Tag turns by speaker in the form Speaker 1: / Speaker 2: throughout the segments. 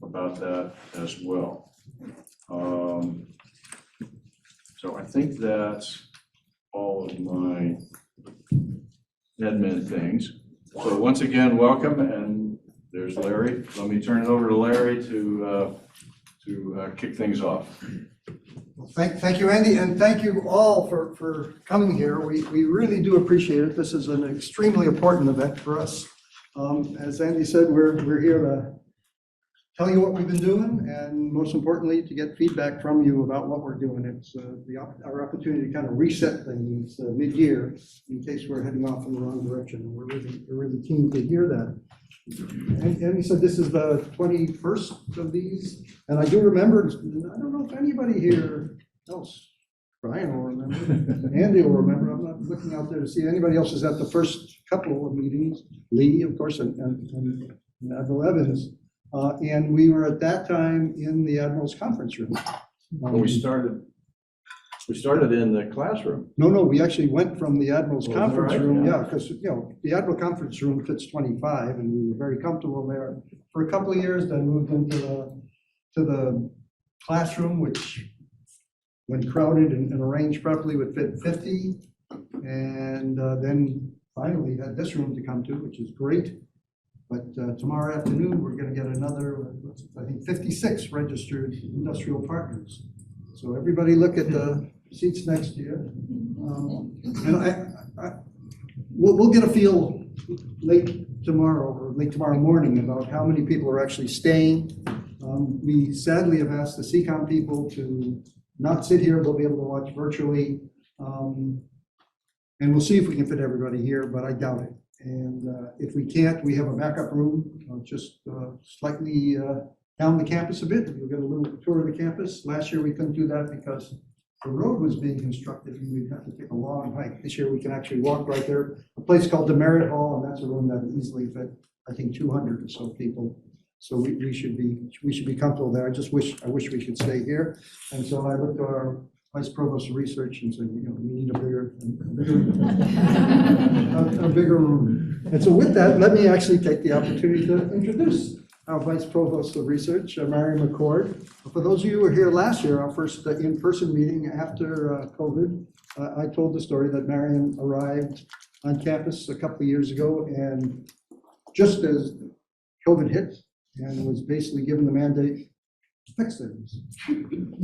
Speaker 1: about that as well. So I think that's all of my admin things. So once again, welcome, and there's Larry. Let me turn it over to Larry to kick things off.
Speaker 2: Thank you, Andy, and thank you all for coming here. We really do appreciate it. This is an extremely important event for us. As Andy said, we're here to tell you what we've been doing, and most importantly, to get feedback from you about what we're doing. It's our opportunity to kind of reset things mid-year in case we're heading off in the wrong direction. And we're really keen to hear that. And Andy said this is the 21st of these, and I do remember. I don't know if anybody here else. Brian will remember. Andy will remember. I'm not looking out there to see anybody else is at the first couple of meetings. Lee, of course, and Admiral Evans. And we were at that time in the Admiral's conference room.
Speaker 1: We started in the classroom.
Speaker 2: No, we actually went from the Admiral's conference
Speaker 1: right?
Speaker 2: room.
Speaker 1: Yeah.
Speaker 2: Yeah, because the Admiral conference room fits 25, and we were very comfortable there for a couple of years. Then moved into the classroom, which, when crowded and arranged properly, would fit 50. And then finally had this room to come to, which is great. But tomorrow afternoon, we're going to get another, I think, 56 registered industrial partners. So everybody look at the seats next to you. And we'll get a feel late tomorrow morning about how many people are actually staying. We sadly have asked the CCOM people to not sit here. They'll be able to watch virtually. And we'll see if we can fit everybody here, but I doubt it. And if we can't, we have a backup room just slightly down the campus a bit. You'll get a little tour of the campus. Last year we couldn't do that because the road was being constructed and we'd have to take a long hike. This year we can actually walk right there. A place called the Merit Hall, and that's a room that easily fit, I think, 200 or so people. So we should be comfortable there. I wish we could stay here. And so I looked at our Vice Provost of Research and said, we need a bigger room. And so with that, let me actually take the opportunity to introduce our Vice Provost of Research, Marian McCord. For those of you who were here last year, our first in-person meeting after COVID, I told the story that Marian arrived on campus a couple of years ago, and just as COVID hit, and was basically given the mandate to fix things.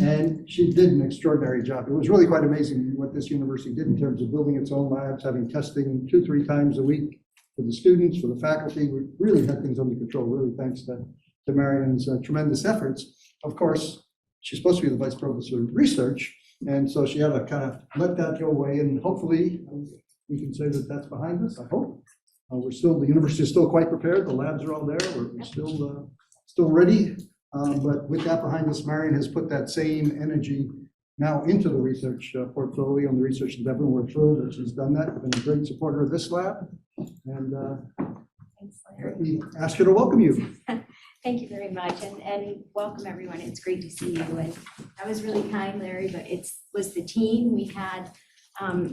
Speaker 2: And she did an extraordinary job. It was really quite amazing what this university did in terms of building its own labs, having testing 2-3 times a week for the students, for the faculty. We really had things under control, really thanks to Marian's tremendous efforts. Of course, she's supposed to be the Vice Provost of Research, and so she had to kind of let that go away, and hopefully we can say that that's behind us, I hope. The university is still quite prepared. The labs are all there. We're still ready. But with that behind us, Marian has put that same energy now into the research portfolio and the research endeavor. We're thrilled that she's done that. Been a great supporter of this lab. And
Speaker 3: Thanks, Larry.
Speaker 2: let me ask her to welcome you.
Speaker 3: Thank you very much, and welcome everyone. It's great to see you. And that was really kind, Larry, but it was the team. We had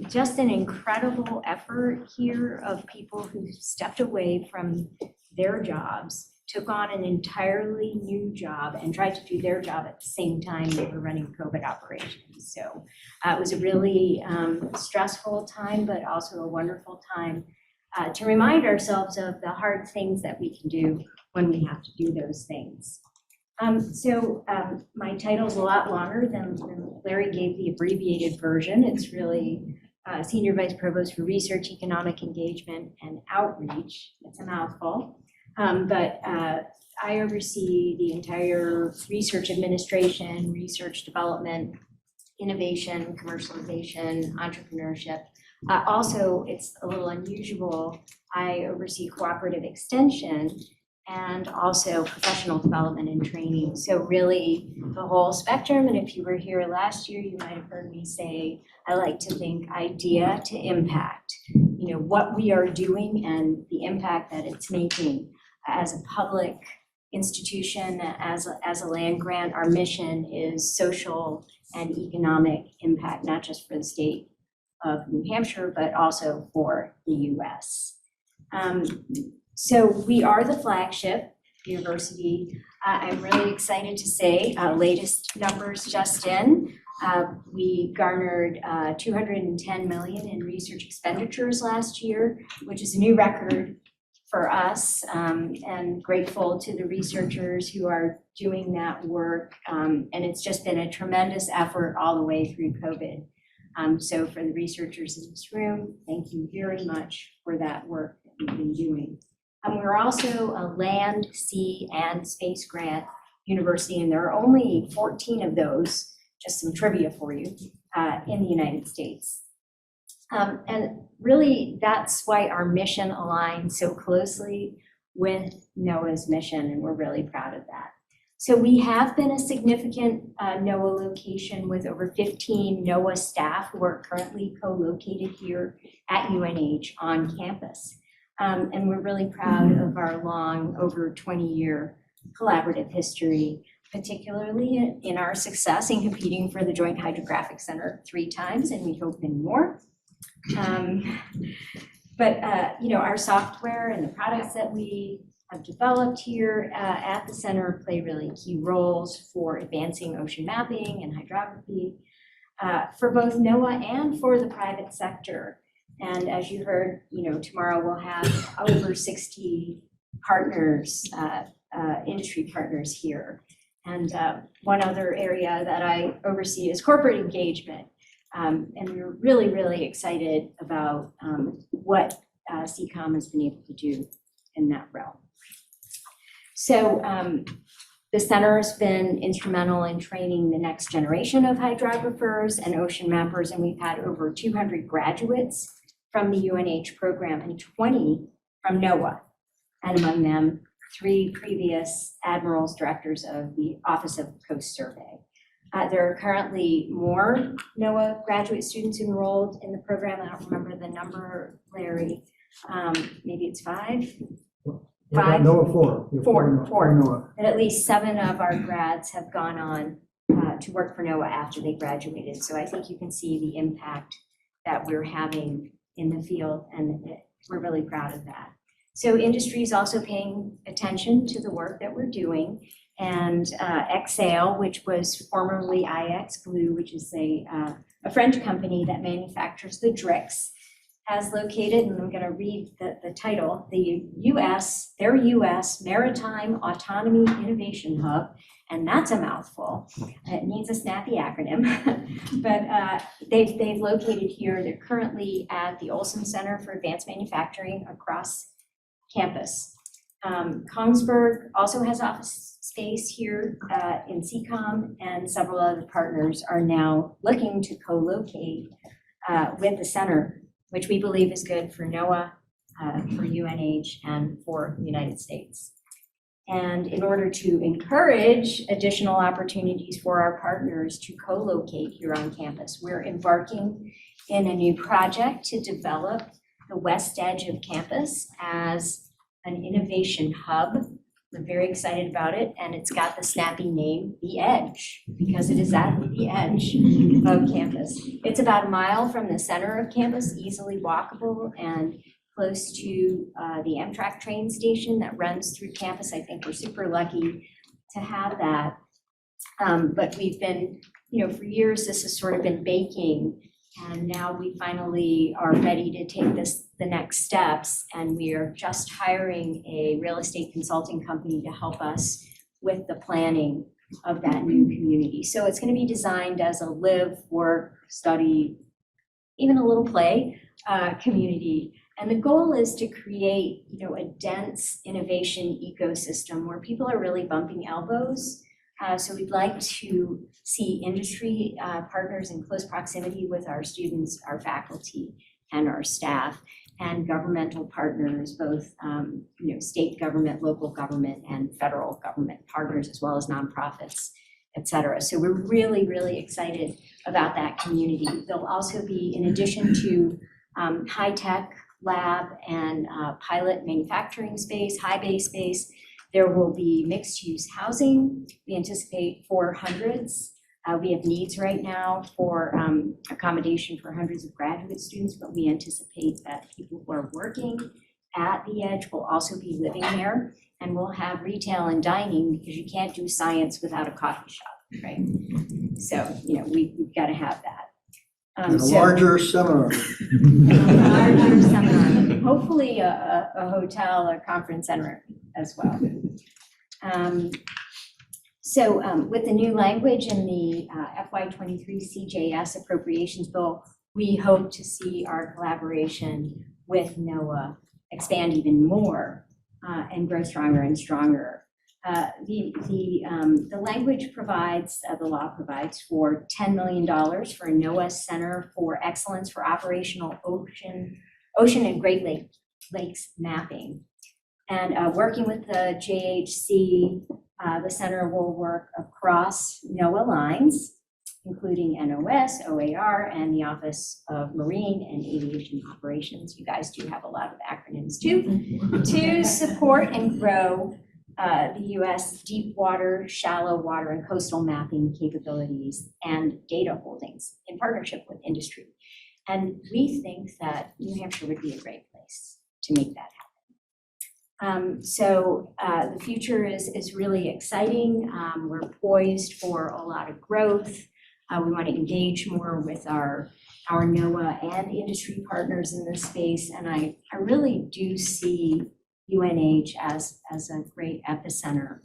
Speaker 3: just an incredible effort here of people who stepped away from their jobs, took on an entirely new job, and tried to do their job at the same time they were running COVID operations. So it was a really stressful time, but also a wonderful time to remind ourselves of the hard things that we can do when we have to do those things. My title's a lot longer than Larry gave the abbreviated version. It's really Senior Vice Provost for Research, Economic Engagement, and Outreach. It's a mouthful. But I oversee the entire research administration, research development, innovation, commercialization, entrepreneurship. Also, it's a little unusual. I oversee cooperative extension and also professional development and training. So really the whole spectrum. And if you were here last year, you might have heard me say, I like to think idea to impact, what we are doing and the impact that it's making. As a public institution, as a land grant, our mission is social and economic impact, not just for the state of New Hampshire, but also for the US. So we are the flagship. University. I'm really excited to say, latest numbers just in, we garnered $210 million in research expenditures last year, which is a new record for us, and grateful to the researchers who are doing that work. And it's just been a tremendous effort all the way through COVID. So for the researchers in this room, thank you very much for that work that we've been doing. We're also a land, sea, and space grant university, and there are only 14 of those, just some trivia for you, in the United States. And really, that's why our mission aligns so closely with NOAA's mission, and we're really proud of that. So we have been a significant NOAA location with over 15 NOAA staff who are currently co-located here at UNH on campus. And we're really proud of our long, over 20-year collaborative history, particularly in our success in competing for the Joint Hydrographic Center 3 times, and we hope in more. Our software and the products that we have developed here at the center play really key roles for advancing ocean mapping and hydrography for both NOAA and for the private sector. And as you heard, tomorrow we'll have over 60 partners, industry partners here. And one other area that I oversee is corporate engagement. And we're really, really excited about what CCOM has been able to do in that realm. So the center has been instrumental in training the next generation of hydrographers and ocean mappers, and we've had over 200 graduates from the UNH program and 20 from NOAA, and among them 3 previous admirals, directors of the Office of Coast Survey. There are currently more NOAA graduate students enrolled in the program. I don't remember the number, Larry. Maybe it's 5? 5?
Speaker 2: NOAA 4.
Speaker 3: Four.
Speaker 2: NOAA.
Speaker 3: And at least 7 of our grads have gone on to work for NOAA after they graduated. So I think you can see the impact that we're having in the field, and we're really proud of that. So industry is also paying attention to the work that we're doing, and Exail, which was formerly IX Blue, which is a French company that manufactures the Drix, has located, and I'm going to read the title, their U.S. Maritime Autonomy Innovation Hub, and that's a mouthful. It needs a snappy acronym, but they've located here. They're currently at the Olson Center for Advanced Manufacturing across campus. Kongsberg also has office space here in CCOM, and several other partners are now looking to co-locate with the center, which we believe is good for NOAA, for UNH, and for the United States. And in order to encourage additional opportunities for our partners to co-locate here on campus, we're embarking in a new project to develop the west edge of campus as an innovation hub. We're very excited about it, and it's got the snappy name, The Edge, because it is at the edge of campus. It's about a mile from the center of campus, easily walkable, and close to the Amtrak train station that runs through campus. I think we're super lucky to have that. But we've been, for years, this has sort of been baking, and now we finally are ready to take the next steps, and we are just hiring a real estate consulting company to help us with the planning of that new community. So it's going to be designed as a live, work, study, even a little play community. And the goal is to create, a dense innovation ecosystem where people are really bumping elbows. So we'd like to see industry partners in close proximity with our students, our faculty, and our staff, and governmental partners, both state government, local government, and federal government partners, as well as nonprofits, et cetera. So we're really, really excited about that community. There'll also be, in addition to high-tech lab and pilot manufacturing space, high bay space, there will be mixed-use housing. We anticipate for hundreds. We have needs right now for accommodation for hundreds of graduate students, but we anticipate that people who are working at the Edge will also be living there, and we'll have retail and dining because you can't do science without a coffee shop, right? So, we've got to have that.
Speaker 2: And a larger seminar.
Speaker 3: Larger seminar, hopefully a hotel or conference center as well. With the new language in the FY23 CJS appropriations bill, we hope to see our collaboration with NOAA expand even more and grow stronger and stronger. The language provides, the law provides for $10 million for a NOAA Center for Excellence for Operational Ocean and Great Lakes Mapping. And working with the JHC, the center will work across NOAA lines, including NOS, OAR, and the Office of Marine and Aviation Operations. You guys do have a lot of acronyms too, to support and grow the U.S. deep water, shallow water, and coastal mapping capabilities and data holdings in partnership with industry. And we think that New Hampshire would be a great place to make that happen. The future is really exciting. We're poised for a lot of growth. We want to engage more with our NOAA and industry partners in this space. And I really do see UNH as a great epicenter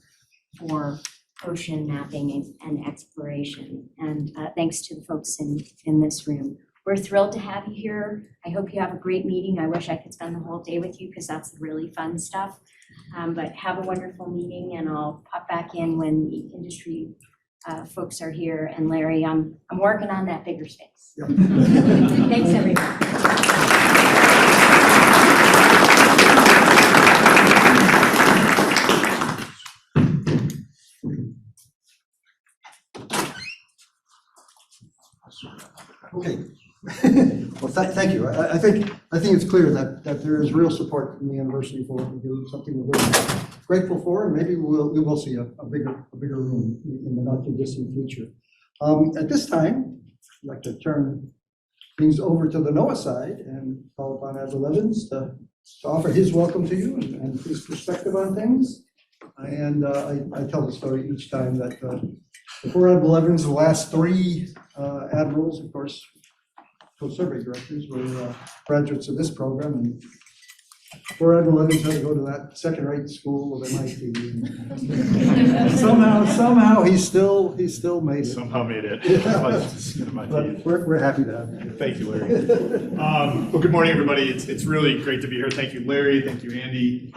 Speaker 3: for ocean mapping and exploration. And thanks to the folks in this room. We're thrilled to have you here. I hope you have a great meeting. I wish I could spend the whole day with you because that's really fun stuff. But have a wonderful meeting, and I'll pop back in when the industry folks are here. And Larry, I'm working on that bigger space. Yep. Thanks, everyone.
Speaker 2: Okay. Well, thank you. I think it's clear that there is real support from the university for what we do, something we're very grateful for, and maybe we will see a bigger room in the not too distant future. At this time, I'd like to turn things over to the NOAA side and call upon Ad Levins to offer his welcome to you and his perspective on things. And I tell the story each time that before Ad Levins, the last three admirals, of course, co-survey directors were graduates of this program, and before Ad Levins had to go to that second-rate school with MIT. somehow he still made it.
Speaker 4: Somehow made it.
Speaker 2: Yeah. But we're happy to have you.
Speaker 4: Thank you, Larry. Well, good morning, everybody. It's really great to be here. Thank you, Larry. Thank you, Andy.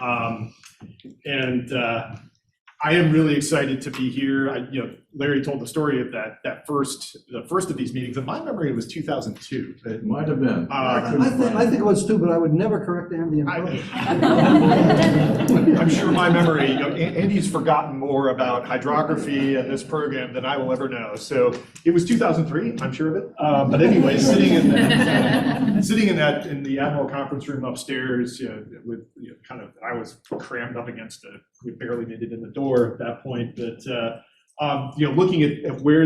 Speaker 4: I am really excited to be here. Larry told the story of the first of these meetings. In my memory, it was 2002.
Speaker 1: It might have been.
Speaker 2: I think it was too, but I would never correct Andy.
Speaker 4: I'm sure my memory, Andy's forgotten more about hydrography and this program than I will ever know. So it was 2003, I'm sure of it. But anyway, sitting in the Admiral conference room upstairs, with I was crammed up against we barely made it in the door at that point. But looking at where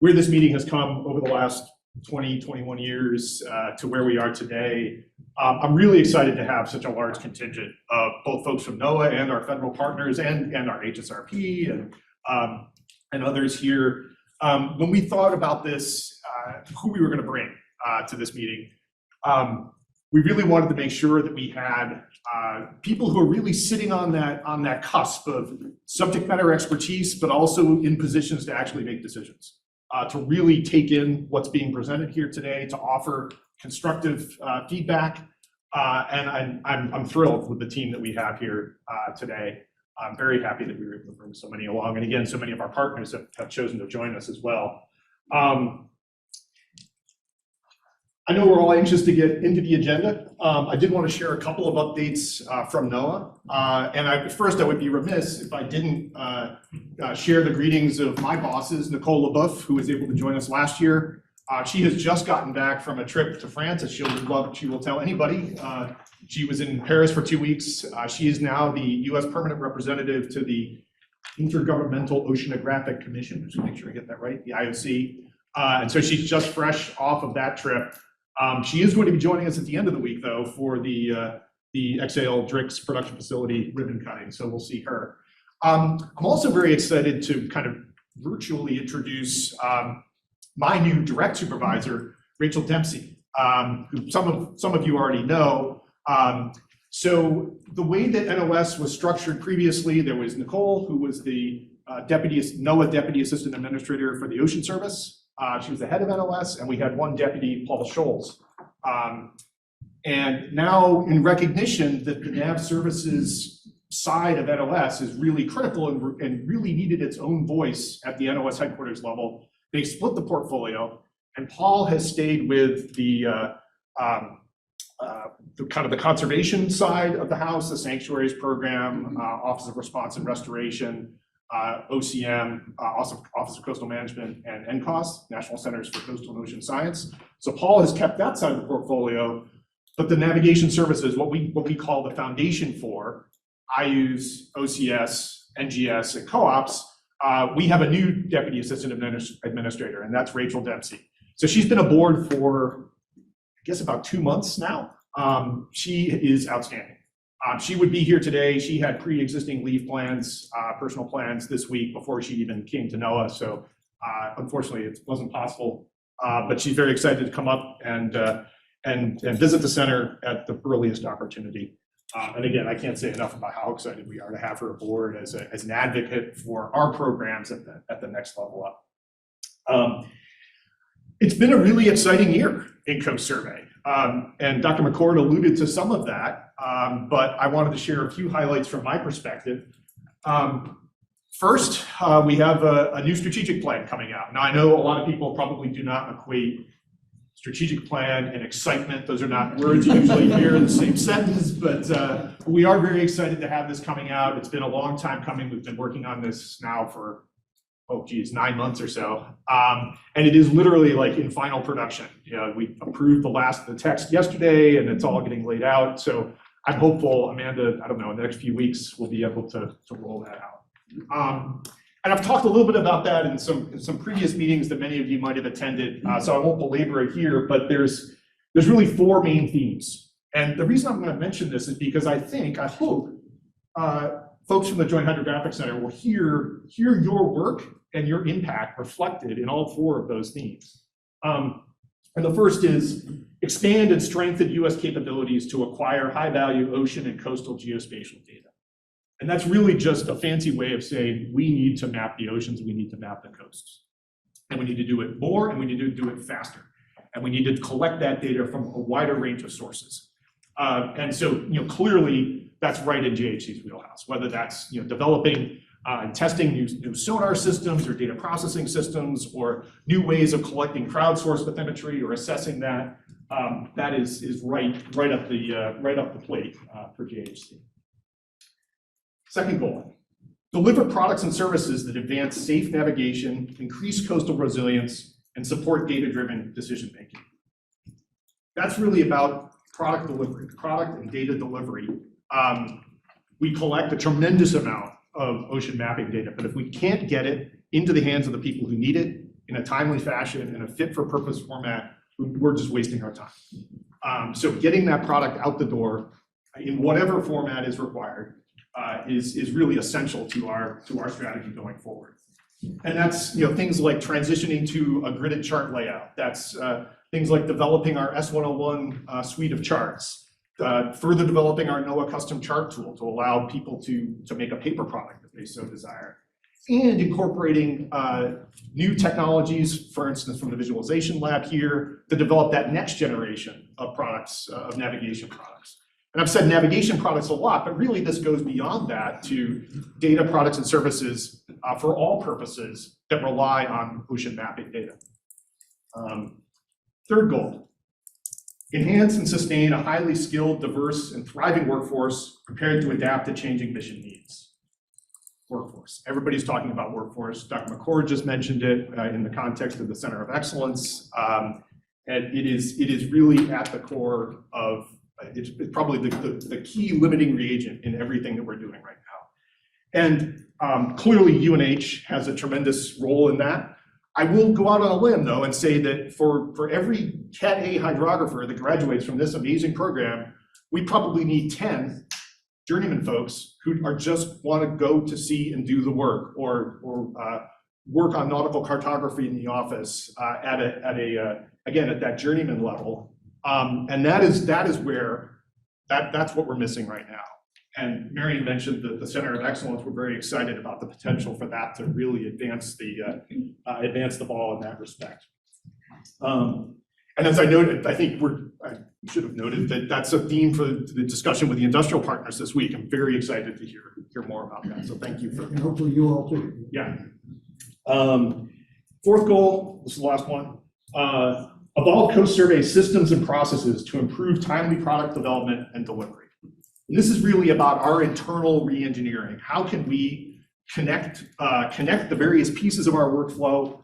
Speaker 4: this meeting has come over the last 21 years to where we are today, I'm really excited to have such a large contingent of both folks from NOAA and our federal partners and our HSRP and others here. When we thought about this, who we were going to bring to this meeting, we really wanted to make sure that we had people who are really sitting on that cusp of subject matter expertise, but also in positions to actually make decisions, to really take in what's being presented here today, to offer constructive feedback. And I'm thrilled with the team that we have here today. I'm very happy that we were able to bring so many along. And again, so many of our partners have chosen to join us as well. I know we're all anxious to get into the agenda. I did want to share a couple of updates from NOAA. And first, I would be remiss if I didn't share the greetings of my bosses, Nicole LaBeouf, who was able to join us last year. She has just gotten back from a trip to France, as she will tell anybody. She was in Paris for 2 weeks. She is now the U.S. permanent representative to the Intergovernmental Oceanographic Commission, just make sure I get that right, the IOC. And so she's just fresh off of that trip. She is going to be joining us at the end of the week, though, for the the XAL Drix production facility ribbon cutting, so we'll see her. I'm also very excited to kind of virtually introduce my new direct supervisor, Rachel Dempsey, who some of you already know. So the way that NOS was structured previously, there was Nicole, who was the NOAA Deputy Assistant Administrator for the Ocean Service. She was the head of NOS, and we had one deputy, Paul Scholes. And now, in recognition that the Nav Services side of NOS is really critical and really needed its own voice at the NOS headquarters level, they split the portfolio, and Paul has stayed with the kind of the conservation side of the house, the sanctuaries program, Office of Response and Restoration, OCM, Office of Coastal Management, and NCOS, National Centers for Coastal and Ocean Science. So Paul has kept that side of the portfolio, but the navigation services, what we call the foundation for, IUs, OCS, NGS, and co-ops, we have a new Deputy Assistant Administrator, and that's Rachel Dempsey. So she's been aboard for, I guess, about 2 months now. She is outstanding. She would be here today. She had pre-existing leave plans, personal plans this week before she even came to NOAA. So unfortunately, it wasn't possible. But she's very excited to come up and visit the center at the earliest opportunity. And again, I can't say enough about how excited we are to have her aboard as an advocate for our programs at the next level up. It's been a really exciting year in Coast Survey. And Dr. McCord alluded to some of that, but I wanted to share a few highlights from my perspective. First, we have a new strategic plan coming out. Now, I know a lot of people probably do not equate strategic plan and excitement. Those are not words you usually hear in the same sentence, but we are very excited to have this coming out. It's been a long time coming. We've been working on this now for, 9 months or so. And it is literally like in final production. You know, we approved the text yesterday, and it's all getting laid out. So I'm hopeful, Amanda, I don't know, in the next few weeks, we'll be able to roll that out. And I've talked a little bit about that in some previous meetings that many of you might have attended, so I won't belabor it here, but there's really 4 main themes. And the reason I'm going to mention this is because I hope, folks from the Joint Hydrographic Center will hear your work and your impact reflected in all 4 of those themes. And the first is expand and strengthen U.S. capabilities to acquire high-value ocean and coastal geospatial data. And that's really just a fancy way of saying we need to map the oceans, we need to map the coasts. And we need to do it more, and we need to do it faster. And we need to collect that data from a wider range of sources. And so, clearly that's right in JHC's wheelhouse, whether that's, developing and testing new sonar systems or data processing systems or new ways of collecting crowdsourced bathymetry or assessing that, that is right up the plate for JHC. Second goal, deliver products and services that advance safe navigation, increase coastal resilience, and support data-driven decision-making. That's really about product delivery, product and data delivery. We collect a tremendous amount of ocean mapping data, but if we can't get it into the hands of the people who need it in a timely fashion, in a fit-for-purpose format, we're just wasting our time. So getting that product out the door in whatever format is required is really essential to our strategy going forward. And that's things like transitioning to a gridded chart layout. That's things like developing our S101 suite of charts, further developing our NOAA custom chart tool to allow people to make a paper product if they so desire, and incorporating new technologies, for instance, from the visualization lab here, to develop that next generation of products, of navigation products. And I've said navigation products a lot, but really this goes beyond that to data products and services for all purposes that rely on ocean mapping data. Third goal, enhance and sustain a highly skilled, diverse, and thriving workforce prepared to adapt to changing mission needs. Workforce. Everybody's talking about workforce. Dr. McCord just mentioned it in the context of the Center of Excellence. And it is really at the core of it's probably the key limiting reagent in everything that we're doing right now. And clearly UNH has a tremendous role in that. I will go out on a limb though and say that for every Cat A hydrographer that graduates from this amazing program, we probably need 10 journeyman folks who are just want to go to sea and do the work, or work on nautical cartography in the office again at that journeyman level, and that is where that's what we're missing right now. And Marian mentioned the Center of Excellence. We're very excited about the potential for that to really advance the ball in that respect. And as I noted, I think I should have noted that that's a theme for the discussion with the industrial partners this week. I'm very excited to hear more about that. So thank you for
Speaker 2: And hopefully you all too.
Speaker 4: Yeah. Fourth goal, this is the last one. Evolve Coast Survey systems and processes to improve timely product development and delivery. And this is really about our internal re-engineering. How can we connect the various pieces of our workflow,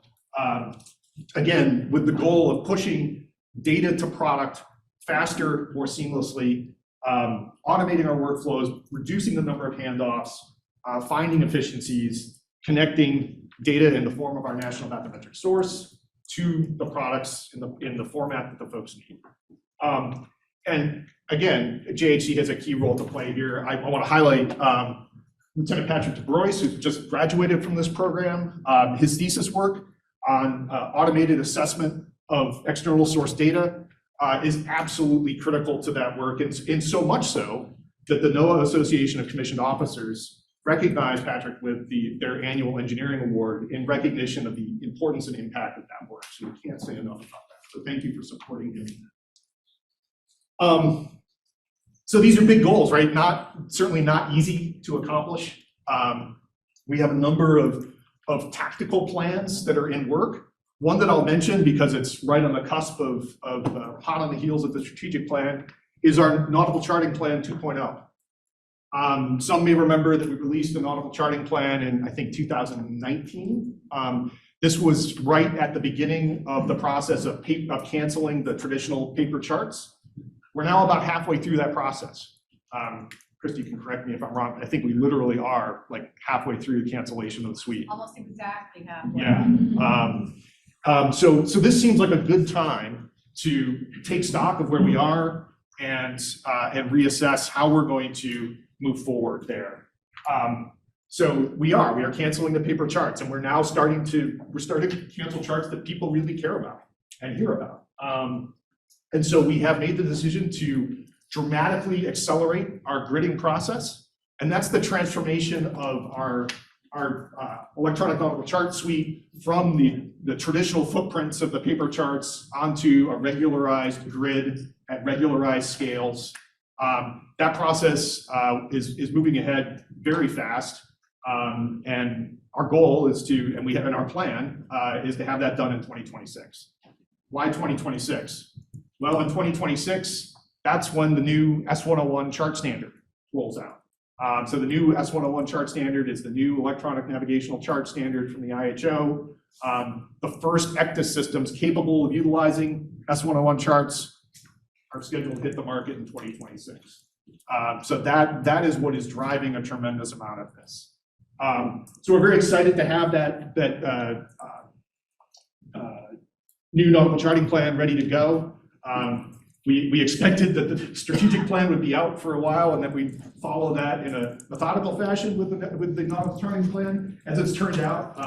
Speaker 4: again, with the goal of pushing data to product faster, more seamlessly, automating our workflows, reducing the number of handoffs, finding efficiencies, connecting data in the form of our national bathymetric source to the products in the format that the folks need. And again, JHC has a key role to play here. I want to highlight Lieutenant Patrick DeBrois, who just graduated from this program. His thesis work on automated assessment of external source data is absolutely critical to that work, and so much so that the NOAA Association of Commissioned Officers recognized Patrick with their annual engineering award in recognition of the importance and impact of that work. So we can't say enough about that. So thank you for supporting him. So these are big goals, right? Certainly not easy to accomplish. We have a number of tactical plans that are in work. One that I'll mention because it's right on the cusp of hot on the heels of the strategic plan is our nautical charting plan 2.0. Some may remember that we released the nautical charting plan in, I think, 2019. This was right at the beginning of the process of canceling the traditional paper charts. We're now about halfway through that process. Christy can correct me if I'm wrong, but I think we literally are like halfway through the cancellation of the suite.
Speaker 5: Almost exactly halfway.
Speaker 4: Yeah. So this seems like a good time to take stock of where we are and reassess how we're going to move forward there. So we are canceling the paper charts, and we're now starting to cancel charts that people really care about and hear about. And so we have made the decision to dramatically accelerate our gridding process, and that's the transformation of our electronic nautical chart suite from the traditional footprints of the paper charts onto a regularized grid at regularized scales. That process is moving ahead very fast, and our goal is to, and we have in our plan, is to have that done in 2026. Why 2026? Well, in 2026, that's when the new S101 chart standard rolls out. So the new S101 chart standard is the new electronic navigational chart standard from the IHO. The first ECDIS systems capable of utilizing S101 charts are scheduled to hit the market in 2026. So that is what is driving a tremendous amount of this. So we're very excited to have that new nautical charting plan ready to go. We expected that the strategic plan would be out for a while and that we'd follow that in a methodical fashion with the nautical charting plan. As it's turned out,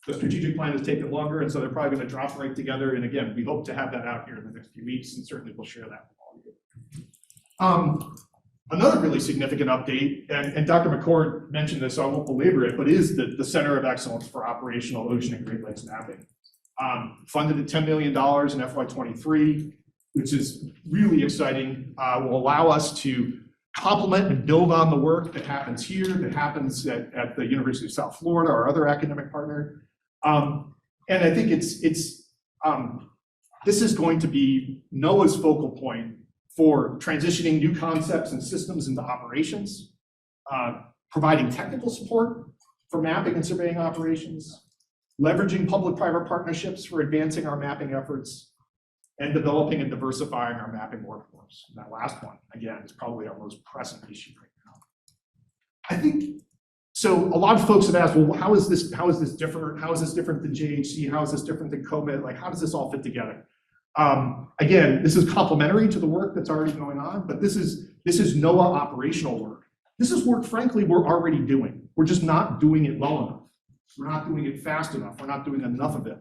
Speaker 4: the strategic plan has taken longer, and so they're probably going to drop right together. And again, we hope to have that out here in the next few weeks, and certainly we'll share that with all of you. Another really significant update, and Dr. McCord mentioned this, so I won't belabor it, but is the Center of Excellence for Operational Ocean and Great Lakes Mapping. Funded at $10 million in FY23, which is really exciting, will allow us to complement and build on the work that happens here, that happens at the University of South Florida, our other academic partner. And I think this is going to be NOAA's focal point for transitioning new concepts and systems into operations, providing technical support for mapping and surveying operations, leveraging public-private partnerships for advancing our mapping efforts, and developing and diversifying our mapping workforce. And that last one, again, is probably our most pressing issue right now. I think, so a lot of folks have asked, well, how is this different? How is this different than JHC? How is this different than COMET? Like, how does this all fit together? Again, this is complementary to the work that's already going on, but this is NOAA operational work. This is work, frankly, we're already doing. We're just not doing it well enough. We're not doing it fast enough. We're not doing enough of it.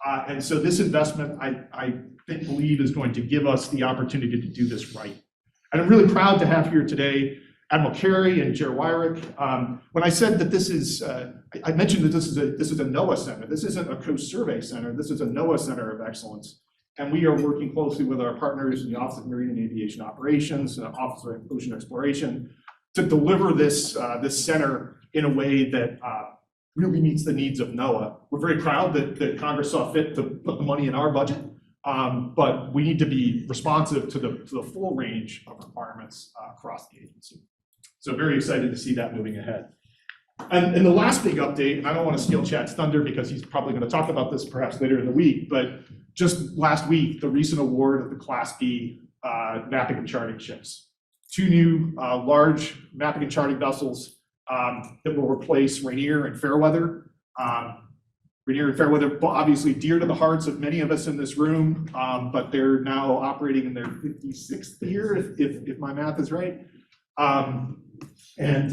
Speaker 4: And so this investment, I believe, is going to give us the opportunity to do this right. And I'm really proud to have here today Admiral Carey and Jerram. When I said that this is, I mentioned that this is a NOAA center. This isn't a Coast Survey center. This is a NOAA Center of Excellence. And we are working closely with our partners in the Office of Marine and Aviation Operations, Office of Ocean Exploration, to deliver this center in a way that really meets the needs of NOAA. We're very proud that Congress saw fit to put the money in our budget, but we need to be responsive to the full range of requirements across the agency. So very excited to see that moving ahead. And the last big update, and I don't want to steal Chad's thunder because he's probably going to talk about this perhaps later in the week, but just last week, the recent award of the Class B mapping and charting ships. 2 new large mapping and charting vessels that will replace Rainier and Fairweather. Rainier and Fairweather, obviously dear to the hearts of many of us in this room, but they're now operating in their 56th year, if my math is right. And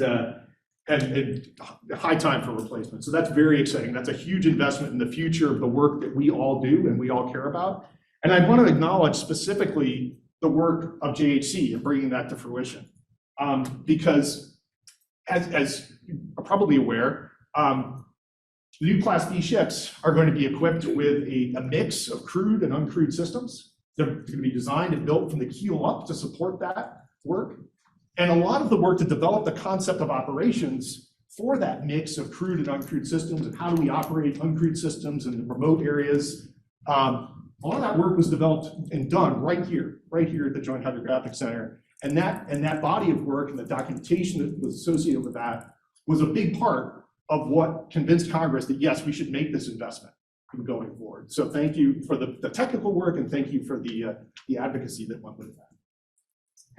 Speaker 4: high time for replacement. So that's very exciting. That's a huge investment in the future of the work that we all do and we all care about. And I want to acknowledge specifically the work of JHC and bringing that to fruition. Because as you're probably aware, the new Class B ships are going to be equipped with a mix of crewed and uncrewed systems. They're going to be designed and built from the keel up to support that work. And a lot of the work to develop the concept of operations for that mix of crewed and uncrewed systems and how do we operate uncrewed systems in remote areas, all of that work was developed and done right here at the Joint Hydrographic Center. And that body of work and the documentation that was associated with that was a big part of what convinced Congress that yes, we should make this investment going forward. So thank you for the technical work and thank you for the advocacy that went with that.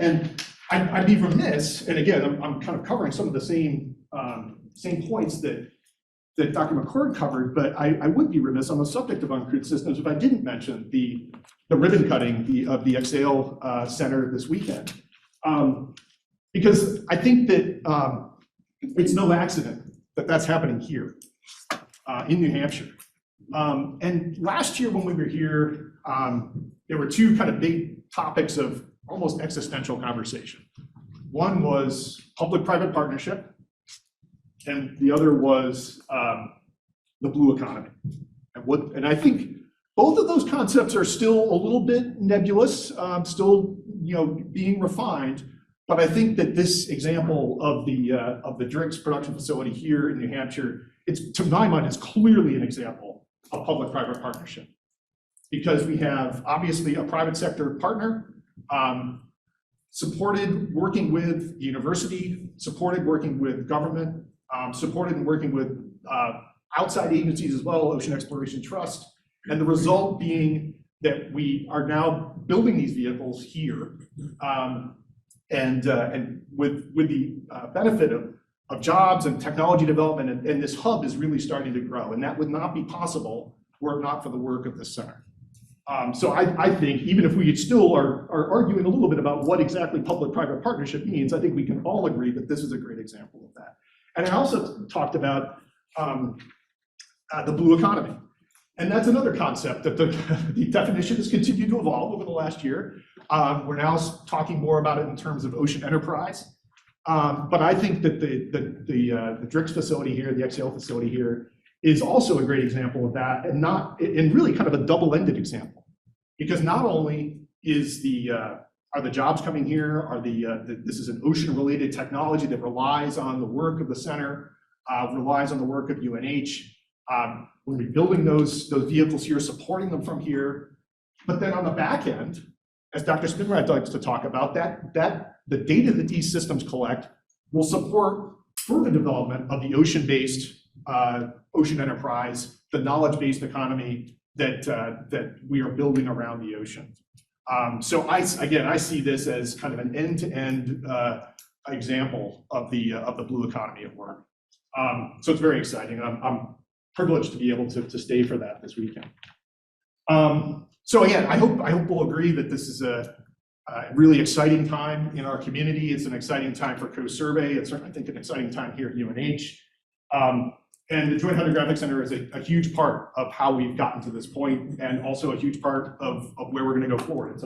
Speaker 4: And I'd be remiss, and again, I'm kind of covering some of the same points that Dr. McCord covered, but I would be remiss on the subject of uncrewed systems if I didn't mention the ribbon cutting of the XAL Center this weekend. Because I think that it's no accident that that's happening here in New Hampshire. And last year when we were here, there were 2 kind of big topics of almost existential conversation. One was public-private partnership, and the other was the blue economy. And I think both of those concepts are still a little bit nebulous, still being refined. But I think that this example of the drinks production facility here in New Hampshire, it's to my mind is clearly an example of public-private partnership, because we have obviously a private sector partner. Supported working with the university, supported working with government, supported and working with outside agencies as well, Ocean Exploration Trust, and the result being that we are now building these vehicles here, and with the benefit of jobs and technology development, and this hub is really starting to grow, and that would not be possible were it not for the work of this center. So I think even if we still are arguing a little bit about what exactly public-private partnership means, I think we can all agree that this is a great example of that. And I also talked about the blue economy. And that's another concept that the definition has continued to evolve over the last year. We're now talking more about it in terms of ocean enterprise. But I think that the DRIX facility here, the XAL facility here, is also a great example of that, and really kind of a double-ended example, because not only are the jobs coming here, this is an ocean-related technology that relies on the work of the center, relies on the work of UNH. We're rebuilding those vehicles here, supporting them from here, but then on the back end, as Dr. Spinrad likes to talk about, the data that these systems collect will support further development of the ocean-based ocean enterprise, the knowledge-based economy that we are building around the ocean. So I see this as kind of an end-to-end example of the blue economy at work. So it's very exciting, and I'm privileged to be able to stay for that this weekend. So again, I hope we'll agree that this is a really exciting time in our community. It's an exciting time for co-survey. It's, I think, an exciting time here at UNH. And the Joint Hydrographic Center is a huge part of how we've gotten to this point, and also a huge part of where we're going to go forward. It's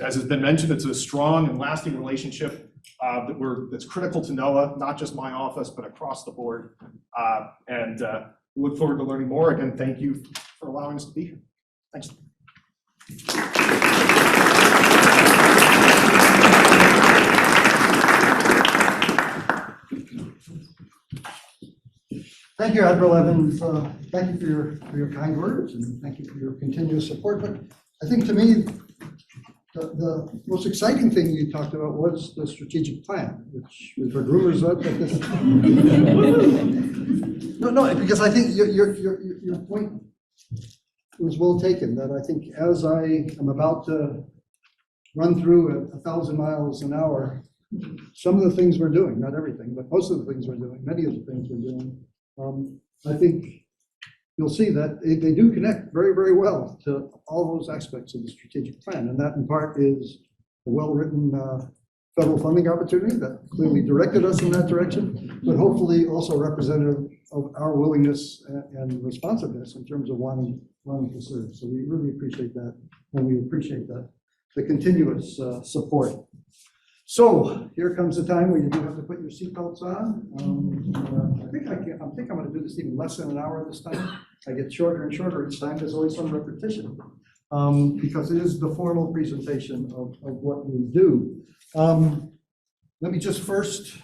Speaker 4: as has been mentioned, it's a strong and lasting relationship that's critical to NOAA, not just my office, but across the board. And we look forward to learning more. Again, thank you for allowing us to be here. Thanks.
Speaker 2: Thank you, Admiral Evans. Thank you for your kind words, and thank you for your continuous support. But I think to me, the most exciting thing you talked about was the strategic plan, which we've heard rumors of that this. No, because I think your point was well taken. That I think as I am about to run through at 1,000 miles an hour, some of the things we're doing, not everything, but most of the things we're doing, many of the things we're doing. I think you'll see that they do connect very, very well to all those aspects of the strategic plan. And that in part is a well-written federal funding opportunity that clearly directed us in that direction, but hopefully also representative of our willingness and responsiveness in terms of wanting to serve. So we really appreciate that, and we appreciate the continuous support. So here comes the time where you do have to put your seatbelts on. I think I'm going to do this even less than an hour this time. I get shorter and shorter each time. There's always some repetition because it is the formal presentation of what we do. Let me just first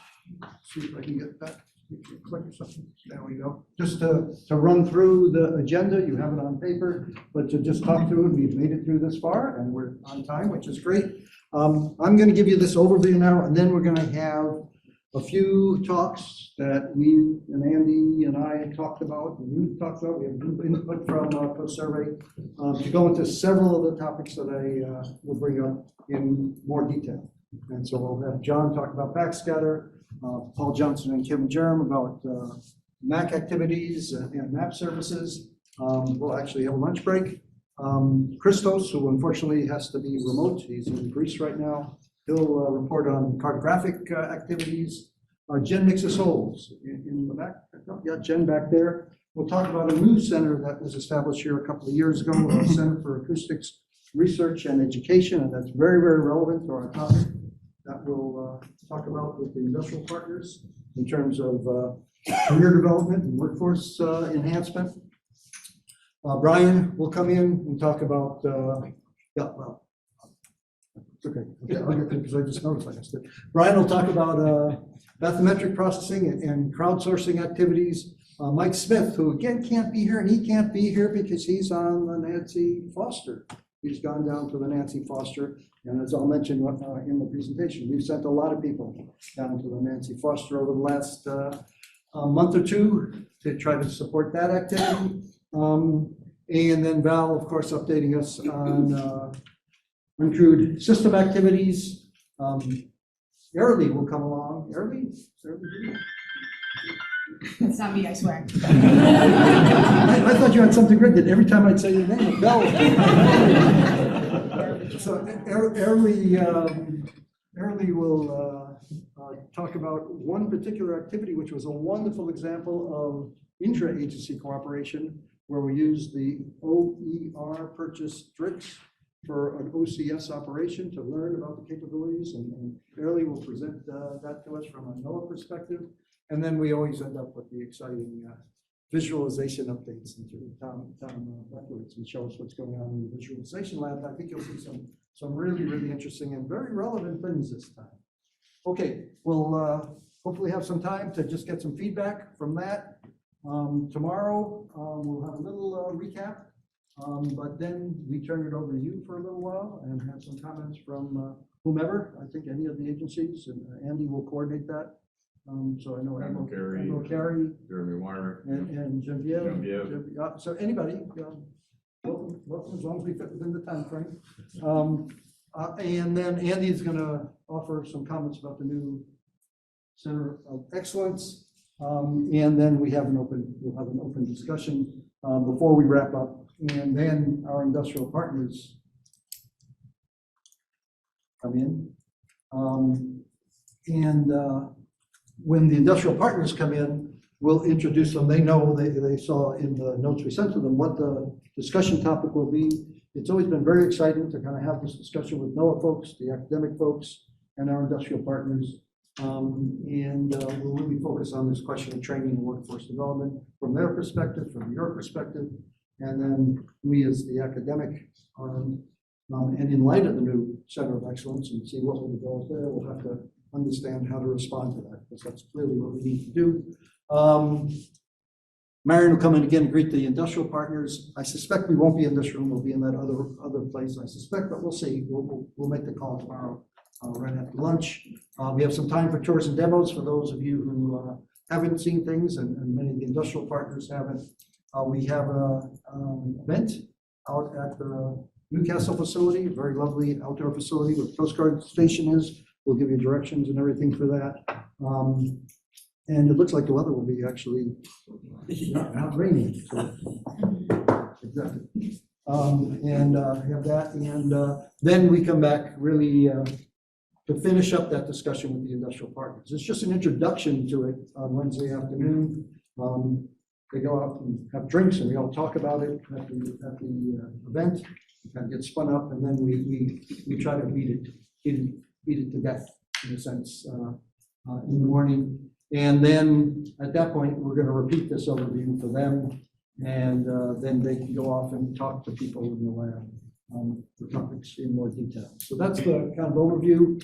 Speaker 2: see if I can get that. Click or something. There we go. Just to run through the agenda, you have it on paper, but to just talk through it, we've made it through this far and we're on time, which is great. I'm going to give you this overview now, and then we're going to have a few talks that we and Andy and I talked about, and you talked about. We have input from co-survey to go into several of the topics that I will bring up in more detail. And so we'll have John talk about Backscatter, Paul Johnson and Kim Jerram about MAC activities and map services. We'll actually have a lunch break. Christos, who unfortunately has to be remote, he's in Greece right now, he'll report on Cartrographic activities. Jen Miksis-Olds in the back, yeah, Jen back there. We'll talk about a new center that was established here a couple of years ago, a Center for Acoustics Research and Education, and that's very, very relevant to our topic that we'll talk about with the industrial partners in terms of career development and workforce enhancement. Brian will come in and talk about, it's okay, I'll get there because I just noticed I missed it. Brian will talk about bathymetric processing and crowdsourcing activities. Mike Smith, who again can't be here, and he can't be here because he's on the Nancy Foster. He's gone down to the Nancy Foster, and as I'll mention in the presentation, we've sent a lot of people down to the Nancy Foster over the last month or two to try to support that activity. And then Val, of course, updating us on uncrewed system activities. Airlie will come along. Airlie?
Speaker 5: That's not me, I swear.
Speaker 2: I thought you had something written. Every time I'd say your name, Val. So Airlie will talk about one particular activity, which was a wonderful example of intra-agency cooperation, where we use the OER purchase tricks for an OCS operation to learn about the capabilities, and Airlie will present that to us from a NOAA perspective. And then we always end up with the exciting visualization updates into Tom Butkiewicz, and show us what's going on in the visualization lab. I think you'll see some really, really interesting and very relevant things this time. Okay, we'll hopefully have some time to just get some feedback from that. Tomorrow, we'll have a little recap, but then we turn it over to you for a little while and have some comments from whomever. I think any of the agencies, and Andy will coordinate that. So I know Admiral Carey,
Speaker 1: Jeremy Warner,
Speaker 2: and Genevieve. So anybody, welcome as long as we fit within the time frame. And then Andy is going to offer some comments about the new Center of Excellence. And then we'll have an open discussion before we wrap up And then our industrial partners come in. When the industrial partners come in, we'll introduce them. They know, they saw in the notes we sent to them what the discussion topic will be. It's always been very exciting to kind of have this discussion with NOAA folks, the academic folks, and our industrial partners. We'll really focus on this question of training and workforce development from their perspective, from your perspective, and then we as the academic arm, and in light of the new Center of Excellence and see what will develop there, we'll have to understand how to respond to that, because that's clearly what we need to do. Marian will come in again and greet the industrial partners. I suspect we won't be in this room, we'll be in that other place, I suspect, but we'll see. We'll make the call tomorrow. Right after lunch. We have some time for tours and demos for those of you who haven't seen things, and many of the industrial partners haven't. We have an event out at the Newcastle facility, a very lovely outdoor facility where the Coast Guard station is. We'll give you directions and everything for that. And it looks like the weather will be actually not raining. So. Exactly. Have that, and then we come back really to finish up that discussion with the industrial partners. It's just an introduction to it on Wednesday afternoon. They go out and have drinks, and we all talk about it at the event. We kind of get spun up, and then we try to beat it to death in a sense in the morning. And then at that point, we're going to repeat this overview for them, and then they can go off and talk to people in the lab for topics in more detail. So that's the kind of overview.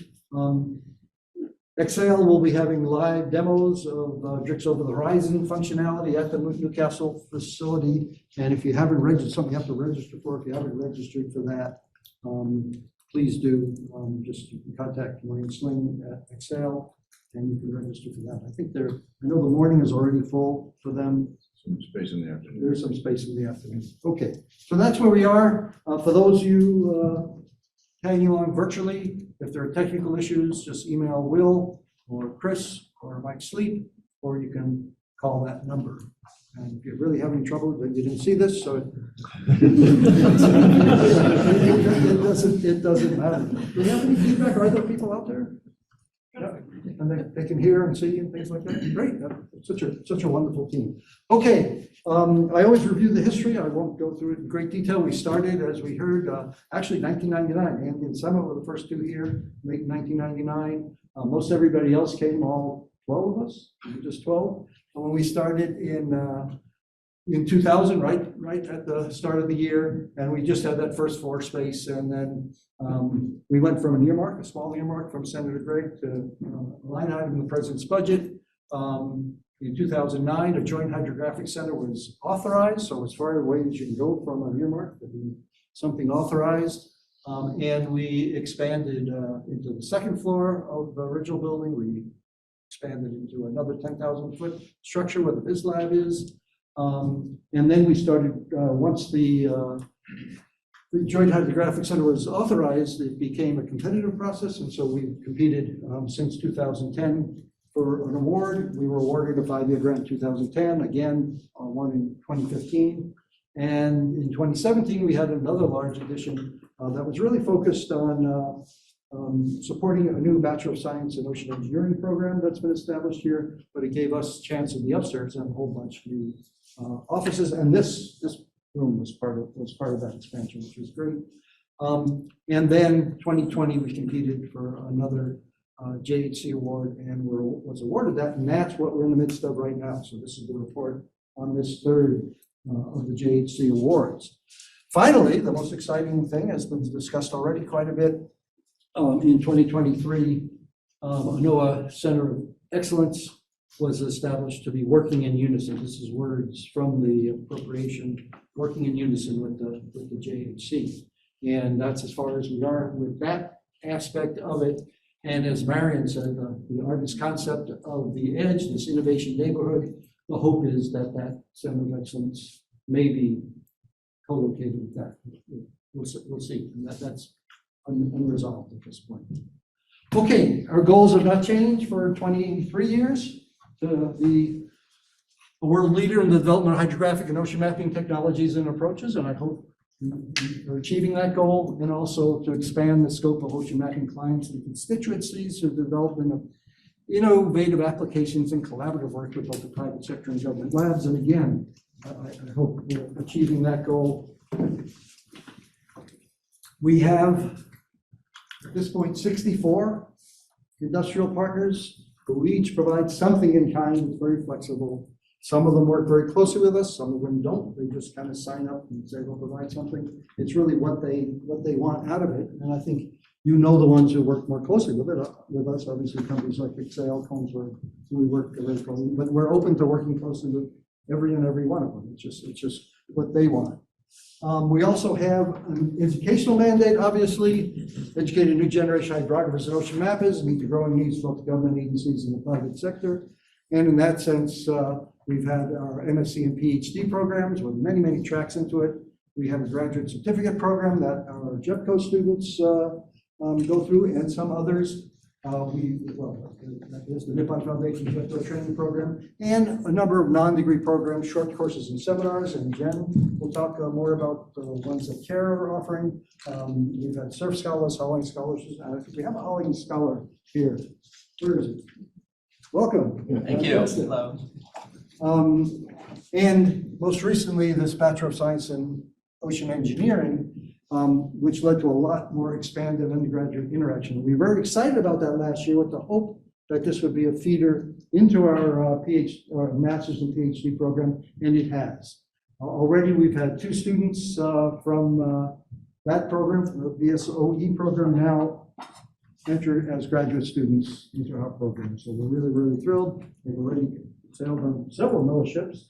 Speaker 2: Excel will be having live demos of Drix Over the Horizon functionality at the Newcastle facility. And if you haven't registered, something you have to register for, if you haven't registered for that, please do. Just you can contact Marian Sling at Excel and you can register for that. I know the morning is already full for them.
Speaker 1: Some space in the afternoon.
Speaker 2: There's some space in the afternoon. Okay, so that's where we are. For those of you tagging along virtually, if there are technical issues, just email Will or Chris or Mike Sleep, or you can call that number. And if you're really having trouble, then you didn't see this, so it doesn't matter. Do we have any feedback? Are there people out there? And they can hear and see and things like that. Great, it's such a wonderful team. Okay, I always review the history. I won't go through it in great detail. We started, as we heard, actually 1999. Andy and Sema were the first two here, late 1999. Most everybody else came, all 12 of us, just 12. And when we started in 2000, right at the start of the year, and we just had that first floor space, and then we went from an earmark, a small earmark from Senator Gregg to a line item in the president's budget. In 2009, a joint hydrographic center was authorized, so as far away as you can go from an earmark to be something authorized. And we expanded into the second floor of the original building. We expanded into another 10,000-foot structure where the Biz Lab is. And then we started, once the Joint Hydrographic Center was authorized, it became a competitive process. And so we've competed since 2010 for an award. We were awarded a 5-year grant in 2010, again, one in 2015. And in 2017, we had another large addition that was really focused on supporting a new Bachelor of Science in Ocean Engineering program that's been established here, but it gave us a chance in the upstairs to have a whole bunch of new offices, and this room was part of that expansion, which was great. And then 2020, we competed for another JHC award and was awarded that, and that's what we're in the midst of right now. So this is the report on this third of the JHC awards. Finally, the most exciting thing has been discussed already quite a bit. In 2023, a NOAA Center of Excellence was established to be working in unison. This is words from the appropriation, working in unison with the JHC. And that's as far as we are with that aspect of it. And as Marian said, the Argus concept of the edge, this innovation neighborhood, the hope is that that Center of Excellence may be co-located with that. We'll see. And that's unresolved at this point. Okay, our goals have not changed for 23 years to be a world leader in the development of hydrographic and ocean mapping technologies and approaches, and I hope we're achieving that goal, and also to expand the scope of ocean mapping clients and constituencies through the development of innovative applications and collaborative work with both the private sector and government labs. And again, I hope we're achieving that goal. We have, at this point, 64 industrial partners who each provide something in kind that's very flexible. Some of them work very closely with us, some of them don't. They just kind of sign up and say they'll provide something. It's really what they want out of it. And I think the ones who work more closely with us, obviously companies like Excel, Conesburg, who we work very closely, but we're open to working closely with every one of them. It's just what they want. We also have an educational mandate, obviously, educate a new generation of hydrographers and ocean mappers, meet the growing needs of both the government agencies and the private sector. And in that sense, we've had our MSc and PhD programs with many tracks into it. We have a graduate certificate program that our JEPCO students go through, and some others. There's the Nippon Foundation JEPCO training program, and a number of non-degree programs, short courses and seminars. And Jen will talk more about the ones that CAREL are offering. We've had surf scholars, hauling scholars. We have a hauling scholar here. Where is it? Welcome.
Speaker 5: Thank you. Hello.
Speaker 2: And most recently, this Bachelor of Science in Ocean Engineering, which led to a lot more expanded undergraduate interaction. We were very excited about that last year with the hope that this would be a feeder into our master's and PhD program, and it has. Already we've had 2 students from that program, from the BSOE program, now enter as graduate students into our program. So we're really thrilled. They've already sailed on several NOAA ships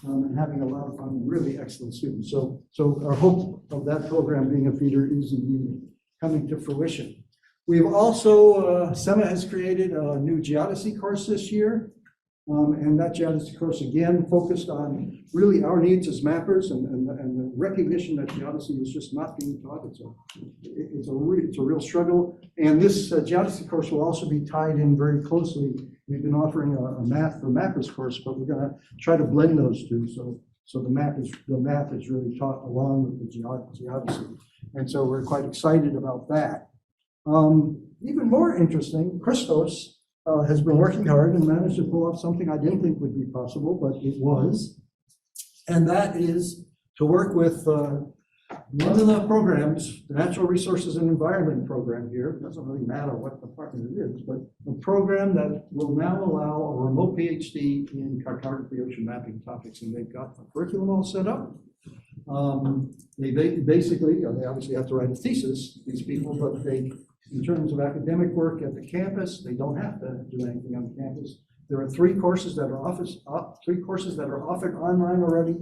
Speaker 2: and having a lot of fun, really excellent students. So our hope of that program being a feeder is indeed coming to fruition. We've also, SEMA has created a new geodesy course this year. And that geodesy course, again, focused on really our needs as mappers and the recognition that geodesy is just not being taught. It's a real struggle. And this geodesy course will also be tied in very closely. We've been offering a math for mappers course, but we're going to try to blend those two. So the math is really taught along with the geodesy. And so we're quite excited about that. Even more interesting, Christos has been working hard and managed to pull off something I didn't think would be possible, but it was. And that is to work with one of the programs, the Natural Resources and Environment program here. It doesn't really matter what department it is, but a program that will now allow a remote PhD in cartography, ocean mapping topics. And they've got the curriculum all set up. They basically, they obviously have to write a thesis, these people, but in terms of academic work at the campus, they don't have to do anything on the campus. There are 3 courses that are offered online already,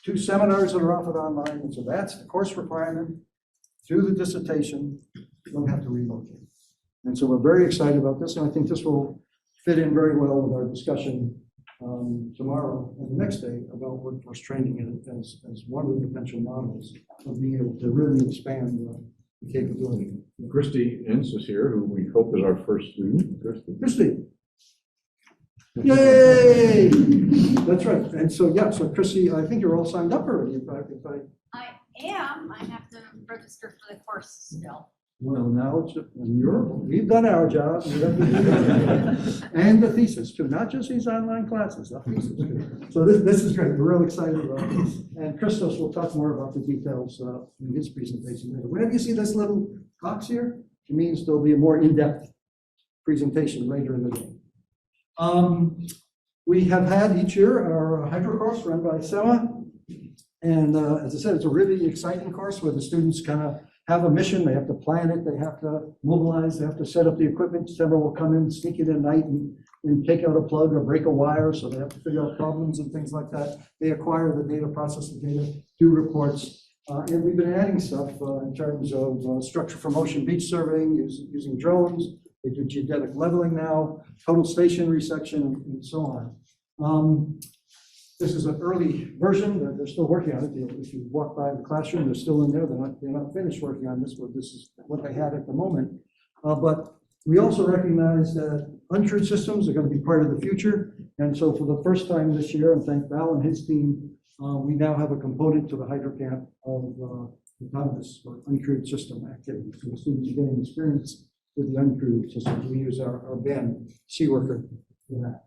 Speaker 2: 2 seminars that are offered online, and so that's the course requirement. Do the dissertation, you don't have to relocate. And so we're very excited about this, and I think this will fit in very well with our discussion tomorrow and the next day about workforce training as one of the potential models of being able to really expand the capability.
Speaker 1: Christy Ince is here, who we hope is our first student.
Speaker 2: Christy. Yay! That's right. And so, yeah, so Christy, I think you're all signed up already.
Speaker 6: I am. I have to register for the course still.
Speaker 2: Well, now we've done our job. And the thesis too, not just these online classes, the thesis too. So this is great. We're real excited about this. And Christos will talk more about the details in his presentation later. Whenever you see this little box here, it means there'll be a more in-depth presentation later in the day. We have had each year our hydro course run by SEMA. And as I said, it's a really exciting course where the students kind of have a mission. They have to plan it. They have to mobilize. They have to set up the equipment. Several will come in, sneak it at night and take out a plug or break a wire. So they have to figure out problems and things like that. They acquire the data, process the data, do reports. And we've been adding stuff in terms of structure from ocean beach surveying, using drones. They do geodetic leveling now, total station resection, and so on. This is an early version. They're still working on it. If you walk by the classroom, they're still in there. They're not finished working on this, but this is what they had at the moment. But We also recognize that uncrewed systems are going to be part of the future. And so for the first time this year, and thank Val and his team, we now have a component to the HydroCamp of autonomous or uncrewed system activities. So the students are getting experience with the uncrewed systems. We use our band Seaworker for that.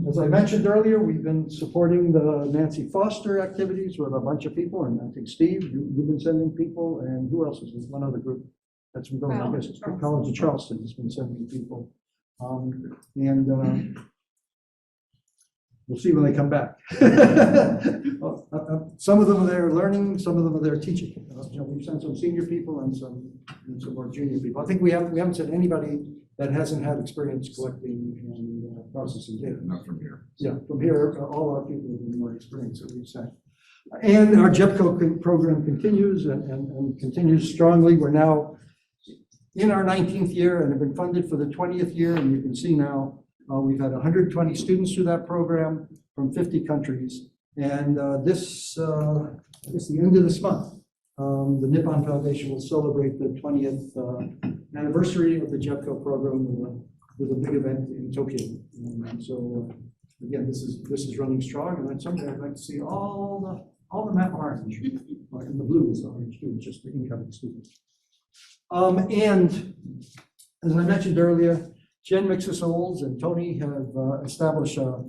Speaker 2: As I mentioned earlier, we've been supporting the Nancy Foster activities with a bunch of people, and I think Steve, you've been sending people, and who else is with one other group that's been going, I guess it's the College of Charleston has been sending people. We'll see when they come back. Some of them are there learning, some of them are there teaching. We've sent some senior people and some more junior people. I think we haven't sent anybody that hasn't had experience collecting and processing data.
Speaker 1: Not from here.
Speaker 2: Yeah, from here, all our people have been more experienced that we've sent. And our JEPCO program continues and continues strongly. We're now in our 19th year and have been funded for the 20th year. And you can see now we've had 120 students through that program from 50 countries. And the end of this month, the Nippon Foundation will celebrate the 20th anniversary of the JEPCO program with a big event in Tokyo. And so again, this is running strong. And then someday I'd like to see all the map orange, and the blue is orange too, just the incoming students. And as I mentioned earlier, Jen Miksis-Olds and Tony have established a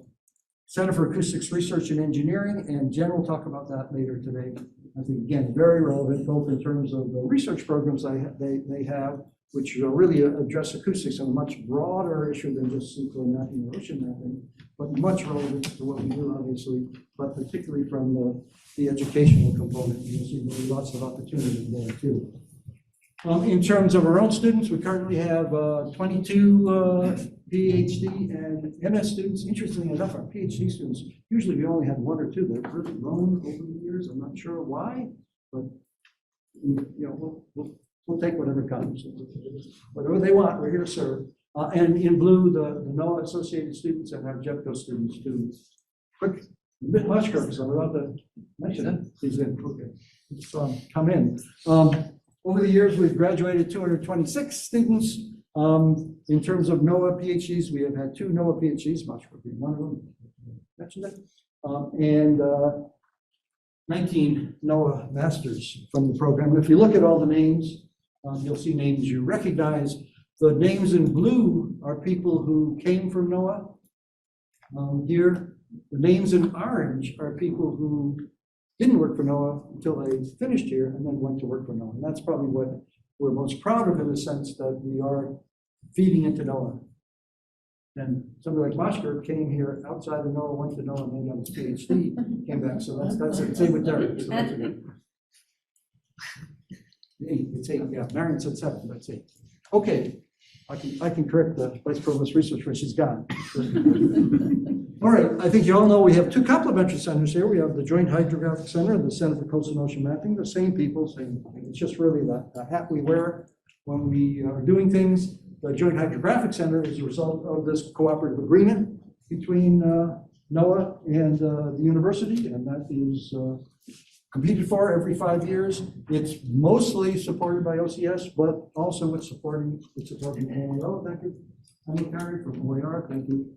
Speaker 2: Center for Acoustics Research and Engineering, and Jen will talk about that later today. I think, again, very relevant, both in terms of the research programs they have, which really address acoustics on a much broader issue than just synchro mapping or ocean mapping, but much relevant to what we do, obviously, but particularly from the educational component. You'll see there's lots of opportunity there, too. In terms of our own students, we currently have 22 PhD and MS students. Interestingly enough, our PhD students, usually we only had one or two. They've really grown over the years. I'm not sure why, but we'll take whatever comes. Whatever they want, we're here to serve. And in blue, the NOAA associated students and our JEPCO students too. Quick, a bit much, because I'm about to mention it. Please in. Okay. Just, come in. Over the years, we've graduated 226 students. In terms of NOAA PhDs, we have had 2 NOAA PhDs, much for being one of them, mentioned it, and 19 NOAA masters from the program. And if you look at all the names, you'll see names you recognize. The names in blue are people who came from NOAA. Here, the names in orange are people who didn't work for NOAA until they finished here and then went to work for NOAA. And that's probably what we're most proud of, in the sense that we are feeding into NOAA. And somebody like Moshker came here outside of NOAA, went to NOAA, and then got his PhD, came back. So that's it. Same with Derek. So that's it. 8, it's 8, yeah. Marian said 7, that's 8. Okay, I can correct the Vice Provost Research when she's gone. All right, I think you all know we have 2 complementary centers here. We have the Joint Hydrographic Center and the Center for Coast and Ocean Mapping, the same people, same thing. It's just really the hat we wear when we are doing things. The Joint Hydrographic Center is a result of this cooperative agreement between NOAA and the university, and that is competed for every 5 years. It's mostly supported by OCS, but also it's supporting OAO. Thank you. I'm Carrie from OAR. Thank you.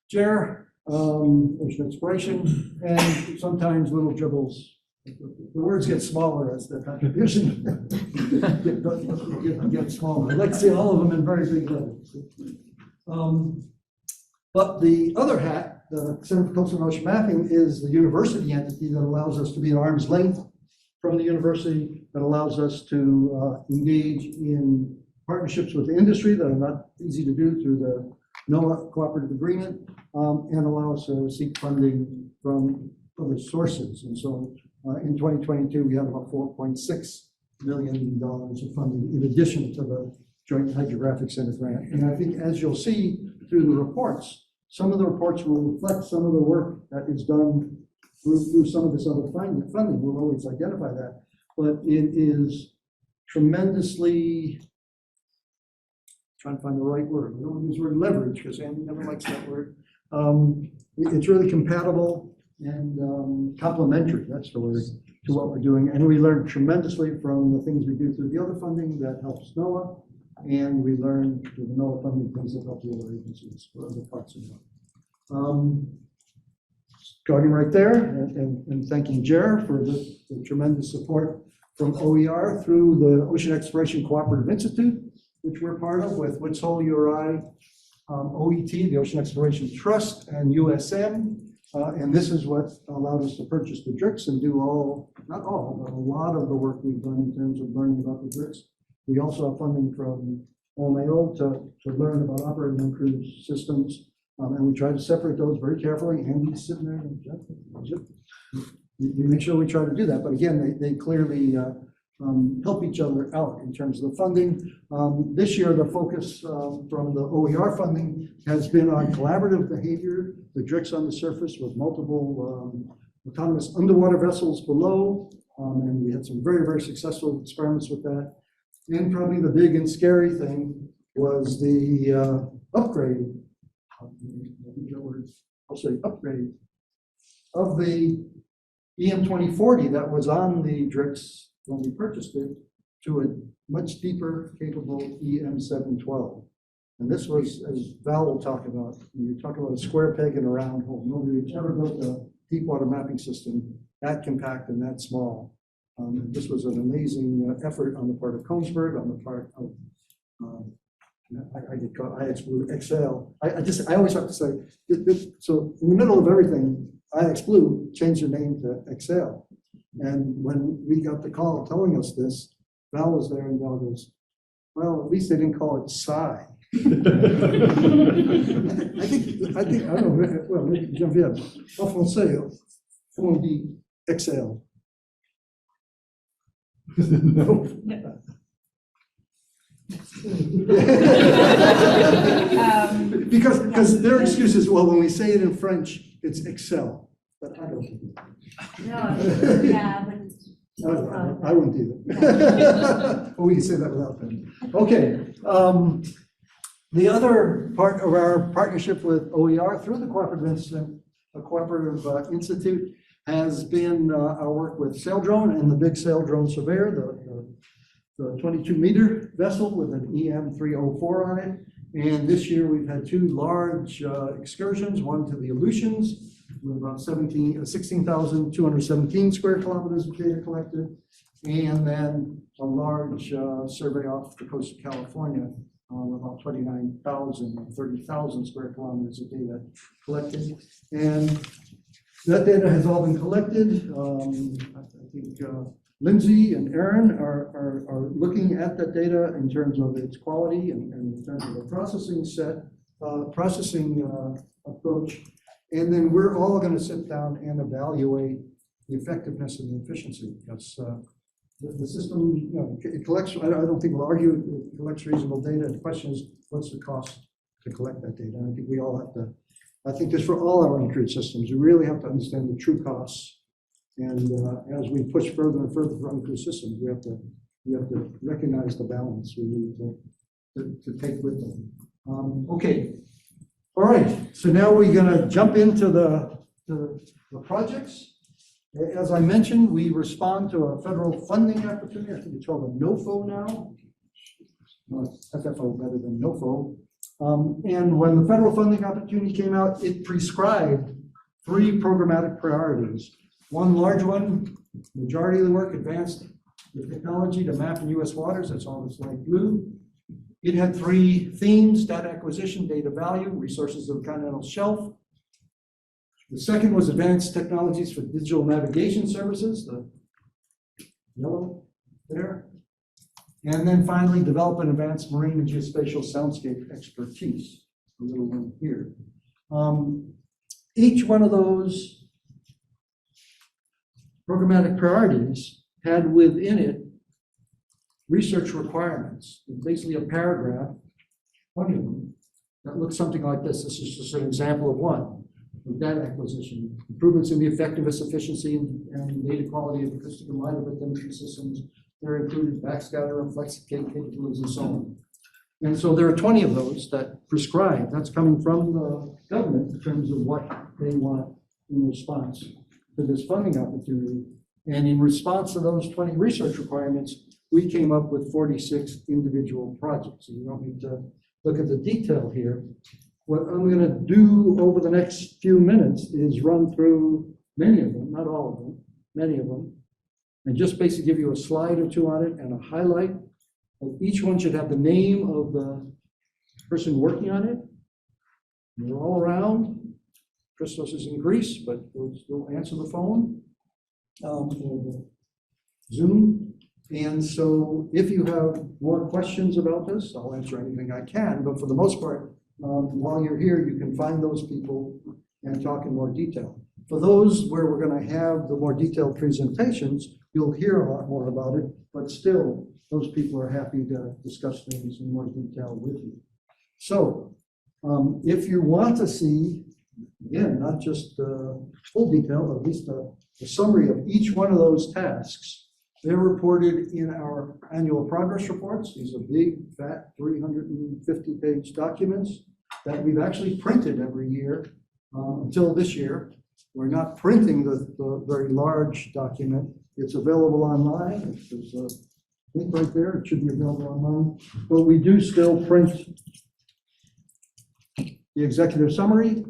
Speaker 2: Jer, Ocean Exploration, and sometimes little dribbles. The words get smaller as the contribution gets smaller. I'd like to see all of them in very big letters. But the other hat, the Center for Coastal and Ocean Mapping, is the university entity that allows us to be at arm's length from the university, that allows us to engage in partnerships with the industry that are not easy to do through the NOAA cooperative agreement, and allow us to seek funding from other sources. And so in 2022, we had about $4.6 million of funding in addition to the Joint Hydrographic Center grant. And I think, as you'll see through the reports, some of the reports will reflect some of the work that is done through some of this other funding. We'll always identify that, but it is tremendously, trying to find the right word. We don't use the word leverage because Andy never likes that word. It's really compatible and complementary, that's the word, to what we're doing. And we learn tremendously from the things we do through the other funding that helps NOAA, and we learned the NOAA funding things that help the other agencies or other parts of it. Starting right there, and thanking Jerram for the tremendous support from OER through the Ocean Exploration Cooperative Institute, which we're part of with Woods Hole URI, OET, the Ocean Exploration Trust, and USM. And this is what allowed us to purchase the DRICS and do not all, but a lot of the work we've done in terms of learning about the DRICS. We also have funding from OMAO to learn about operating uncrewed systems. And we try to separate those very carefully. Andy's sitting there. We make sure we try to do that. But again, they clearly help each other out in terms of the funding. This year, the focus from the OER funding has been on collaborative behavior, the DRICS on the surface with multiple autonomous underwater vessels below. And we had some very, very successful experiments with that. And probably the big and scary thing was the upgrade. I'll say upgrade of the EM 2040 that was on the DRICS when we purchased it to a much deeper capable EM 712. And this was, as Val will talk about, when you talk about a square peg in a round hole. Nobody's ever built a deep water mapping system that compact and that small. This was an amazing effort on the part of Kongsberg, on the part of I get caught, IX-Blue, Excel. I always have to say, so in the middle of everything, IX-Blue changed their name to Excel. And when we got the call telling us this, Val was there and Val goes, well, at least they didn't call it Psi. I don't know, well, maybe Geneviève, en français, on dit Excel. No. Because their excuse is, well, when we say it in French, it's Excel, but I don't.
Speaker 6: No, yeah,
Speaker 2: I wouldn't either. But we can say that without them. Okay. The other part of our partnership with OER through the Cooperative Institute has been our work with Sail Drone and the big Sail Drone Surveyor, the 22-meter vessel with an EM 304 on it. And this year we've had two large excursions, one to the Aleutians with about 16,217 square kilometers of data collected, and then a large survey off the coast of California, about 29,000 or 30,000 square kilometers of data collected. And that data has all been collected. I think Lindsay and Aaron are looking at that data in terms of its quality and in terms of the processing approach. And then we're all going to sit down and evaluate the effectiveness and the efficiency, because the system, you know, it collects, I don't think we'll argue, it collects reasonable data. The question is, what's the cost to collect that data? And I think we all have to, I think this for all our uncrewed systems, you really have to understand the true costs. And as we push further and further for uncrewed systems, we have to recognize the balance we need to take with them. Okay, all right. So now we're going to jump into the projects. As I mentioned, we respond to a federal funding opportunity. I think it's called a NOFO now. No, FFO better than NOFO. And when the federal funding opportunity came out, it prescribed 3 programmatic priorities. One large one, majority of the work advanced the technology to map in U.S. waters. That's all this light blue. It had 3 themes: data acquisition, data value, resources of the continental shelf. The second was advanced technologies for digital navigation services, the yellow there. And then finally, develop and advance marine and geospatial soundscape expertise, the little one here. Each one of those programmatic priorities had within it research requirements. It's basically a paragraph, 20 of them, that looks something like this. This is just an example of one. Data acquisition, improvements in the effectiveness, efficiency, and data quality of acoustic and light bathymetry systems. They're included backscatter and flex capabilities and so on. And so there are 20 of those that prescribe. That's coming from the government in terms of what they want in response to this funding opportunity. And in response to those 20 research requirements, we came up with 46 individual projects. So you don't need to look at the detail here. What I'm going to do over the next few minutes is run through many of them, not all of them, many of them, and just basically give you a slide or two on it and a highlight. Each one should have the name of the person working on it. They're all around. Christos is in Greece, but we'll still answer the phone, or Zoom. And so if you have more questions about this, I'll answer anything I can. But for the most part, while you're here, you can find those people and talk in more detail. For those where we're going to have the more detailed presentations, you'll hear a lot more about it, but still, those people are happy to discuss things in more detail with you. So if you want to see, again, not just full detail, but at least a summary of each one of those tasks, they're reported in our annual progress reports. These are big, fat, 350-page documents that we've actually printed every year until this year. We're not printing the very large document. It's available online. There's a link right there. It should be available online. But we do still print the executive summary.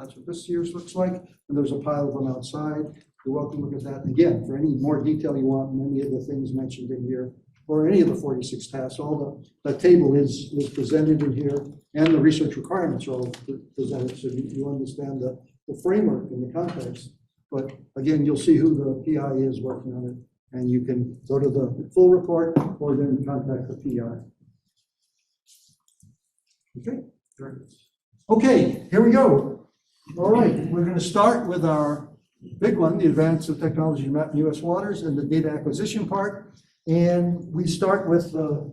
Speaker 2: That's what this year's looks like. And there's a pile of them outside. You're welcome to look at that. And again, for any more detail you want on any of the things mentioned in here, or any of the 46 tasks, all the table is presented in here, and the research requirements are all presented, so you understand the framework and the context. But again, you'll see who the PI is working on it, and you can go to the full report or then contact the PI. Okay, okay, here we go. All right, we're going to start with our big one, the Advance of Technology to Map U.S. Waters and the data acquisition part. And we start with the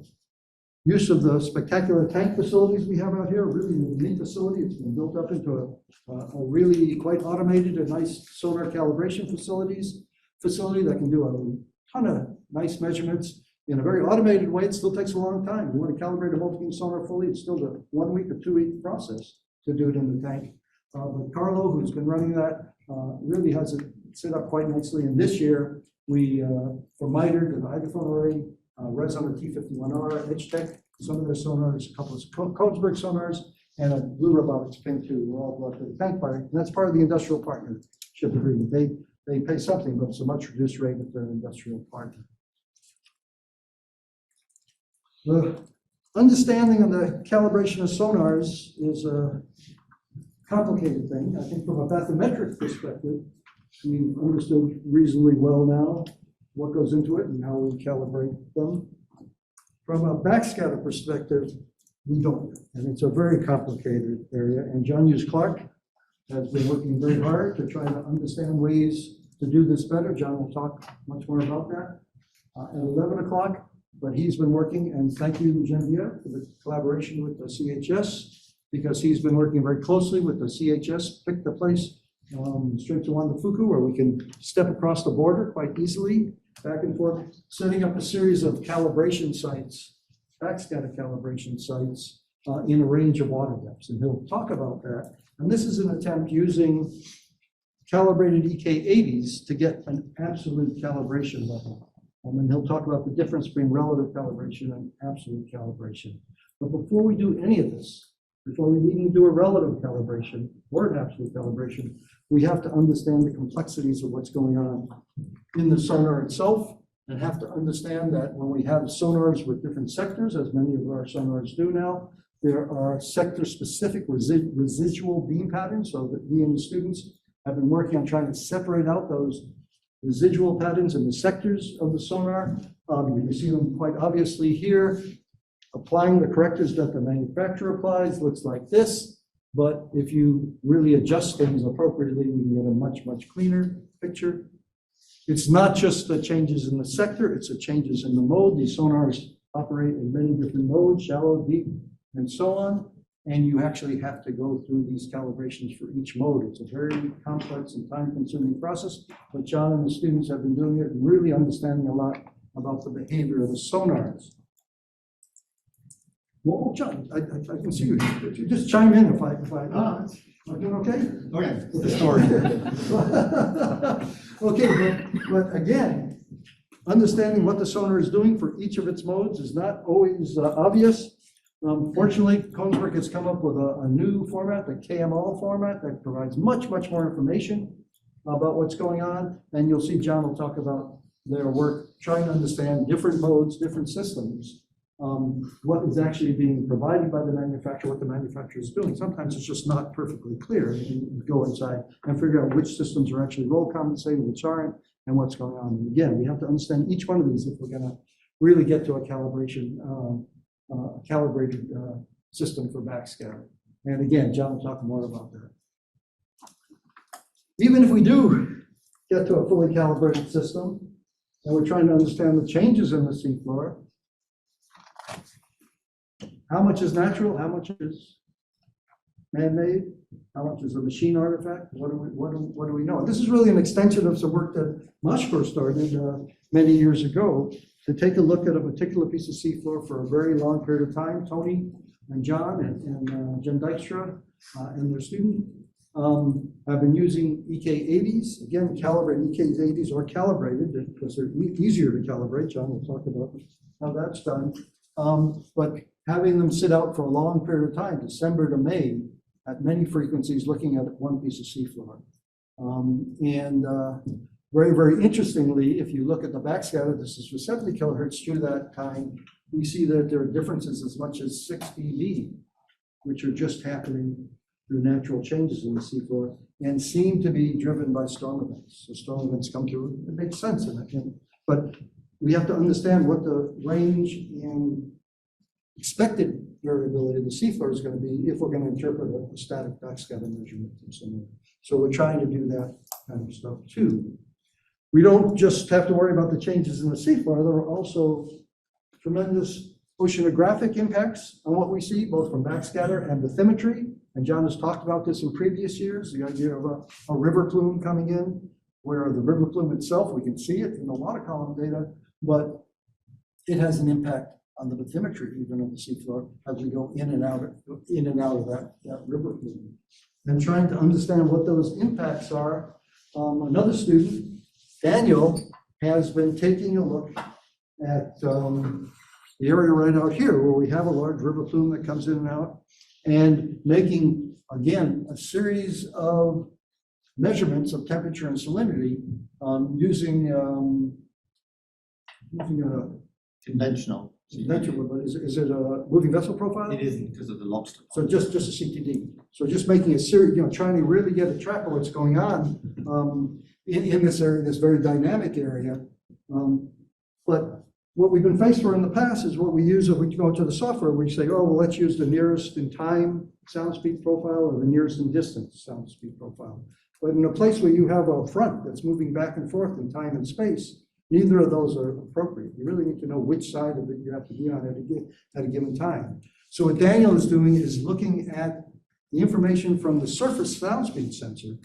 Speaker 2: use of the spectacular tank facilities we have out here, really neat facility. It's been built up into a really quite automated and nice sonar calibration facility that can do a ton of nice measurements in a very automated way. It still takes a long time. You want to calibrate a multi-beam sonar fully, it's still a 1 week or 2 week process to do it in the tank. But Carlo, who's been running that, really has it set up quite nicely. And this year, we, for MITRE, did the hydrophone array, Resonar T51R, Edge Tech, some of their sonars, a couple of Kongsberg sonars, and a Blue Robotics Ping 2. We're all brought to the tank part. And that's part of the industrial partnership agreement. They pay something, but it's a much reduced rate with their industrial partner. The understanding of the calibration of sonars is a complicated thing. I think from a bathymetric perspective, we've understood reasonably well now what goes into it and how we calibrate them. From a backscatter perspective, we don't, and it's a very complicated area. And John Hughes Clarke has been working very hard to try to understand ways to do this better. John will talk much more about that at 11 o'clock, but he's been working, and thank you, Genevieve, for the collaboration with the CHS, because he's been working very closely with the CHS, pick the place straight to Wanda Fuku, where we can step across the border quite easily, back and forth, setting up a series of calibration sites, backscatter calibration sites in a range of water depths. And he'll talk about that. And this is an attempt using calibrated EK80s to get an absolute calibration level. And he'll talk about the difference between relative calibration and absolute calibration. But before we do any of this, before we even do a relative calibration or an absolute calibration, we have to understand the complexities of what's going on in the sonar itself, and have to understand that when we have sonars with different sectors, as many of our sonars do now, there are sector-specific residual beam patterns, so that we and the students have been working on trying to separate out those residual patterns in the sectors of the sonar. You see them quite obviously here. Applying the correctors that the manufacturer applies looks like this, but if you really adjust things appropriately, we can get a much, much cleaner picture. It's not just the changes in the sector, it's the changes in the mode. These sonars operate in many different modes, shallow, deep, and so on. And you actually have to go through these calibrations for each mode. It's a very complex and time-consuming process, but John and the students have been doing it and really understanding a lot about the behavior of the sonars. Well, John, I can see you. You just chime in if I am I doing okay?
Speaker 4: Okay.
Speaker 2: With the story. Okay, but again, Understanding what the sonar is doing for each of its modes is not always obvious. Fortunately, Kongsberg has come up with a new format, the KML format, that provides much more information about what's going on. And you'll see John will talk about their work trying to understand different modes, different systems, what is actually being provided by the manufacturer, what the manufacturer is doing. Sometimes it's just not perfectly clear. You go inside and figure out which systems are actually roll compensated, which aren't, and what's going on. And again, we have to understand each one of these if we're going to really get to a calibration, calibrated system for backscatter. And again, John will talk more about that. Even if we do get to a fully calibrated system, and we're trying to understand the changes in the seafloor, how much is natural, how much is man-made, how much is a machine artifact, what do we know? This is really an extension of some work that McCord started many years ago to take a look at a particular piece of seafloor for a very long period of time. Tony and John and Jim Dykstra and their student have been using EK80s. Again, calibrated EK80s are calibrated because they're easier to calibrate. John will talk about how that's done. But having them sit out for a long period of time, December to May, at many frequencies, looking at one piece of seafloor. Very interestingly, if you look at the backscatter, this is for 70 kilohertz through that time, we see that there are differences as much as 6 dB, which are just happening through natural changes in the seafloor and seem to be driven by storm events. So storm events come through, it makes sense in it. But we have to understand what the range and expected variability of the seafloor is going to be if we're going to interpret a static backscatter measurement from somewhere. So we're trying to do that kind of stuff too. We don't just have to worry about the changes in the seafloor. There are also tremendous oceanographic impacts on what we see, both from backscatter and bathymetry. And John has talked about this in previous years, the idea of a river plume coming in, where the river plume itself, we can see it in the water column data, but it has an impact on the bathymetry, even on the seafloor, as we go in and out of that river plume. And trying to understand what those impacts are. Another student, Daniel, has been taking a look at the area right out here where we have a large river plume that comes in and out, and making, again, a series of measurements of temperature and salinity using a
Speaker 5: conventional.
Speaker 2: but is it a moving vessel profile?
Speaker 5: It isn't because of the lobster.
Speaker 2: So just a CTD. So just making a series, trying to really get a track of what's going on in this area, this very dynamic area. But what we've been faced with in the past is what we use if we go to the software, we say, oh, well, let's use the nearest in time sound speed profile or the nearest in distance sound speed profile. But in a place where you have a front that's moving back and forth in time and space, neither of those are appropriate. You really need to know which side of it you have to be on at a given time. So what Daniel is doing is looking at the information from the surface sound speed sensor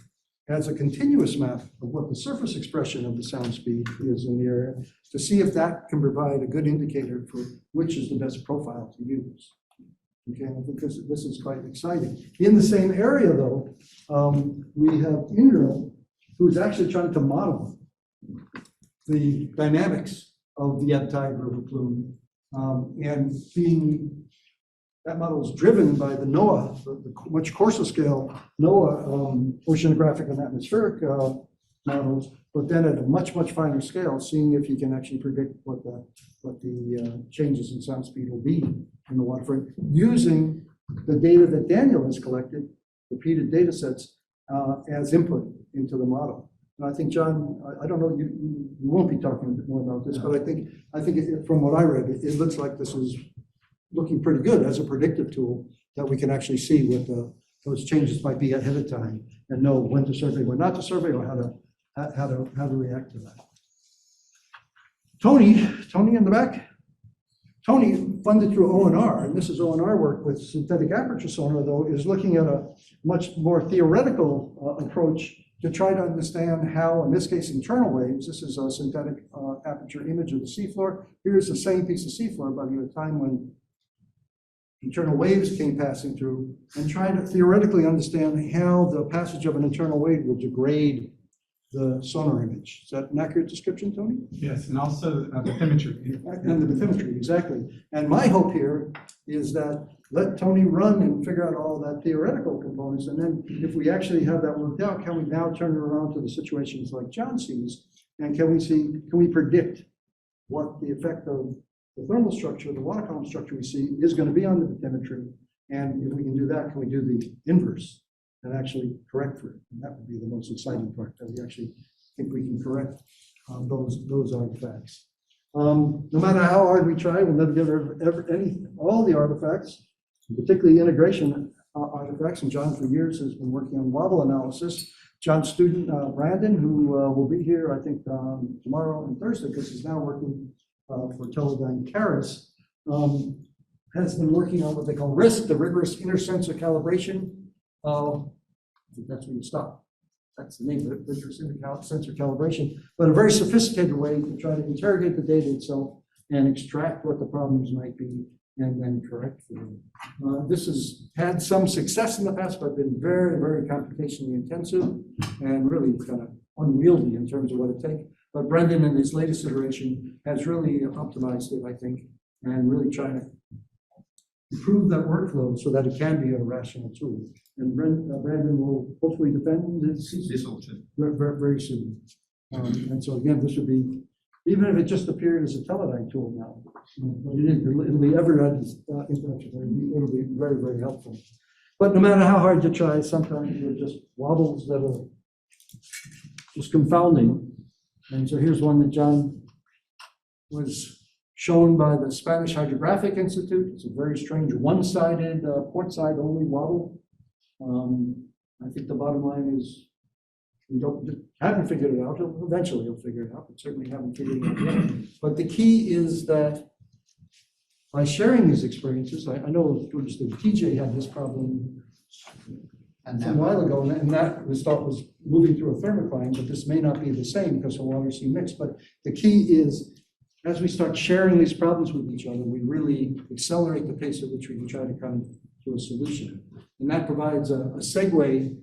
Speaker 2: as a continuous map of what the surface expression of the sound speed is in the area to see if that can provide a good indicator for which is the best profile to use. Okay, I think this is quite exciting. In the same area, though, we have Indra, who's actually trying to model the dynamics of the ebb tide river plume, and that model is driven by the NOAA, the much coarser scale NOAA oceanographic and atmospheric models, but then at a much finer scale, seeing if you can actually predict what the changes in sound speed will be in the waterfront, using the data that Daniel has collected, repeated data sets, as input into the model. And I think, John, I don't know, you won't be talking a bit more about this, but I think from what I read, it looks like this is looking pretty good as a predictive tool that we can actually see what those changes might be ahead of time and know when to survey, when not to survey, or how to react to that. Tony in the back. Tony, funded through ONR, and this is ONR work with synthetic aperture sonar, though, is looking at a much more theoretical approach to try to understand how, in this case, internal waves, this is a synthetic aperture image of the seafloor. Here's the same piece of seafloor, but at a time when internal waves came passing through, and trying to theoretically understand how the passage of an internal wave will degrade the sonar image. Is that an accurate description, Tony?
Speaker 7: Yes, and also bathymetry.
Speaker 2: And the bathymetry, exactly. And my hope here is that let Tony run and figure out all that theoretical components, and then if we actually have that worked out, can we now turn it around to the situations like John sees, and can we predict what the effect of the thermal structure, the water column structure we see is going to be on the bathymetry, and if we can do that, can we do the inverse and actually correct for it? And that would be the most exciting part, that we actually think we can correct those artifacts. No matter how hard we try, we'll never get all the artifacts, particularly integration artifacts. And John, for years, has been working on wobble analysis. John's student, Brandon, who will be here, I think, tomorrow and Thursday, because he's now working for Teledyne CARES, has been working on what they call RISC, the rigorous intersensor calibration. I think that's where you stop. That's the name of it, rigorous intersensor calibration, but a very sophisticated way to try to interrogate the data itself and extract what the problems might be and then correct them. This has had some success in the past, but been very, very computationally intensive and really kind of unwieldy in terms of what it takes. But Brendan, in his latest iteration, has really optimized it, I think, and really trying to improve that workflow so that it can be a rational tool. And Brandon will hopefully defend this very soon. And so again, this would be, even if it just appeared as a Teledyne tool now, but it'll be ever intellectual. It'll be very, very helpful. But no matter how hard you try, sometimes there are just wobbles that are just confounding. And so here's one that John was shown by the Spanish Hydrographic Institute. It's a very strange one-sided, port-side only wobble. I think the bottom line is we haven't figured it out. Eventually you'll figure it out, but certainly haven't figured it out yet. But the key is that by sharing these experiences, I know TJ had this problem a while ago, and that was thought was moving through a thermocline, but this may not be the same because the waters seem mixed. But the key is, as we start sharing these problems with each other, we really accelerate the pace at which we can try to come to a solution. And that provides a segue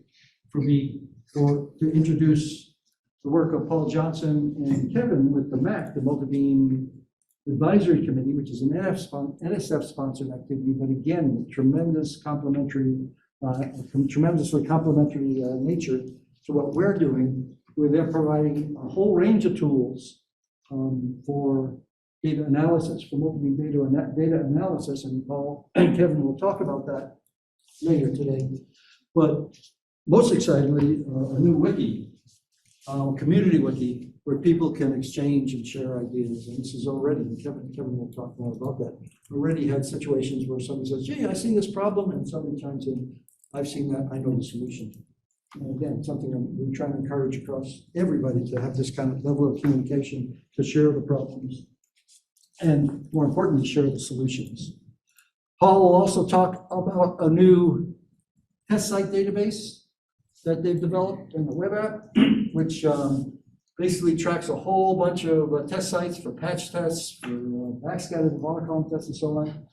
Speaker 2: for me to introduce the work of Paul Johnson and Kevin with the MAC, the Multibeam Advisory Committee, which is an NSF-sponsored activity, but again, with tremendously complementary nature to what we're doing, where they're providing a whole range of tools for data analysis, for multibeam data analysis, and Paul and Kevin will talk about that later today. But most excitingly, a new wiki, community wiki, where people can exchange and share ideas. And this is already, Kevin will talk more about that, already had situations where somebody says, gee, I see this problem, and somebody chimes in, I've seen that, I know the solution. And again, something we're trying to encourage across everybody to have this kind of level of communication, to share the problems, and more importantly, share the solutions. Paul will also talk about a new test site database that they've developed in the web app, which basically tracks a whole bunch of test sites for patch tests, for backscatter, water column tests, and so on.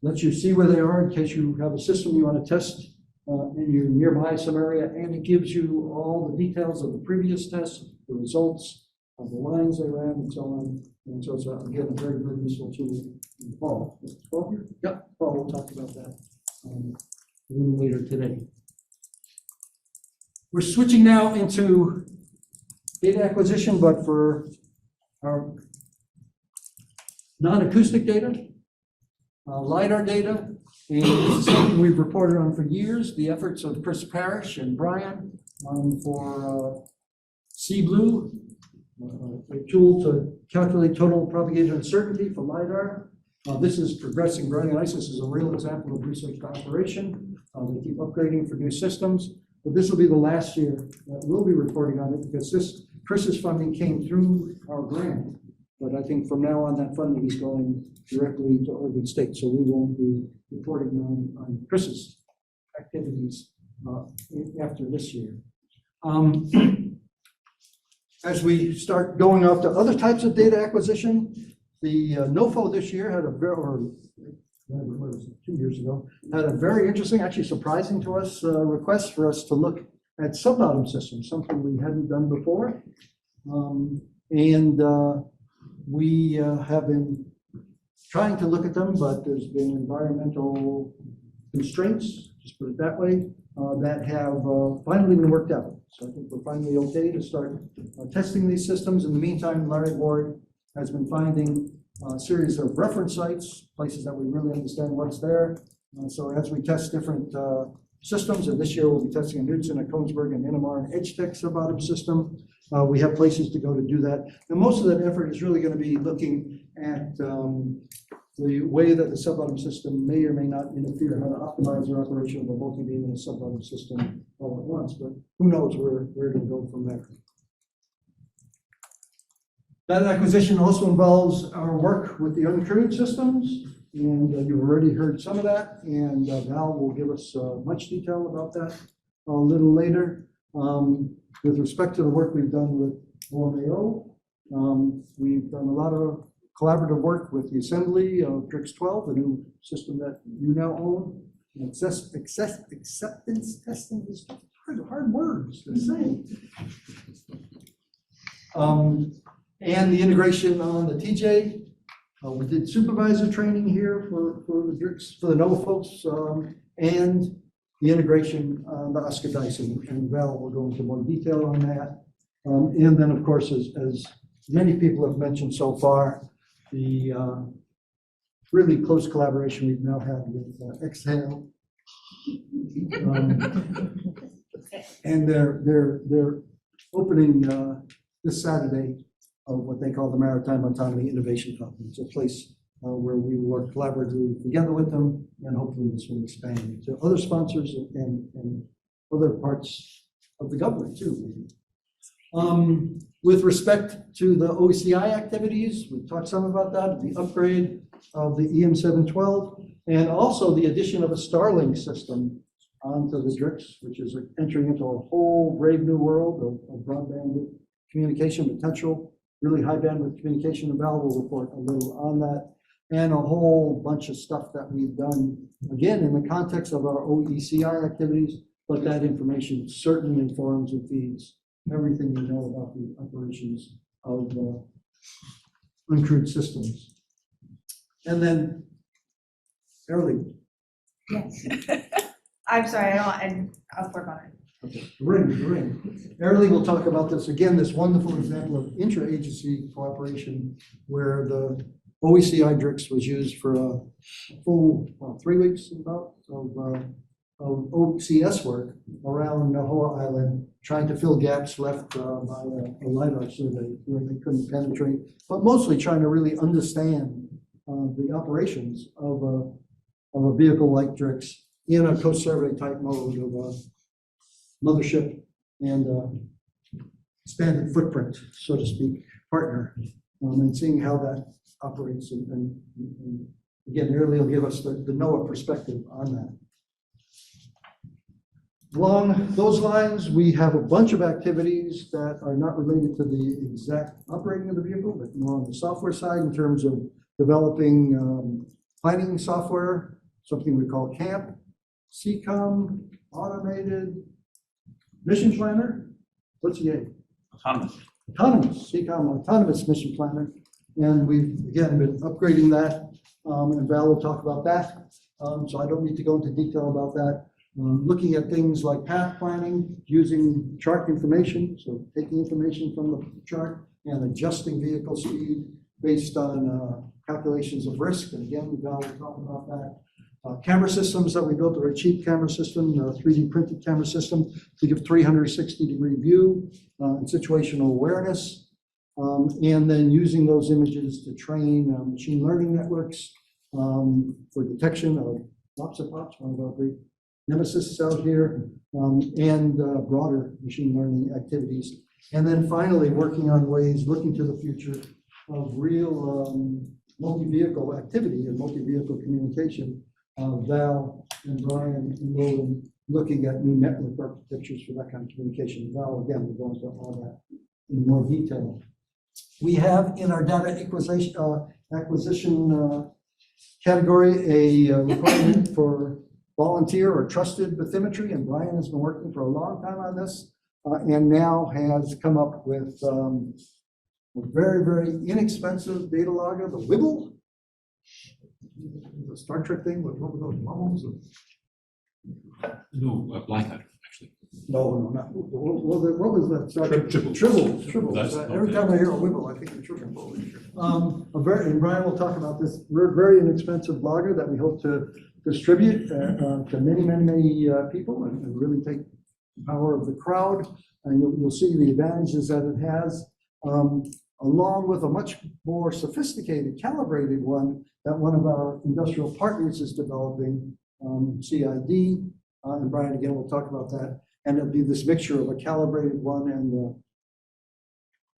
Speaker 2: Lets you see where they are in case you have a system you want to test in your nearby some area, and it gives you all the details of the previous tests, the results of the lines they ran, and so on. And so it's, again, a very, very useful tool. Paul, Paul here? Yep, Paul will talk about that a little later today. We're switching now into data acquisition, but for our non-acoustic data, LiDAR data, and this is something we've reported on for years, the efforts of Chris Parrish and Brian for C-Blue, a tool to calculate total propagated uncertainty for LiDAR. This is progressing very nice. This is a real example of research to operation. They keep upgrading for new systems, but this will be the last year that we'll be reporting on it, because Chris's funding came through our grant. But I think from now on, that funding is going directly to Oregon State, so we won't be reporting on Chris's activities after this year. As we start going off to other types of data acquisition, the NOFO this year had a very, 2 years ago, had a very interesting, actually surprising to us, request for us to look at sub-bottom systems, something we hadn't done before. We have been trying to look at them, but there's been environmental constraints, just put it that way, that have finally been worked out. So I think we're finally okay to start testing these systems. In the meantime, Larry Ward has been finding a series of reference sites, places that we really understand what's there. So as we test different systems, and this year we'll be testing in Knudsen, at Kongsberg, and NMR and EdgeTech sub-bottom system, we have places to go to do that. And most of that effort is really going to be looking at the way that the sub-bottom system may or may not interfere, how to optimize the operation of a multi-beam and a sub-bottom system all at once. But who knows where we're going to go from there. That acquisition also involves our work with the uncrewed systems, and you've already heard some of that, and Val will give us much detail about that a little later. With respect to the work we've done with OMAO, we've done a lot of collaborative work with the assembly of DRIX 12, the new system that you now own. And acceptance testing is hard words to say. And the integration on the TJ. We did supervisor training here for the DRIX, for the NOAA folks, and the integration on the Oscar Dyson. And Val will go into more detail on that. And then, of course, as many people have mentioned so far, the really close collaboration we've now had with Exhale. And they're opening this Saturday of what they call the Maritime Autonomy Innovation Conference, a place where we work collaboratively together with them, and hopefully this will expand to other sponsors and other parts of the government too. With respect to the OECI activities, we talked some about that, the upgrade of the EM712, and also the addition of a Starlink system onto the DRIX, which is entering into a whole brave new world of broadband communication potential, really high bandwidth communication. And Val will report a little on that, and a whole bunch of stuff that we've done, again, in the context of our OECI activities, but that information certainly informs and feeds everything you know about the operations of uncrewed systems. And then, Airlie.
Speaker 6: Yes. I'm sorry, I'll work on it.
Speaker 2: Okay, the ring. Airlie will talk about this again, this wonderful example of intra-agency cooperation where the OECI DRIX was used for a full 3 weeks about of OCS work around Nihoa Island, trying to fill gaps left by a LiDAR survey where they couldn't penetrate, but mostly trying to really understand the operations of a vehicle like DRIX in a coast survey type mode of a mothership and expanded footprint, so to speak, partner, and seeing how that operates. And again, Airlie will give us the NOAA perspective on that. Along those lines, we have a bunch of activities that are not related to the exact operating of the vehicle, but more on the software side in terms of developing planning software, something we call CAMP, CCOM, Automated Mission Planner. What's the A? Autonomous, CCOM, Autonomous Mission Planner. And we've, again, been upgrading that, and Val will talk about that. So I don't need to go into detail about that. Looking at things like path planning, using chart information, so taking information from the chart and adjusting vehicle speed based on calculations of risk. And again, Val will talk about that. Camera systems that we built are a cheap camera system, 3D printed camera system to give 360-degree view and situational awareness. And then using those images to train machine learning networks for detection of Lopsipops, one of our great nemesis out here, and broader machine learning activities. And then finally, working on ways, looking to the future of real multi-vehicle activity and multi-vehicle communication. Val and Brian and Roland looking at new network architectures for that kind of communication. Val, again, will go into all that in more detail. We have in our data acquisition category a requirement for volunteer or trusted bathymetry, and Brian has been working for a long time on this, and now has come up with a very, very inexpensive data logger, the Wibble. The Star Trek thing with what were those bubbles?
Speaker 8: No, Blackadder, actually.
Speaker 2: No, not, what was that? Star Trek? Tribble.
Speaker 8: That's
Speaker 2: Every
Speaker 8: okay.
Speaker 2: time I hear a Wibble, I think of Tribble. And Brian will talk about this very inexpensive logger that we hope to distribute to many people and really take the power of the crowd. And you'll see the advantages that it has, along with a much more sophisticated, calibrated one that one of our industrial partners is developing, CID. And Brian, again, will talk about that. And it'll be this mixture of a calibrated one and the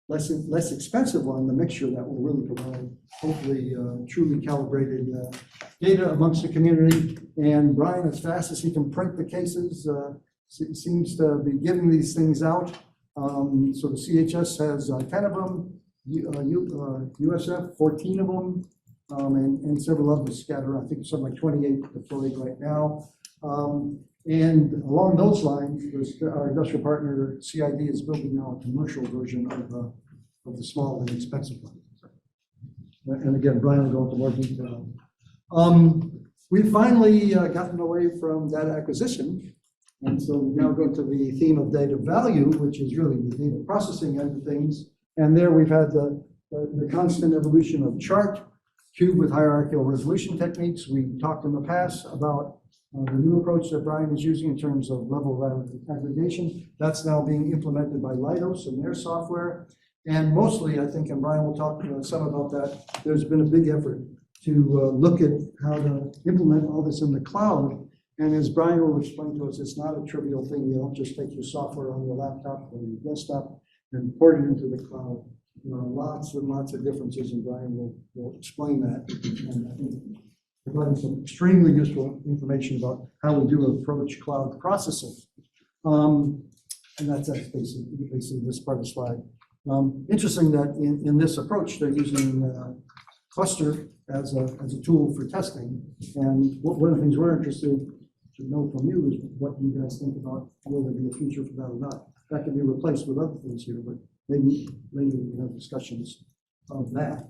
Speaker 2: less expensive one, the mixture that will really provide hopefully truly calibrated data amongst the community. And Brian, as fast as he can print the cases, seems to be giving these things out. So the CHS has 10 of them, USF 14 of them, and several others scattered. I think something like 28 deployed right now. And along those lines, our industrial partner CID is building now a commercial version of the small and expensive one. And again, Brian will go into more detail. We've finally gotten away from data acquisition. And so we now go to the theme of data value, which is really the data processing end of things. And there we've had the constant evolution of chart, cube with hierarchical resolution techniques. We talked in the past about the new approach that Brian is using in terms of level aggregation. That's now being implemented by Leidos and their software. And mostly, I think, and Brian will talk some about that, there's been a big effort to look at how to implement all this in the cloud. And as Brian will explain to us, it's not a trivial thing. You don't just take your software on your laptop or your desktop and port it into the cloud. There are lots and lots of differences, and Brian will explain that. And I think providing some extremely useful information about how we do approach cloud processing. And that's basically this part of the slide. Interesting that in this approach, they're using cluster as a tool for testing. And one of the things we're interested to know from you is what you guys think about will there be a future for that or not. That can be replaced with other things here, but maybe later we can have discussions of that.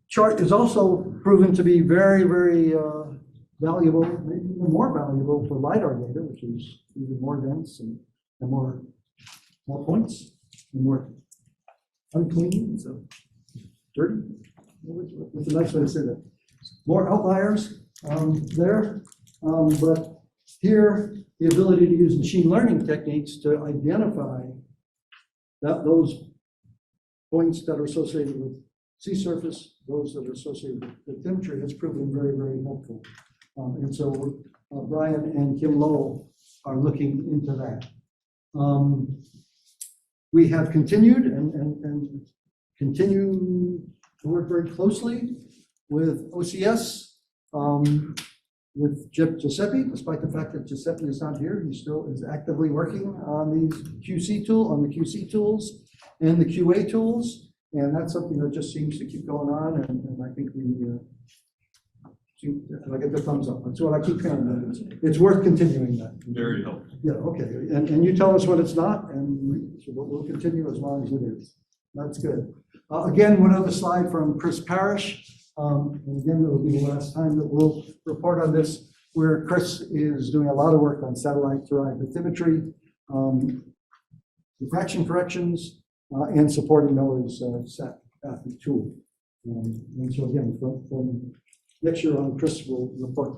Speaker 2: Chart is also proven to be very valuable, maybe even more valuable for LiDAR data, which is even more dense and more points and more unclean, so dirty. What's a nice way to say that? More outliers there, but here the ability to use machine learning techniques to identify those points that are associated with sea surface, those that are associated with bathymetry has proven very helpful. And so Brian and Kim Lowell are looking into that. We have continued and continue to work very closely with OCS, with Giuseppe, despite the fact that Giuseppe is not here. He still is actively working on the QC tools and the QA tools. And that's something that just seems to keep going on. And I think I get the thumbs up. That's what I keep saying. It's worth continuing that.
Speaker 8: Very helpful.
Speaker 2: Yeah, okay. And you tell us when it's not, and we'll continue as long as it is. That's good. Again, one other slide from Chris Parrish. And again, it will be the last time that we'll report on this, where Chris is doing a lot of work on satellite-derived bathymetry, diffraction corrections, and supporting NOAA's Bathy tool. And so again, from next year on, Chris will report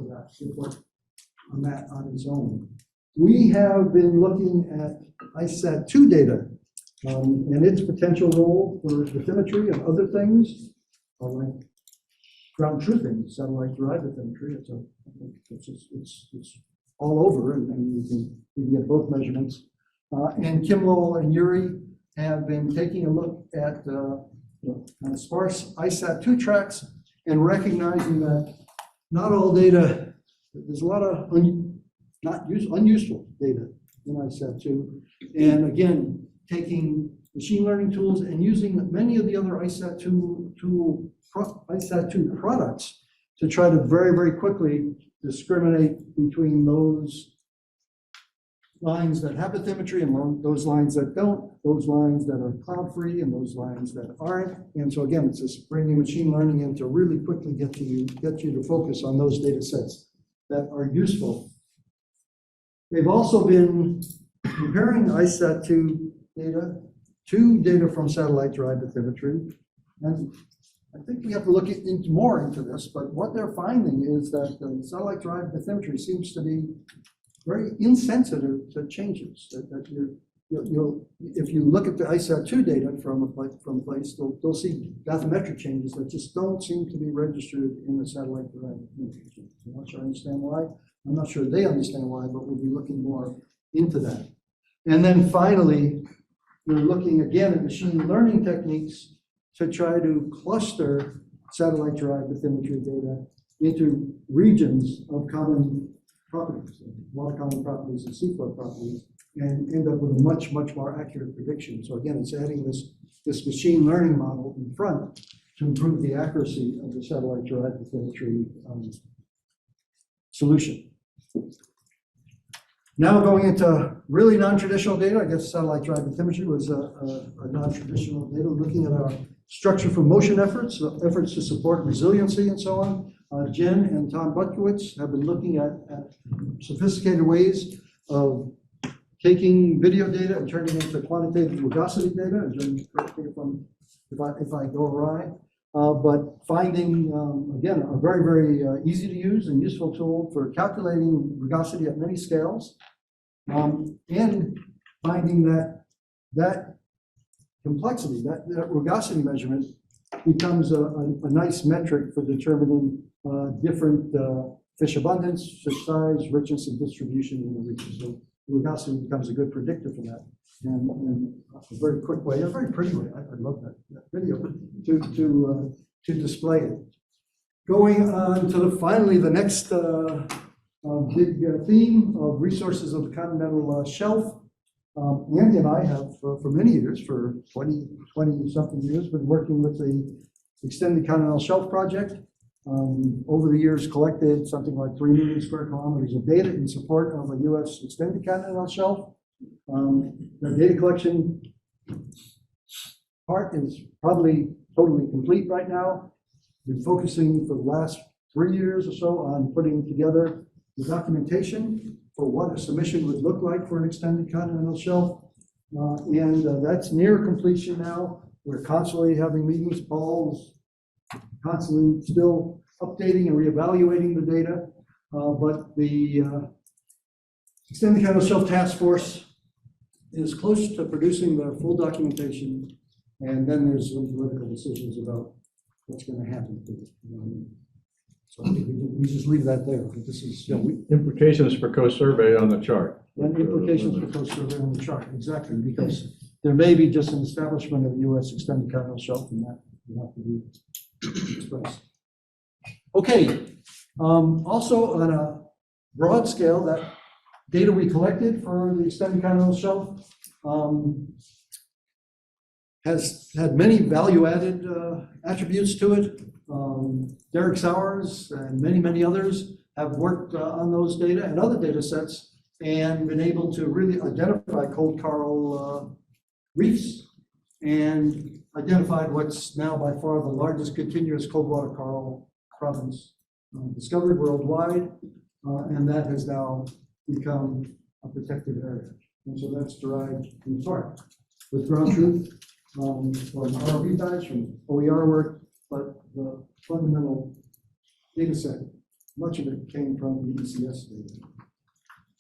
Speaker 2: on that on his own. We have been looking at ISAT-2 data and its potential role for bathymetry and other things, like ground truthing, satellite-derived bathymetry. It's all over, and you can get both measurements. And Kim Lowell and Yuri have been taking a look at kind of sparse ISAT-2 tracks and recognizing that not all data, there's a lot of unuseful data in ISAT-2. And again, taking machine learning tools and using many of the other ISAT-2 products to try to very quickly discriminate between those lines that have bathymetry and those lines that don't, those lines that are cloud-free and those lines that aren't. And so again, it's just bringing machine learning in to really quickly get you to focus on those data sets that are useful. They've also been comparing ISAT2 data to data from satellite-derived bathymetry. And I think we have to look more into this, but what they're finding is that the satellite-derived bathymetry seems to be very insensitive to changes. That you'll if you look at the ISAT2 data from a place, they'll see bathymetric changes that just don't seem to be registered in the satellite-derived bathymetry. I'm not sure I understand why. I'm not sure they understand why, but we'll be looking more into that. And then finally, we're looking again at machine learning techniques to try to cluster satellite-derived bathymetry data into regions of common properties, water column properties and seafloor properties, and end up with a much, much more accurate prediction. So again, it's adding this machine learning model in front to improve the accuracy of the satellite-derived bathymetry solution. Now going into really non-traditional data, I guess satellite-derived bathymetry was a non-traditional data, looking at our structure for motion efforts, efforts to support resiliency and so on. Jen and Tom Butkiewicz have been looking at sophisticated ways of taking video data and turning it into quantitative rugosity data. And Jen, correct me if I go awry. But finding, again, a very, very easy to use and useful tool for calculating rugosity at many scales, and finding that complexity, that rugosity measurement becomes a nice metric for determining different fish abundance, fish size, richness, and distribution in the region. So rugosity becomes a good predictor for that. And a very quick way, a very pretty way, I love that video, to display it. Going on to finally the next big theme of resources of the continental shelf. Andy and I have, for many years, for 20-something years, been working with the Extended Continental Shelf Project. Over the years, collected something like 3 million square kilometers of data in support of a U.S. Extended Continental Shelf. The data collection part is probably totally complete right now. We're focusing for the last 3 years or so on putting together the documentation for what a submission would look like for an extended continental shelf. And that's near completion now. We're constantly having meetings, Paul's constantly still updating and reevaluating the data. But the Extended Continental Shelf Task Force is close to producing their full documentation, and then there's some political decisions about what's going to happen to it. So we just leave that there. This is
Speaker 1: Implications for Coast Survey on the chart.
Speaker 2: and implications for Coast Survey on the chart, exactly, because there may be just an establishment of the U.S. Extended Continental Shelf, and that will have to be expressed. Okay, also on a broad scale, that data we collected for the Extended Continental Shelf has had many value-added attributes to it. Derek Sowers and many others have worked on those data and other data sets and been able to really identify cold coral reefs and identified what's now by far the largest continuous cold water coral province discovered worldwide, and that has now become a protected area. And so that's derived in part with ground truth from ROV dives, from OER work, but the fundamental data set, much of it came from the ECS data.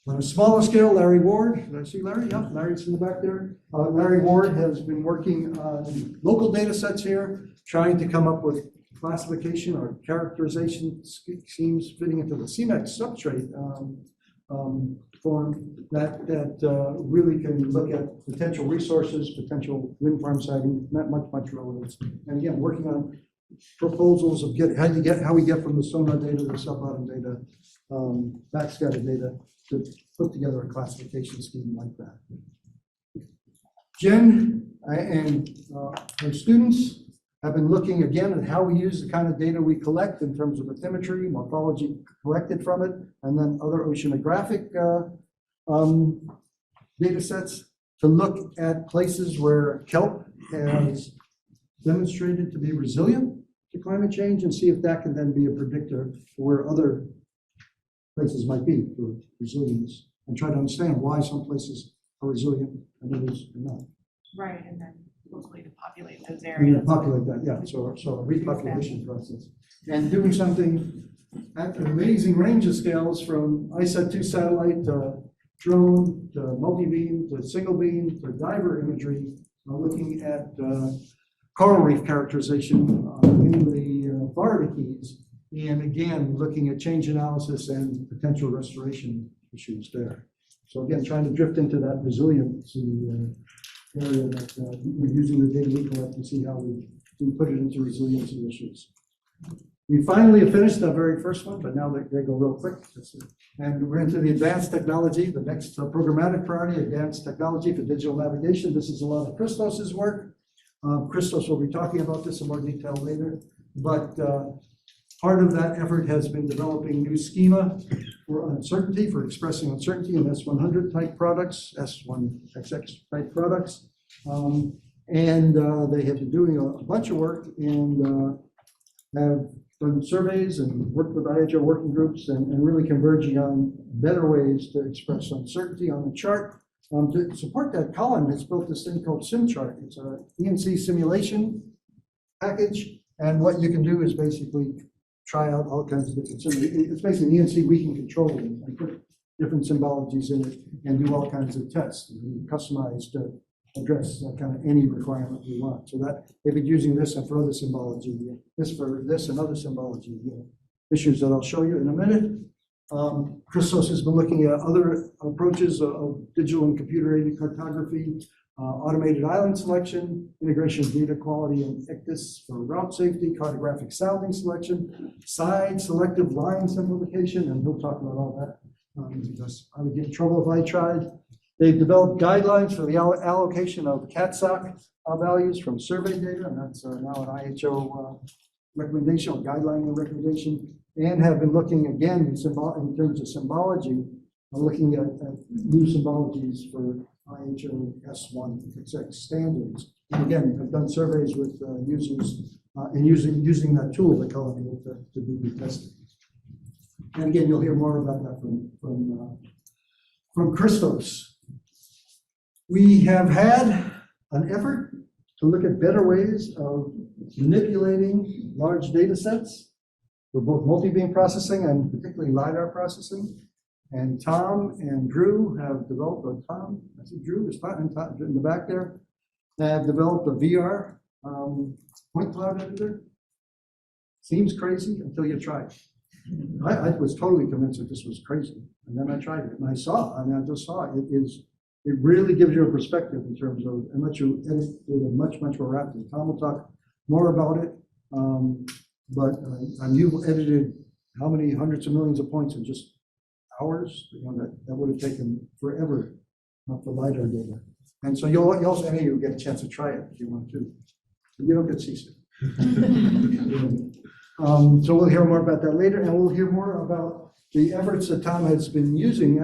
Speaker 2: On a smaller scale, Larry Ward, did I see Larry? Yeah, Larry's in the back there. Larry Ward has been working on local data sets here, trying to come up with classification or characterization schemes fitting into the CMEX substrate form that really can look at potential resources, potential wind farm siting, not much relevance. And again, working on proposals of how we get from the sonar data to the subbottom data, backscatter data, to put together a classification scheme like that. Jen and her students have been looking again at how we use the kind of data we collect in terms of bathymetry, morphology collected from it, and then other oceanographic data sets to look at places where kelp has demonstrated to be resilient to climate change and see if that can then be a predictor for where other places might be for resilience, and try to understand why some places are resilient and others are not.
Speaker 8: Right, and then locally to populate those
Speaker 2: And
Speaker 8: areas.
Speaker 2: populate that, yeah, so a repopulation process. And doing something at an amazing range of scales from ISAT-2 satellite to drone to multi-beam to single beam to diver imagery, looking at coral reef characterization in the Florida Keys, and again, looking at change analysis and potential restoration issues there. So again, trying to drift into that resiliency area that we're using the data we collect and see how we put it into resiliency issues. We finally have finished the very first one, but now they go real quick. And we're into the advanced technology, the next programmatic priority, advanced technology for digital navigation. This is a lot of Christos's work. Christos will be talking about this in more detail later, but part of that effort has been developing new schema for uncertainty, for expressing uncertainty in S100 type products, S1XX type products. And they have been doing a bunch of work and have done surveys and worked with IHO working groups and really converging on better ways to express uncertainty on the chart. To support that, Colin has built this thing called SimChart. It's a ENC simulation package, and what you can do is basically try out all kinds of different, it's basically an ENC we can control and put different symbologies in it and do all kinds of tests and customize to address kind of any requirement we want. So that they've been using this and for other symbology, this for this and other symbology issues that I'll show you in a minute. Christos has been looking at other approaches of digital and computer-aided cartography, automated island selection, integration of data quality and ICTIS for route safety, cartographic sounding selection, side selective line simplification, and he'll talk about all that because I would get in trouble if I tried. They've developed guidelines for the allocation of CATSOC values from survey data, and that's now an IHO recommendation or guideline and recommendation, and have been looking again in terms of symbology, looking at new symbologies for IHO S1XX standards. And again, I've done surveys with users and using that tool, the color to do the testing. And again, you'll hear more about that from Christos. We have had an effort to look at better ways of manipulating large data sets for both multi-beam processing and particularly LiDAR processing. And Tom and Drew have developed, I see Drew is in the back there, have developed a VR point cloud editor. Seems crazy until you try it. I was totally convinced that this was crazy. And then I tried it and I just saw it. It really gives you a perspective in terms of, and lets you edit data much, much more rapidly. Tom will talk more about it, but you edited how many hundreds of millions of points in just hours? That would have taken forever for LiDAR data. And so you'll also, any of you get a chance to try it if you want to. But you don't get seasick. So we'll hear more about that later, and we'll hear more about the efforts that Tom has been using,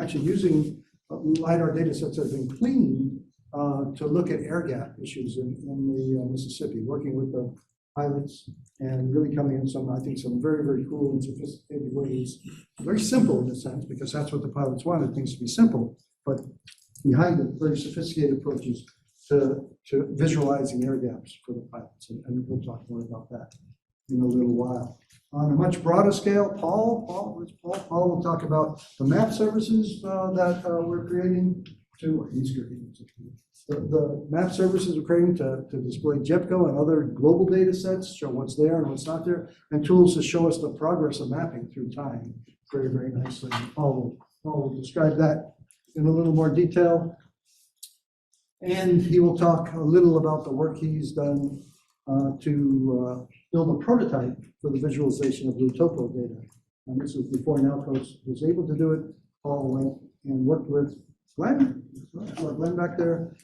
Speaker 2: LiDAR data sets that have been cleaned to look at air gap issues in the Mississippi, working with the pilots and really coming in some very, very cool and sophisticated ways. Very simple in a sense, because that's what the pilots wanted, things to be simple, but behind it, very sophisticated approaches to visualizing air gaps for the pilots. And we'll talk more about that in a little while. On a much broader scale, Paul will talk about the map services that we're creating the map services we're creating to display JEPCO and other global data sets, show what's there and what's not there, and tools to show us the progress of mapping through time very, very nicely. Paul will describe that in a little more detail. And he will talk a little about the work he's done to build a prototype for the visualization of blue topo data. And this was before Nalcos was able to do it. Paul went and worked with Glenn back there,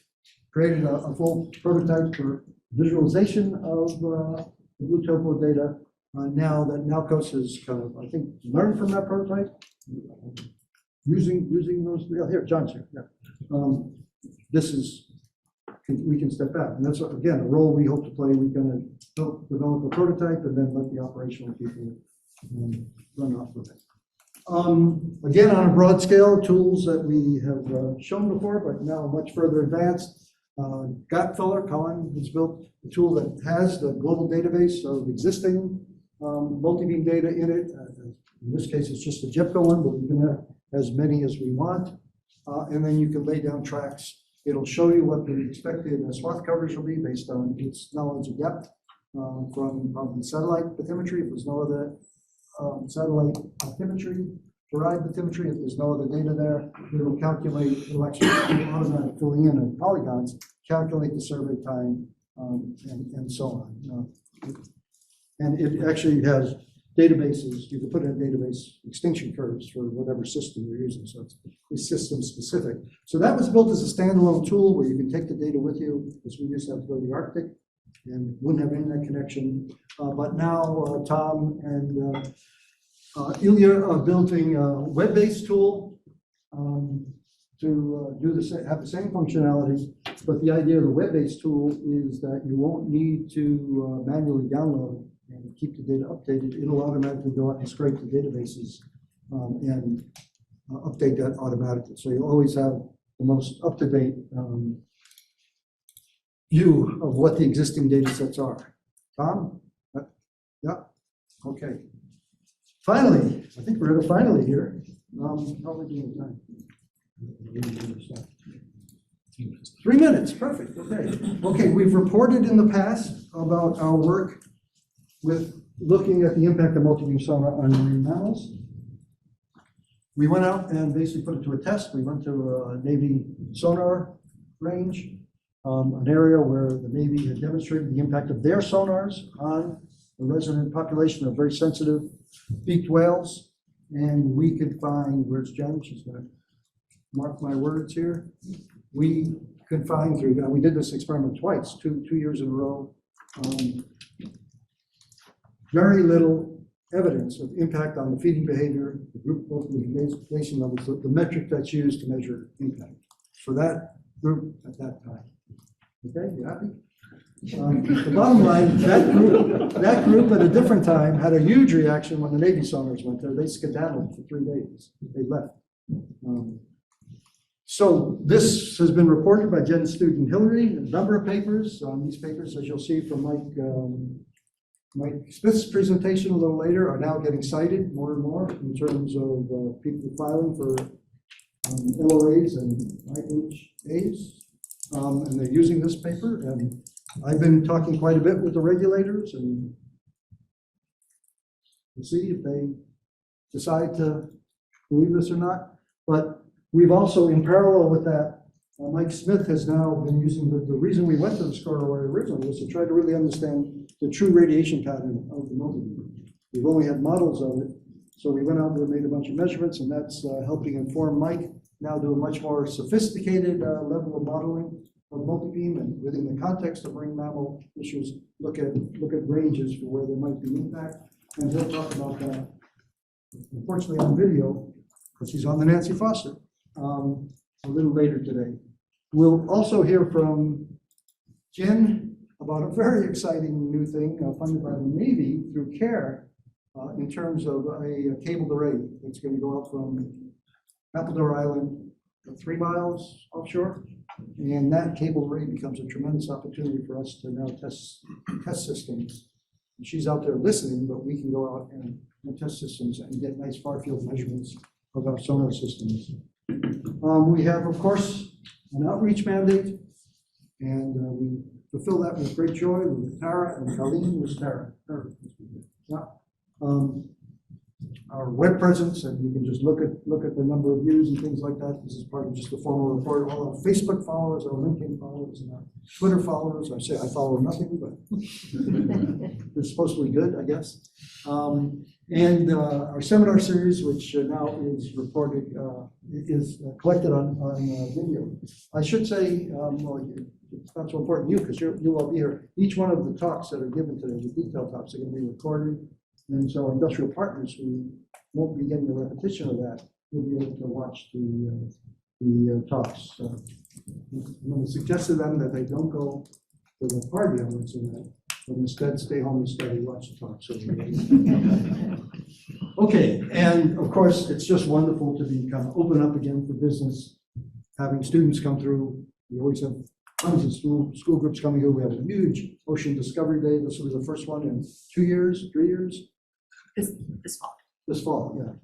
Speaker 2: created a full prototype for visualization of the blue topo data now that NALCOS has kind of, I think, learned from that prototype. Using those, yeah, here, John's here, yeah. This is, we can step back, and that's, again, a role we hope to play. We're gonna develop a prototype and then let the operational people run off with it. Again, on a broad scale, tools that we have shown before, but now much further advanced. Gotfeller, Colin, has built a tool that has the global database of existing multi-beam data in it. In this case, it's just a JEPCO one, but we can have as many as we want. And then you can lay down tracks. It'll show you what the expected swath coverage will be based on its knowledge of depth from satellite bathymetry. If there's no other satellite bathymetry, derived bathymetry, if there's no other data there, it'll calculate, it'll actually automatically filling in of polygons, calculate the survey time, and so on. And it actually has databases. You can put in database extinction curves for whatever system you're using, so it's system specific. So that was built as a standalone tool where you can take the data with you, because we used to have to go to the Arctic and wouldn't have internet connection. But now Tom and Ilya are building a web-based tool to have the same functionality. But the idea of the web-based tool is that you won't need to manually download and keep the data updated. It'll automatically go out and scrape the databases and update that automatically. So you always have the most up-to-date view of what the existing data sets are. Tom? Yeah, okay. Finally, I think we're at a finally here. How are we doing time? 3 minutes, perfect, okay. Okay, we've reported in the past about our work with looking at the impact of multi-beam sonar on marine mammals. We went out and basically put it to a test. We went to a Navy sonar range, an area where the Navy had demonstrated the impact of their sonars on the resident population of very sensitive beaked whales. And we could find, where's Jen? She's gonna mark my words here. We could find through, we did this experiment twice, two years in a row. Very little evidence of impact on the feeding behavior, the group population levels, the metric that's used to measure impact for that group at that time. Okay, you happy? The bottom line, that group at a different time had a huge reaction when the Navy sonars went there. They skedaddled for 3 days. They left. So this has been reported by Jen Student Hillary, a number of papers. These papers, as you'll see from Mike Smith's presentation a little later, are now getting cited more and more in terms of people filing for LOAs and IHAs, and they're using this paper. And I've been talking quite a bit with the regulators, and we'll see if they decide to believe this or not. But we've also, in parallel with that, Mike Smith has now been using the reason we went to the Squirrel Array originally was to try to really understand the true radiation pattern of the multi-beam. We've only had models of it, so we went out and made a bunch of measurements, and that's helping inform Mike now do a much more sophisticated level of modeling of multi-beam, and within the context of marine mammal issues, look at ranges for where there might be impact, and he'll talk about that, unfortunately on video, because he's on the Nancy Foster, a little later today. We'll also hear from Jen about a very exciting new thing funded by the Navy through CARE in terms of a cabled array that's going to go out from Appledore Island 3 miles offshore. And that cabled array becomes a tremendous opportunity for us to now test systems. And she's out there listening, but we can go out and test systems and get nice far field measurements of our sonar systems. We have, of course, an outreach mandate, and we fulfill that with great joy with Tara and Colleen. Was Tara? Yeah. our web presence, and you can just look at the number of views and things like that. This is part of just a formal report. All our Facebook followers, our LinkedIn followers, and our Twitter followers. I say I follow nothing, but it's supposed to be good, I guess. And our seminar series, which now is recorded, is collected on video. I should say, well, it's not so important to you because you'll all be here. Each one of the talks that are given today, the detailed talks, are going to be recorded. And so industrial partners who won't be getting a repetition of that will be able to watch the talks. I'm going to suggest to them that they don't go to the party on Wednesday night, but instead stay home and study, watch the talks. Okay, and of course, it's just wonderful to be kind of open up again for business, having students come through. We always have tons of school groups coming here. We have a huge Ocean Discovery Day. This will be the first one in 2 years, 3 years.
Speaker 8: This fall.
Speaker 2: This fall, yeah.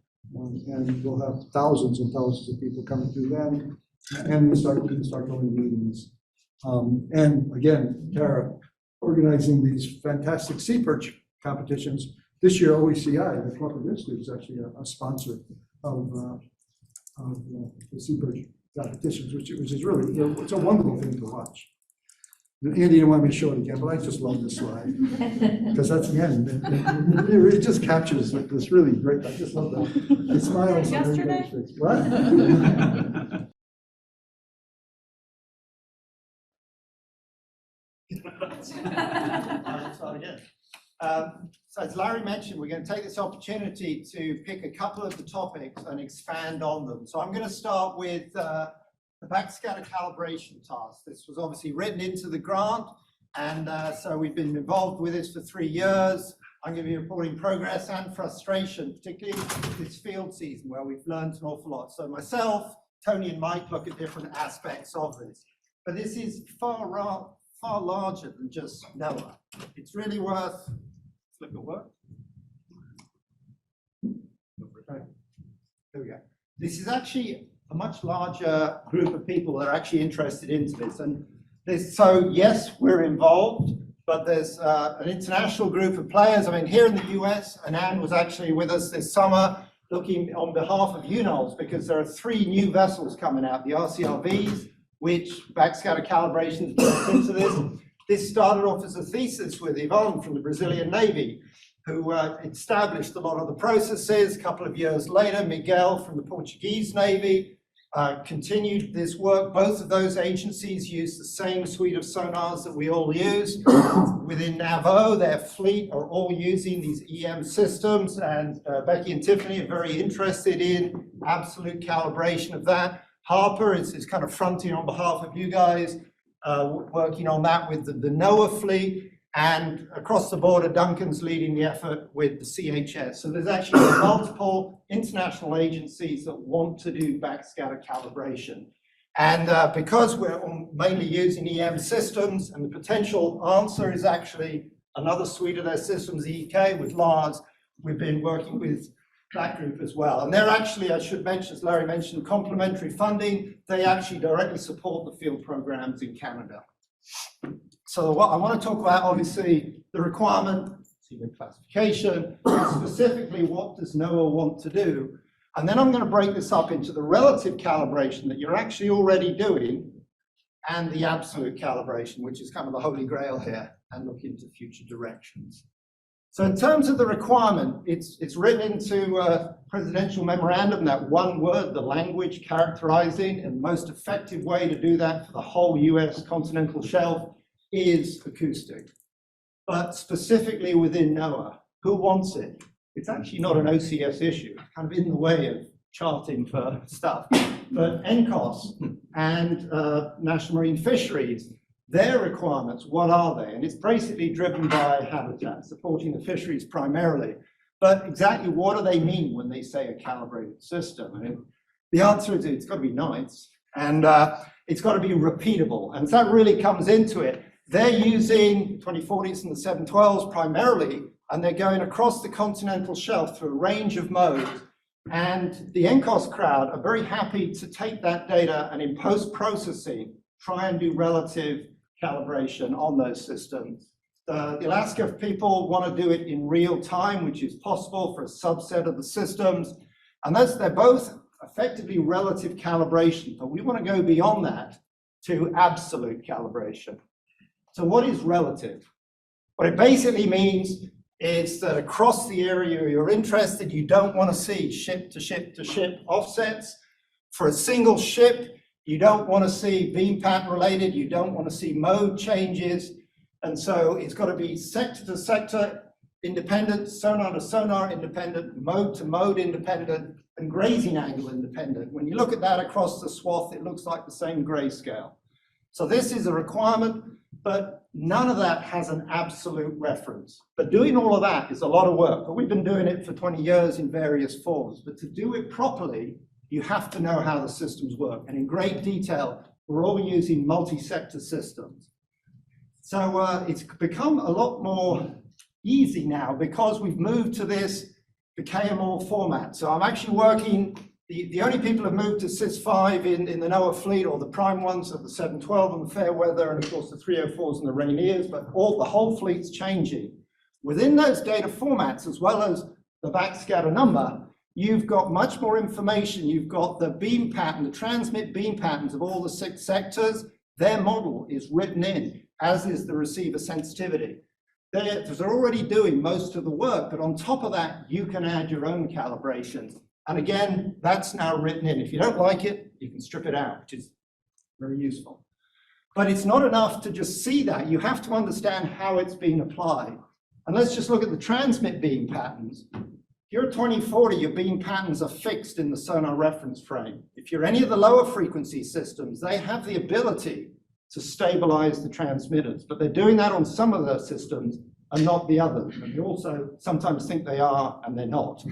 Speaker 2: And we'll have thousands and thousands of people coming through then, and we can start going to meetings. And again, Tara, organizing these fantastic sea perch competitions. This year, OECI, the Corporate Institute, is actually a sponsor of the sea perch competitions, which is really, it's a wonderful thing to watch. Andy didn't want me to show it again, but I just love this slide because that's the end. It just captures this really great. I just love that. It smiles.
Speaker 8: Yesterday?
Speaker 2: What?
Speaker 5: So as Larry mentioned, we're going to take this opportunity to pick a couple of the topics and expand on them. So I'm going to start with the backscatter calibration task. This was obviously written into the grant, and so we've been involved with this for 3 years. I'm going to be reporting progress and frustration, particularly this field season where we've learned an awful lot. So myself, Tony, and Mike look at different aspects of this, but this is far larger than just NOAA. It's really worth, let's look at work. There we go. This is actually a much larger group of people that are actually interested into this. And so yes, we're involved, but there's an international group of players. I mean, here in the US, and Anne was actually with us this summer looking on behalf of UNOLS, because there are 3 new vessels coming out, the RCRVs, which backscatter calibration is built into this. This started off as a thesis with Yvonne from the Brazilian Navy, who established a lot of the processes. A couple of years later, Miguel from the Portuguese Navy continued this work. Both of those agencies use the same suite of sonars that we all use. Within NAVO, their fleet are all using these EM systems, and Becky and Tiffany are very interested in absolute calibration of that. Harper is kind of fronting on behalf of you guys, working on that with the NOAA fleet. And across the border, Duncan's leading the effort with the CHS. So there's actually multiple international agencies that want to do backscatter calibration. And because we're mainly using EM systems, and the potential answer is actually another suite of their systems, EK with LARS, we've been working with that group as well. And they're actually, I should mention, as Larry mentioned, complementary funding. They actually directly support the field programs in Canada. So what I want to talk about, obviously, the requirement, even classification, specifically what does NOAA want to do? And then I'm going to break this up into the relative calibration that you're actually already doing and the absolute calibration, which is kind of the holy grail here, and look into future directions. So in terms of the requirement, it's written into a presidential memorandum, that one word, the language characterizing, and the most effective way to do that for the whole US continental shelf is acoustic. But specifically within NOAA, who wants it? It's actually not an OCS issue, kind of in the way of charting for stuff. But NCOS and National Marine Fisheries, their requirements, what are they? And it's basically driven by habitat, supporting the fisheries primarily. But exactly what do they mean when they say a calibrated system? I mean, the answer is it's got to be nice, and it's got to be repeatable. And that really comes into it. They're using 2040s and the 712s primarily, and they're going across the continental shelf through a range of modes. And the NCOS crowd are very happy to take that data and in post-processing, try and do relative calibration on those systems. The Alaska people want to do it in real time, which is possible for a subset of the systems. And they're both effectively relative calibration, but we want to go beyond that to absolute calibration. So what is relative? What it basically means is that across the area you're interested, you don't want to see ship to ship to ship offsets. For a single ship, you don't want to see beam pattern related, you don't want to see mode changes. And so it's got to be sector to sector independent, sonar to sonar independent, mode to mode independent, and grazing angle independent. When you look at that across the swath, it looks like the same grayscale. So this is a requirement, but none of that has an absolute reference. But doing all of that is a lot of work. But we've been doing it for 20 years in various forms. But to do it properly, you have to know how the systems work. And in great detail, we're all using multi-sector systems. So it's become a lot more easy now because we've moved to the KML format. So I'm actually working, the only people who have moved to SIS-5 in the NOAA fleet, or the prime ones, are the 712 and the Fairweather, and of course the 304s and the Rainiers, but the whole fleet's changing. Within those data formats, as well as the backscatter number, you've got much more information. You've got the beam pattern, the transmit beam patterns of all the 6 sectors. Their model is written in, as is the receiver sensitivity. They're already doing most of the work, but on top of that, you can add your own calibrations. And again, that's now written in. If you don't like it, you can strip it out, which is very useful. But it's not enough to just see that. You have to understand how it's being applied. And let's just look at the transmit beam patterns. If you're at 2040, your beam patterns are fixed in the sonar reference frame. If you're any of the lower frequency systems, they have the ability to stabilize the transmitters, but they're doing that on some of the systems and not the others. And you also sometimes think they are and they're not.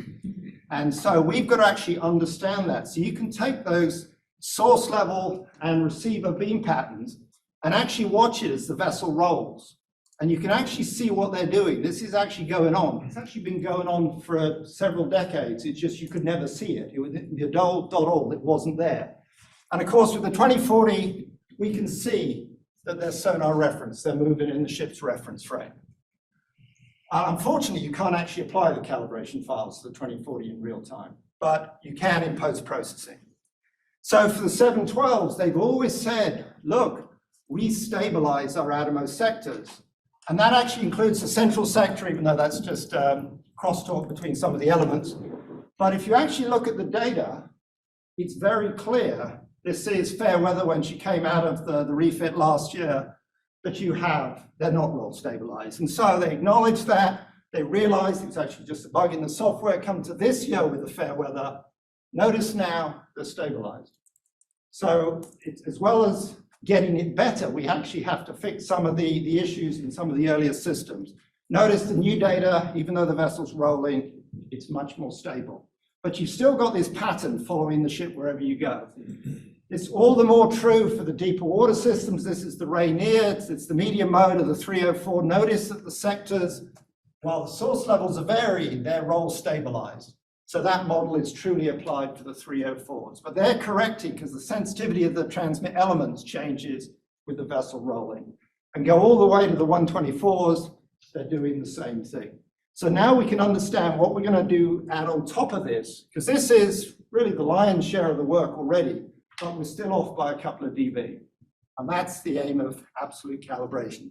Speaker 5: And so we've got to actually understand that. So you can take those source level and receiver beam patterns and actually watch it as the vessel rolls. And you can actually see what they're doing. This is actually going on. It's actually been going on for several decades. It's just you could never see it. It was the dot-all, it wasn't there. And of course, with the 2040, we can see that they're sonar reference. They're moving in the ship's reference frame. Unfortunately, you can't actually apply the calibration files to the 2040 in real time, but you can in post-processing. So for the 712s, they've always said, look, we stabilize our outermost sectors. And that actually includes the central sector, even though that's just crosstalk between some of the elements. But if you actually look at the data, it's very clear. This is Fairweather when she came out of the refit last year, that they're not well stabilized. And so they acknowledge that, they realize it's actually just a bug in the software. Come to this year with the Fairweather, notice now they're stabilized. So it's, as well as getting it better, we actually have to fix some of the issues in some of the earlier systems. Notice the new data, even though the vessel's rolling, it's much more stable. But you've still got this pattern following the ship wherever you go. It's all the more true for the deeper water systems. This is the Rainier, it's the medium mode of the 304. Notice that the sectors, while the source levels are varying, their roll stabilized. So that model is truly applied for the 304s. But they're correcting because the sensitivity of the transmit elements changes with the vessel rolling. And go all the way to the 124s, they're doing the same thing. So now we can understand what we're going to do add on top of this, because this is really the lion's share of the work already, but we're still off by a couple of dB. And that's the aim of absolute calibration.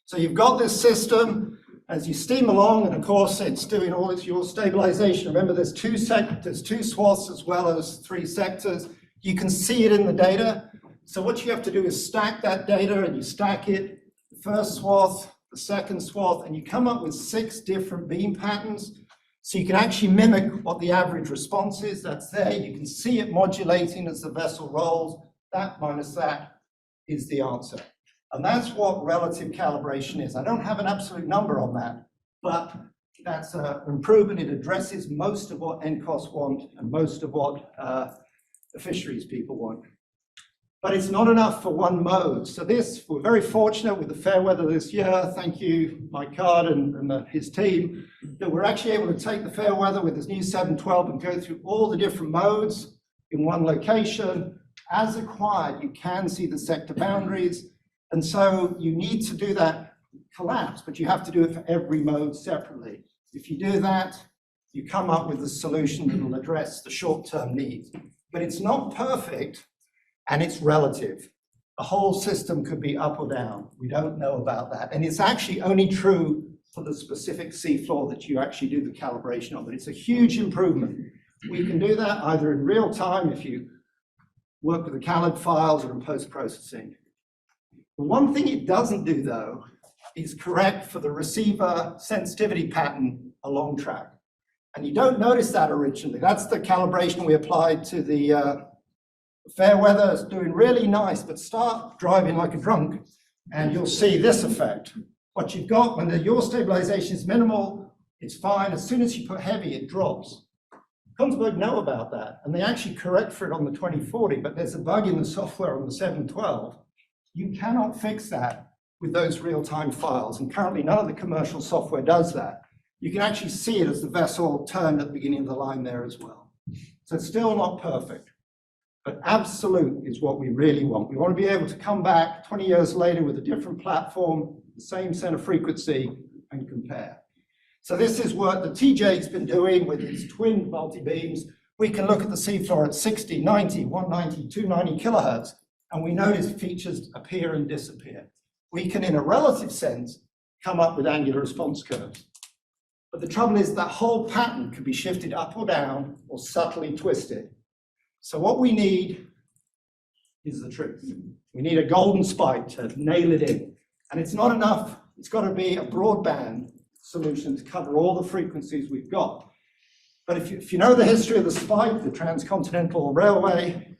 Speaker 5: So you've got this system. As you steam along, and of course it's doing all its your stabilization. Remember, there's two swaths as well as 3 sectors. You can see it in the data. So what you have to do is stack that data, and you stack it, the first swath, the second swath, and you come up with 6 different beam patterns. So you can actually mimic what the average response is. That's there. You can see it modulating as the vessel rolls. That minus that is the answer. And that's what relative calibration is. I don't have an absolute number on that, but that's an improvement. It addresses most of what NCOS want and most of what the fisheries people want. But it's not enough for one mode. So this, we're very fortunate with the Fairweather this year. Thank you, McCord and his team, that we're actually able to take the Fairweather with this new 712 and go through all the different modes in one location. As acquired, you can see the sector boundaries. And so you need to do that collapse, but you have to do it for every mode separately. If you do that, you come up with a solution that will address the short-term needs. But it's not perfect, and it's relative. The whole system could be up or down. We don't know about that. And it's actually only true for the specific seafloor that you actually do the calibration on. But it's a huge improvement. We can do that either in real time if you work with the CALID files or in post-processing. The one thing it doesn't do, though, is correct for the receiver sensitivity pattern along track. And you don't notice that originally. That's the calibration we applied to the fair weather. It's doing really nice, but start driving like a drunk, and you'll see this effect. What you've got when the yaw stabilization is minimal, it's fine. As soon as you put heavy, it drops. Kongsberg know about that, and they actually correct for it on the 2040, but there's a bug in the software on the 712. You cannot fix that with those real-time files, and currently none of the commercial software does that. You can actually see it as the vessel turned at the beginning of the line there as well. So it's still not perfect, but absolute is what we really want. We want to be able to come back 20 years later with a different platform, the same center frequency, and compare. So this is what the TJ's been doing with its twin multi-beams. We can look at the seafloor at 60, 90, 190, 290 kilohertz, and we notice features appear and disappear. We can, in a relative sense, come up with angular response curves. But the trouble is that whole pattern can be shifted up or down or subtly twisted. So what we need is the truth. We need a golden spike to nail it in. And it's not enough. It's got to be a broadband solution to cover all the frequencies we've got. But if you know the history of the spike, the transcontinental railway,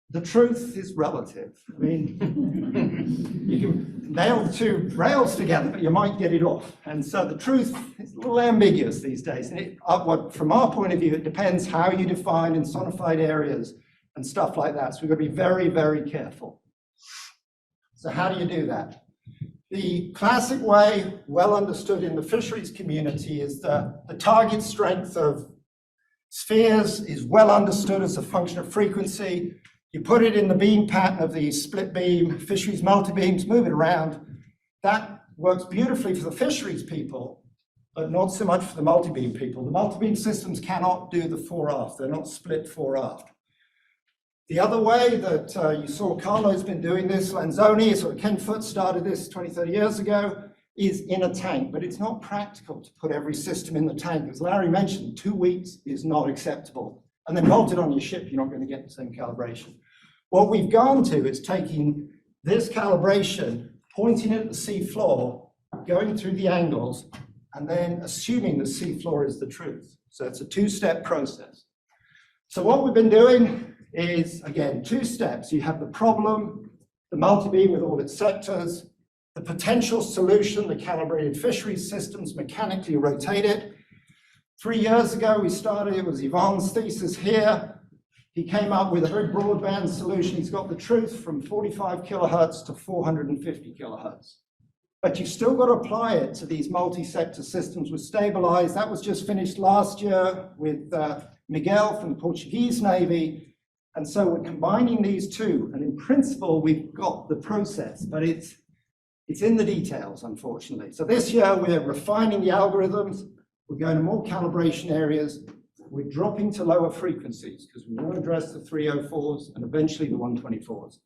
Speaker 5: the truth is relative. I mean, you can nail the two rails together, but you might get it off. And so the truth is a little ambiguous these days. And from our point of view, it depends how you define insonified areas and stuff like that. So we've got to be very, very careful. So how do you do that? The classic way, well understood in the fisheries community, is the target strength of spheres is well understood as a function of frequency. You put it in the beam pattern of the split beam, fisheries multi-beams, move it around. That works beautifully for the fisheries people, but not so much for the multi-beam people. The multi-beam systems cannot do the fore aft. They're not split fore aft. The other way that you saw Carlo's been doing this, Lanzoni, sort of Ken Foote started this 20, 30 years ago, is in a tank, but it's not practical to put every system in the tank. As Larry mentioned, 2 weeks is not acceptable. And then bolt it on your ship, you're not going to get the same calibration. What we've gone to is taking this calibration, pointing it at the sea floor, going through the angles, and then assuming the sea floor is the truth. So it's a two-step process. So what we've been doing is, again, 2 steps. You have the problem, the multi-beam with all its sectors, the potential solution, the calibrated fisheries systems mechanically rotated. 3 years ago, we started, it was Ivan's thesis here. He came up with a very broadband solution. He's got the truth from 45 kilohertz to 450 kilohertz. But you've still got to apply it to these multi-sector systems with stabilized. That was just finished last year with Miguel from the Portuguese Navy. And so we're combining these two. And in principle, we've got the process, but it's in the details, unfortunately. So this year, we're refining the algorithms. We're going to more calibration areas. We're dropping to lower frequencies because we want to address the 304s and eventually the 124s.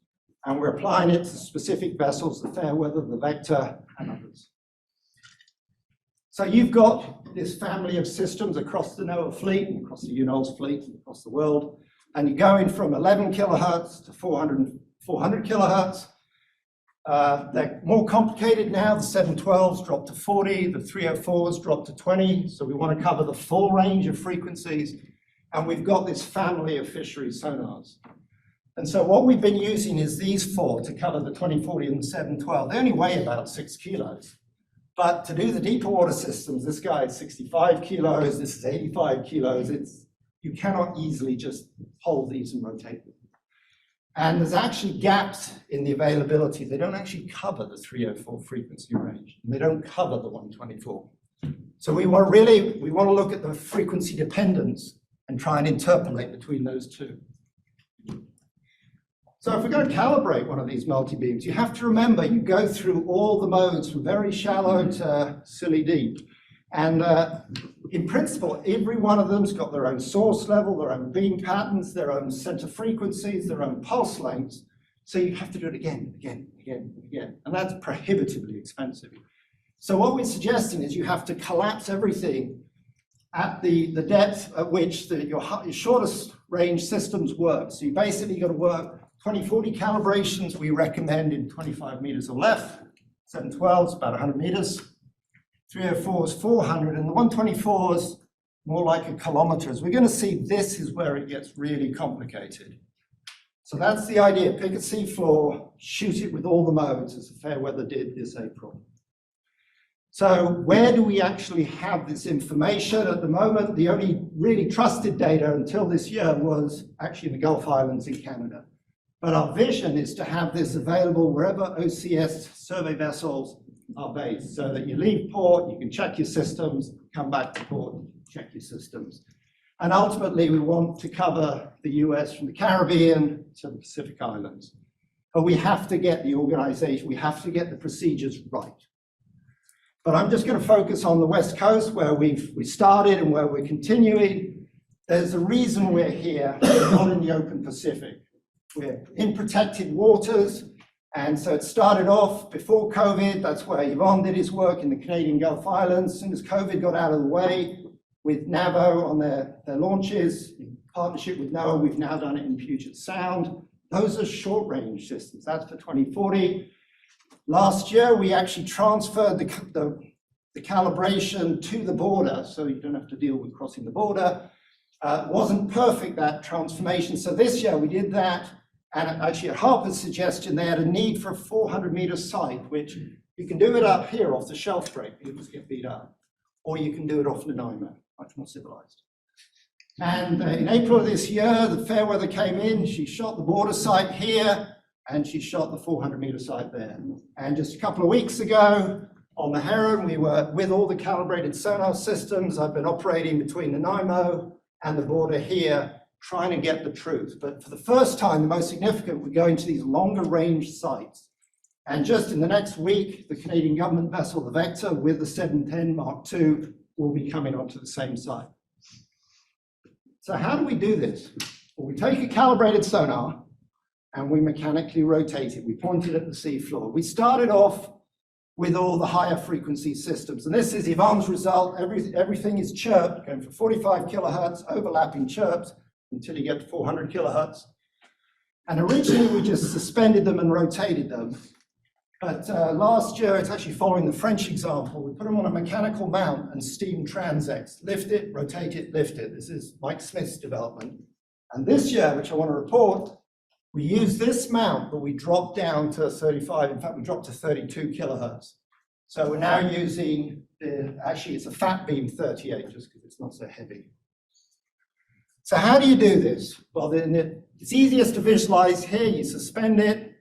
Speaker 5: And we're applying it to specific vessels, the fair weather, the vector, and others. So you've got this family of systems across the NOAA fleet, across the UNOLS fleet, across the world, and you're going from 11 kilohertz to 400 kilohertz. They're more complicated now. The 712s dropped to 40, the 304s dropped to 20. So we want to cover the full range of frequencies. And we've got this family of fisheries sonars. And so what we've been using is these 4 to cover the 2040 and the 712. They only weigh about 6 kilos. But to do the deeper water systems, this guy is 65 kilos, this is 85 kilos. You cannot easily just hold these and rotate them. And there's actually gaps in the availability. They don't actually cover the 304 frequency range. And they don't cover the 124. So we want to look at the frequency dependence and try and interpolate between those two. So if we're going to calibrate one of these multi-beams, you have to remember you go through all the modes from very shallow to silly deep. And in principle, every one of them's got their own source level, their own beam patterns, their own center frequencies, their own pulse lengths. So you have to do it again. And that's prohibitively expensive. So what we're suggesting is you have to collapse everything at the depth at which your shortest range systems work. So you basically got to work 2040 calibrations we recommend in 25 meters or less, 712 is about 100 meters, 304 is 400, and the 124 is more like a kilometer. As we're going to see, this is where it gets really complicated. So that's the idea, pick a seafloor, shoot it with all the modes, as the Fairweather did this April. So where do we actually have this information? At the moment, the only really trusted data until this year was actually in the Gulf Islands in Canada. But our vision is to have this available wherever OCS survey vessels are based, so that you leave port, you can check your systems, come back to port, check your systems. And ultimately, we want to cover the US from the Caribbean to the Pacific Islands. But we have to get the organization, we have to get the procedures right. But I'm just going to focus on the West Coast where we started and where we're continuing. There's a reason we're here, not in the open Pacific. We're in protected waters, and so it started off before COVID. That's where Yvonne did his work in the Canadian Gulf Islands. As soon as COVID got out of the way, with NAVO on their launches, in partnership with NOAA, we've now done it in Puget Sound. Those are short-range systems. That's for 2040. Last year, we actually transferred the calibration to the border, so you don't have to deal with crossing the border. Wasn't perfect, that transformation. So this year, we did that. And actually, at Harper's suggestion, they had a need for a 400-meter site, which you can do it up here off the shelf break, people get beat up, or you can do it off Nanaimo, much more civilized. And in April of this year, the Fairweather came in, she shot the border site here, and she shot the 400-meter site there. And just a couple of weeks ago, on the Heron, we were with all the calibrated sonar systems. I've been operating between Nanaimo and the border here, trying to get the truth. But for the first time, the most significant, we're going to these longer range sites. And just in the next week, the Canadian government vessel, the Vector, with the 710 Mark II, will be coming onto the same site. So how do we do this? Well, we take a calibrated sonar and we mechanically rotate it. We point it at the seafloor. We started off with all the higher frequency systems. And this is Yvonne's result. Everything is chirped, going for 45 kilohertz, overlapping chirps, until you get to 400 kilohertz. And originally we just suspended them and rotated them. But last year, it's actually following the French example. We put them on a mechanical mount and steam transects. Lift it, rotate it, lift it. This is Mike Smith's development. And this year, which I want to report, we use this mount, but we dropped down to 35. In fact, we dropped to 32 kilohertz. So we're now using, actually it's a fat beam 38, just because it's not so heavy. So how do you do this? Well, then it's easiest to visualize here. You suspend it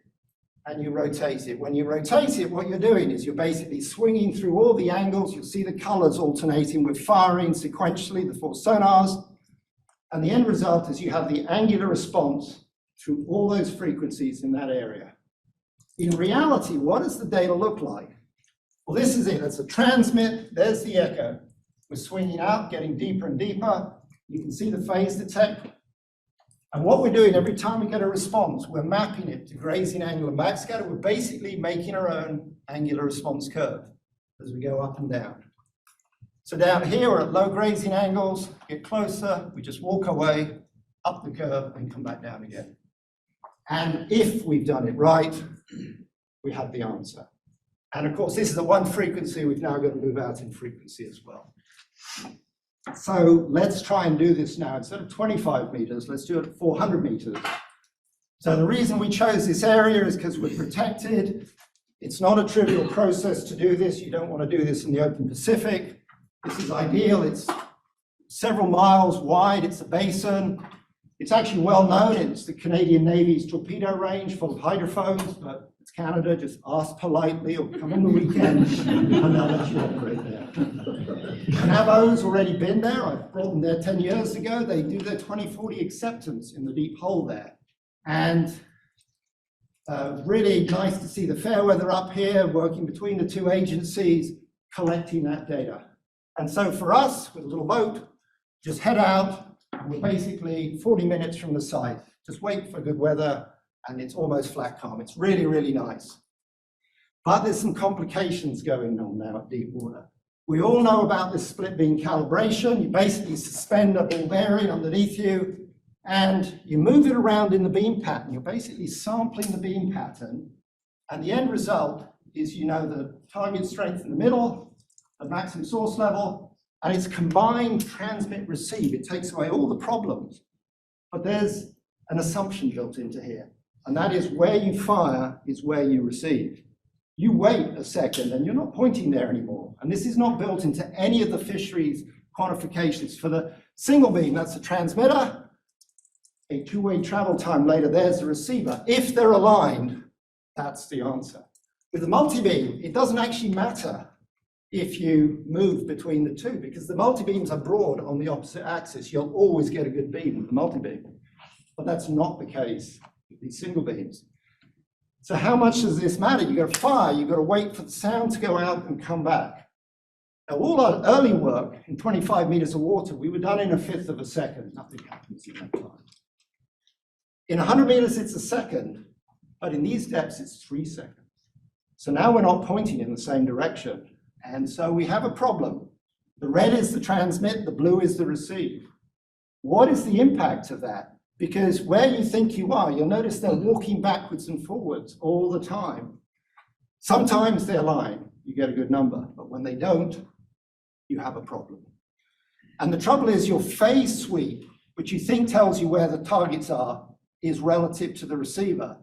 Speaker 5: and you rotate it. When you rotate it, what you're doing is you're basically swinging through all the angles. You'll see the colors alternating with firing sequentially, the four sonars. And the end result is you have the angular response through all those frequencies in that area. In reality, what does the data look like? Well, this is it. It's a transmit. There's the echo. We're swinging out, getting deeper and deeper. You can see the phase detect. And what we're doing every time we get a response, we're mapping it to grazing angle and backscatter. We're basically making our own angular response curve as we go up and down. So down here, we're at low grazing angles, get closer, we just walk away, up the curve, and come back down again. And if we've done it right, we have the answer. And of course, this is at one frequency. We've now got to move out in frequency as well. So let's try and do this now. Instead of 25 meters, let's do it at 400 meters. So the reason we chose this area is because we're protected. It's not a trivial process to do this. You don't want to do this in the open Pacific. This is ideal. It's several miles wide. It's a basin. It's actually well known. It's the Canadian Navy's torpedo range full of hydrophones, but it's Canada. Just ask politely or come on the weekend and they'll let you operate there. NAVO's already been there. I brought them there 10 years ago. They do their 2040 acceptance in the deep hole there. And Really nice to see the fair weather up here, working between the two agencies, collecting that data. And so for us, with a little boat, just head out, and we're basically 40 minutes from the site. Just wait for good weather, and it's almost flat calm. It's really, really nice. But there's some complications going on now at deep water. We all know about this split beam calibration. You basically suspend a ball bearing underneath you, and you move it around in the beam pattern. You're basically sampling the beam pattern, and the end result is you know the target strength in the middle, the maximum source level, and it's combined transmit receive. It takes away all the problems. But there's an assumption built into here, and that is where you fire is where you receive. You wait a second and you're not pointing there anymore. And this is not built into any of the fisheries quantifications. For the single beam, that's the transmitter. A two-way travel time later, there's the receiver. If they're aligned, that's the answer. With the multi-beam, it doesn't actually matter if you move between the two, because the multi-beams are broad on the opposite axis. You'll always get a good beam with the multi-beam. But that's not the case with these single beams. So how much does this matter? You've got to fire, you've got to wait for the sound to go out and come back. Now, all our early work in 25 meters of water, we were done in 1/5 of a second. Nothing happens in that time. In 100 meters, it's a second, but in these depths, it's 3 seconds. So now we're not pointing in the same direction. And so we have a problem. The red is the transmit, the blue is the receive. What is the impact of that? Because where you think you are, you'll notice they're walking backwards and forwards all the time. Sometimes they're lying, you get a good number, but when they don't, you have a problem. And the trouble is your phase sweep, which you think tells you where the targets are, is relative to the receiver,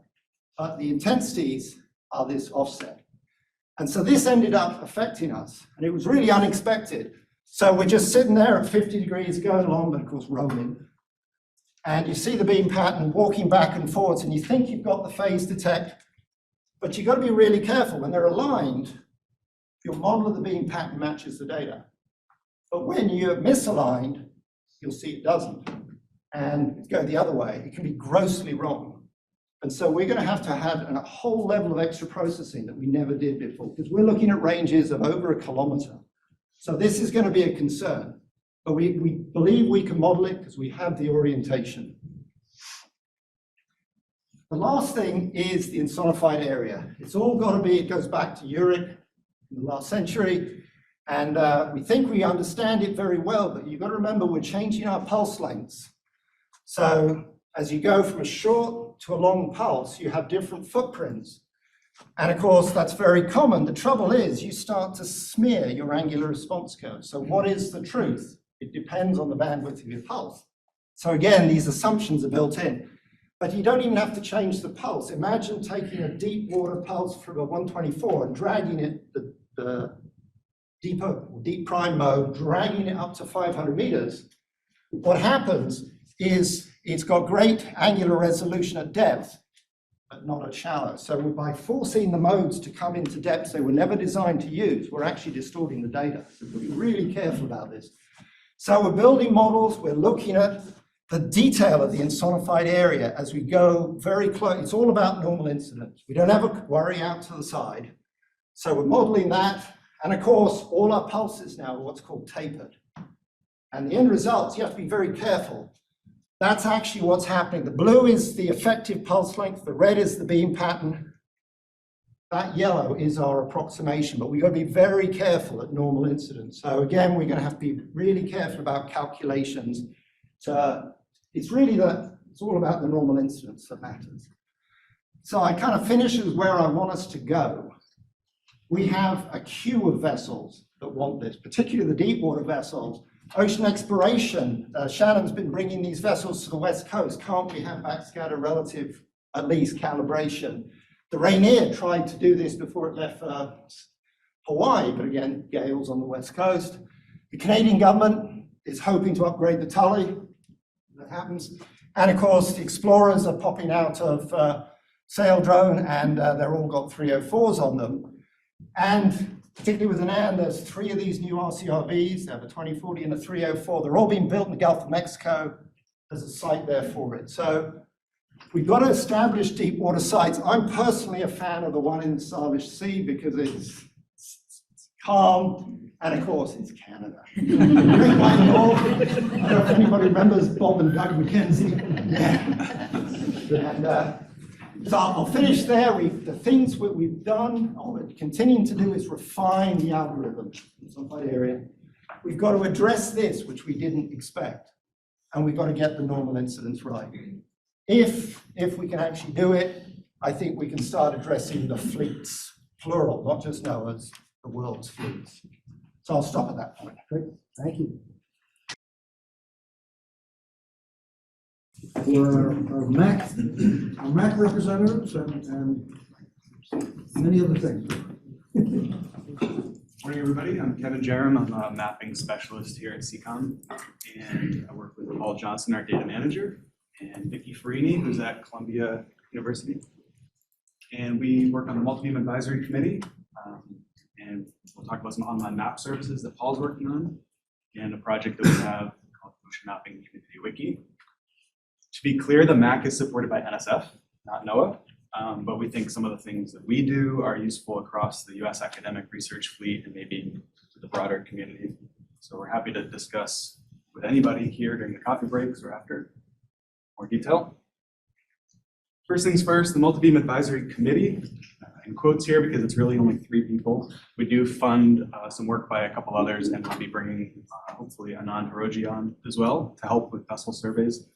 Speaker 5: but the intensities are this offset. And so this ended up affecting us, and it was really unexpected. So we're just sitting there at 50 degrees going along, but of course rolling. And you see the beam pattern walking back and forwards, and you think you've got the phase detect, but you've got to be really careful. When they're aligned, your model of the beam pattern matches the data. But when you're misaligned, you'll see it doesn't. And it's going the other way. It can be grossly wrong. And so we're going to have a whole level of extra processing that we never did before, because we're looking at ranges of over 1 kilometer. So this is going to be a concern. But we believe we can model it because we have the orientation. The last thing is the insonified area. It's all got to be, it goes back to Uric in the last century, and we think we understand it very well, but you've got to remember we're changing our pulse lengths. So as you go from a short to a long pulse, you have different footprints. And of course, that's very common. The trouble is you start to smear your angular response curve. So what is the truth? It depends on the bandwidth of your pulse. So again, these assumptions are built in, but you don't even have to change the pulse. Imagine taking a deep water pulse from a 124 and dragging it, the deep prime mode, dragging it up to 500 meters. What happens is it's got great angular resolution at depth, but not at shallow. So by forcing the modes to come into depths they were never designed to use, we're actually distorting the data. So we've got to be really careful about this. So we're building models, we're looking at the detail of the insonified area as we go very close. It's all about normal incidence. We don't ever worry out to the side. So we're modeling that. And of course, all our pulses now are what's called tapered. And the end results, you have to be very careful. That's actually what's happening. The blue is the effective pulse length, the red is the beam pattern. That yellow is our approximation, but we've got to be very careful at normal incidence. So again, we're going to have to be really careful about calculations. It's all about the normal incidence that matters. So I kind of finish with where I want us to go. We have a queue of vessels that want this, particularly the deep water vessels. Ocean exploration, Shannon's been bringing these vessels to the West Coast. Can't we have backscatter relative, at least, calibration? The Rainier tried to do this before it left Hawaii, but again, gales on the West Coast. The Canadian government is hoping to upgrade the Tully. That happens. And of course, the explorers are popping out of sail drone, and they're all got 304s on them. And particularly with Annan, there's 3 of these new RCRVs. They have a 2040 and a 304. They're all being built in the Gulf of Mexico. There's a site there for it. So we've got to establish deep water sites. I'm personally a fan of the one in the Salish Sea because it's calm, and of course, it's Canada. Great White North. I don't know if anybody remembers Bob and Doug McKenzie. Yeah. And so I'll finish there. The things that we've done, or we're continuing to do, is refine the algorithm in some area. We've got to address this, which we didn't expect, and we've got to get the normal incidence right. If we can actually do it, I think we can start addressing the fleets, plural, not just NOAA's, the world's fleets. So I'll stop at that point.
Speaker 2: Great, thank you. For our MAC representatives and many other things.
Speaker 9: Morning, everybody. I'm Kevin Jerram. I'm a mapping specialist here at CCOM, and I work with Paul Johnson, our data manager, and Vicky Farini, who's at Columbia University. And we work on the Multi-Beam Advisory Committee, and we'll talk about some online map services that Paul's working on, and a project that we have called Ocean Mapping Community Wiki. To be clear, the MAC is supported by NSF, not NOAA. But we think some of the things that we do are useful across the US academic research fleet and maybe to the broader community. So we're happy to discuss with anybody here during the coffee breaks or after more detail. First things first, the Multi-Beam Advisory Committee, in quotes here because it's really only 3 people. We do fund some work by a couple others, and we'll be bringing hopefully Anand Hiroji on as well to help with vessel surveys.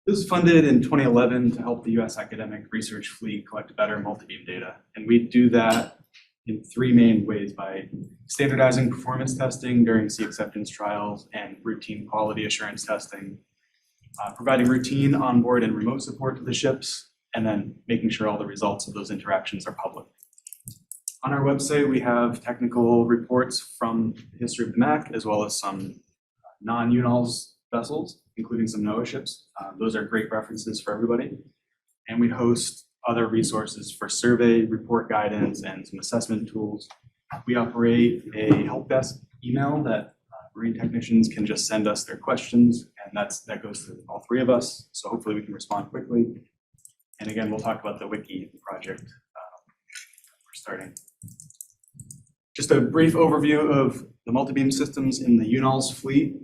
Speaker 9: This was funded in 2011 to help the US academic research fleet collect better multi-beam data. And we do that in 3 main ways: by standardizing performance testing during sea acceptance trials and routine quality assurance testing, providing routine onboard and remote support to the ships, and then making sure all the results of those interactions are public. On our website, we have technical reports from the history of the MAC, as well as some non-UNOLS vessels, including some NOAA ships. Those are great references for everybody. And we host other resources for survey, report guidance, and some assessment tools. We operate a help desk email that marine technicians can just send us their questions, and that goes to all 3 of us. So hopefully we can respond quickly. And again, we'll talk about the wiki project we're starting. Just a brief overview of the multi-beam systems in the UNOLS fleet.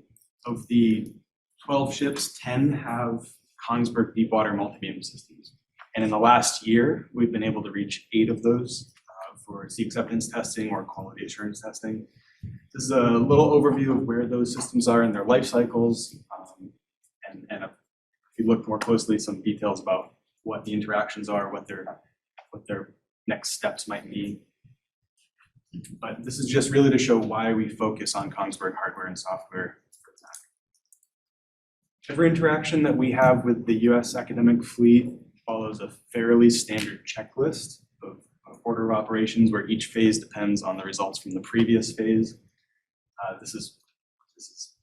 Speaker 9: Of the 12 ships, 10 have Kongsberg deepwater multi-beam systems. And in the last year, we've been able to reach 8 of those for sea acceptance testing or quality assurance testing. This is a little overview of where those systems are in their life cycles. And if you look more closely, some details about what the interactions are, what their next steps might be. But this is just really to show why we focus on Kongsberg hardware and software. Every interaction that we have with the US academic fleet follows a fairly standard checklist of order of operations where each phase depends on the results from the previous phase. This is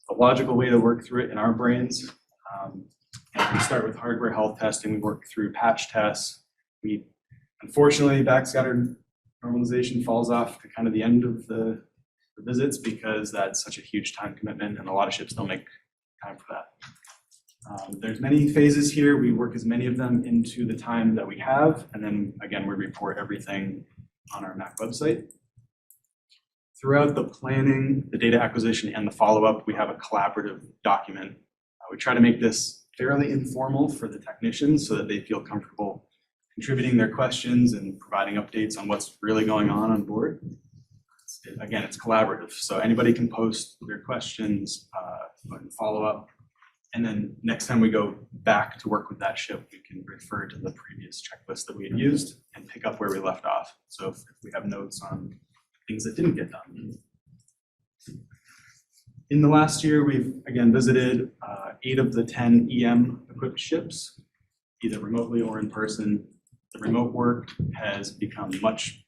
Speaker 9: a logical way to work through it in our brains. And we start with hardware health testing. We work through patch tests. Unfortunately, backscatter normalization falls off to kind of the end of the visits because that's such a huge time commitment, and a lot of ships don't make time for that. There's many phases here. We work as many of them into the time that we have, and then again, we report everything on our MAC website. Throughout the planning, the data acquisition, and the follow-up, we have a collaborative document. We try to make this fairly informal for the technicians so that they feel comfortable contributing their questions and providing updates on what's really going on board. Again, it's collaborative, so anybody can post their questions and follow up. And then next time we go back to work with that ship, we can refer to the previous checklist that we had used and pick up where we left off. So if we have notes on things that didn't get done. In the last year, we've again visited 8 of the 10 EM equipped ships, either remotely or in person. The remote work has become a much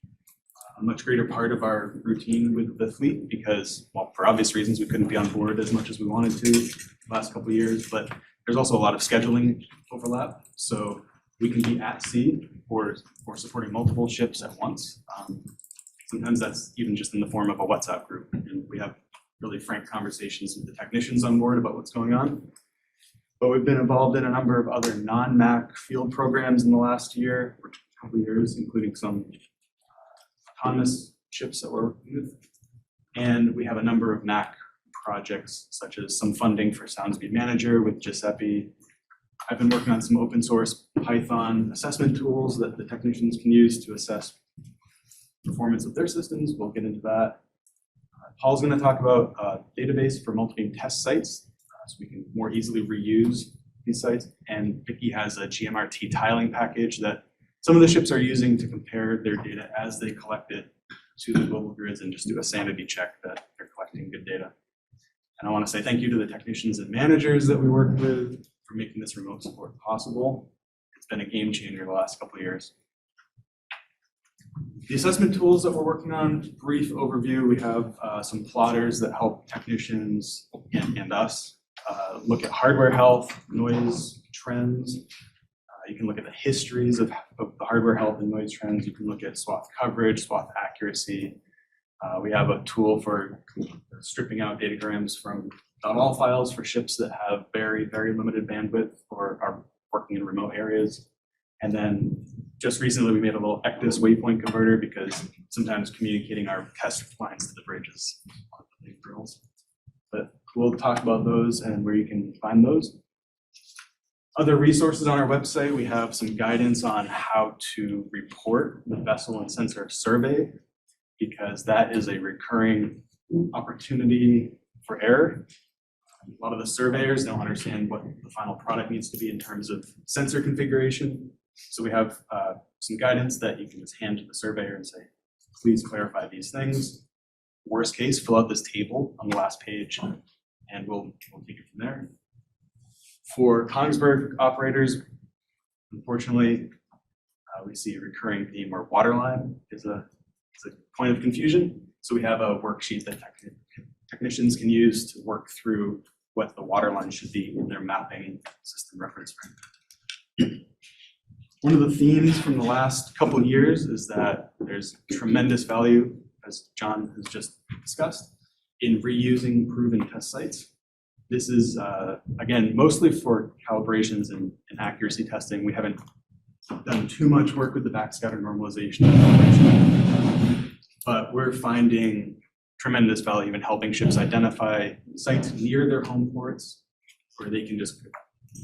Speaker 9: greater part of our routine with the fleet because, well, for obvious reasons, we couldn't be on board as much as we wanted to the last couple of years, but there's also a lot of scheduling overlap. So we can be at sea or supporting multiple ships at once. Sometimes that's even just in the form of a WhatsApp group, and we have really frank conversations with the technicians on board about what's going on. But we've been involved in a number of other non-MAC field programs in the last year, or couple of years, including some autonomous ships that we're working with. And we have a number of MAC projects, such as some funding for Sound Speed Manager with Giuseppe. I've been working on some open source Python assessment tools that the technicians can use to assess performance of their systems. We'll get into that. Paul's going to talk about a database for multi-beam test sites, so we can more easily reuse these sites. And Vicky has a GMRT tiling package that some of the ships are using to compare their data as they collect it to the global grids and just do a sanity check that they're collecting good data. And I want to say thank you to the technicians and managers that we work with for making this remote support possible. It's been a game changer the last couple of years. The assessment tools that we're working on, brief overview, we have some plotters that help technicians and us look at hardware health, noise trends. You can look at the histories of the hardware health and noise trends. You can look at swath coverage, swath accuracy. We have a tool for stripping out datagrams from .all files for ships that have very, very limited bandwidth or are working in remote areas. And then just recently we made a little ECDIS waypoint converter because sometimes communicating our test lines to the bridge is one of the big drills. But we'll talk about those and where you can find those. Other resources on our website, we have some guidance on how to report the vessel and sensor survey, because that is a recurring opportunity for error. A lot of the surveyors don't understand what the final product needs to be in terms of sensor configuration. So we have some guidance that you can just hand to the surveyor and say, please clarify these things. Worst case, fill out this table on the last page, and we'll take it from there. For Kongsberg operators, unfortunately, we see a recurring theme where waterline is a point of confusion. So we have a worksheet that technicians can use to work through what the waterline should be in their mapping system reference frame. One of the themes from the last couple of years is that there's tremendous value, as John has just discussed, in reusing proven test sites. This is, again, mostly for calibrations and accuracy testing. We haven't done too much work with the backscatter normalization and calibration, but we're finding tremendous value in helping ships identify sites near their home ports where they can just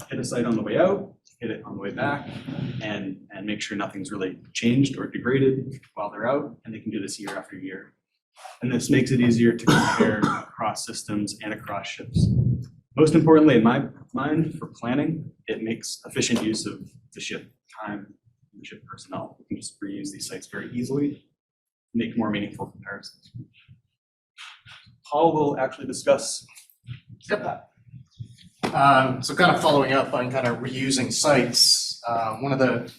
Speaker 9: hit a site on the way out, hit it on the way back, and make sure nothing's really changed or degraded while they're out, and they can do this year after year. And this makes it easier to compare across systems and across ships. Most importantly, in my mind, for planning, it makes efficient use of the ship time and the ship personnel. We can just reuse these sites very easily, make more meaningful comparisons. Paul will actually discuss that.
Speaker 10: So kind of following up on kind of reusing sites, one of the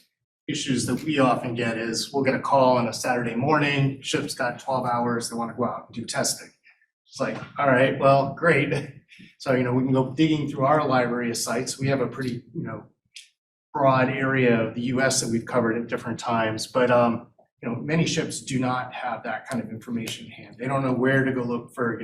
Speaker 10: issues that we often get is we'll get a call on a Saturday morning, ship's got 12 hours, they want to go out and do testing. It's like, all right, well, great. So, we can go digging through our library of sites. We have a pretty, broad area of the US that we've covered at different times, but, many ships do not have that kind of information in hand. They don't know where to go look for,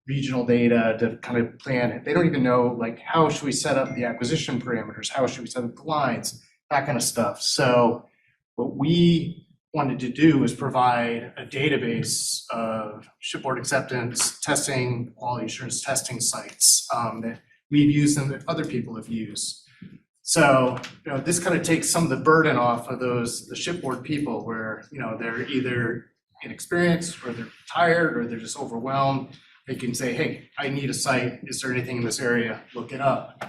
Speaker 10: regional data to kind of plan it. They don't even know, like, how should we set up the acquisition parameters? How should we set up the lines? That kind of stuff. So what we wanted to do was provide a database of shipboard acceptance testing, quality assurance testing sites that we've used and that other people have used. So, this kind of takes some of the burden off of the shipboard people where, they're either inexperienced or they're tired or they're just overwhelmed. They can say, hey, I need a site. Is there anything in this area? Look it up.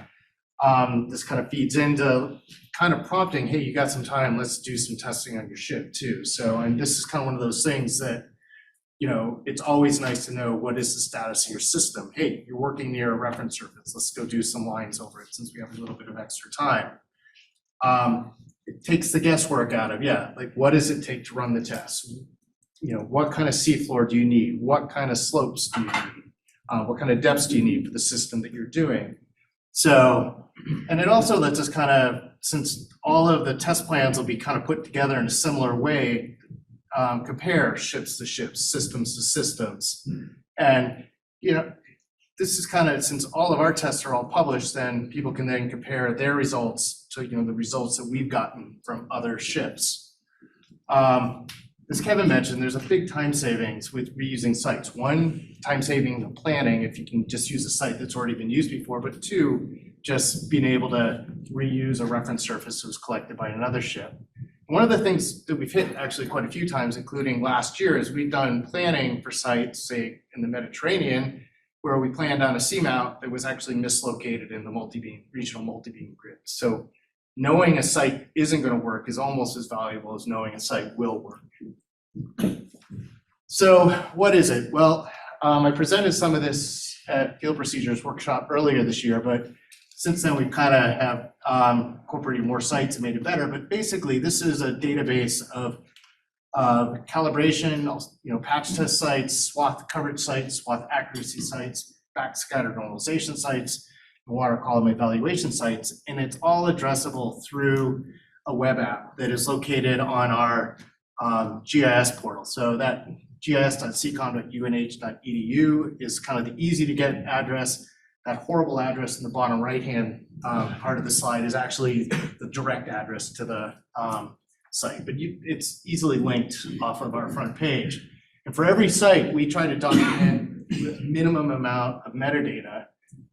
Speaker 10: This kind of feeds into kind of prompting, hey, you got some time, let's do some testing on your ship too. So, and this is kind of one of those things that, it's always nice to know what is the status of your system. Hey, you're working near a reference surface. Let's go do some lines over it since we have a little bit of extra time. It takes the guesswork out of, like what does it take to run the test? What kind of seafloor do you need? What kind of slopes do you need? What kind of depths do you need for the system that you're doing? So, and it also lets us kind of, since all of the test plans will be kind of put together in a similar way, compare ships to ships, systems to systems. And, this is kind of, since all of our tests are all published, then people can then compare their results to, you know, the results that we've gotten from other ships. As Kevin mentioned, there's a big time savings with reusing sites. One, time saving the planning if you can just use a site that's already been used before, but two, just being able to reuse a reference surface that was collected by another ship. One of the things that we've hit actually quite a few times, including last year, is we've done planning for sites, say in the Mediterranean, where we planned on a seamount that was actually mislocated in the multi-beam, regional multi-beam grid. So knowing a site isn't going to work is almost as valuable as knowing a site will work. So what is it? Well, I presented some of this at Field Procedures Workshop earlier this year, but since then we've kind of have incorporated more sites and made it better. But basically, this is a database of calibration, you know, patch test sites, swath coverage sites, swath accuracy sites, backscatter normalization sites, water column evaluation sites, and it's all addressable through a web app that is located on our GIS portal. So that gis.ccom.unh.edu is kind of the easy to get address. That horrible address in the bottom right-hand part of the slide is actually the direct address to the site, but it's easily linked off of our front page. And for every site, we try to document the minimum amount of metadata,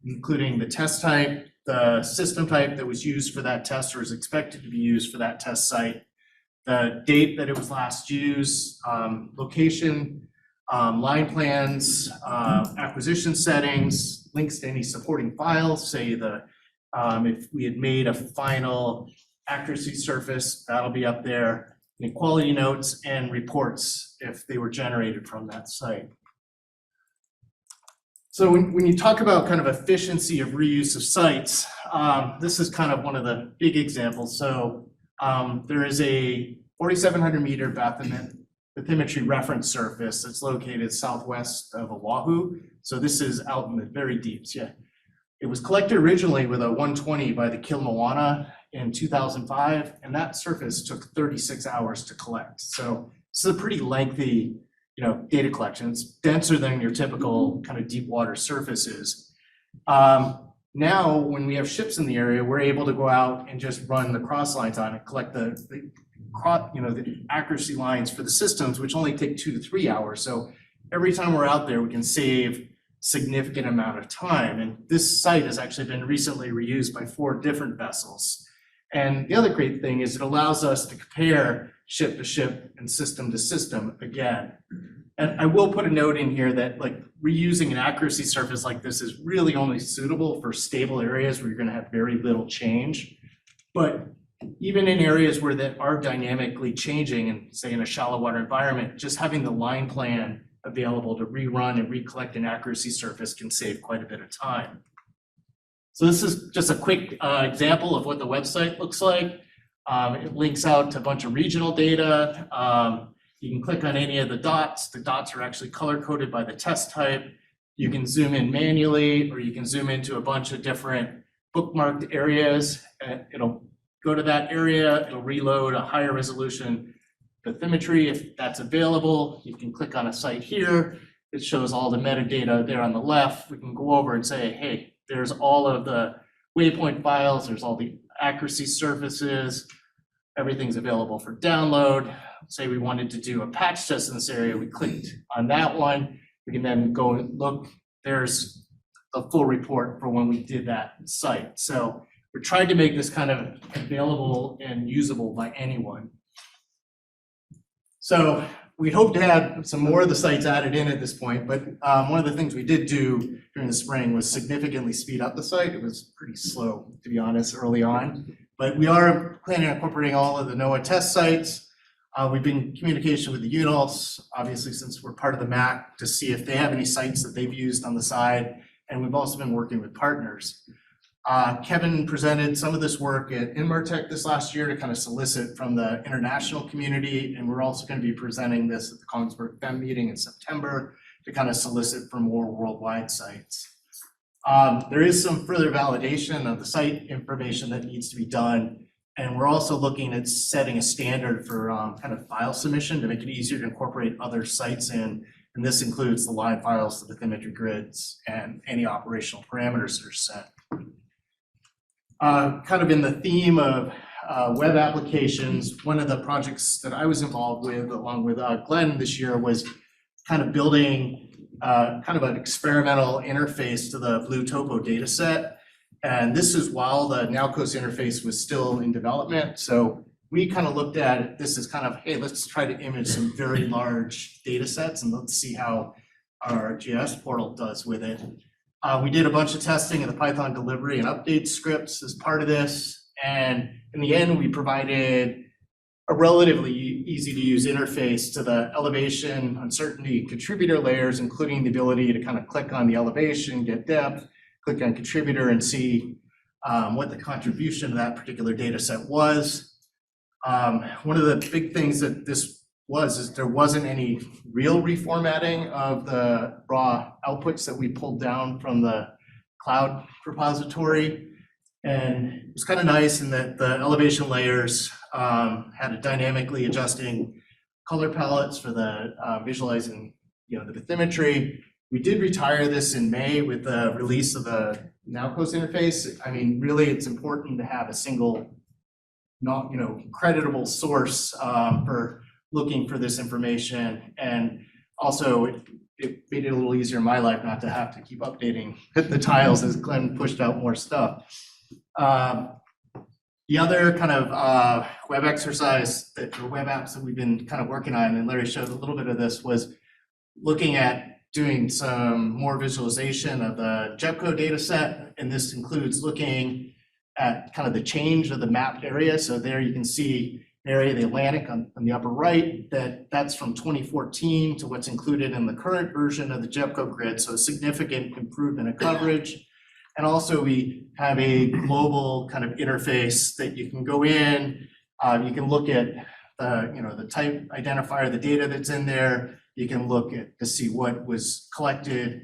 Speaker 10: including the test type, the system type that was used for that test or is expected to be used for that test site, the date that it was last used, location, line plans, acquisition settings, links to any supporting files, say if we had made a final accuracy surface, that'll be up there, and quality notes and reports if they were generated from that site. So when you talk about kind of efficiency of reuse of sites, this is kind of one of the big examples. So there is a 4,700 meter bathymetry reference surface that's located southwest of Oahu. So this is out in the very deeps. Yeah, it was collected originally with a 120 by the Kilmawana in 2005, and that surface took 36 hours to collect. So it's a pretty lengthy, you know, data collection. It's denser than your typical kind of deep water surfaces. Now, when we have ships in the area, we're able to go out and just run the cross lines on it, collect the accuracy lines for the systems, which only take 2 to 3 hours. So every time we're out there, we can save significant amount of time. And this site has actually been recently reused by 4 different vessels. And the other great thing is it allows us to compare ship to ship and system to system again. And I will put a note in here that like reusing an accuracy surface like this is really only suitable for stable areas where you're going to have very little change. But even in areas where that are dynamically changing, and say in a shallow water environment, just having the line plan available to rerun and recollect an accuracy surface can save quite a bit of time. So this is just a quick example of what the website looks like. It links out to a bunch of regional data. You can click on any of the dots. The dots are actually color-coded by the test type. You can zoom in manually, or you can zoom into a bunch of different bookmarked areas. It'll go to that area, it'll reload a higher resolution bathymetry if that's available. You can click on a site here. It shows all the metadata there on the left. We can go over and say, hey, there's all of the waypoint files, there's all the accuracy surfaces, everything's available for download. Say we wanted to do a patch test in this area, we clicked on that one. We can then go and look, there's a full report for when we did that site. So we're trying to make this kind of available and usable by anyone. So we hope to have some more of the sites added in at this point, but one of the things we did do during the spring was significantly speed up the site. It was pretty slow, to be honest, early on, but we are planning on incorporating all of the NOAA test sites. We've been in communication with the UNITLS, obviously, since we're part of the MAC, to see if they have any sites that they've used on the side, and we've also been working with partners. Kevin presented some of this work at Inmartech this last year to kind of solicit from the international community, and we're also going to be presenting this at the Kongsberg FEM meeting in September to kind of solicit for more worldwide sites. There is some further validation of the site information that needs to be done, and we're also looking at setting a standard for kind of file submission to make it easier to incorporate other sites in, and And this includes the line files, the bathymetry grids, and any operational parameters that are set. Kind of in the theme of web applications, one of the projects that I was involved with, along with Glenn this year, was kind of building kind of an experimental interface to the Blue Topo data set. And this is while the Nowcos interface was still in development. So we kind of looked at this as kind of, hey, let's try to image some very large data sets and let's see how our GIS portal does with it. We did a bunch of testing of the Python delivery and update scripts as part of this. And in the end, we provided a relatively easy to use interface to the elevation, uncertainty contributor layers, including the ability to kind of click on the elevation, get depth, click on contributor and see what the contribution of that particular data set was. One of the big things that this was is there wasn't any real reformatting of the raw outputs that we pulled down from the cloud repository. And it was kind of nice in that the elevation layers had a dynamically adjusting color palettes for the visualizing, the bathymetry. We did retire this in May with the release of the Nowcos interface. I mean, really, it's important to have a single, creditable source for looking for this information. And also, it made it a little easier in my life not to have to keep updating the tiles as Glenn pushed out more stuff. The other kind of web exercise or web apps that we've been kind of working on, and Larry showed a little bit of this, was looking at doing some more visualization of the JEPCO data set. And this includes looking at kind of the change of the mapped area. So there you can see area of the Atlantic on the upper right, that's from 2014 to what's included in the current version of the JEPCO grid. So a significant improvement in coverage. And also we have a global kind of interface that you can go in, you can look at the type identifier, the data that's in there. You can look at to see what was collected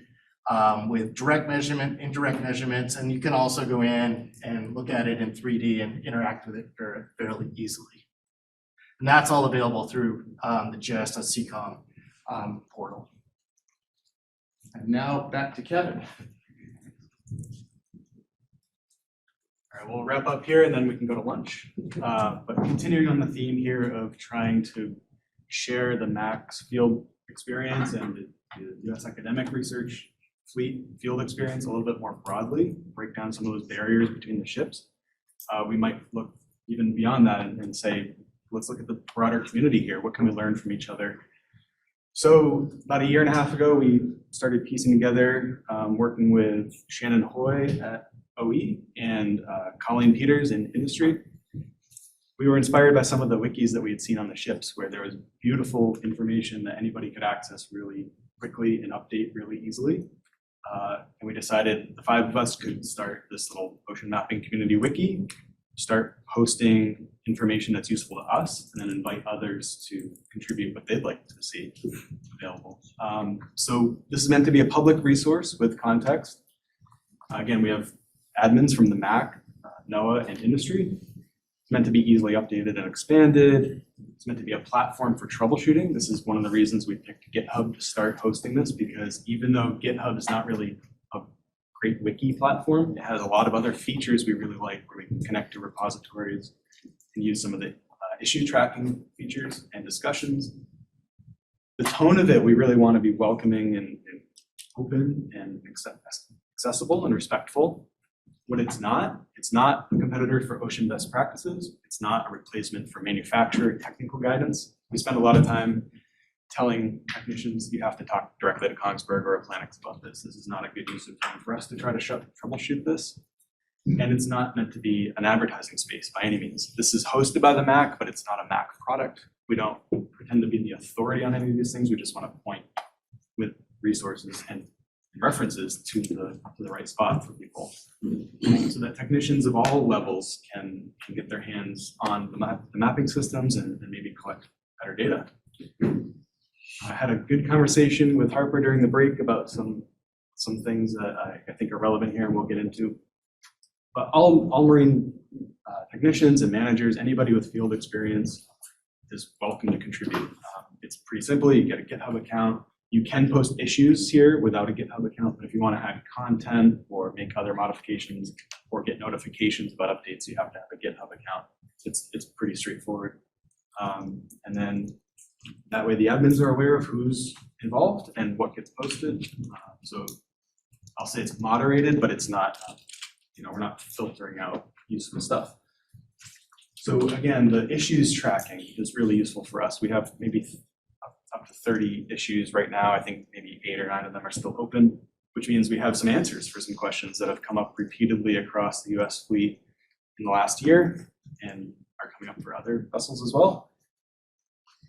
Speaker 10: with direct measurement, indirect measurements, and you can also go in and look at it in 3D and interact with it fairly easily. And that's all available through the GIS.CCOM portal. And now back to Kevin.
Speaker 9: All right, we'll wrap up here and then we can go to lunch. But continuing on the theme here of trying to share the MAC's field experience and the US academic research fleet field experience a little bit more broadly, break down some of those barriers between the ships. We might look even beyond that and say, let's look at the broader community here. What can we learn from each other? So about a year and a half ago, we started piecing together, working with Shannon Hoy at OE and Colleen Peters in industry. We were inspired by some of the wikis that we had seen on the ships where there was beautiful information that anybody could access really quickly and update really easily. And we decided the five of us could start this little ocean mapping community wiki, start posting information that's useful to us, and then invite others to contribute what they'd like to see available. So this is meant to be a public resource with context. Again, we have admins from the MAC, NOAA, and industry. It's meant to be easily updated and expanded. It's meant to be a platform for troubleshooting. This is one of the reasons we picked GitHub to start hosting this, because even though GitHub is not really a great wiki platform, it has a lot of other features we really like where we can connect to repositories and use some of the issue tracking features and discussions. The tone of it, we really want to be welcoming and open and accessible and respectful. What it's not a competitor for ocean best practices. It's not a replacement for manufacturer technical guidance. We spend a lot of time telling technicians you have to talk directly to Kongsberg or Atlantic about this. This is not a good use of time for us to try to troubleshoot this. And it's not meant to be an advertising space by any means. This is hosted by the MAC, but it's not a MAC product. We don't pretend to be the authority on any of these things. We just want to point with resources and references to the right spot for people, so that technicians of all levels can get their hands on the mapping systems and maybe collect better data. I had a good conversation with Harper during the break about some things that I think are relevant here and we'll get into. But all marine technicians and managers, anybody with field experience is welcome to contribute. It's pretty simple. You get a GitHub account. You can post issues here without a GitHub account, but if you want to add content or make other modifications or get notifications about updates, you have to have a GitHub account. It's pretty straightforward. And then that way the admins are aware of who's involved and what gets posted. So I'll say it's moderated, but it's not, we're not filtering out useful stuff. So again, the issues tracking is really useful for us. We have maybe up to 30 issues right now. I think maybe 8 or 9 of them are still open, which means we have some answers for some questions that have come up repeatedly across the US fleet in the last year and are coming up for other vessels as well.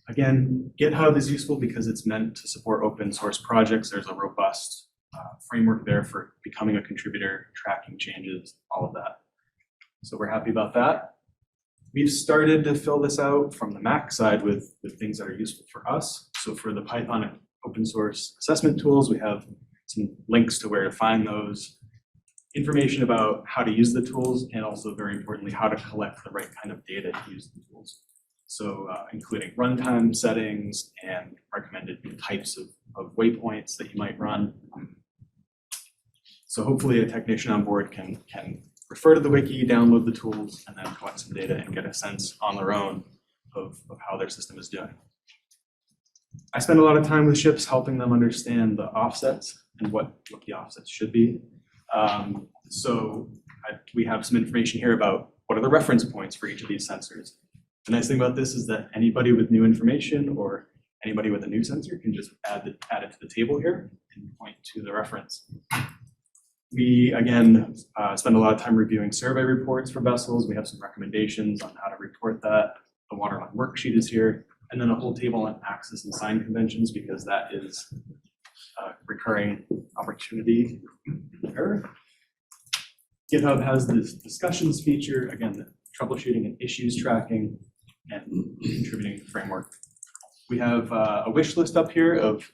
Speaker 9: Again, GitHub is useful because it's meant to support open source projects. There's a robust framework there for becoming a contributor, tracking changes, all of that. So we're happy about that. We've started to fill this out from the Mac side with things that are useful for us. So for the Python open source assessment tools, we have some links to where to find those, information about how to use the tools, and also very importantly, how to collect the right kind of data to use the tools. So including runtime settings and recommended types of waypoints that you might run. So hopefully a technician on board can refer to the wiki, download the tools, and then collect some data and get a sense on their own of how their system is doing. I spend a lot of time with ships helping them understand the offsets and what the offsets should be. We have some information here about what are the reference points for each of these sensors. The nice thing about this is that anybody with new information or anybody with a new sensor can just add it to the table here and point to the reference. We, again, spend a lot of time reviewing survey reports for vessels. We have some recommendations on how to report that. The waterline worksheet is here, and then a whole table on access and sign conventions, because that is a recurring opportunity there. GitHub has this discussions feature, again, the troubleshooting and issues tracking and contributing to the framework. We have a wish list up here of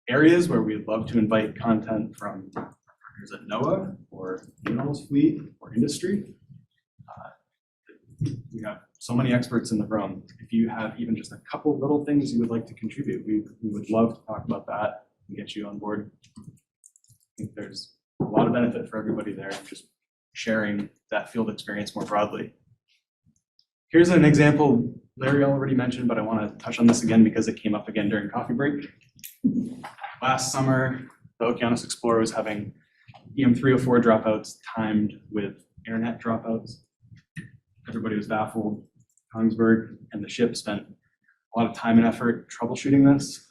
Speaker 9: areas where we'd love to invite content from partners at NOAA or UNH's fleet or industry. We have so many experts in the room. If you have even just a couple little things you would like to contribute, we would love to talk about that and get you on board. I think there's a lot of benefit for everybody there, just sharing that field experience more broadly. Here's an example Larry already mentioned, but I want to touch on this again because it came up again during coffee break. Last summer, the Okeanos Explorer was having EM304 dropouts timed with internet dropouts. Everybody was baffled. Kongsberg and the ship spent a lot of time and effort troubleshooting this,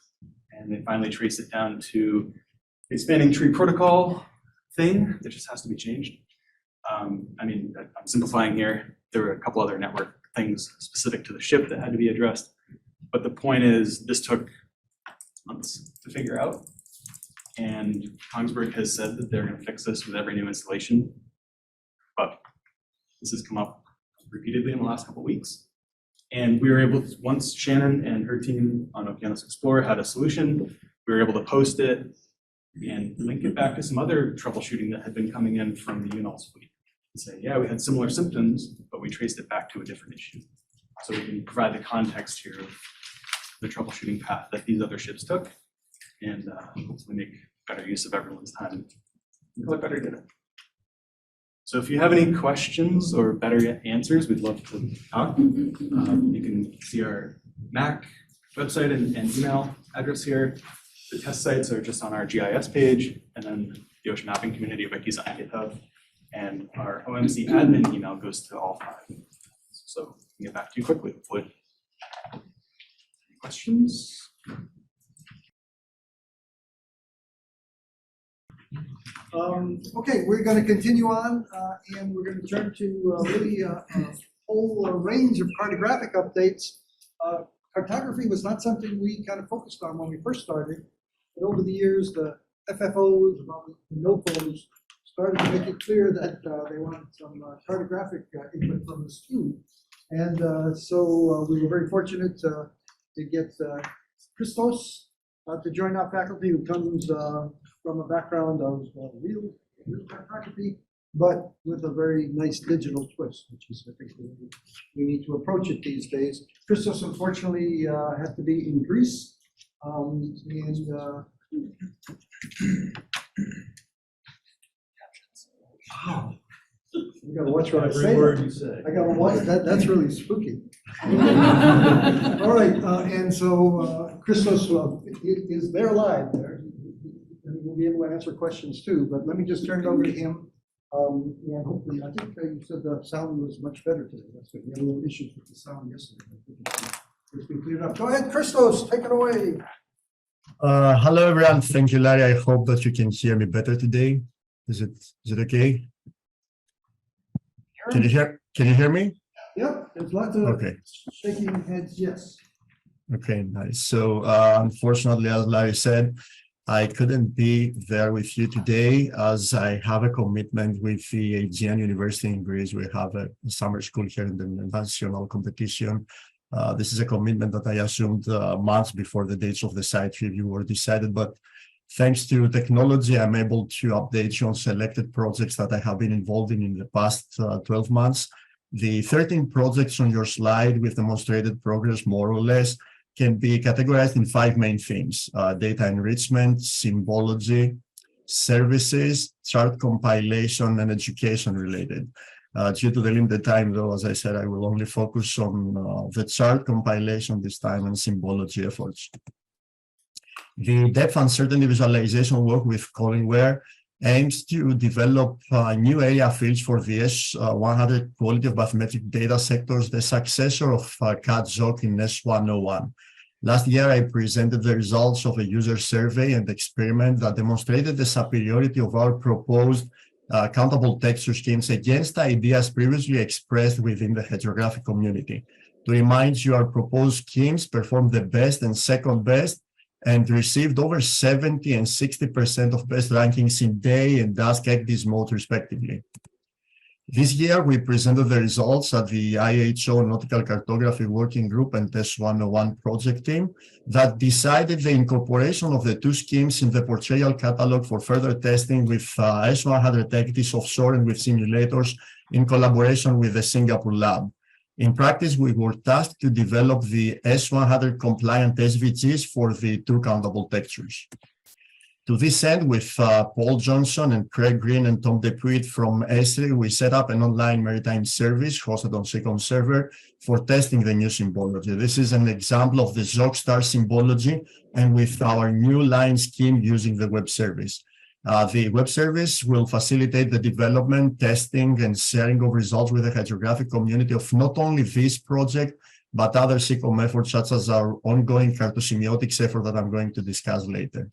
Speaker 9: and they finally traced it down to a spanning tree protocol thing that just has to be changed. I'm simplifying here. There were a couple other network things specific to the ship that had to be addressed, but the point is this took months to figure out, and Kongsberg has said that they're going to fix this with every new installation, but this has come up repeatedly in the last couple of weeks. And we were able to, once Shannon and her team on Okeanos Explorer had a solution, we were able to post it and link it back to some other troubleshooting that had been coming in from the UNH's fleet. And say, yeah, we had similar symptoms, but we traced it back to a different issue. So we can provide the context here of the troubleshooting path that these other ships took, and hopefully make better use of everyone's time and collect better data. So if you have any questions or better answers, we'd love to talk. You can see our Mac website and email address here. The test sites are just on our GIS page, and then the ocean mapping community wikis on GitHub. And our OMC admin email goes to all 5. So we can get back to you quickly, hopefully. Any questions?
Speaker 2: Okay, we're going to continue on, and we're going to turn to really a whole range of cartographic updates. Cartography was not something we kind of focused on when we first started, but over the years, the FFOs, the NOFOs, started to make it clear that they wanted some cartographic input from us too. And so we were very fortunate to get Christos to join our faculty, who comes from a background of real cartography, but with a very nice digital twist, which is, I think, we need to approach it these days. Christos, unfortunately, had to be in Greece Wow. You gotta watch what I say.
Speaker 1: Every word you say.
Speaker 2: I gotta watch, that's really spooky. All right, and so Christos is there live there. And we'll be able to answer questions too, but let me just turn it over to him. And hopefully, I think you said the sound was much better today. That's good. We had a little issues with the sound yesterday. I think it's been cleared up. Go ahead, Christos, take it away.
Speaker 11: Hello everyone, thank you Larry. I hope that you can hear me better today. Is it okay? Can you hear me?
Speaker 2: Yep, there's lots of
Speaker 11: Okay.
Speaker 2: shaking heads, yes.
Speaker 11: Okay, nice. So unfortunately, as Larry said, I couldn't be there with you today as I have a commitment with the Aegean University in Greece. We have a summer school here in the national competition. This is a commitment that I assumed months before the dates of the site review were decided, but thanks to technology, I'm able to update you on selected projects that I have been involved in the past 12 months. The 13 projects on your slide with demonstrated progress, more or less, can be categorized in 5 main themes: data enrichment, symbology, services, chart compilation, and education related. Due to the limited time, though, as I said, I will only focus on the chart compilation this time and symbology efforts. The depth uncertainty visualization work with Colin Ware aims to develop new area fields for the S100 quality of bathymetric data sectors, the successor of CAT-ZOC in S101. Last year, I presented the results of a user survey and experiment that demonstrated the superiority of our proposed countable texture schemes against ideas previously expressed within the hydrographic community. To remind you, our proposed schemes performed the best and second best and received over 70 and 60% of best rankings in day and dusk ECDIS mode, respectively. This year, we presented the results at the IHO Nautical Cartography Working Group and S101 project team that decided the incorporation of the 2 schemes in the portrayal catalog for further testing with S100 ECDIS offshore and with simulators in collaboration with the Singapore lab. In practice, we were tasked to develop the S100 compliant SVGs for the 2 countable textures. To this end, with Paul Johnson and Craig Green and Tom DePuy from Airlie, we set up an online maritime service hosted on CCOM server for testing the new symbology. This is an example of the ZOC star symbology and with our new line scheme using the web service. The web service will facilitate the development, testing, and sharing of results with the hydrographic community of not only this project, but other CCOM efforts such as our ongoing cartosemiotics effort that I'm going to discuss later.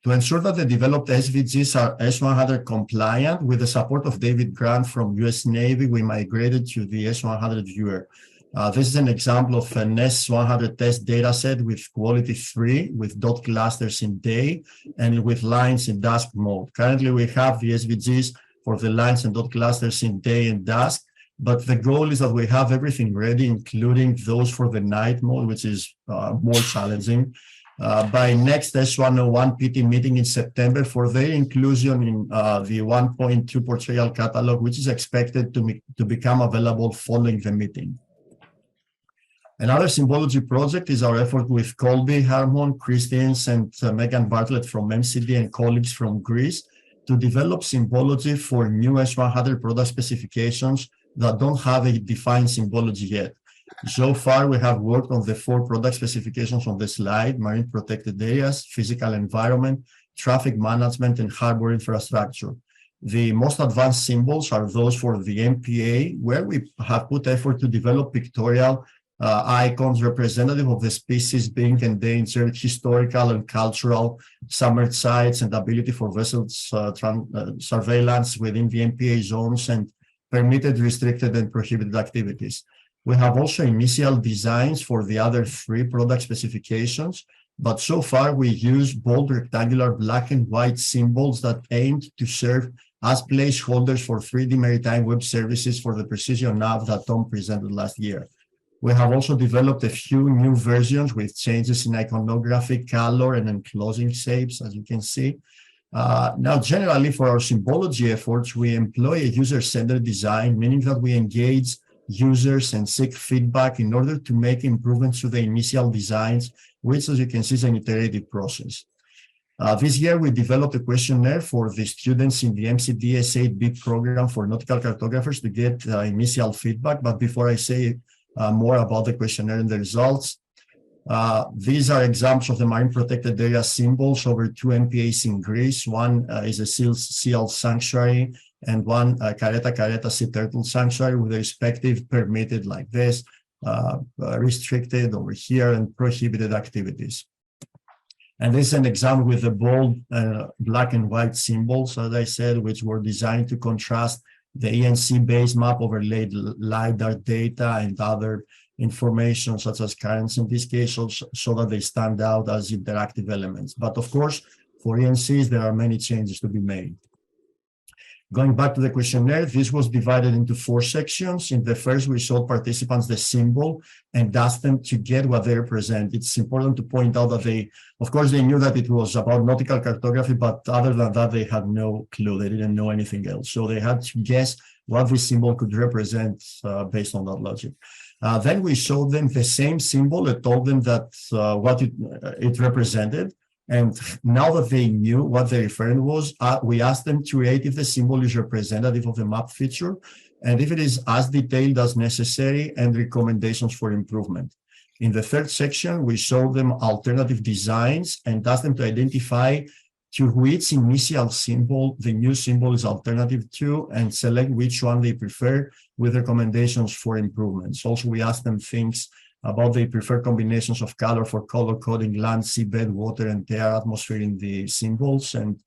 Speaker 11: To ensure that the developed SVGs are S100 compliant, with the support of David Grant from US Navy, we migrated to the S100 viewer. This is an example of an S100 test dataset with quality 3, with dot clusters in day and with lines in dusk mode. Currently, we have the SVGs for the lines and dot clusters in day and dusk, but the goal is that we have everything ready, including those for the night mode, which is more challenging. By next S101 PT meeting in September for their inclusion in the 1.2 portrayal catalog, which is expected to become available following the meeting. Another symbology project is our effort with Colby Harmon, Christians, and Megan Bartlett from MCD and colleagues from Greece to develop symbology for new S100 product specifications that don't have a defined symbology yet. So far, we have worked on the 4 product specifications on the slide: marine protected areas, physical environment, traffic management, and harbor infrastructure. The most advanced symbols are those for the MPA, where we have put effort to develop pictorial icons representative of the species being endangered, historical and cultural, submerged sites, and ability for vessels surveillance within the MPA zones, and permitted, restricted, and prohibited activities. We have also initial designs for the other 3 product specifications, but so far we use bold rectangular black and white symbols that aimed to serve as placeholders for 3D maritime web services for the precision nav that Tom presented last year. We have also developed a few new versions with changes in iconography, color, and enclosing shapes, as you can see. Now, generally for our symbology efforts, we employ a user-centered design, meaning that we engage users and seek feedback in order to make improvements to the initial designs, which, as you can see, is an iterative process. This year, we developed a questionnaire for the students in the MCDS 8B program for nautical cartographers to get initial feedback. But before I say more about the questionnaire and the results, these are examples of the marine protected area symbols over 2 MPAs in Greece. One is a seal sanctuary, and one Careta sea turtle sanctuary with the respective permitted like this, restricted over here, and prohibited activities. And this is an example with the bold black and white symbols, as I said, which were designed to contrast the ENC-based map overlaid LiDAR data and other information such as currents in this case, so that they stand out as interactive elements. But of course, for ENCs, there are many changes to be made. Going back to the questionnaire, this was divided into 4 sections. In the first, we showed participants the symbol and asked them to get what they represent. It's important to point out that they, of course, they knew that it was about nautical cartography, but other than that, they had no clue. They didn't know anything else. So they had to guess what this symbol could represent based on that logic. Then we showed them the same symbol and told them that what it represented. And now that they knew what the referent was, we asked them to rate if the symbol is representative of the map feature, and if it is as detailed as necessary, and recommendations for improvement. In the third section, we showed them alternative designs and asked them to identify to which initial symbol the new symbol is alternative to, and select which one they prefer with recommendations for improvements. Also, we asked them things about the preferred combinations of color for color coding land, seabed, water, and air atmosphere in the symbols, and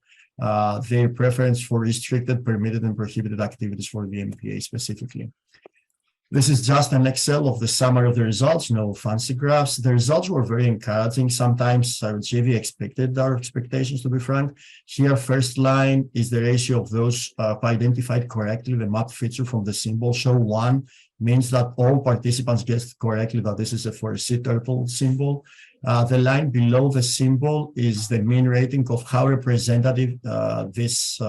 Speaker 11: their preference for restricted, permitted, and prohibited activities for the MPA specifically. This is just an Excel of the summary of the results, no fancy graphs. The results were very encouraging. Sometimes I would say they exceeded our expectations, to be frank. Here, first line is the ratio of those who identified correctly the map feature from the symbol. So 1 means that all participants guessed correctly that this is for a sea turtle symbol. The line below the symbol is the mean rating of how representative this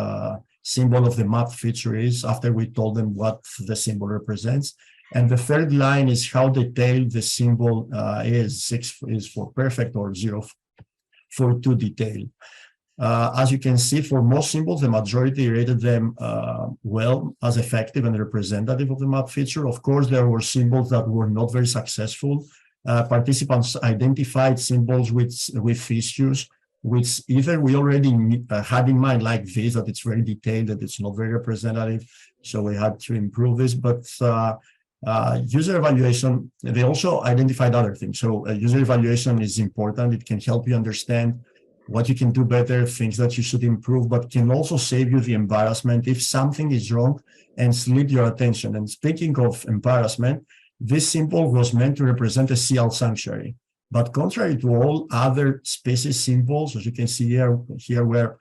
Speaker 11: symbol of the map feature is after we told them what the symbol represents. And the third line is how detailed the symbol is. 6 is for perfect, or 0 for too detailed. As you can see, for most symbols, the majority rated them well as effective and representative of the map feature. Of course, there were symbols that were not very successful. Participants identified symbols with issues which either we already had in mind, like this, that it's very detailed, that it's not very representative, so we had to improve this. But user evaluation, they also identified other things. So user evaluation is important. It can help you understand what you can do better, things that you should improve, but can also save you the embarrassment if something is wrong and slip your attention. And speaking of embarrassment, this symbol was meant to represent a seal sanctuary. But contrary to all other species symbols, as you can see here where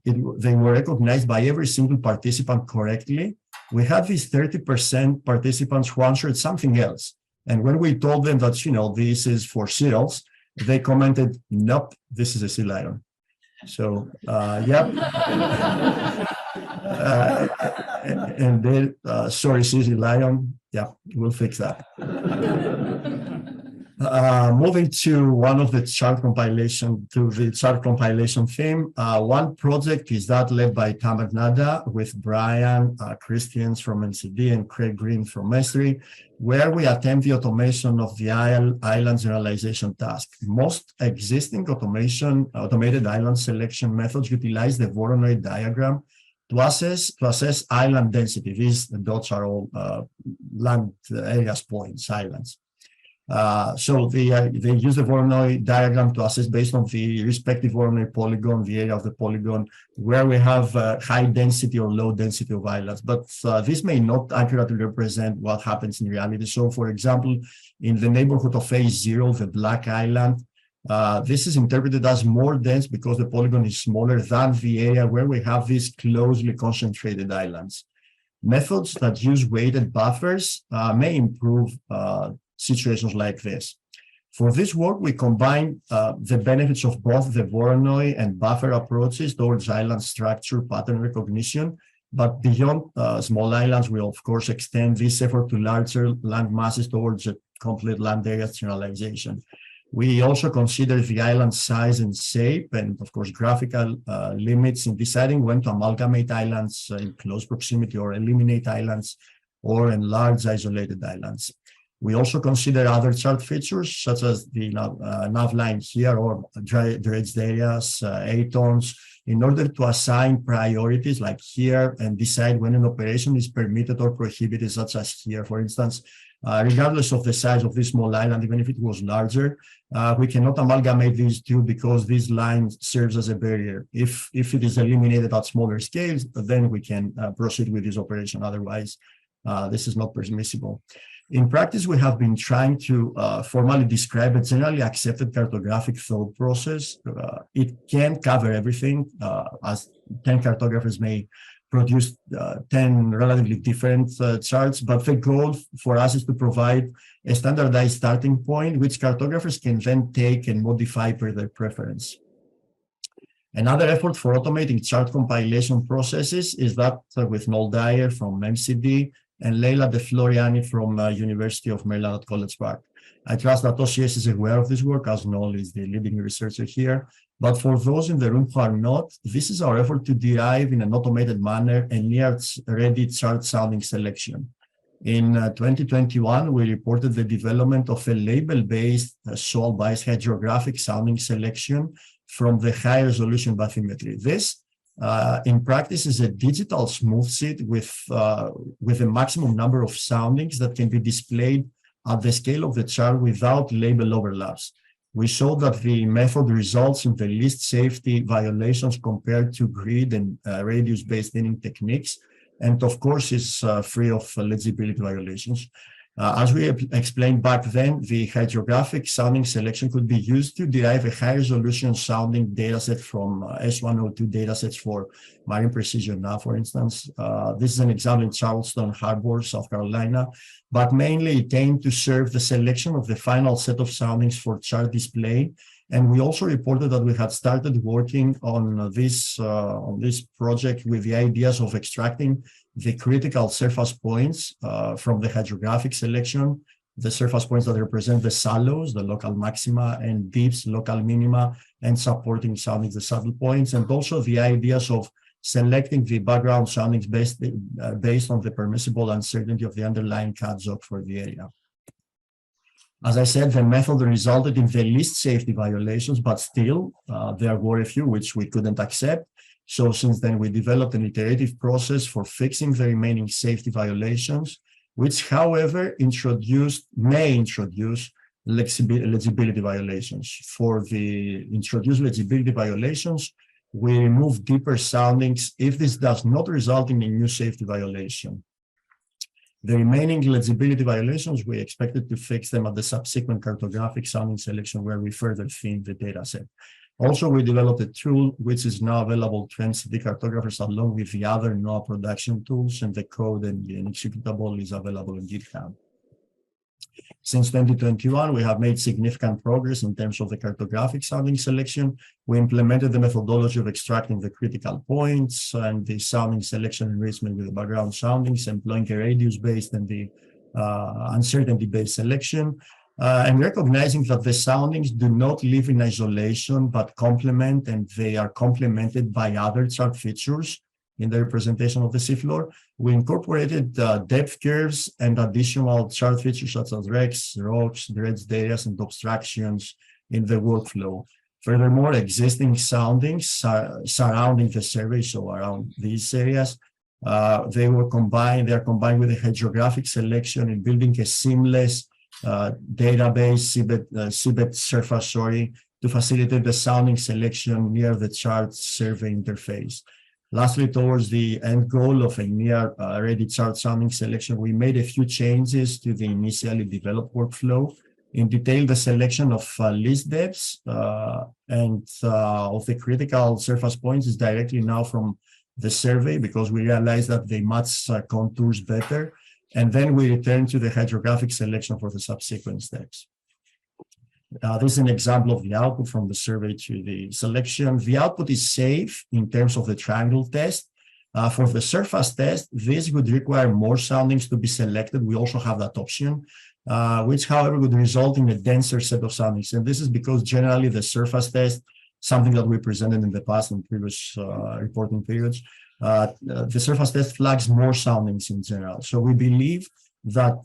Speaker 11: they were recognized by every single participant correctly, we had these 30% participants who answered something else. And when we told them that, this is for seals, they commented, nope, this is a sea lion. So, yep. And then, sorry, sea lion. Yeah, we'll fix that. Moving to one of the chart compilation, to the chart compilation theme. One project is that led by Tamer Nada with Brian Christians from NCD and Craig Green from Esri, where we attempt the automation of the island generalization task. Most existing automated island selection methods utilize the Voronoi diagram to assess island density. These dots are all land areas points, islands. So they use the Voronoi diagram to assess based on the respective Voronoi polygon, the area of the polygon, where we have high density or low density of islands. But this may not accurately represent what happens in reality. So, for example, in the neighborhood of A0, the Black Island, this is interpreted as more dense because the polygon is smaller than the area where we have these closely concentrated islands. Methods that use weighted buffers may improve situations like this. For this work, we combine the benefits of both the Voronoi and buffer approaches towards island structure pattern recognition But beyond small islands, we of course extend this effort to larger land masses towards a complete land area generalization. We also consider the island size and shape and of course graphical limits in deciding when to amalgamate islands in close proximity or eliminate islands or enlarge isolated islands. We also consider other chart features such as the nav line here or dredged areas, ATONs, in order to assign priorities like here and decide when an operation is permitted or prohibited, such as here, for instance. Regardless of the size of this small island, even if it was larger, we cannot amalgamate these two because this line serves as a barrier. If it is eliminated at smaller scales, then we can proceed with this operation. Otherwise, this is not permissible. In practice, we have been trying to formally describe a generally accepted cartographic thought process. It can cover everything, as 10 cartographers may produce 10 relatively different charts, but the goal for us is to provide a standardized starting point, which cartographers can then take and modify per their preference. Another effort for automating chart compilation processes is that with Noel Dyer from MCD and Leila De Floriani from University of Maryland at College Park. I trust that OCS is aware of this work, as Noel is the leading researcher here. But for those in the room who are not, this is our effort to derive in an automated manner a near-ready chart sounding selection. In 2021, we reported the development of a label-based soil-biased hydrographic sounding selection from the high-resolution bathymetry. This, in practice, is a digital smooth sheet with a maximum number of soundings that can be displayed at the scale of the chart without label overlaps. We showed that the method results in the least safety violations compared to grid and radius-based thinning techniques, and of course is free of legibility violations. As we explained back then, the hydrographic sounding selection could be used to derive a high-resolution sounding dataset from S102 datasets for marine precision now, for instance. This is an example in Charleston Harbor, South Carolina, but mainly it aimed to serve the selection of the final set of soundings for chart display. And we also reported that we had started working on this project with the ideas of extracting the critical surface points from the hydrographic selection, the surface points that represent the shallows, the local maxima, and deeps, local minima, and supporting soundings, the saddle points, and also the ideas of selecting the background soundings based on the permissible uncertainty of the underlying CADZOC for the area. As I said, the method resulted in the least safety violations, but still there were a few which we couldn't accept. So since then, we developed an iterative process for fixing the remaining safety violations, which, however, may introduce legibility violations. For the introduced legibility violations, we remove deeper soundings if this does not result in a new safety violation. The remaining legibility violations, we expected to fix them at the subsequent cartographic sounding selection where we further thin the data set. Also, we developed a tool which is now available to NCD cartographers along with the other NOAA production tools, and the code and the executable is available on GitHub. Since 2021, we have made significant progress in terms of the cartographic sounding selection. We implemented the methodology of extracting the critical points and the sounding selection enrichment with the background soundings, employing a radius-based and the uncertainty-based selection. And recognizing that the soundings do not live in isolation, but complement, and they are complemented by other chart features in the representation of the seafloor. We incorporated depth curves and additional chart features such as wrecks, rocks, dredged areas, and obstructions in the workflow. Furthermore, existing soundings surrounding the survey, so around these areas, they are combined with a hydrographic selection in building a seamless database, seabed surface, to facilitate the sounding selection near the chart survey interface. Lastly, towards the end goal of a near-ready chart sounding selection, we made a few changes to the initially developed workflow. In detail, the selection of least depths and of the critical surface points is directly now from the survey because we realized that they match contours better. And then we return to the hydrographic selection for the subsequent steps. This is an example of the output from the survey to the selection. The output is safe in terms of the triangle test. For the surface test, this would require more soundings to be selected. We also have that option, which, however, would result in a denser set of soundings. And this is because generally the surface test, something that we presented in the past in previous reporting periods, the surface test flags more soundings in general. So we believe that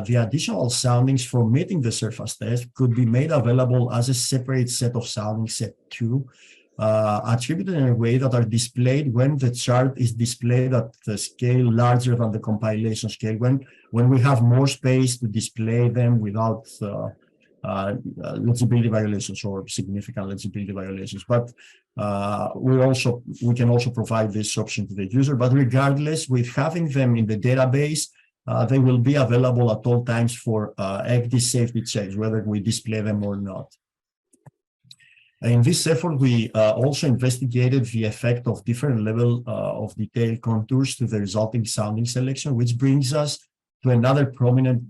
Speaker 11: the additional soundings for meeting the surface test could be made available as a separate set of soundings, set 2, attributed in a way that are displayed when the chart is displayed at the scale larger than the compilation scale, when we have more space to display them without legibility violations or significant legibility violations. But we can also provide this option to the user. But regardless, with having them in the database, they will be available at all times for ECDI safety checks, whether we display them or not. In this effort, we also investigated the effect of different level of detail contours to the resulting sounding selection, which brings us to another prominent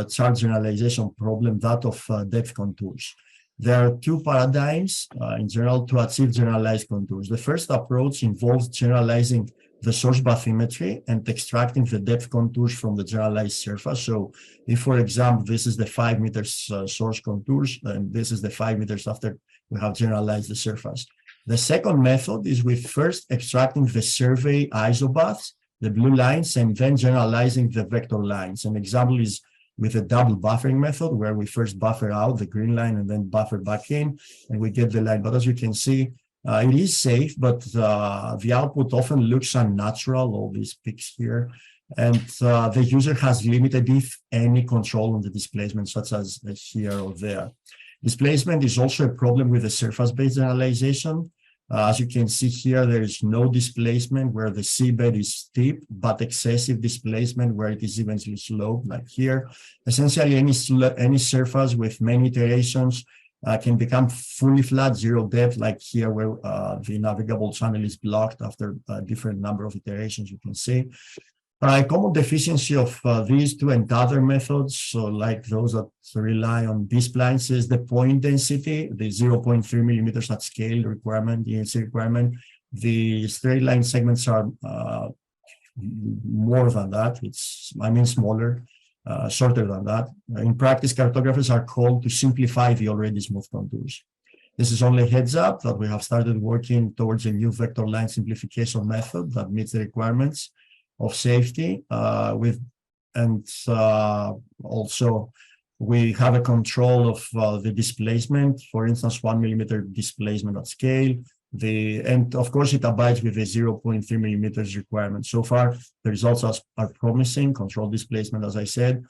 Speaker 11: chart generalization problem, that of depth contours. There are two paradigms in general to achieve generalized contours. The first approach involves generalizing the source bathymetry and extracting the depth contours from the generalized surface. So if, for example, this is the 5 meters source contours, and this is the 5 meters after we have generalized the surface. The second method is with first extracting the survey isobaths, the blue lines, and then generalizing the vector lines. An example is with a double buffering method, where we first buffer out the green line and then buffer back in, and we get the line. But as you can see, it is safe, but the output often looks unnatural, all these peaks here. And the user has limited, if any, control on the displacement, such as here or there. Displacement is also a problem with the surface-based generalization. As you can see here, there is no displacement where the seabed is steep, but excessive displacement where it is evenly sloped, like here. Essentially, any surface with many iterations can become fully flat, zero depth, like here where the navigable channel is blocked after a different number of iterations, you can see. A common deficiency of these two and other methods, so like those that rely on B-splines, is the point density, the 0.3 millimeters at scale requirement, ENC requirement. The straight line segments are more than that. Smaller, shorter than that. In practice, cartographers are called to simplify the already smooth contours. This is only a heads up that we have started working towards a new vector line simplification method that meets the requirements of safety also we have a control of the displacement, for instance, 1 millimeter displacement at scale. And of course it abides with the 0.3 millimeters requirement. So far, the results are promising. Control displacement, as I said,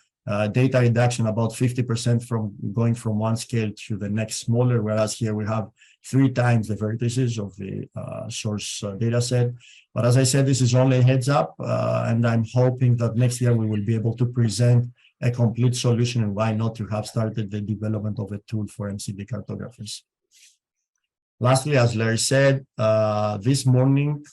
Speaker 11: data reduction about 50% from going from one scale to the next smaller, whereas here we have 3 times the vertices of the source data set. But as I said, this is only a heads up, and I'm hoping that next year we will be able to present a complete solution, and why not to have started the development of a tool for MCD cartographers. Lastly, as Larry said, this morning,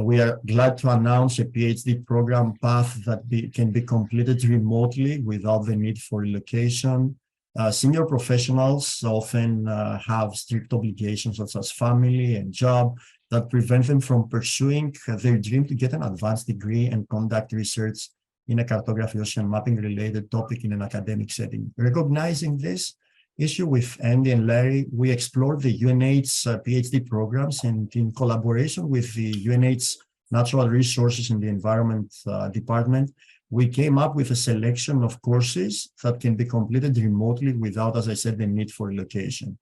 Speaker 11: we are glad to announce a PhD program path that can be completed remotely without the need for relocation. Senior professionals often have strict obligations such as family and job that prevent them from pursuing their dream to get an advanced degree and conduct research in a cartography ocean mapping related topic in an academic setting. Recognizing this issue with Andy and Larry, we explored the UNH PhD programs, and in collaboration with the UNH Natural Resources and the Environment Department, we came up with a selection of courses that can be completed remotely without, as I said, the need for relocation.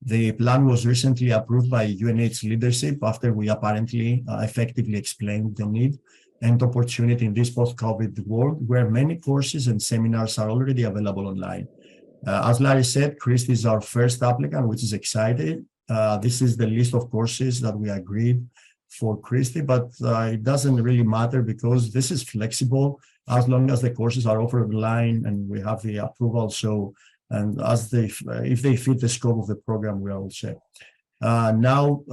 Speaker 11: The plan was recently approved by UNH leadership after we apparently effectively explained the need and opportunity in this post-COVID world, where many courses and seminars are already available online. As Larry said, Christy is our first applicant, which is exciting. This is the list of courses that we agreed for Christy, but it doesn't really matter because this is flexible as long as the courses are offered online and we have the approval. So, and if they fit the scope of the program, we are all set. Now,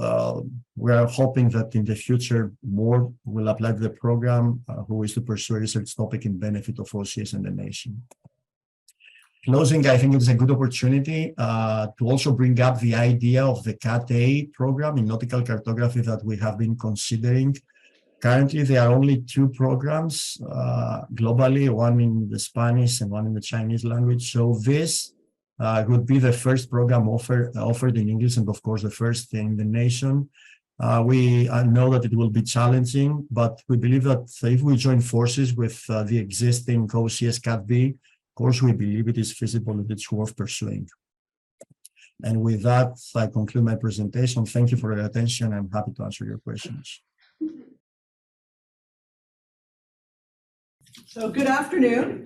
Speaker 11: we are hoping that in the future, more will apply to the program who is to pursue a research topic in benefit of OCS and the nation. Closing, I think it's a good opportunity to also bring up the idea of the CAT-A program in nautical cartography that we have been considering Currently, there are only two programs globally, one in the Spanish and one in the Chinese language. So this would be the first program offered in English, and of course, the first in the nation. We know that it will be challenging, but we believe that if we join forces with the existing OCS CAT-B, of course, we believe it is feasible and it's worth pursuing. And with that, I conclude my presentation. Thank you for your attention. I'm happy to answer your questions.
Speaker 12: So good afternoon.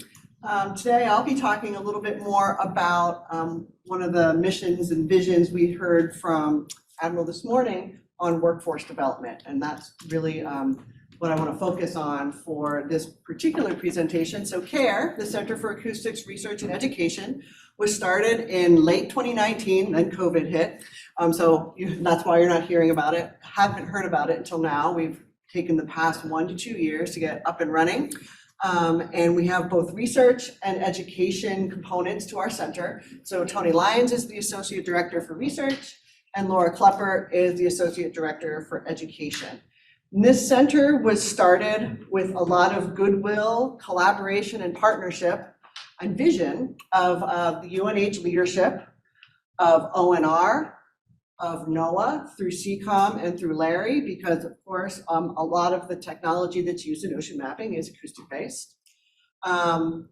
Speaker 12: Today I'll be talking a little bit more about one of the missions and visions we heard from Admiral this morning on workforce development. And that's really what I want to focus on for this particular presentation. So CARE, the Center for Acoustics Research and Education, was started in late 2019, then COVID hit. That's why you're not hearing about it, haven't heard about it until now. We've taken the past 1 to 2 years to get up and running. And we have both research and education components to our center. So Tony Lyons is the Associate Director for Research, and Laura Klepper is the Associate Director for Education. And this center was started with a lot of goodwill, collaboration, and partnership and vision of the UNH leadership, of ONR, of NOAA, through CCOM and through Larry, because of course, a lot of the technology that's used in ocean mapping is acoustic-based. And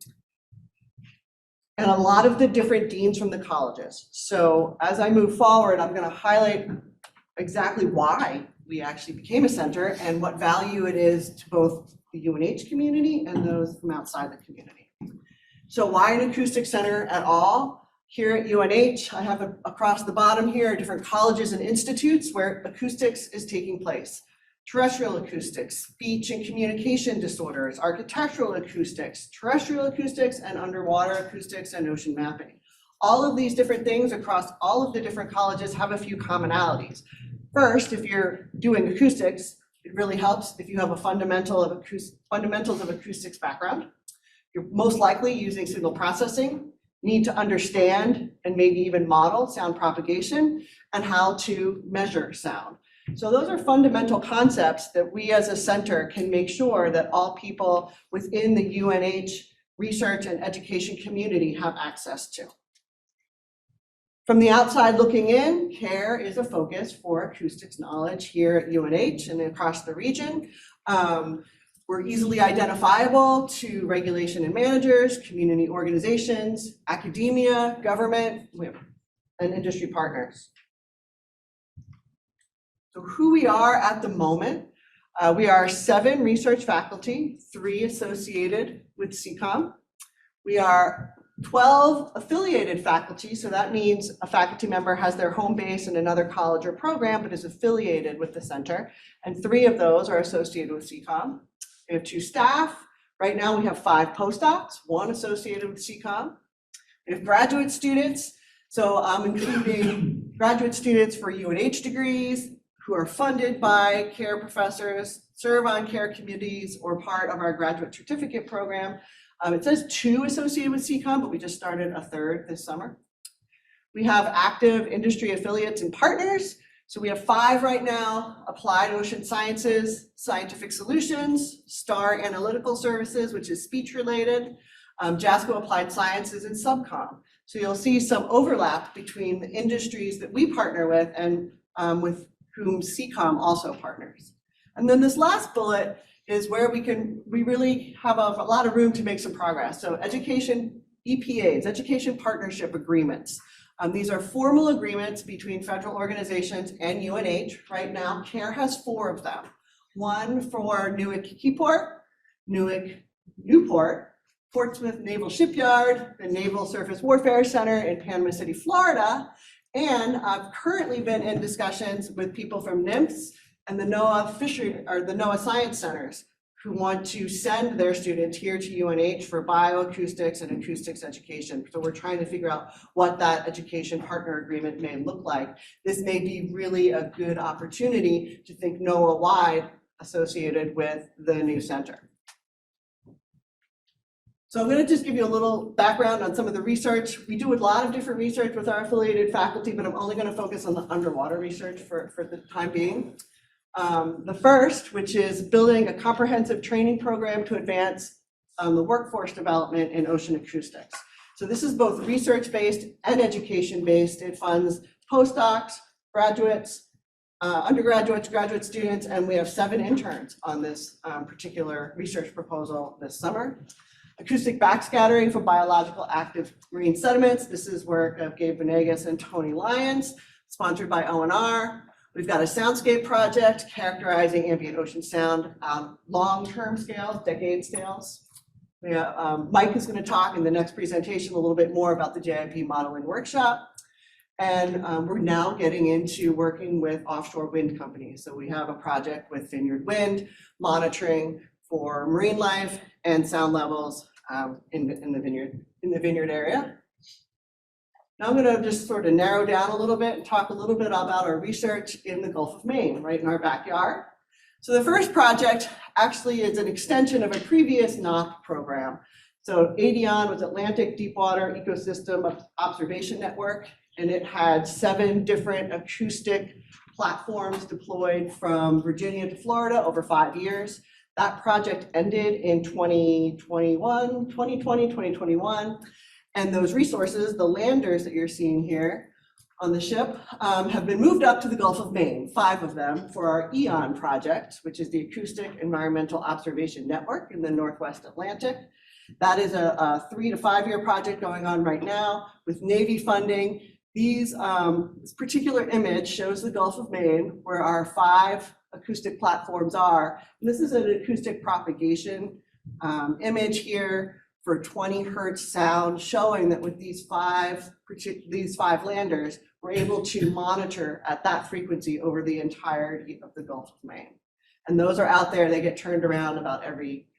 Speaker 12: a lot of the different deans from the colleges. So as I move forward, I'm gonna highlight exactly why we actually became a center and what value it is to both the UNH community and those from outside the community. So why an acoustic center at all? Here at UNH, I have across the bottom here different colleges and institutes where acoustics is taking place. Terrestrial acoustics, speech and communication disorders, architectural acoustics, terrestrial acoustics, and underwater acoustics and ocean mapping. All of these different things across all of the different colleges have a few commonalities. First, if you're doing acoustics, it really helps if you have a fundamentals of acoustics background. You're most likely using signal processing, need to understand and maybe even model sound propagation and how to measure sound. So those are fundamental concepts that we as a center can make sure that all people within the UNH research and education community have access to. From the outside looking in, CARE is a focus for acoustics knowledge here at UNH and across the region. We're easily identifiable to regulation and managers, community organizations, academia, government, and industry partners. So who we are at the moment, we are 7 research faculty, 3 associated with CCOM. We are 12 affiliated faculty, so that means a faculty member has their home base in another college or program, but is affiliated with the center, and 3 of those are associated with CCOM. We have 2 staff. Right now we have 5 postdocs, 1 associated with CCOM. We have graduate students, so I'm including graduate students for UNH degrees who are funded by CARE professors, serve on CARE committees, or part of our graduate certificate program. It says 2 associated with CCOM, but we just started a 3rd this summer. We have active industry affiliates and partners. So we have 5 right now: Applied Ocean Sciences, Scientific Solutions, STAR Analytical Services, which is speech related, JASCO Applied Sciences, and Subcom. So you'll see some overlap between the industries that we partner with and with whom CCOM also partners. And then this last bullet is where we really have a lot of room to make some progress. So education EPAs, education partnership agreements. These are formal agreements between federal organizations and UNH. Right now, CARE has 4 of them. 1 for Newark Keyport, Newark Newport, Portsmouth Naval Shipyard, the Naval Surface Warfare Center in Panama City, Florida. And I've currently been in discussions with people from NIMS and the NOAA Science Centers who want to send their students here to UNH for bioacoustics and acoustics education. So we're trying to figure out what that education partner agreement may look like. This may be really a good opportunity to think NOAA-wide associated with the new center. So I'm going to just give you a little background on some of the research. We do a lot of different research with our affiliated faculty, but I'm only going to focus on the underwater research for the time being. The first, which is building a comprehensive training program to advance the workforce development in ocean acoustics. So this is both research-based and education-based. It funds postdocs, graduates, undergraduates, graduate students, and we have 7 interns on this particular research proposal this summer. Acoustic backscattering for biological active marine sediments. This is work of Gabe Venegas and Tony Lyons, sponsored by ONR. We've got a soundscape project characterizing ambient ocean sound on long-term scales, decade scales. Mike is going to talk in the next presentation a little bit more about the JIP modeling workshop. And we're now getting into working with offshore wind companies. So we have a project with Vineyard Wind, monitoring for marine life and sound levels in the vineyard area. Now I'm going to just sort of narrow down a little bit and talk a little bit about our research in the Gulf of Maine, right in our backyard. So the first project actually is an extension of a previous NOAA program. So ADION was Atlantic Deepwater Ecosystem Observation Network, and it had 7 different acoustic platforms deployed from Virginia to Florida over 5 years. That project ended in 2021. And those resources, the landers that you're seeing here on the ship, have been moved up to the Gulf of Maine, 5 of them, for our EON project, which is the Acoustic Environmental Observation Network in the Northwest Atlantic. That is a 3 to 5 year project going on right now with Navy funding. This particular image shows the Gulf of Maine, where our 5 acoustic platforms are. And this is an acoustic propagation image here for 20 hertz sound, showing that with these 5 landers, we're able to monitor at that frequency over the entirety of the Gulf of Maine. And those are out there, they get turned around about every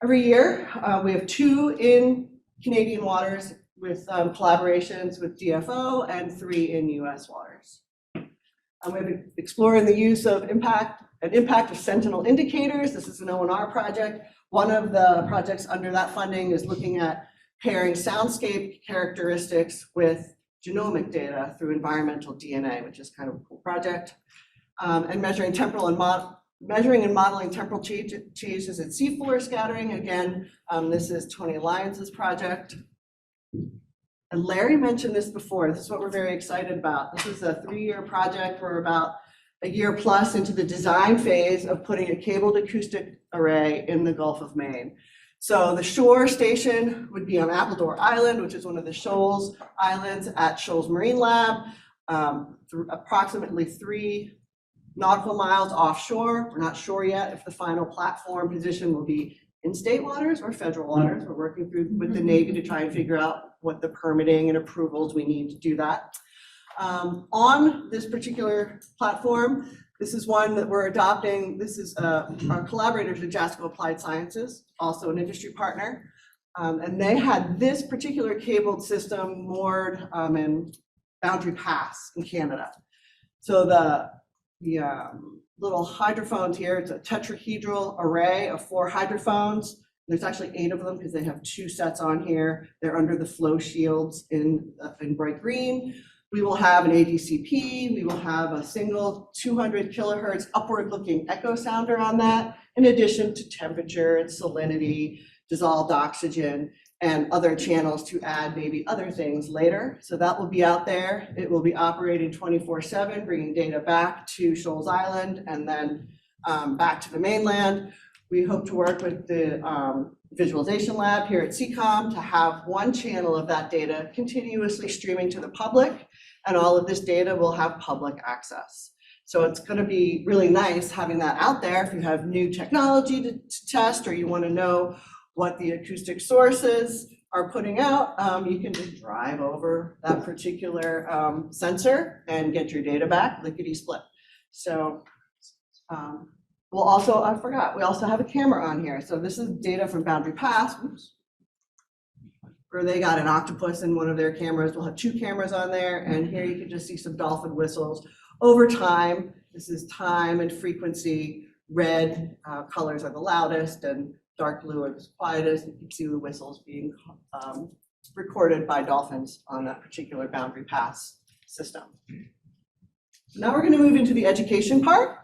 Speaker 12: year. We have 2 in Canadian waters with collaborations with DFO and 3 in US waters. We've exploring the use of impact of sentinel indicators. This is an ONR project. One of the projects under that funding is looking at pairing soundscape characteristics with genomic data through environmental DNA, which is kind of a cool project. And measuring and modeling temporal changes in seafloor scattering. Again, this is Tony Lyons' project. And Larry mentioned this before. This is what we're very excited about. This is a 3-year project. We're about a year plus into the design phase of putting a cabled acoustic array in the Gulf of Maine. So the shore station would be on Appledore Island, which is one of the Shoals Islands at Shoals Marine Lab, approximately 3 nautical miles offshore. We're not sure yet if the final platform position will be in state waters or federal waters. We're working through with the Navy to try and figure out what the permitting and approvals we need to do that. On this particular platform, this is one that we're adopting. This is our collaborators at Jasco Applied Sciences, also an industry partner. And they had this particular cabled system moored in Boundary Pass in Canada. So the little hydrophones here, it's a tetrahedral array of 4 hydrophones. There's actually 8 of them because they have 2 sets on here. They're under the flow shields in bright green. We will have an ADCP. We will have a single 200 kilohertz upward looking echo sounder on that, in addition to temperature and salinity, dissolved oxygen, and other channels to add maybe other things later. So that will be out there. It will be operating 24/7, bringing data back to Shoals Island and then back to the mainland. We hope to work with the visualization lab here at CCOM to have one channel of that data continuously streaming to the public, and all of this data will have public access. So it's going to be really nice having that out there. If you have new technology to test, or you want to know what the acoustic sources are putting out, you can just drive over that particular sensor and get your data back lickety split. So we'll also, I forgot, we also have a camera on here. So this is data from Boundary Pass, where they got an octopus in one of their cameras. We'll have 2 cameras on there, and here you can just see some dolphin whistles. Over time, this is time and frequency. Red colors are the loudest, and dark blue are the quietest. You can see the whistles being recorded by dolphins on that particular Boundary Pass system. Now we're going to move into the education part.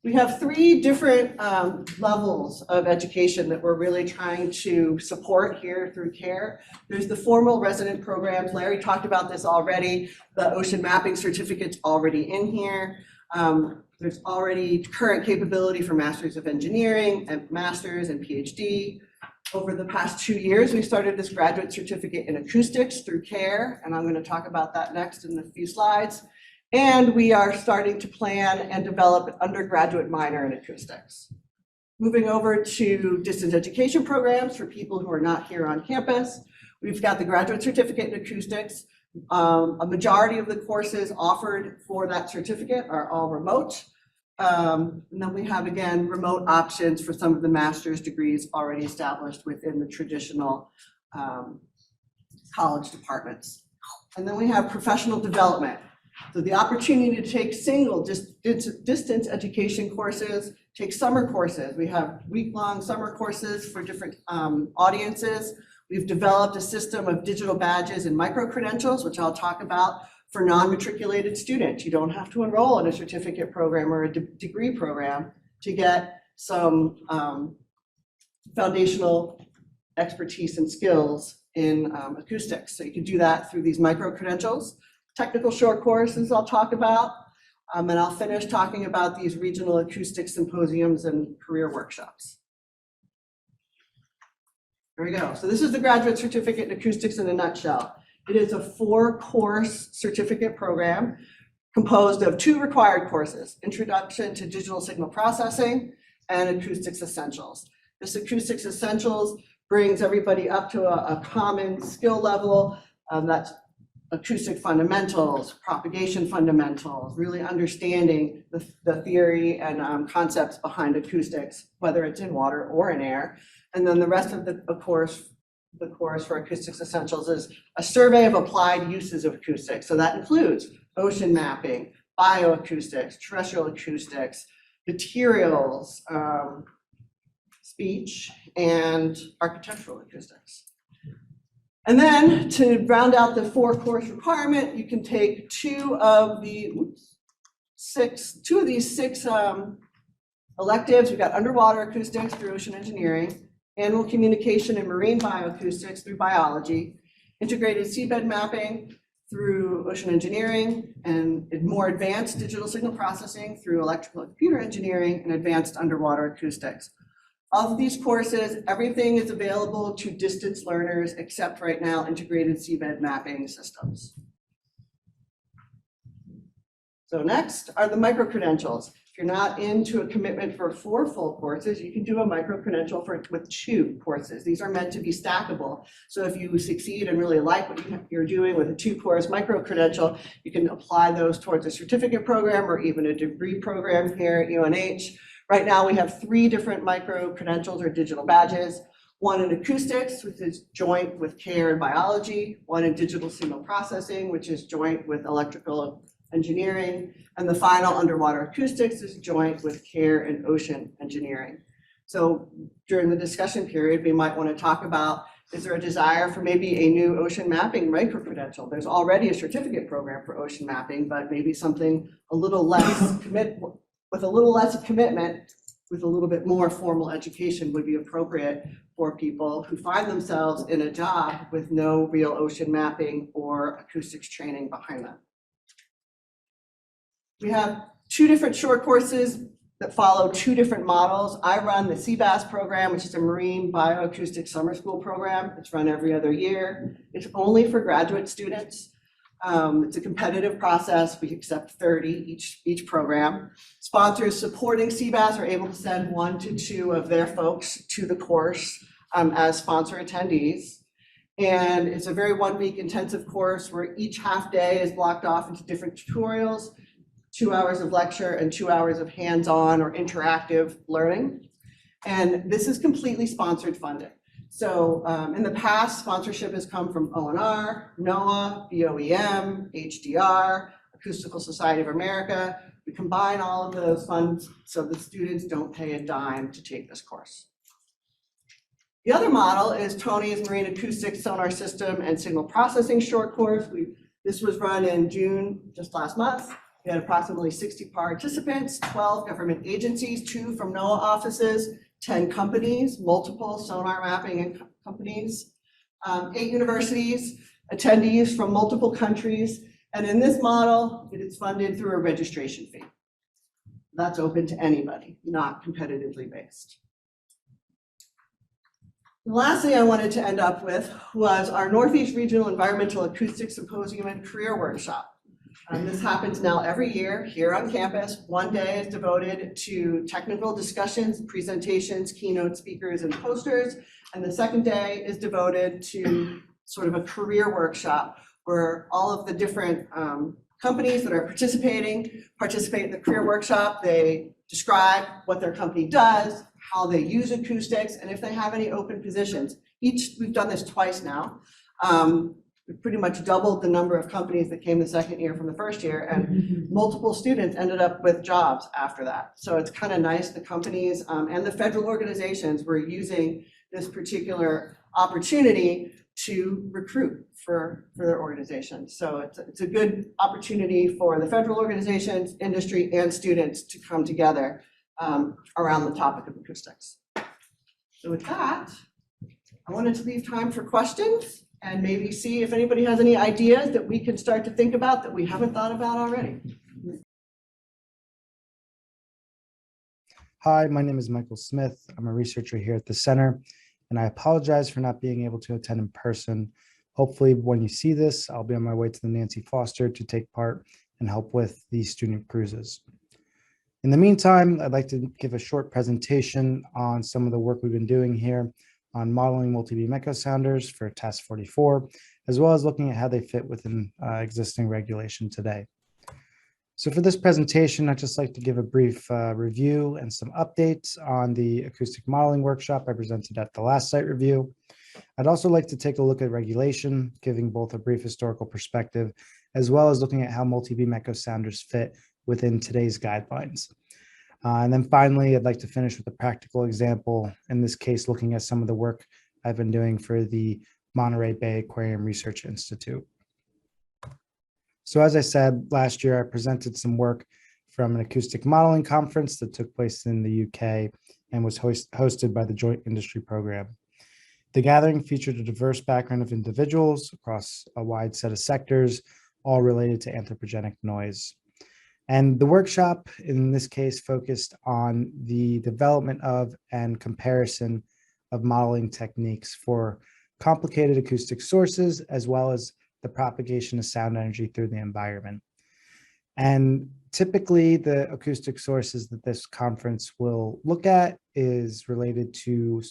Speaker 12: We have three different levels of education that we're really trying to support here through CARE. There's the formal resident programs. Larry talked about this already. The ocean mapping certificate's already in here. There's already current capability for Masters of Engineering and Masters and PhD. Over the past 2 years, we started this graduate certificate in acoustics through CARE, and I'm going to talk about that next in a few slides. And we are starting to plan and develop an undergraduate minor in acoustics. Moving over to distance education programs for people who are not here on campus. We've got the graduate certificate in acoustics. A majority of the courses offered for that certificate are all remote. And then we have, again, remote options for some of the master's degrees already established within the traditional college departments. And then we have professional development. So the opportunity to take single distance education courses, take summer courses. We have week-long summer courses for different audiences. We've developed a system of digital badges and micro-credentials, which I'll talk about, for non-matriculated students. You don't have to enroll in a certificate program or a degree program to get some foundational expertise and skills in acoustics. So you can do that through these micro-credentials. Technical short courses I'll talk about, and I'll finish talking about these regional acoustic symposiums and career workshops. There we go. So this is the graduate certificate in acoustics in a nutshell. It is a 4-course certificate program composed of 2 required courses, Introduction to Digital Signal Processing and Acoustics Essentials. This Acoustics Essentials brings everybody up to a common skill level that's acoustic fundamentals, propagation fundamentals, really understanding the theory and concepts behind acoustics, whether it's in water or in air. And then the rest of the course for Acoustics Essentials is a survey of applied uses of acoustics. So that includes ocean mapping, bioacoustics, terrestrial acoustics, materials, speech, and architectural acoustics. And then to round out the 4-course requirement, you can take 2 of these 6 electives. We've got underwater acoustics through ocean engineering, animal communication and marine bioacoustics through biology, integrated seabed mapping through ocean engineering, and more advanced digital signal processing through electrical and computer engineering, and advanced underwater acoustics. Of these courses, everything is available to distance learners except right now integrated seabed mapping systems. So next are the micro-credentials. If you're not into a commitment for 4 full courses, you can do a micro-credential with 2 courses. These are meant to be stackable. So if you succeed and really like what you're doing with a 2-course micro-credential, you can apply those towards a certificate program or even a degree program here at UNH. Right now, we have 3 different micro-credentials or digital badges, 1 in acoustics, which is joint with CARE and biology, 1 in digital signal processing, which is joint with electrical engineering, and the final underwater acoustics is joint with CARE and ocean engineering. So during the discussion period, we might want to talk about, is there a desire for maybe a new ocean mapping micro-credential? There's already a certificate program for ocean mapping, but maybe something a little less with a little less commitment, with a little bit more formal education would be appropriate for people who find themselves in a job with no real ocean mapping or acoustics training behind them. We have 2 different short courses that follow 2 different models. I run the CBAS program, which is a marine bioacoustic summer school program. It's run every other year. It's only for graduate students. It's a competitive process. We accept 30 each program. Sponsors supporting CBAS are able to send 1 to 2 of their folks to the course as sponsor attendees. And it's a very 1-week intensive course where each half day is blocked off into different tutorials, 2 hours of lecture and 2 hours of hands-on or interactive learning. And this is completely sponsored funding. So in the past, sponsorship has come from ONR, NOAA, BOEM, HDR, Acoustical Society of America. We combine all of those funds so the students don't pay a dime to take this course. The other model is Tony's Marine Acoustics Sonar System and Signal Processing short course. This was run in June, just last month. We had approximately 60 participants, 12 government agencies, 2 from NOAA offices, 10 companies, multiple sonar mapping and companies, 8 universities, attendees from multiple countries. And in this model, it is funded through a registration fee. That's open to anybody, not competitively based. The last thing I wanted to end up with was our Northeast Regional Environmental Acoustics Symposium and Career Workshop. This happens now every year here on campus. One day is devoted to technical discussions, presentations, keynote speakers, and posters. And the second day is devoted to sort of a career workshop where all of the different companies that are participate in the career workshop. They describe what their company does, how they use acoustics, and if they have any open positions. We've done this twice now. We pretty much doubled the number of companies that came the second year from the first year, and multiple students ended up with jobs after that. So it's kind of nice. The companies and the federal organizations were using this particular opportunity to recruit for their organizations. So it's a good opportunity for the federal organizations, industry, and students to come together around the topic of acoustics. So with that, I wanted to leave time for questions and maybe see if anybody has any ideas that we can start to think about that we haven't thought about already.
Speaker 13: Hi, my name is Michael Smith. I'm a researcher here at the center, and I apologize for not being able to attend in person. Hopefully, when you see this, I'll be on my way to the Nancy Foster to take part and help with the student cruises. In the meantime, I'd like to give a short presentation on some of the work we've been doing here on modeling multi-beam echo sounders for Task 44, as well as looking at how they fit within existing regulation today. So for this presentation, I'd just like to give a brief review and some updates on the acoustic modeling workshop I presented at the last site review. I'd also like to take a look at regulation, giving both a brief historical perspective, as well as looking at how multi-beam echo sounders fit within today's guidelines. And then finally, I'd like to finish with a practical example, in this case, looking at some of the work I've been doing for the Monterey Bay Aquarium Research Institute. So as I said, last year I presented some work from an acoustic modeling conference that took place in the UK and was hosted by the Joint Industry Program. The gathering featured a diverse background of individuals across a wide set of sectors, all related to anthropogenic noise. And the workshop, in this case, focused on the development of and comparison of modeling techniques for complicated acoustic sources, as well as the propagation of sound energy through the environment. And typically, the acoustic sources that this conference will look at is related to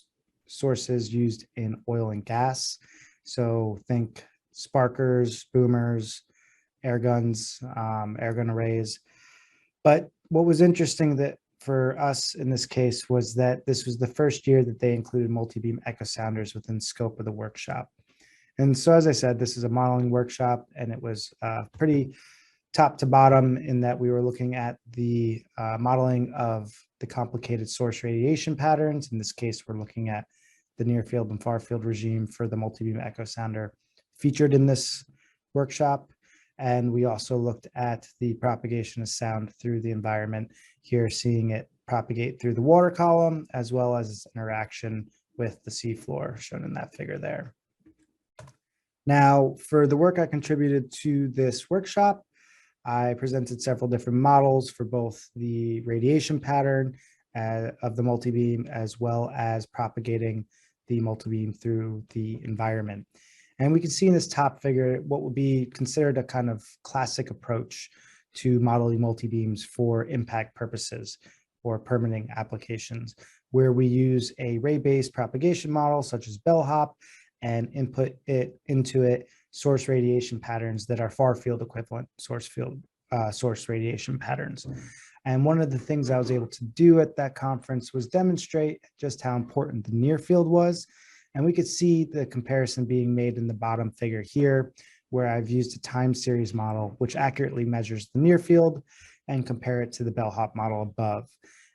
Speaker 13: sources used in oil and gas. So think sparkers, boomers, air guns, air gun arrays. But what was interesting that for us in this case was that this was the first year that they included multi-beam echo sounders within scope of the workshop. And so, as I said, this is a modeling workshop, and it was pretty top to bottom in that we were looking at the modeling of the complicated source radiation patterns. In this case, we're looking at the near field and far field regime for the multi-beam echo sounder featured in this workshop. And we also looked at the propagation of sound through the environment, here seeing it propagate through the water column, as well as its interaction with the seafloor, shown in that figure there. Now, for the work I contributed to this workshop, I presented several different models for both the radiation pattern of the multi-beam, as well as propagating the multi-beam through the environment. And we can see in this top figure what would be considered a kind of classic approach to modeling multi-beams for impact purposes or permitting applications, where we use a ray-based propagation model such as bellhop and input it into it source radiation patterns that are far field equivalent source radiation patterns. And one of the things I was able to do at that conference was demonstrate just how important the near field was. And we could see the comparison being made in the bottom figure here, where I've used a time series model, which accurately measures the near field and compare it to the bellhop model above.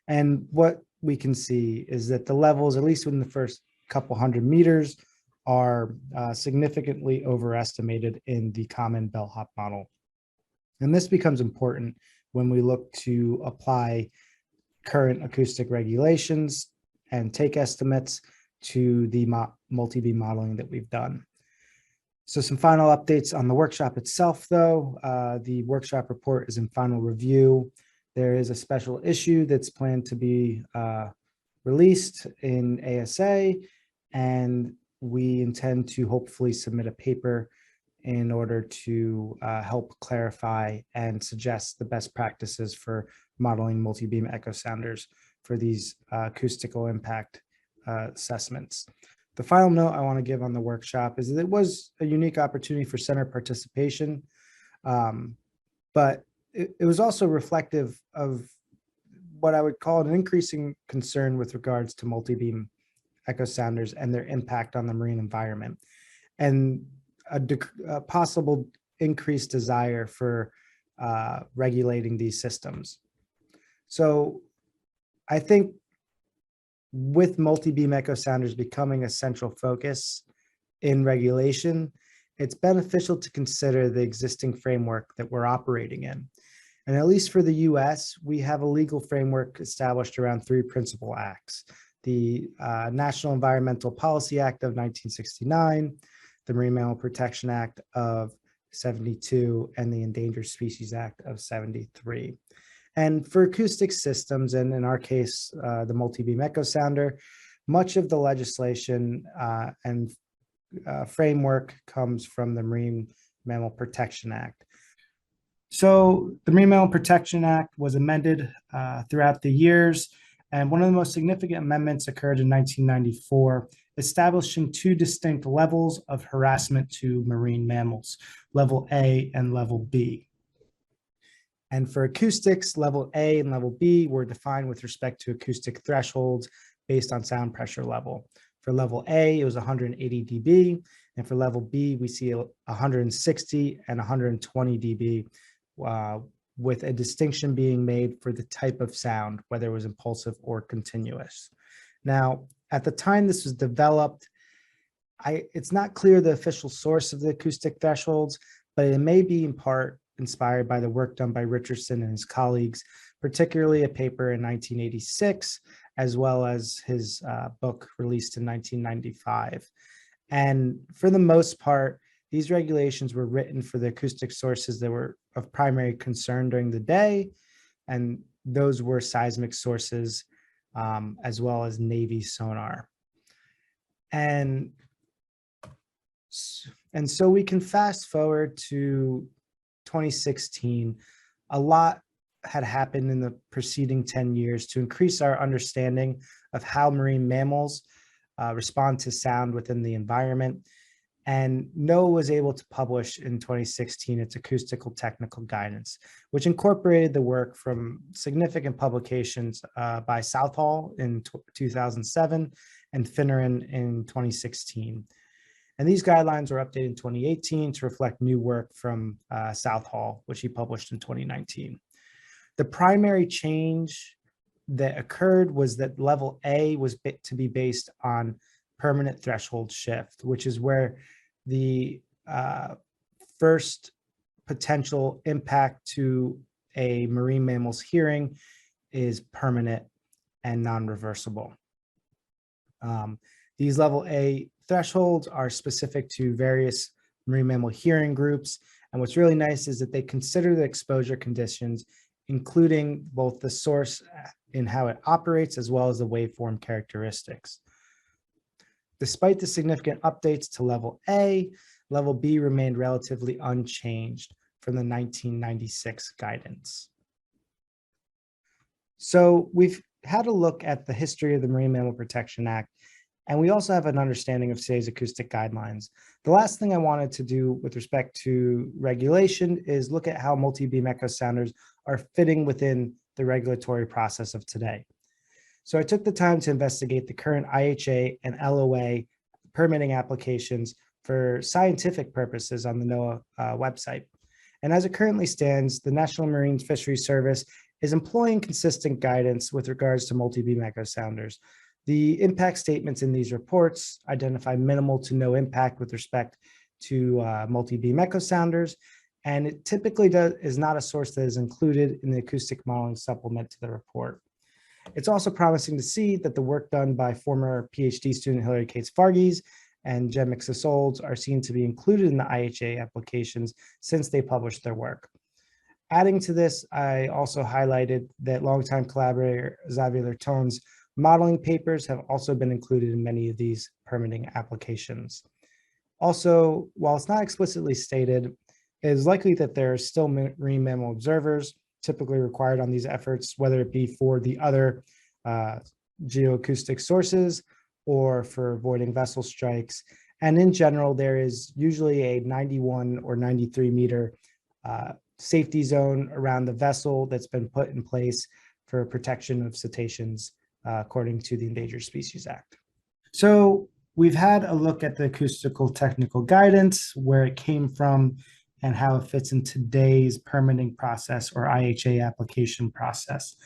Speaker 13: And what we can see is that the levels, at least within the first couple hundred meters, are significantly overestimated in the common bellhop model. And this becomes important when we look to apply current acoustic regulations and take estimates to the multi-beam modeling that we've done. So some final updates on the workshop itself, though. The workshop report is in final review. There is a special issue that's planned to be released in ASA, and we intend to hopefully submit a paper in order to help clarify and suggest the best practices for modeling multi-beam echo sounders for these acoustical impact assessments. The final note I want to give on the workshop is that it was a unique opportunity for center participation, but it was also reflective of what I would call an increasing concern with regards to multi-beam echo sounders and their impact on the marine environment, and a possible increased desire for regulating these systems. So I think with multi-beam echo sounders becoming a central focus in regulation, it's beneficial to consider the existing framework that we're operating in. And at least for the US, we have a legal framework established around three principal acts: the National Environmental Policy Act of 1969, the Marine Mammal Protection Act of 72, and the Endangered Species Act of 73. And for acoustic systems, and in our case, the multi-beam echo sounder, much of the legislation and framework comes from the Marine Mammal Protection Act. So the Marine Mammal Protection Act was amended throughout the years, and one of the most significant amendments occurred in 1994, establishing two distinct levels of harassment to marine mammals, level A and level B. And for acoustics, level A and level B were defined with respect to acoustic thresholds based on sound pressure level. For level A, it was 180 dB, and for level B, we see 160 and 120 dB, with a distinction being made for the type of sound, whether it was impulsive or continuous. Now, at the time this was developed, it's not clear the official source of the acoustic thresholds, but it may be in part inspired by the work done by Richardson and his colleagues, particularly a paper in 1986, as well as his book released in 1995. And for the most part, these regulations were written for the acoustic sources that were of primary concern during the day, and those were seismic sources, as well as Navy sonar. And so we can fast forward to 2016. A lot had happened in the preceding 10 years to increase our understanding of how marine mammals respond to sound within the environment. And NOAA was able to publish in 2016 its acoustical technical guidance, which incorporated the work from significant publications by Southall in 2007 and Finneran in 2016. And these guidelines were updated in 2018 to reflect new work from Southall, which he published in 2019. The primary change that occurred was that level A was to be based on permanent threshold shift, which is where the first potential impact to a marine mammal's hearing is permanent and non-reversible. These level A thresholds are specific to various marine mammal hearing groups. And what's really nice is that they consider the exposure conditions, including both the source in how it operates, as well as the waveform characteristics. Despite the significant updates to level A, level B remained relatively unchanged from the 1996 guidance. So we've had a look at the history of the Marine Mammal Protection Act, and we also have an understanding of today's acoustic guidelines. The last thing I wanted to do with respect to regulation is look at how multi-beam echo sounders are fitting within the regulatory process of today. So I took the time to investigate the current IHA and LOA permitting applications for scientific purposes on the NOAA website. And as it currently stands, the National Marine Fisheries Service is employing consistent guidance with regards to multi-beam echo sounders. The impact statements in these reports identify minimal to no impact with respect to multi-beam echo sounders, and it typically is not a source that is included in the acoustic modeling supplement to the report. It's also promising to see that the work done by former PhD student Hilary Cates-Farges and Miksis-Olds are seen to be included in the IHA applications since they published their work. Adding to this, I also highlighted that longtime collaborator Xavier Lerton's modeling papers have also been included in many of these permitting applications. Also, while it's not explicitly stated, it is likely that there are still marine mammal observers typically required on these efforts, whether it be for the other geoacoustic sources or for avoiding vessel strikes. And in general, there is usually a 91 or 93 meter safety zone around the vessel that's been put in place for protection of cetaceans according to the Endangered Species Act. So we've had a look at the acoustical technical guidance, where it came from, and how it fits in today's permitting process or IHA application process.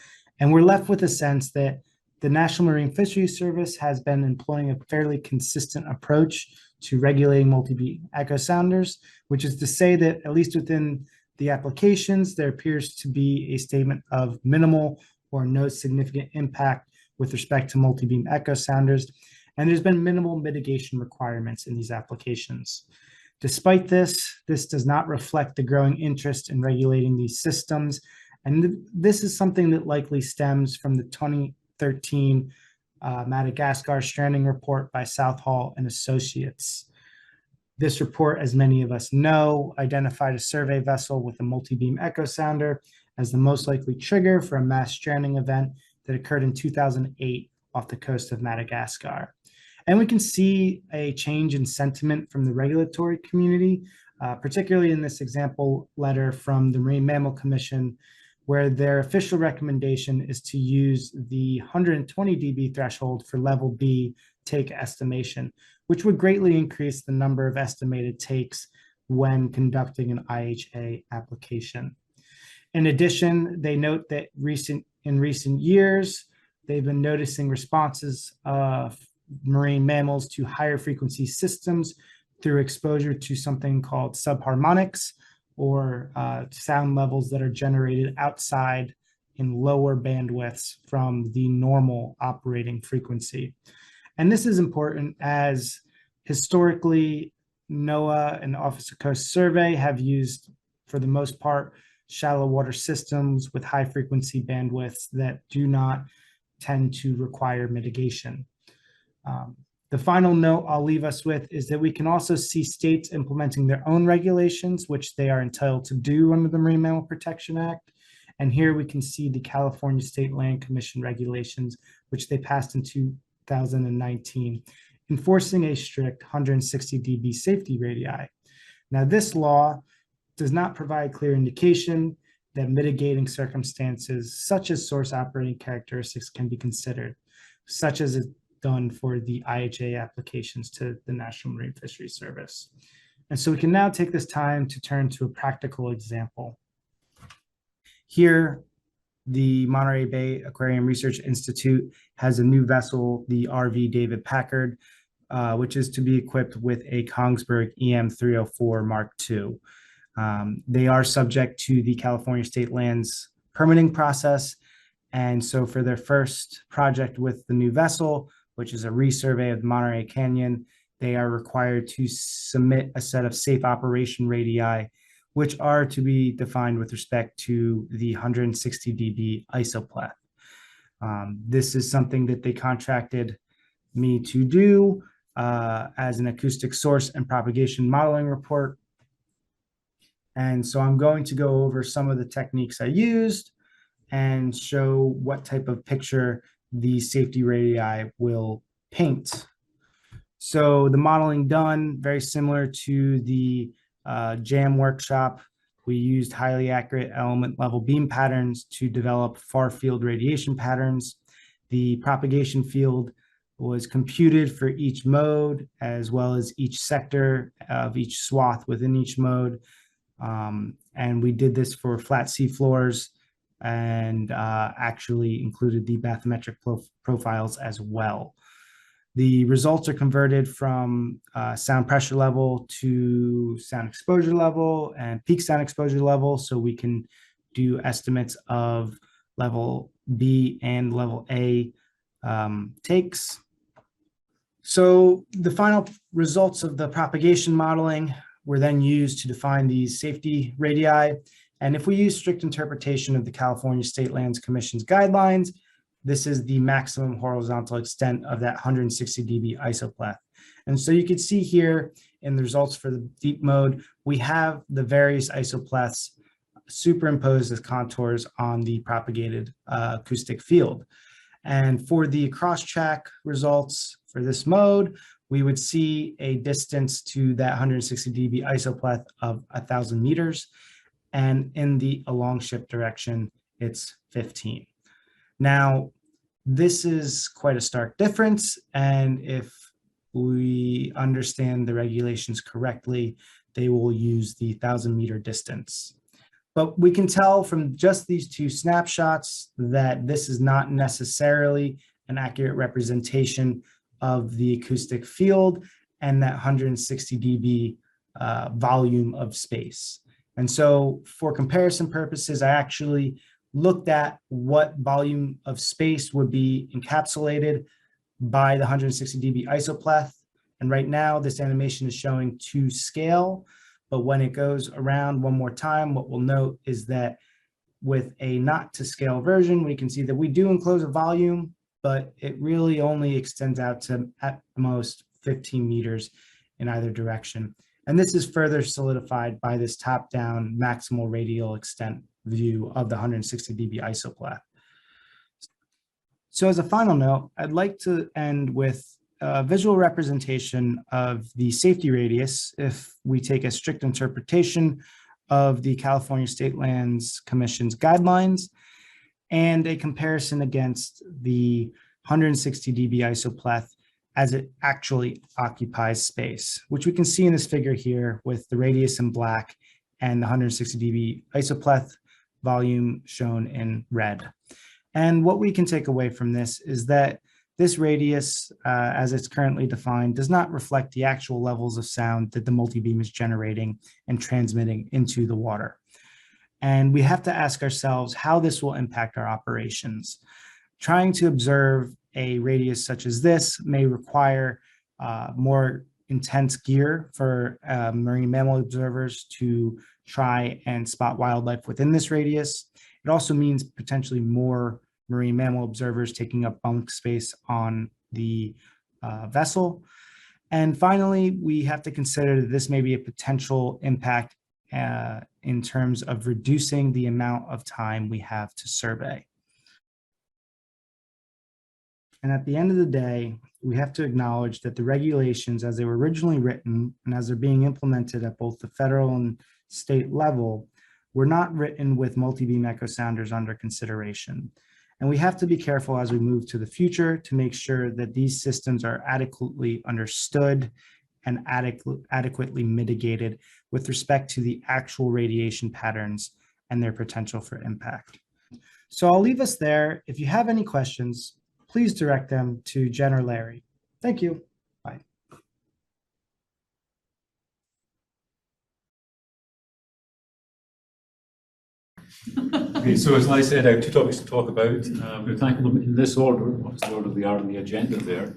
Speaker 13: And we're left with a sense that the National Marine Fisheries Service has been employing a fairly consistent approach to regulating multi-beam echo sounders, which is to say that at least within the applications, there appears to be a statement of minimal or no significant impact with respect to multi-beam echo sounders, and there's been minimal mitigation requirements in these applications. Despite this, this does not reflect the growing interest in regulating these systems, and this is something that likely stems from the 2013 Madagascar stranding report by Southall and Associates. This report, as many of us know, identified a survey vessel with a multi-beam echo sounder as the most likely trigger for a mass stranding event that occurred in 2008 off the coast of Madagascar. And we can see a change in sentiment from the regulatory community, particularly in this example letter from the Marine Mammal Commission, where their official recommendation is to use the 120 dB threshold for level B take estimation, which would greatly increase the number of estimated takes when conducting an IHA application. In addition, they note that in recent years, they've been noticing responses of marine mammals to higher frequency systems through exposure to something called subharmonics, or sound levels that are generated outside in lower bandwidths from the normal operating frequency. And this is important as historically NOAA and the Office of Coast Survey have used, for the most part, shallow water systems with high frequency bandwidths that do not tend to require mitigation. The final note I'll leave us with is that we can also see states implementing their own regulations, which they are entitled to do under the Marine Mammal Protection Act. And here we can see the California State Land Commission regulations, which they passed in 2019, enforcing a strict 160 dB safety radii. Now, this law does not provide clear indication that mitigating circumstances such as source operating characteristics can be considered, such as it's done for the IHA applications to the National Marine Fisheries Service. And so we can now take this time to turn to a practical example. Here, the Monterey Bay Aquarium Research Institute has a new vessel, the RV David Packard, which is to be equipped with a Kongsberg EM304 Mark II. They are subject to the California State Lands permitting process. And so for their first project with the new vessel, which is a resurvey of the Monterey Canyon, they are required to submit a set of safe operation radii, which are to be defined with respect to the 160 dB isopleth. This is something that they contracted me to do as an acoustic source and propagation modeling report. And so I'm going to go over some of the techniques I used and show what type of picture the safety radii will paint. So the modeling done, very similar to the JAM workshop. We used highly accurate element level beam patterns to develop far field radiation patterns. The propagation field was computed for each mode, as well as each sector of each swath within each mode. And we did this for flat sea floors and actually included the bathymetric profiles as well. The results are converted from sound pressure level to sound exposure level and peak sound exposure level, so we can do estimates of level B and level A takes. So the final results of the propagation modeling were then used to define these safety radii. And if we use strict interpretation of the California State Lands Commission's guidelines, this is the maximum horizontal extent of that 160 dB isopleth. And so you can see here in the results for the deep mode, we have the various isopleths superimposed as contours on the propagated acoustic field. And for the cross-track results for this mode, we would see a distance to that 160 dB isopleth of 1,000 meters. And in the along ship direction, it's 15. Now, this is quite a stark difference. And if we understand the regulations correctly, they will use the 1,000-meter distance. But we can tell from just these two snapshots that this is not necessarily an accurate representation of the acoustic field and that 160 dB volume of space. And so for comparison purposes, I actually looked at what volume of space would be encapsulated by the 160 dB isopleth. And right now, this animation is showing to scale. But when it goes around one more time, what we'll note is that with a not to scale version, we can see that we do enclose a volume, but it really only extends out to at most 15 meters in either direction. And this is further solidified by this top-down maximal radial extent view of the 160 dB isopleth. So as a final note, I'd like to end with a visual representation of the safety radius if we take a strict interpretation of the California State Lands Commission's guidelines and a comparison against the 160 dB isopleth as it actually occupies space, which we can see in this figure here with the radius in black and the 160 dB isopleth volume shown in red. And what we can take away from this is that this radius, as it's currently defined, does not reflect the actual levels of sound that the multibeam is generating and transmitting into the water. And we have to ask ourselves how this will impact our operations. Trying to observe a radius such as this may require more intense gear for marine mammal observers to try and spot wildlife within this radius. It also means potentially more marine mammal observers taking up bunk space on the vessel. And finally, we have to consider that this may be a potential impact in terms of reducing the amount of time we have to survey. And at the end of the day, we have to acknowledge that the regulations as they were originally written and as they're being implemented at both the federal and state level were not written with multi-beam echo sounders under consideration. And we have to be careful as we move to the future to make sure that these systems are adequately understood and adequately mitigated with respect to the actual radiation patterns and their potential for impact. So I'll leave us there. If you have any questions, please direct them to Jen or Larry. Thank you. Bye.
Speaker 14: Okay, so as I said, I have two topics to talk about. I'm going to tackle them in this order, what's the order they are on the agenda there.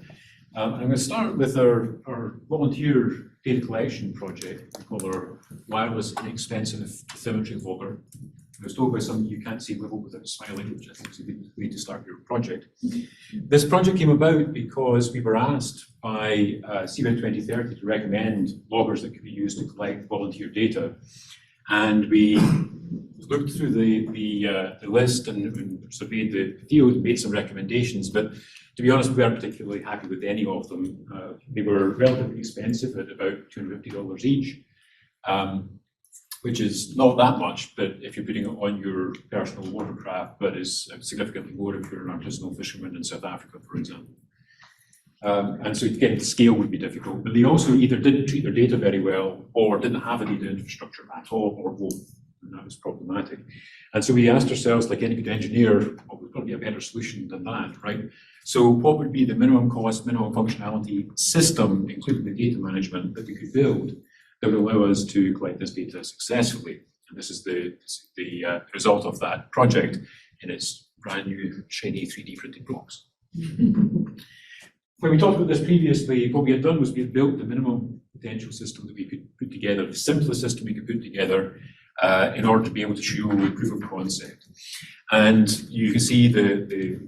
Speaker 14: I'm going to start with our volunteer data collection project, we call our wireless inexpensive bathymetry logger. I was told by somebody you can't see level without smiling, which I think is a good way to start your project. This project came about because we were asked by CBET 2030 to recommend loggers that could be used to collect volunteer data. And we looked through the list and surveyed the field and made some recommendations, but to be honest, we weren't particularly happy with any of them. They were relatively expensive at about $250 each, which is not that much, but if you're putting it on your personal watercraft, but is significantly more if you're an artisanal fisherman in South Africa, for example. And so getting the scale would be difficult, but they also either didn't treat their data very well or didn't have a data infrastructure at all, or both. and that was problematic. And so we asked ourselves, like any good engineer, well, we've got to be a better solution than that, right? So what would be the minimum cost, minimum functionality system, including the data management, that we could build that would allow us to collect this data successfully? And this is the result of that project in its brand new shiny 3D printed blocks. When we talked about this previously, what we had done was we had built the minimum potential system that we could put together, the simplest system we could put together in order to be able to show a proof of concept. And you can see the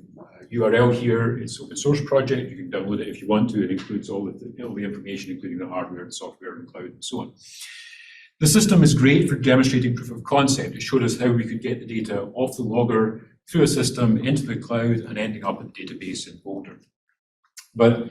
Speaker 14: URL here. It's an open source project. You can download it if you want to. It includes all the information, including the hardware and software and cloud and so on. The system is great for demonstrating proof of concept. It showed us how we could get the data off the logger through a system into the cloud and ending up in the database in Boulder. But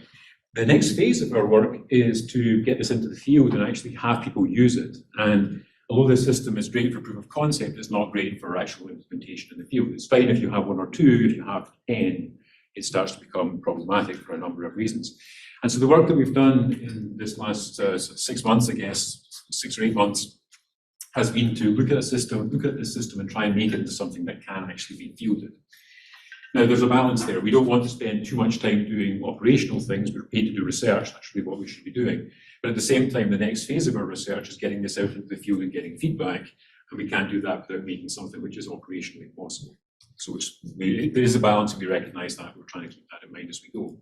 Speaker 14: the next phase of our work is to get this into the field and actually have people use it. And although this system is great for proof of concept, it's not great for actual implementation in the field. It's fine if you have 1 or 2, if you have 10, it starts to become problematic for a number of reasons. And so the work that we've done in this last 6 months, I guess, 6 or 8 months, has been to look at this system and try and make it into something that can actually be fielded. Now, there's a balance there. We don't want to spend too much time doing operational things. We're paid to do research. That's really what we should be doing. But at the same time, the next phase of our research is getting this out into the field and getting feedback. And we can't do that without making something which is operationally possible. So there is a balance, and we recognize that. We're trying to keep that in mind as we go.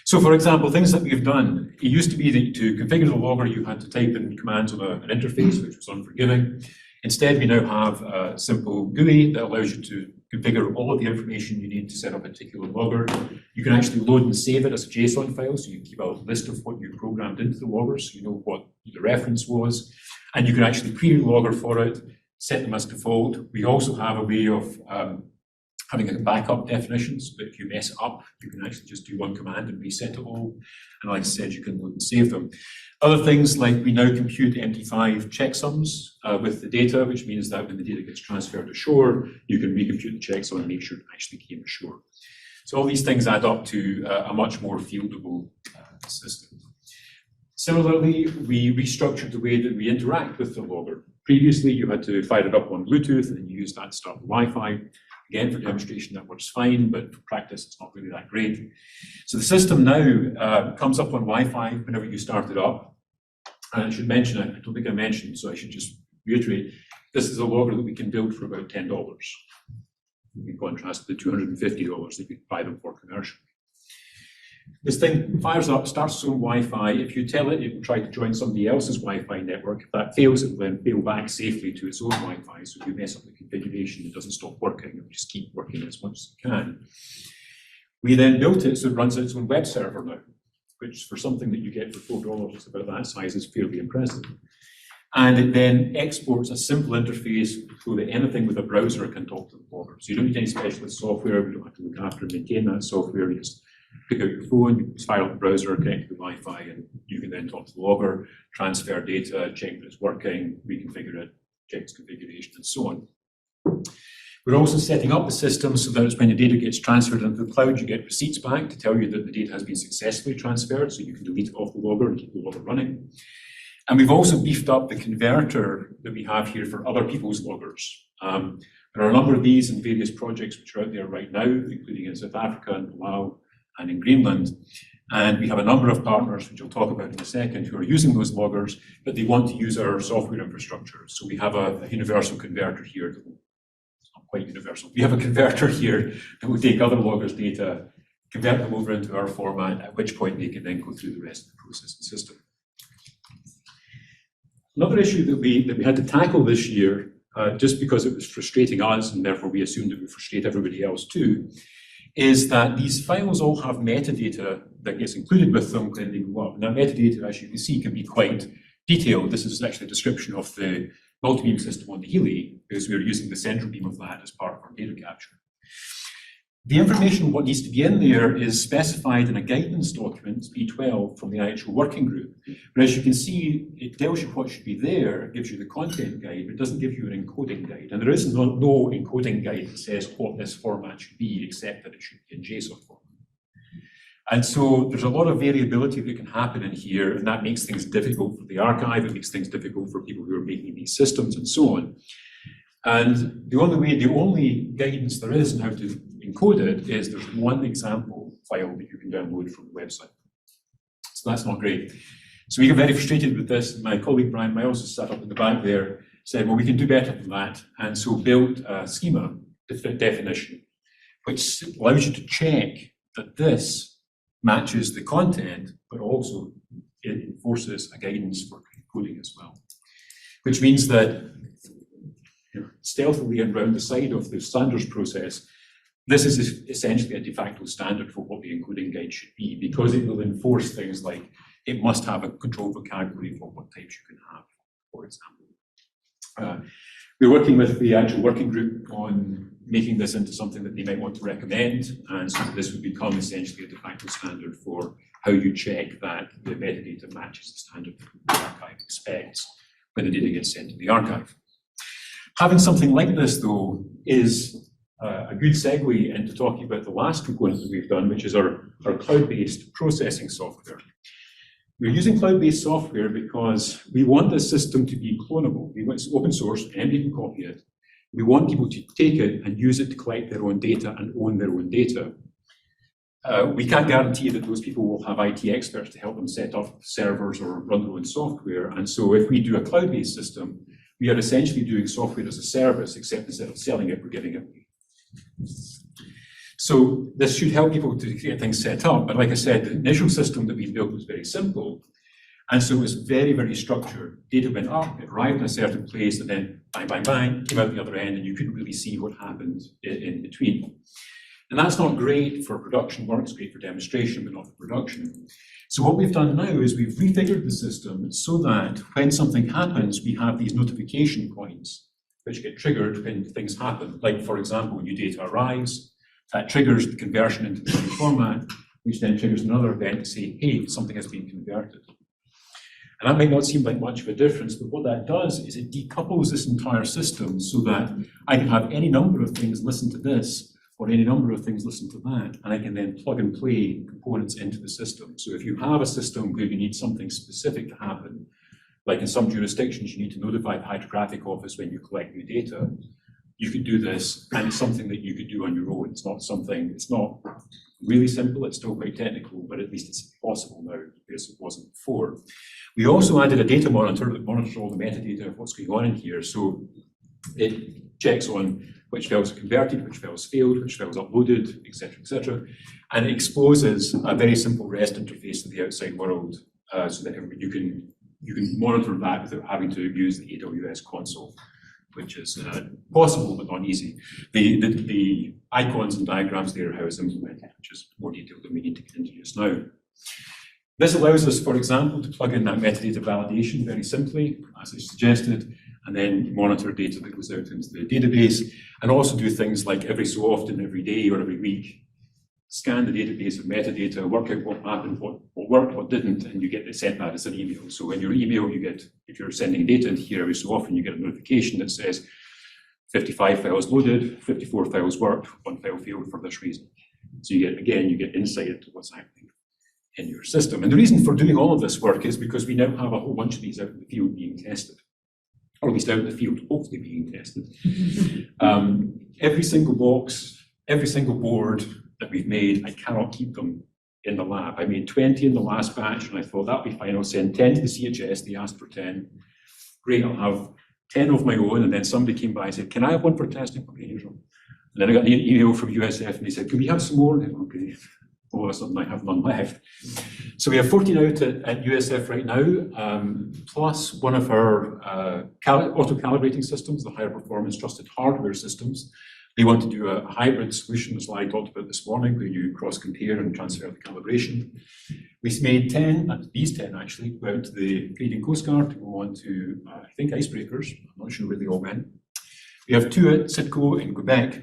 Speaker 14: So, for example, things that we've done, it used to be that to configure the logger, you had to type in commands on an interface, which was unforgiving. Instead, we now have a simple GUI that allows you to configure all of the information you need to set up a particular logger. You can actually load and save it as a JSON file, so you keep a list of what you programmed into the logger, so you know what the reference was. And you can actually query the logger for it, set them as default. We also have a way of having a backup definition, so that if you mess it up, you can actually just do one command and reset it all. And like I said, you can load and save them. Other things like we now compute MD5 checksums with the data, which means that when the data gets transferred ashore, you can recompute the checksum and make sure it actually came ashore. So all these things add up to a much more fieldable system. Similarly, we restructured the way that we interact with the logger. Previously, you had to fire it up on Bluetooth and then you use that to start the Wi-Fi. Again, for demonstration, that works fine, but for practice, it's not really that great. So the system now comes up on Wi-Fi whenever you start it up. And I should mention, I don't think I mentioned, so I should just reiterate, this is a logger that we can build for about $10. In contrast to the $250 that you buy them for commercially. This thing fires up, starts its own Wi-Fi. If you tell it, it will try to join somebody else's Wi-Fi network. If that fails, it will then fail back safely to its own Wi-Fi. So if you mess up the configuration, it doesn't stop working. It will just keep working as much as it can. We then built it so it runs its own web server now, which for something that you get for $4 just about that size is fairly impressive. And it then exports a simple interface so that anything with a browser can talk to the logger. So you don't need any specialist software. We don't have to look after and maintain that software. You just pick out your phone, you fire up the browser, connect to the Wi-Fi, and you can then talk to the logger, transfer data, check that it's working, reconfigure it, check its configuration, and so on. We're also setting up the system so that when the data gets transferred into the cloud, you get receipts back to tell you that the data has been successfully transferred, so you can delete it off the logger and keep the logger running. And we've also beefed up the converter that we have here for other people's loggers. There are a number of these in various projects which are out there right now, including in South Africa and Palau and in Greenland. And we have a number of partners, which I'll talk about in a second, who are using those loggers, but they want to use our software infrastructure. So we have a universal converter here. It's not quite universal. We have a converter here that will take other loggers' data, convert them over into our format, at which point they can then go through the rest of the processing system. Another issue that we had to tackle this year, just because it was frustrating us, and therefore we assumed it would frustrate everybody else too, is that these files all have metadata that gets included with them when they go up. And that metadata, as you can see, can be quite detailed. This is actually a description of the multi-beam system on the Airlie, because we're using the central beam of that as part of our data capture. The information, what needs to be in there, is specified in a guidance document, B12, from the actual working group. But as you can see, it tells you what should be there, it gives you the content guide, but it doesn't give you an encoding guide. And there is no encoding guide that says what this format should be, except that it should be in JSON format. And so there's a lot of variability that can happen in here, and that makes things difficult for the archive, it makes things difficult for people who are making these systems and so on. And the only guidance there is on how to encode it is there's one example file that you can download from the website. So that's not great. So we got very frustrated with this. My colleague Brian Miles, who sat up in the back there, said, well, we can do better than that. And so built a schema definition, which allows you to check that this matches the content, but also it enforces a guidance for encoding as well. Which means that stealthily and round the side of the standards process, this is essentially a de facto standard for what the encoding guide should be, because it will enforce things like it must have a controlled vocabulary for what types you can have, for example. We're working with the actual working group on making this into something that they might want to recommend, and so this would become essentially a de facto standard for how you check that the metadata matches the standard that the archive expects when the data gets sent to the archive. Having something like this, though, is a good segue into talking about the last component that we've done, which is our cloud-based processing software. We're using cloud-based software because we want this system to be clonable. We want it's open source, anybody can copy it. We want people to take it and use it to collect their own data and own their own data. We can't guarantee that those people will have IT experts to help them set up servers or run their own software. And so if we do a cloud-based system, we are essentially doing software as a service, except instead of selling it, we're giving it away. So this should help people to get things set up. But like I said, the initial system that we built was very simple. And so it was very, very structured. Data went up, it arrived in a certain place, and then bang, bang, bang, came out the other end, and you couldn't really see what happened in between. And that's not great for production work, it's great for demonstration, but not for production. So what we've done now is we've refigured the system so that when something happens, we have these notification points which get triggered when things happen. Like, for example, new data arrives, that triggers the conversion into the new format, which then triggers another event to say, hey, something has been converted. And that might not seem like much of a difference, but what that does is it decouples this entire system so that I can have any number of things listen to this, or any number of things listen to that, and I can then plug and play components into the system. So if you have a system where you need something specific to happen, like in some jurisdictions, you need to notify the Hydrographic office when you collect new data, you could do this, and it's something that you could do on your own. It's not really simple, it's still quite technical, but at least it's possible now, because it wasn't before. We also added a data monitor that monitors all the metadata of what's going on in here. So it checks on which files are converted, which files failed, which files uploaded, etc., and it exposes a very simple REST interface to the outside world, so that you can monitor that without having to use the AWS console, which is possible but not easy. The icons and diagrams there are how it's implemented, which is more detailed than we need to get into just now. This allows us, for example, to plug in that metadata validation very simply, as I suggested, and then monitor data that goes out into the database, and also do things like every so often, every day or every week, scan the database of metadata, work out what happened, what worked, what didn't, and you get sent that as an email. So in your email, you get, if you're sending data into here every so often, you get a notification that says 55 files loaded, 54 files worked, 1 file failed for this reason. So you get insight into what's happening in your system. And the reason for doing all of this work is because we now have a whole bunch of these out in the field being tested, or at least out in the field, hopefully being tested. Every single box, every single board that we've made, I cannot keep them in the lab. I made 20 in the last batch, and I thought that'd be fine. I'll send 10 to the CHS, they asked for 10. Great, I'll have 10 of my own, and then somebody came by and said, can I have one for testing? Okay, here's one. And then I got an email from USF, and they said, can we have some more? Okay, all of a sudden I have none left. So we have 14 out at USF right now, plus one of our auto-calibrating systems, the higher performance trusted hardware systems. They want to do a hybrid solution, as I talked about this morning, where you cross-compare and transfer the calibration. We made 10, these 10 actually, go out to the Canadian Coast Guard to go on to, I think, icebreakers. I'm not sure where they all went. We have 2 at CITCO in Quebec,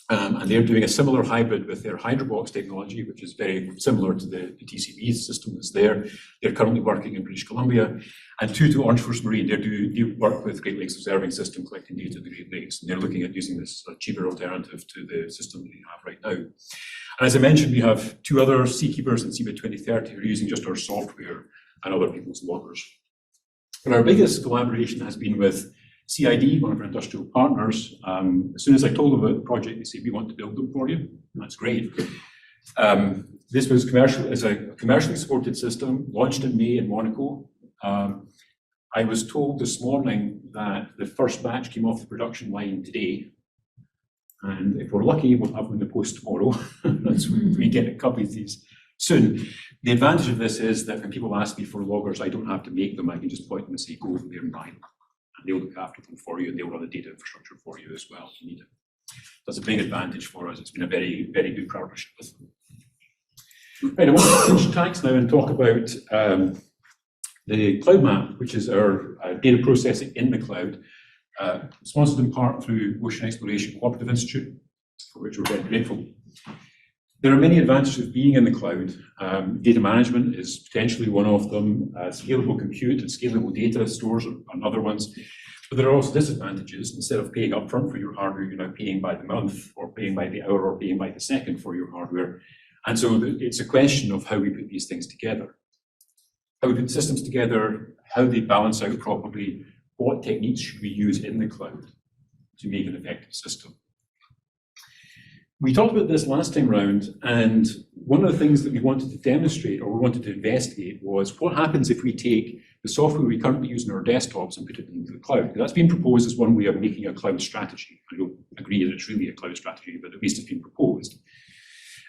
Speaker 14: and they're doing a similar hybrid with their Hydrobox technology, which is very similar to the TCB system that's there. They're currently working in British Columbia. And 2 to Orange Force Marine, they work with Great Lakes Observing System, collecting data of the Great Lakes, and they're looking at using this cheaper alternative to the system that we have right now. And as I mentioned, we have 2 other Seakeepers in CBIT 2030 who are using just our software and other people's loggers. But our biggest collaboration has been with CID, one of our industrial partners, as soon as I told them about the project, they said, we want to build them for you. That's great. This was a commercially supported system, launched in May in Monaco. I was told this morning that the first batch came off the production line today. And if we're lucky, we'll have them in the post tomorrow. That's when we get a couple of these soon. The advantage of this is that when people ask me for loggers, I don't have to make them. I can just point them and say, go over there and buy them. And they'll look after them for you, and they'll run the data infrastructure for you as well if you need it. That's a big advantage for us. It's been a very, very good partnership with them. Right, I want to switch tracks now and talk about the cloud map, which is our data processing in the cloud, sponsored in part through Ocean Exploration Cooperative Institute, for which we're very grateful. There are many advantages of being in the cloud. Data management is potentially one of them. Scalable compute and scalable data stores are other ones. But there are also disadvantages. Instead of paying upfront for your hardware, you're now paying by the month, or paying by the hour, or paying by the second for your hardware. And so it's a question of how we put these things together. How we put systems together, how they balance out properly, what techniques should we use in the cloud to make an effective system. We talked about this last time round, and one of the things that we wanted to demonstrate, or we wanted to investigate, was what happens if we take the software we currently use on our desktops and put it into the cloud. Because that's been proposed as one way of making a cloud strategy. I don't agree that it's really a cloud strategy, but at least it's been proposed.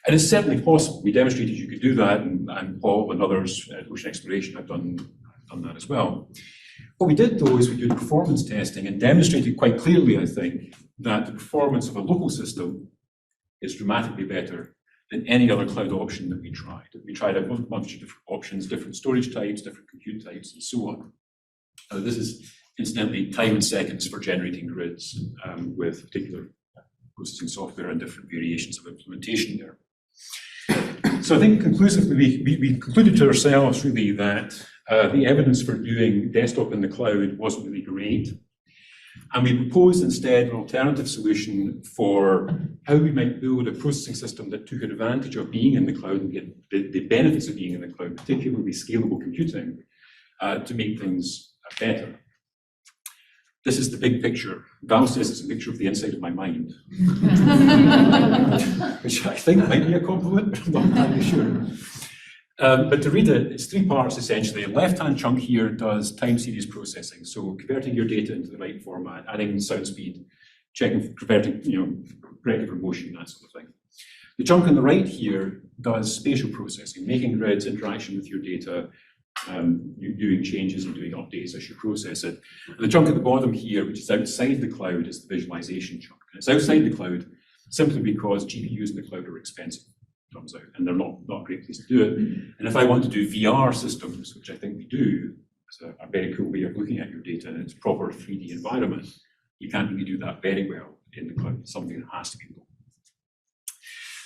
Speaker 14: And it's certainly possible. We demonstrated you could do that, and Paul and others at Ocean Exploration have done that as well. What we did, though, is we did performance testing and demonstrated quite clearly, I think, that the performance of a local system is dramatically better than any other cloud option that we tried. We tried a bunch of different options, different storage types, different compute types, and so on. This is, incidentally, time and seconds for generating grids with particular processing software and different variations of implementation there. So I think conclusively, we concluded to ourselves really that the evidence for doing desktop in the cloud wasn't really great. And we proposed instead an alternative solution for how we might build a processing system that took advantage of being in the cloud and get the benefits of being in the cloud, particularly scalable computing, to make things better. This is the big picture. Val says it's a picture of the inside of my mind, which I think might be a compliment, I'm not entirely sure. But to read it, it's three parts essentially. The left-hand chunk here does time series processing, so converting your data into the right format, adding sound speed, checking, converting, corrective for motion, that sort of thing. The chunk on the right here does spatial processing, making grids, interaction with your data, doing changes and doing updates as you process it. And the chunk at the bottom here, which is outside the cloud, is the visualization chunk. And it's outside the cloud simply because GPUs in the cloud are expensive, comes out, and they're not a great place to do it. And if I want to do VR systems, which I think we do, it's a very cool way of looking at your data in its proper 3D environment, you can't really do that very well in the cloud. It's something that has to be local.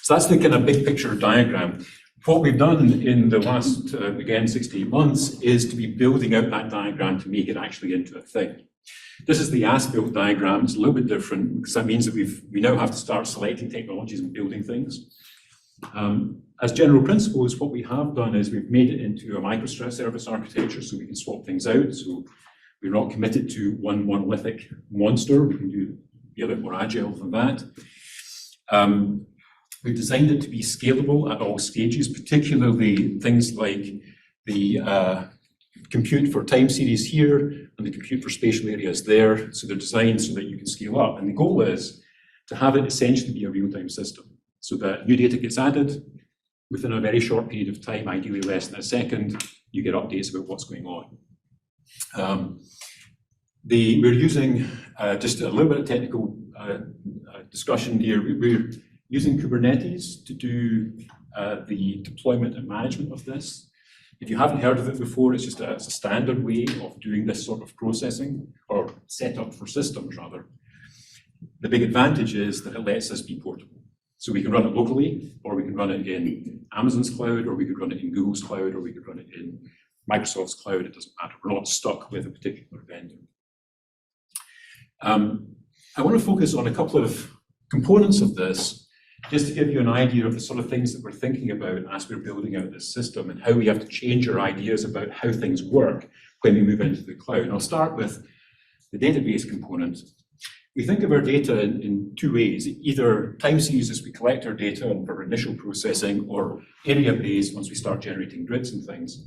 Speaker 14: So that's the kind of big picture diagram. What we've done in the last, again, 6 to 8 months is to be building out that diagram to make it actually into a thing. This is the as-built diagram. It's a little bit different because that means that we now have to start selecting technologies and building things. As general principles, what we have done is we've made it into a microservice architecture so we can swap things out. So we're not committed to one monolithic monster. We can be a bit more agile than that. We've designed it to be scalable at all stages, particularly things like the compute for time series here and the compute for spatial areas there. So they're designed so that you can scale up. And the goal is to have it essentially be a real-time system so that new data gets added within a very short period of time, ideally less than a second, you get updates about what's going on. We're using, just a little bit of technical discussion here, we're using Kubernetes to do the deployment and management of this. If you haven't heard of it before, it's just it's a standard way of doing this sort of processing, or setup for systems rather. The big advantage is that it lets us be portable. So we can run it locally, or we can run it in Amazon's cloud, or we could run it in Google's cloud, or we could run it in Microsoft's cloud. It doesn't matter. We're not stuck with a particular vendor. I want to focus on a couple of components of this, just to give you an idea of the sort of things that we're thinking about as we're building out this system and how we have to change our ideas about how things work when we move into the cloud. And I'll start with the database component, we think of our data in two ways, either time series as we collect our data and for initial processing, or area-based once we start generating grids and things.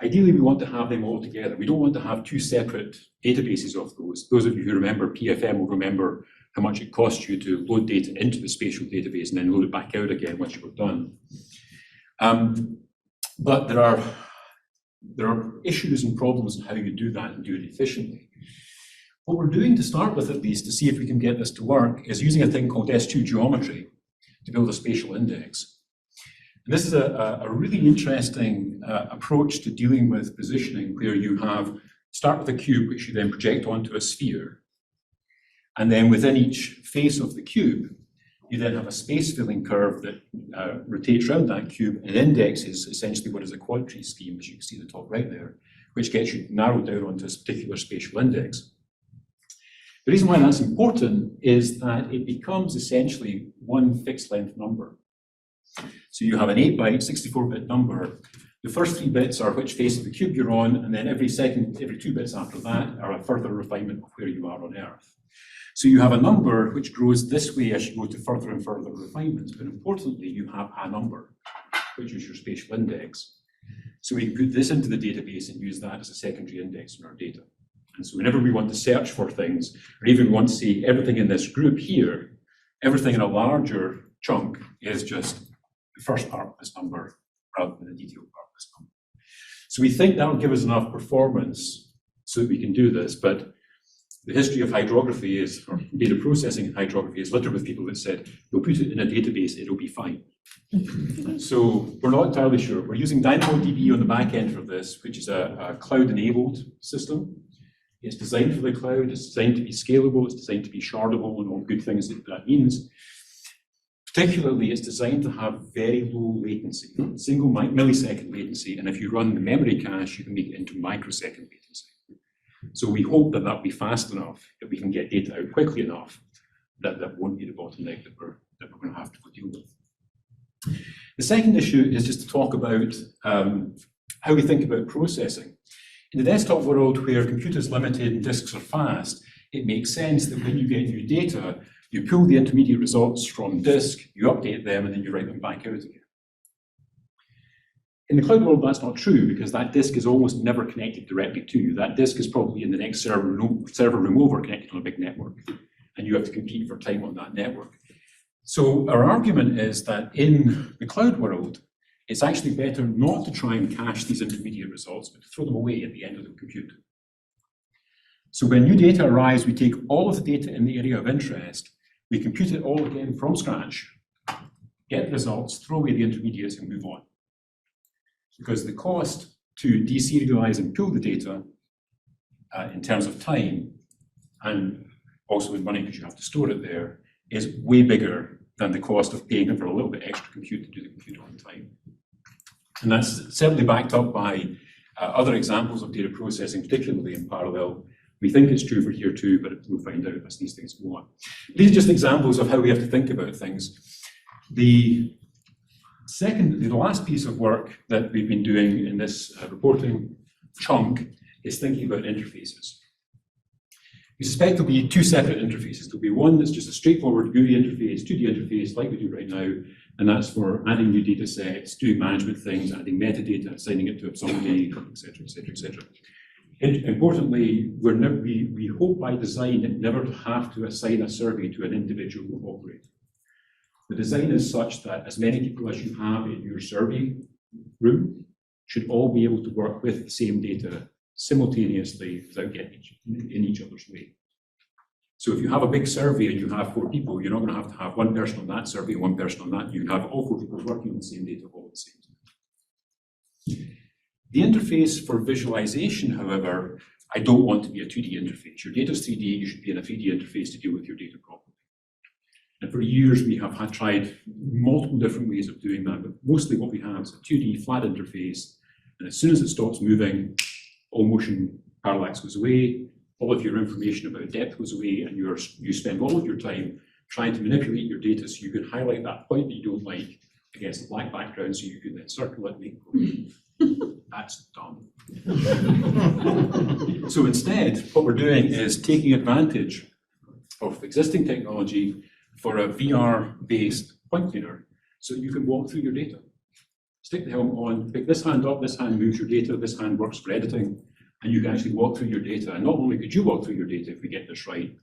Speaker 14: Ideally, we want to have them all together. We don't want to have two separate databases of those. Those of you who remember PFM will remember how much it costs you to load data into the spatial database and then load it back out again once you were done. But there are issues and problems in how you do that and do it efficiently. What we're doing to start with, at least, to see if we can get this to work, is using a thing called S2 geometry to build a spatial index. And this is a really interesting approach to dealing with positioning, where you start with a cube, which you then project onto a sphere. And then within each face of the cube, you then have a space filling curve that rotates around that cube and indexes essentially what is a quad tree scheme, as you can see at the top right there, which gets you narrowed down onto a particular spatial index. The reason why that's important is that it becomes essentially one fixed length number. So you have an 8-byte, 64-bit number. The first 3 bits are which face of the cube you're on, and then every 2 bits after that are a further refinement of where you are on Earth. So you have a number which grows this way as you go to further and further refinements, but importantly, you have a number, which is your spatial index. So we can put this into the database and use that as a secondary index in our data. And so whenever we want to search for things, or even we want to see everything in this group here, everything in a larger chunk is just the first part of this number rather than the detailed part of this number. So we think that will give us enough performance so that we can do this, but the history of hydrography is, or data processing in hydrography is littered with people that said, we'll put it in a database, it'll be fine. So we're not entirely sure. We're using DynamoDB on the back end for this, which is a cloud-enabled system. It's designed for the cloud, it's designed to be scalable, it's designed to be shardable, and all good things that means. Particularly, it's designed to have very low latency, single millisecond latency, and if you run the memory cache, you can make it into microsecond latency. So we hope that that'll be fast enough, that we can get data out quickly enough, that won't be the bottleneck that we're going to have to go deal with. The second issue is just to talk about how we think about processing. In the desktop world, where compute is limited and disks are fast, it makes sense that when you get new data, you pull the intermediate results from disk, you update them, and then you write them back out again. In the cloud world, that's not true, because that disk is almost never connected directly to you. That disk is probably in the next server room over, connected on a big network, and you have to compete for time on that network. So our argument is that in the cloud world, it's actually better not to try and cache these intermediate results, but to throw them away at the end of the compute. So when new data arrives, we take all of the data in the area of interest, we compute it all again from scratch, get the results, throw away the intermediates, and move on. Because the cost to deserialize and pull the data in terms of time, and also in money because you have to store it there, is way bigger than the cost of paying for a little bit extra compute to do the compute on time. And that's certainly backed up by other examples of data processing, particularly in parallel. We think it's true for here too, but we'll find out as these things go on. These are just examples of how we have to think about things. The last piece of work that we've been doing in this reporting chunk is thinking about interfaces. We suspect there'll be two separate interfaces. There'll be one that's just a straightforward GUI interface, 2D interface, like we do right now, and that's for adding new data sets, doing management things, adding metadata, assigning it to somebody, et cetera, et cetera, et cetera. Importantly, we hope by design never to have to assign a survey to an individual operator. The design is such that as many people as you have in your survey room should all be able to work with the same data simultaneously without getting in each other's way. So if you have a big survey and you have 4 people, you're not going to have one person on that survey and one person on that. You have all 4 people working on the same data all at the same time. The interface for visualization, however, I don't want to be a 2D interface. Your data is 3D, you should be in a 3D interface to deal with your data properly. And for years, we have tried multiple different ways of doing that, but mostly what we have is a 2D flat interface, and as soon as it stops moving, all motion parallax goes away, all of your information about depth goes away, and you spend all of your time trying to manipulate your data so you can highlight that point that you don't like against a black background so you can then circle it and make it. That's dumb. So instead, what we're doing is taking advantage of existing technology for a VR-based point cleaner, so you can walk through your data. Stick the helmet on, pick this hand up, this hand moves your data, this hand works for editing, and you can actually walk through your data. And not only could you walk through your data if we get this right,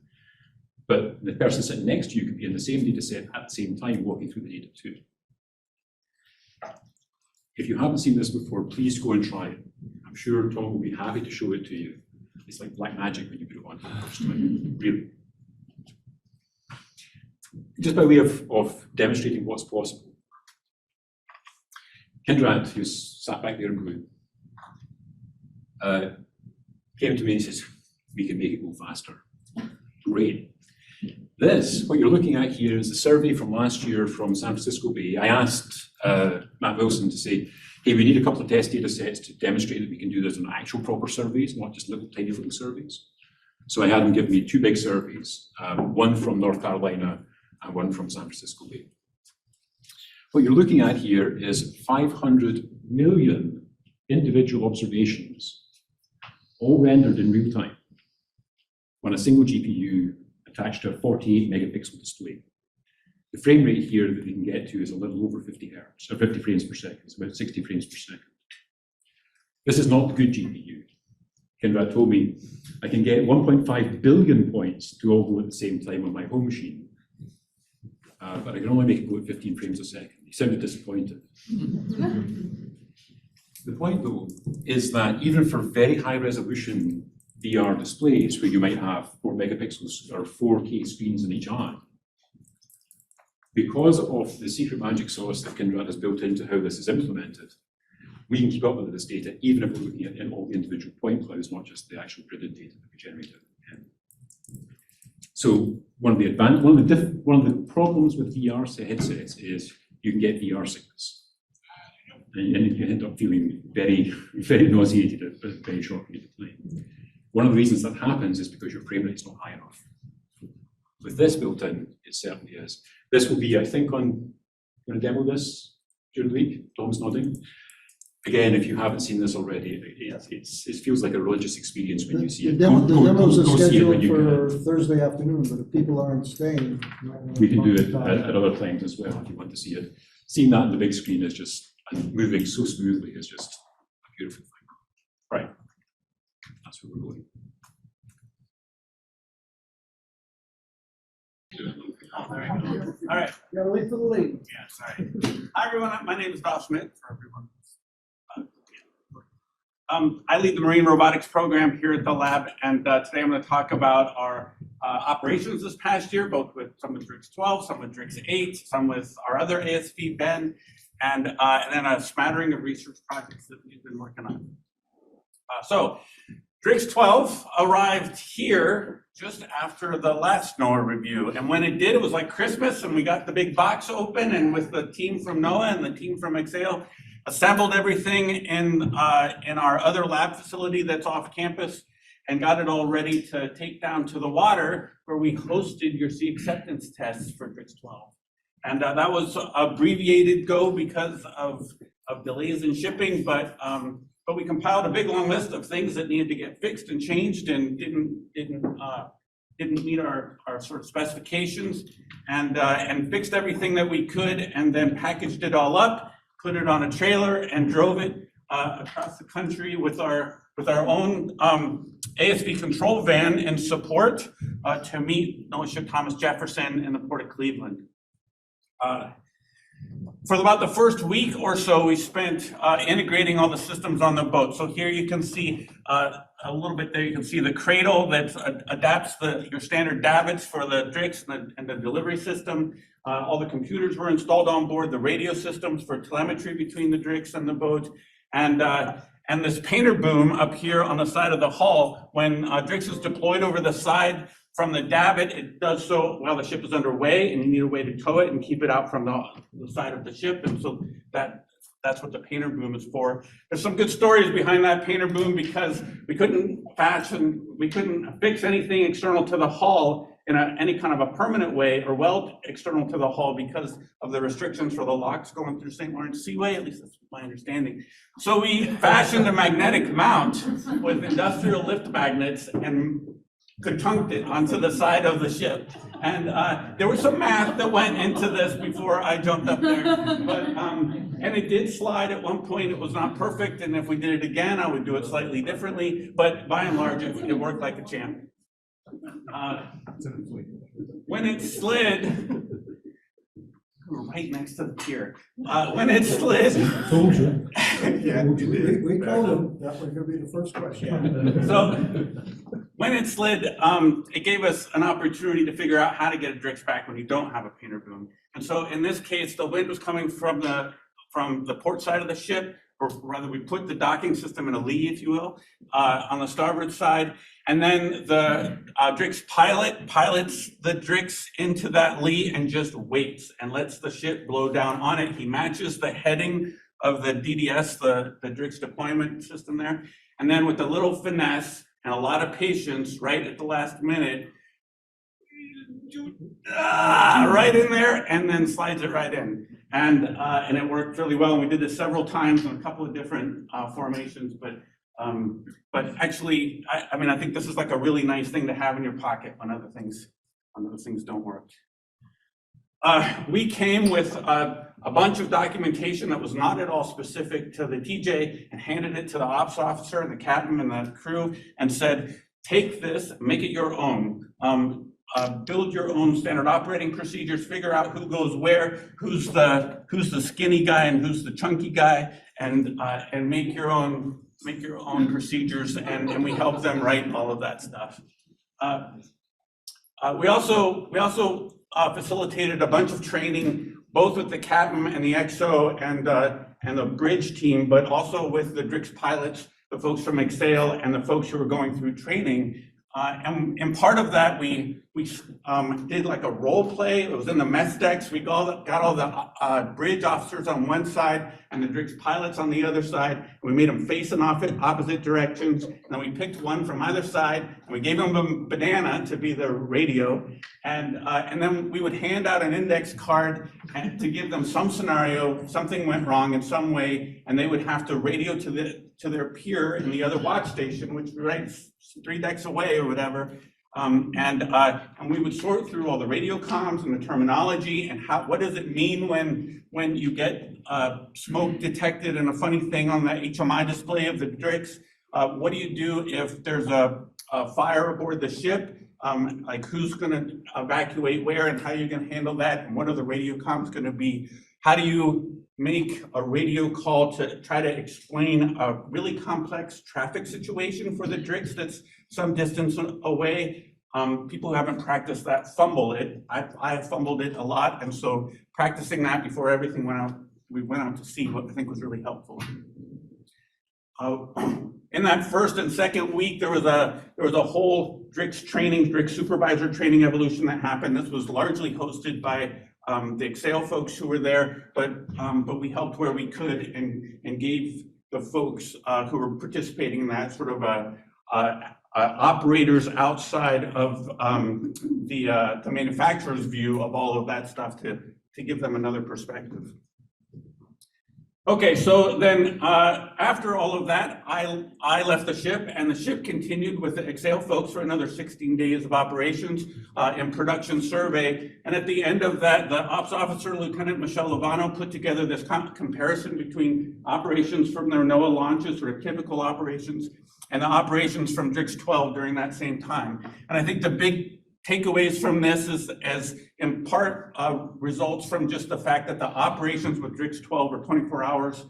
Speaker 14: but the person sitting next to you could be in the same data set at the same time walking through the data too. If you haven't seen this before, please go and try it. I'm sure Tom will be happy to show it to you. It's like black magic when you put it on for the first time, really. Just by way of demonstrating what's possible. Kindrat, who's sat back there in blue, came to me and says, we can make it go faster. Great. This, what you're looking at here, is a survey from last year from San Francisco Bay. I asked Matt Wilson to say, hey, we need a couple of test data sets to demonstrate that we can do this on actual proper surveys, not just tiny little surveys. So I had him give me two big surveys, one from North Carolina and one from San Francisco Bay. What you're looking at here is 500 million individual observations, all rendered in real time on a single GPU attached to a 48 megapixel display. The frame rate here that we can get to is a little over 50 hertz, or 50 frames per second. It's about 60 frames per second. This is not good GPU. Kindrat told me I can get 1.5 billion points to all go at the same time on my home machine, but I can only make it go at 15 frames a second. He sounded disappointed. The point, though, is that even for very high resolution VR displays where you might have 4 megapixels or 4K screens in each eye, because of the secret magic sauce that Kindrat has built into how this is implemented, we can keep up with this data even if we're looking at all the individual point clouds, not just the actual gridded data that we generated. So one of the problems with VR headsets is you can get VR sickness, and you end up feeling very, very nauseated at a very short period of time. One of the reasons that happens is because your frame rate is not high enough. With this built in, it certainly is. This will be, I think, going to demo this during the week. Tom's nodding. Again, if you haven't seen this already, it feels like a religious experience when you see it.
Speaker 2: The demos are
Speaker 14: go see it
Speaker 2: scheduled
Speaker 14: when you
Speaker 2: for
Speaker 14: can.
Speaker 2: Thursday afternoon, but if people aren't staying.
Speaker 14: We can do it at other times as well if you want to see it. Seeing that on the big screen is just, and moving so smoothly is just a beautiful thing. Right, that's where we're going.
Speaker 15: All right.
Speaker 2: You're late for the lead.
Speaker 15: Yeah, sorry. Hi, everyone. My name is Val Shmidt, for everyone. I lead the marine robotics program here at the lab, and today I'm going to talk about our operations this past year, both with some with DRIX 12, some with DRIX 8, some with our other ASV Ben, and then a smattering of research projects that we've been working on. So DRIX 12 arrived here just after the last NOAA review, and when it did, it was like Christmas, and we got the big box open, and with the team from NOAA and the team from Excel, assembled everything in our other lab facility that's off campus, and got it all ready to take down to the water where we hosted your sea acceptance tests for DRIX 12. And that was abbreviated GO because of delays in shipping, but we compiled a big long list of things that needed to get fixed and changed and didn't meet our sort of specifications, and fixed everything that we could, and then packaged it all up, put it on a trailer, and drove it across the country with our own ASV control van in support to meet NOAA ship Thomas Jefferson in the Port of Cleveland. For about the first week or so, we spent integrating all the systems on the boat. So here you can see a little bit there, you can see the cradle that adapts your standard davits for the DRIX and the delivery system. All the computers were installed on board, the radio systems for telemetry between the DRIX and the boat, and this painter boom up here on the side of the hull. When DRIX is deployed over the side from the davit, it does so while the ship is underway, and you need a way to tow it and keep it out from the side of the ship, and so that's what the painter boom is for. There's some good stories behind that painter boom because we couldn't fix anything external to the hull, any kind of a permanent way or well external to the hull because of the restrictions for the locks going through St. Lawrence Seaway, at least that's my understanding. So we fashioned a magnetic mount with industrial lift magnets and conjuncted it onto the side of the ship. And there was some math that went into this before I jumped up there. But, and it did slide at one point. It was not perfect. And if we did it again, I would do it slightly differently. But by and large, it worked like a champ. When it slid, we were right next to the pier. When it slid.
Speaker 2: Told you.
Speaker 15: Yeah,
Speaker 2: We told him that was gonna be the first question.
Speaker 15: So when it slid, it gave us an opportunity to figure out how to get a Drix back when you don't have a painter boom. And so in this case, the wind was coming from the port side of the ship, or rather we put the docking system in a lee, if you will, on the starboard side. And then the Drix pilot pilots the Drix into that lee and just waits and lets the ship blow down on it. He matches the heading of the DDS, the Drix deployment system there. And then with a little finesse and a lot of patience, right at the last minute, right in there, and then slides it right in. And it worked really well. And we did this several times in a couple of different formations, but actually, I mean, I think this is like a really nice thing to have in your pocket when other things don't work. We came with a bunch of documentation that was not at all specific to the TJ and handed it to the ops officer and the captain and the crew and said, take this, make it your own. Build your own standard operating procedures, figure out who goes where, who's the skinny guy and who's the chunky guy, and make your own procedures, and we help them write all of that stuff. We also facilitated a bunch of training, both with the captain and the XO and the bridge team, but also with the Drix pilots, the folks from Exail and the folks who were going through training. And part of that, we did like a role play. It was in the mess decks. We got all the bridge officers on one side and the Drix pilots on the other side. And we made them facing off in opposite directions. And then we picked one from either side and we gave them a banana to be the radio. And then we would hand out an index card to give them some scenario, something went wrong in some way, and they would have to radio to their peer in the other watch station, which was right 3 decks away or whatever. And we would sort through all the radio comms and the terminology and what does it mean when you get smoke detected and a funny thing on the HMI display of the Drix. What do you do if there's a fire aboard the ship? Like who's gonna evacuate where and how you're gonna handle that? And what are the radio comms gonna be? How do you make a radio call to try to explain a really complex traffic situation for the Drix that's some distance away? People who haven't practiced that fumble it. I fumbled it a lot, and so practicing that before everything we went out to sea, what I think was really helpful. In that first and second week, there was a whole Drix training, Drix supervisor training evolution that happened. This was largely hosted by the Exail folks who were there, but we helped where we could and gave the folks who were participating in that sort of operators outside of the manufacturer's view of all of that stuff to give them another perspective. Okay, so then after all of that, I left the ship, and the ship continued with the Exail folks for another 16 days of operations and production survey. And at the end of that, the ops officer, Lieutenant Michelle Lovano, put together this comparison between operations from their NOAA launches, sort of typical operations, and the operations from Drix 12 during that same time. And I think the big takeaways from this is, as in part results from just the fact that the operations with Drix 12 were 24 hours,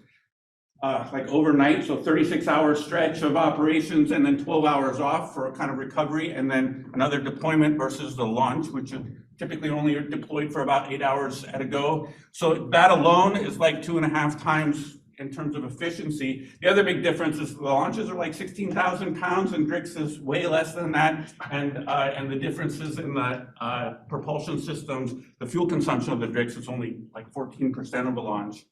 Speaker 15: like overnight, so 36-hour stretch of operations and then 12 hours off for a kind of recovery, and then another deployment versus the launch, which is typically only deployed for about 8 hours at a go. So that alone is like 2.5 times in terms of efficiency. The other big difference is the launches are like 16,000 pounds and Drix is way less than that. And the differences in the propulsion systems, the fuel consumption of the Drix is only like 14% of a launch.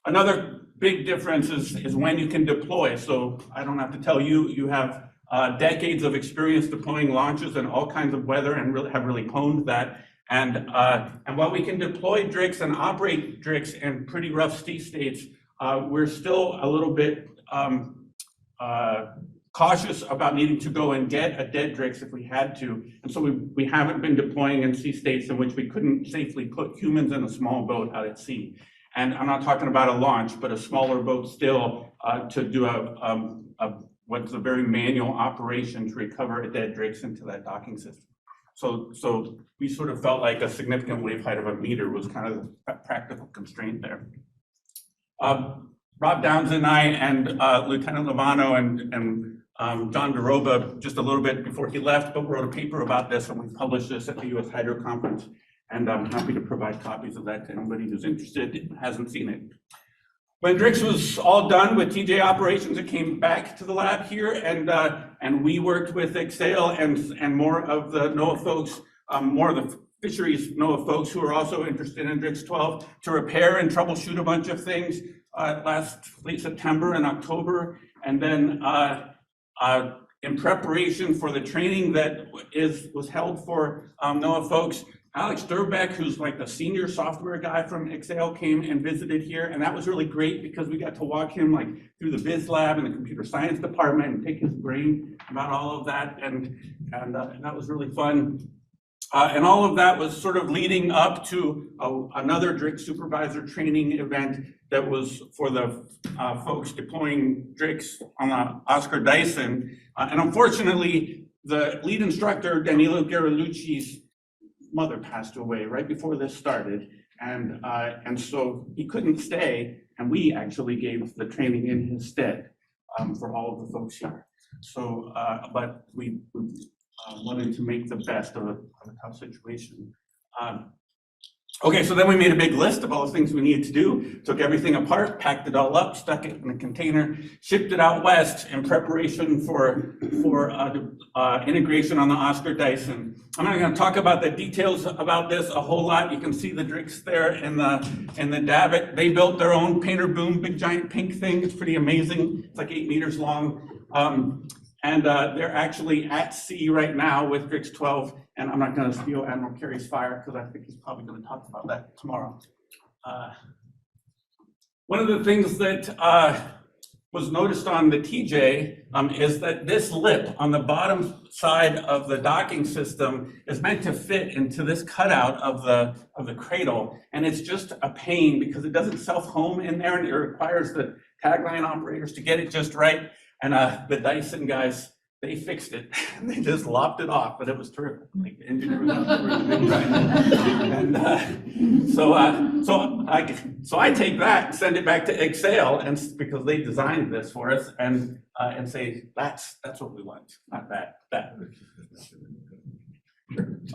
Speaker 15: Another big difference is when you can deploy. So I don't have to tell you, you have decades of experience deploying launches in all kinds of weather and have really honed that. And while we can deploy DRICS and operate DRICS in pretty rough sea states, we're still a little bit cautious about needing to go and get a dead DRICS if we had to. And so we haven't been deploying in sea states in which we couldn't safely put humans in a small boat out at sea. And I'm not talking about a launch, but a smaller boat still to do what's a very manual operation to recover a dead DRICS into that docking system. So we sort of felt like a significant wave height of a meter was kind of the practical constraint there. Rob Downs and I and Lieutenant Lovano and John DeRoba, just a little bit before he left, but wrote a paper about this, and we published this at the U.S. Hydro Conference. And I'm happy to provide copies of that to anybody who's interested and hasn't seen it. When DRICS was all done with TJ operations, it came back to the lab here, and we worked with Excel and more of the NOAA folks, more of the fisheries NOAA folks who are also interested in DRICS 12 to repair and troubleshoot a bunch of things late September and October, and then in preparation for the training that was held for NOAA folks, Alex Durbeck, who's like the senior software guy from Excel, came and visited here, and that was really great because we got to walk him like through the biz lab and the computer science department and pick his brain about all of that, and that was really fun. And all of that was sort of leading up to another DRICS supervisor training event that was for the folks deploying DRICS on the Oscar Dyson. And unfortunately, the lead instructor, Danilo Garalucci's mother passed away right before this started. And so he couldn't stay, and we actually gave the training in his stead for all of the folks here. So, but we wanted to make the best of a tough situation. Okay, so then we made a big list of all the things we needed to do, took everything apart, packed it all up, stuck it in a container, shipped it out west in preparation for integration on the Oscar Dyson. I'm not going to talk about the details about this a whole lot. You can see the DRICS there in the davit. They built their own painter boom, big giant pink thing. It's pretty amazing. It's like 8 meters long. And they're actually at sea right now with DRICS 12. And I'm not going to steal Admiral Carey's fire because I think he's probably going to talk about that tomorrow. One of the things that was noticed on the TJ is that this lip on the bottom side of the docking system is meant to fit into this cutout of the cradle. And it's just a pain because it doesn't self-home in there, and it requires the tagline operators to get it just right. And the Dyson guys, they fixed it. They just lopped it off, but it was terrific. Like the engineer was so I take that and send it back to Excel, and because they designed this for us, and say that's what we want, not that.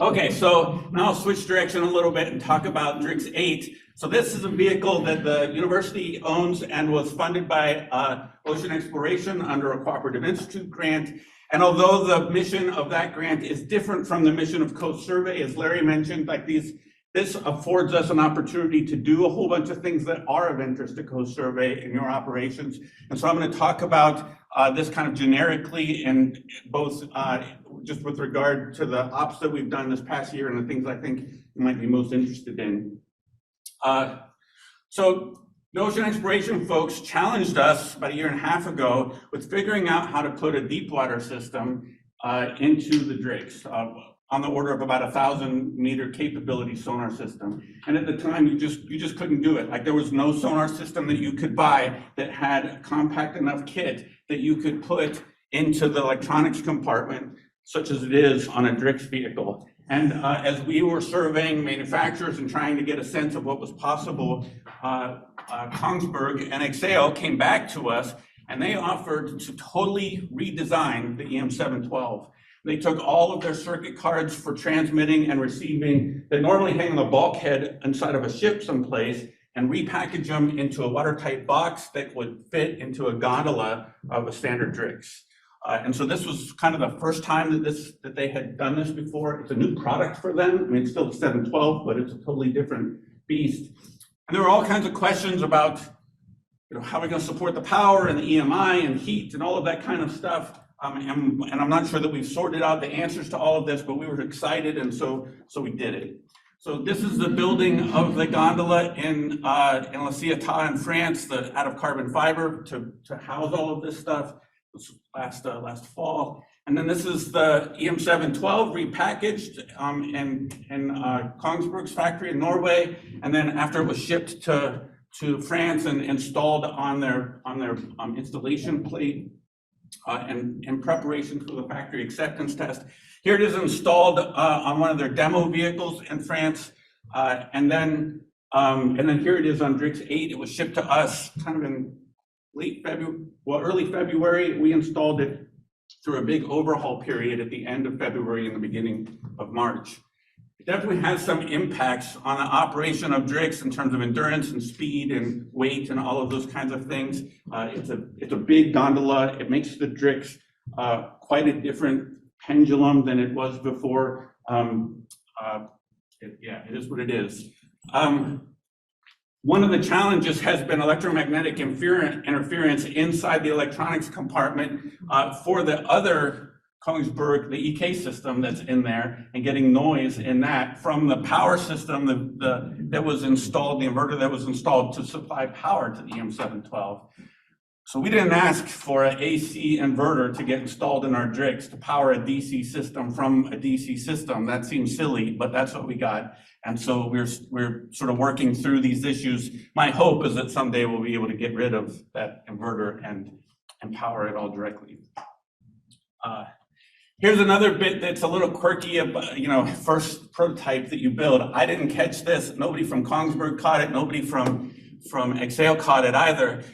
Speaker 15: Okay, so now I'll switch direction a little bit and talk about DRICS 8. So this is a vehicle that the university owns and was funded by Ocean Exploration under a Cooperative Institute grant. And although the mission of that grant is different from the mission of Coast Survey, as Larry mentioned, like this affords us an opportunity to do a whole bunch of things that are of interest to Coast Survey in your operations. And so I'm going to talk about this kind of generically, and both just with regard to the ops that we've done this past year and the things I think you might be most interested in. So the ocean exploration folks challenged us about 1.5 years ago with figuring out how to put a deep water system into the DRICS on the order of about 1,000-meter capability sonar system. And at the time, you just couldn't do it. Like there was no sonar system that you could buy that had a compact enough kit that you could put into the electronics compartment, such as it is on a DRICS vehicle. And as we were surveying manufacturers and trying to get a sense of what was possible, Kongsberg and Excel came back to us, and they offered to totally redesign the EM712. They took all of their circuit cards for transmitting and receiving that normally hang on the bulkhead inside of a ship someplace, and repackage them into a watertight box that would fit into a gondola of a standard DRICS. And so this was kind of the first time that they had done this before. It's a new product for them. I mean, it's still the 712, but it's a totally different beast. And there were all kinds of questions about, how are we going to support the power and the EMI and heat and all of that kind of stuff. And I'm not sure that we've sorted out the answers to all of this, but we were excited, and so we did it. So this is the building of the gondola in La Ciotat in France, out of carbon fiber to house all of this stuff. This was last fall. And then this is the EM712 repackaged in Kongsberg's factory in Norway. And then after it was shipped to France and installed on their installation plate and in preparation for the factory acceptance test. Here it is installed on one of their demo vehicles in France. And then here it is on Drix 8. It was shipped to us kind of in early February. We installed it through a big overhaul period at the end of February and the beginning of March. It definitely has some impacts on the operation of Drix in terms of endurance and speed and weight and all of those kinds of things. It's a big gondola. It makes the Drix quite a different pendulum than it was before. It is what it is. One of the challenges has been electromagnetic interference inside the electronics compartment for the other Kongsberg, the EK system that's in there, and getting noise in that from the power system that was installed, the inverter that was installed to supply power to the EM712. So we didn't ask for an AC inverter to get installed in our Drix to power a DC system from a DC system. That seems silly, but that's what we got. And so we're sort of working through these issues. My hope is that someday we'll be able to get rid of that inverter and power it all directly. Here's another bit that's a little quirky, first prototype that you build. I didn't catch this. Nobody from Kongsberg caught it. Nobody from Exale caught it either.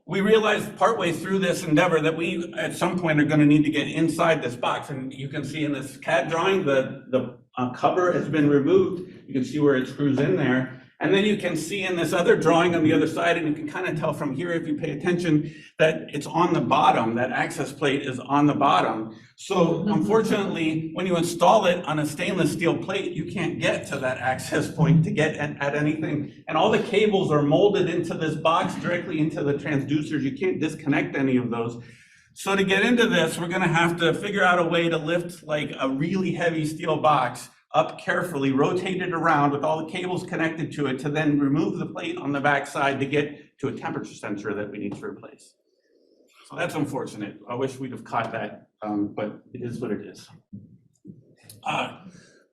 Speaker 15: We realized partway through this endeavor that we, at some point, are going to need to get inside this box. And you can see in this CAD drawing, the cover has been removed. You can see where it screws in there. And then you can see in this other drawing on the other side, and you can kind of tell from here, if you pay attention, that it's on the bottom. That access plate is on the bottom. So unfortunately, when you install it on a stainless steel plate, you can't get to that access point to get at anything. And all the cables are molded into this box directly into the transducers. You can't disconnect any of those. So to get into this, we're going to have to figure out a way to lift like a really heavy steel box up carefully, rotate it around with all the cables connected to it, to then remove the plate on the back side to get to a temperature sensor that we need to replace. So that's unfortunate. I wish we'd have caught that, but it is what it is.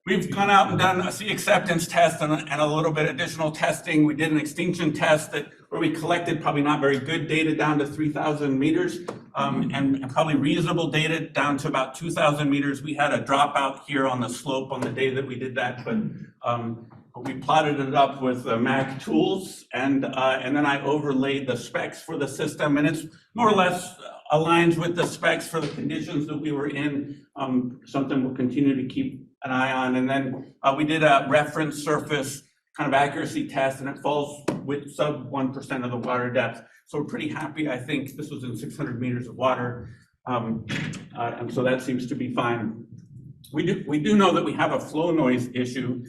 Speaker 15: We've gone out and done a sea acceptance test and a little bit additional testing. We did an extinction test where we collected probably not very good data down to 3,000 meters and probably reasonable data down to about 2,000 meters. We had a dropout here on the slope on the day that we did that, but we plotted it up with Mac tools and then I overlaid the specs for the system, and it's more or less aligns with the specs for the conditions that we were in, something we'll continue to keep an eye on. And then we did a reference surface kind of accuracy test, and it falls with sub 1% of the water depth. So we're pretty happy. I think this was in 600 meters of water. And so that seems to be fine. We do know that we have a flow noise issue.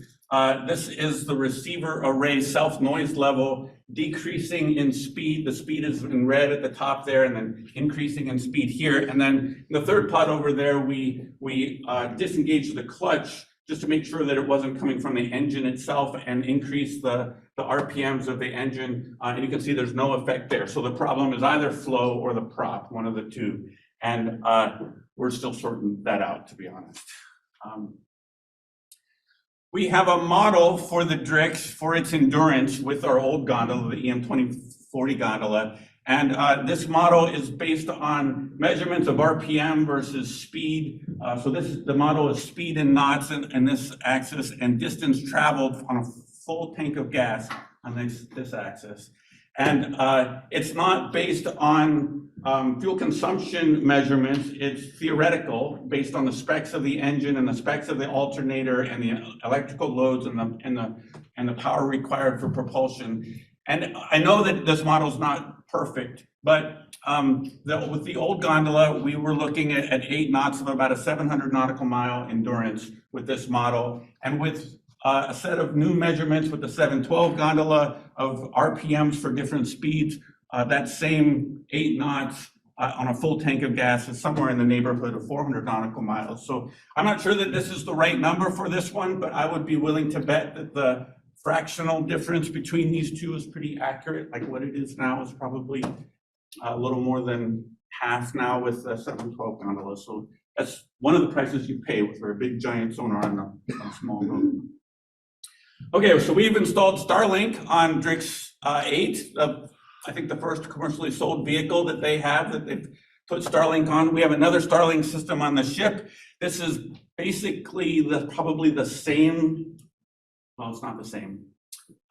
Speaker 15: This is the receiver array self noise level decreasing in speed. The speed is in red at the top there, and then increasing in speed here. And then in the third plot over there, we disengaged the clutch just to make sure that it wasn't coming from the engine itself, and increase the RPMs of the engine. And you can see there's no effect there. So the problem is either flow or the prop, one of the two. And we're still sorting that out, to be honest. We have a model for the Drix for its endurance with our old gondola, the EM2040 gondola. And this model is based on measurements of RPM versus speed. So the model is speed in knots in this axis, and distance traveled on a full tank of gas on this axis. And it's not based on fuel consumption measurements. It's theoretical, based on the specs of the engine and the specs of the alternator and the electrical loads and the power required for propulsion. And I know that this model is not perfect, but with the old gondola, we were looking at 8 knots of about a 700 nautical mile endurance with this model. And with a set of new measurements with the 712 gondola of RPMs for different speeds, that same 8 knots on a full tank of gas is somewhere in the neighborhood of 400 nautical miles. So I'm not sure that this is the right number for this one, but I would be willing to bet that the fractional difference between these two is pretty accurate. Like what it is now is probably a little more than half now with the 712 gondola. So that's one of the prices you pay for a big giant sonar on a small boat. Okay, so we've installed Starlink on DRIX 8. I think the first commercially sold vehicle that they have that they've put Starlink on. We have another Starlink system on the ship. This is basically probably the same. Well, it's not the same.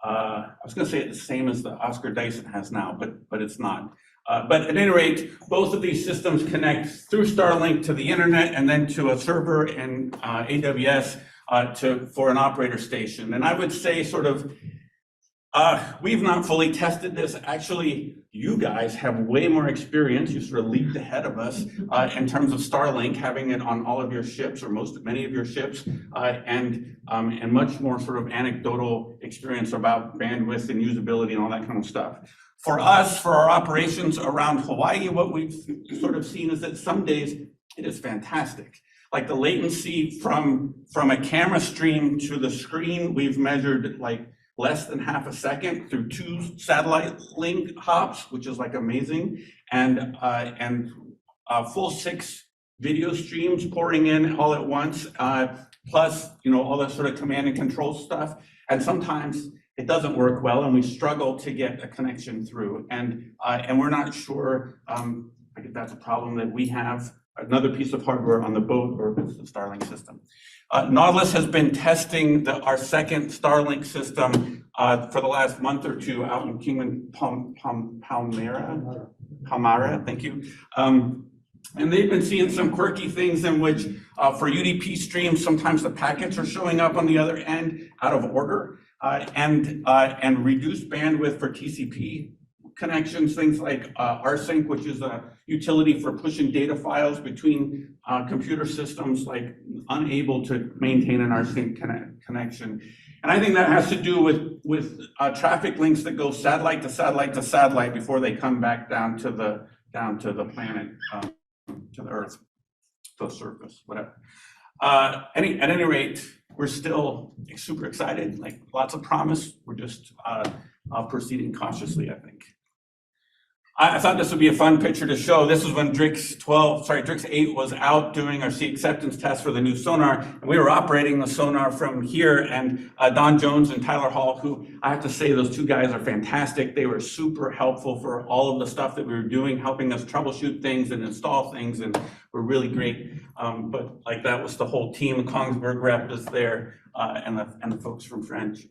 Speaker 15: I was going to say it's the same as the Oscar Dyson has now, but it's not. But at any rate, both of these systems connect through Starlink to the internet and then to a server in AWS for an operator station. And I would say sort of, we've not fully tested this. Actually, you guys have way more experience. You sort of leaped ahead of us in terms of Starlink, having it on all of your ships or many of your ships, and much more sort of anecdotal experience about bandwidth and usability and all that kind of stuff. For us, for our operations around Hawaii, what we've sort of seen is that some days it is fantastic. Like the latency from a camera stream to the screen, we've measured like less than half a second through 2 satellite link hops, which is like amazing, and full 6 video streams pouring in all at once, plus all the sort of command and control stuff. And sometimes it doesn't work well, and we struggle to get a connection through. And we're not sure if that's a problem that we have another piece of hardware on the boat or if it's the Starlink system. Nautilus has been testing our second Starlink system for the last month or two out in Kingman Palmyra, thank you. And they've been seeing some quirky things in which for UDP streams, sometimes the packets are showing up on the other end out of order, and reduced bandwidth for TCP connections, things like rsync, which is a utility for pushing data files between computer systems, like unable to maintain an rsync connection. And I think that has to do with traffic links that go satellite to satellite to satellite before they come back down to the planet, to the Earth, to the surface, whatever. At any rate, we're still super excited, like lots of promise. We're just proceeding cautiously, I think. I thought this would be a fun picture to show. This is when DRIX 8 was out doing our sea acceptance test for the new sonar, and we were operating the sonar from here, and Don Jones and Tyler Hall, who I have to say, those two guys are fantastic. They were super helpful for all of the stuff that we were doing, helping us troubleshoot things and install things, and were really great. But like that was the whole team. The Kongsberg rep was there, and the folks from France.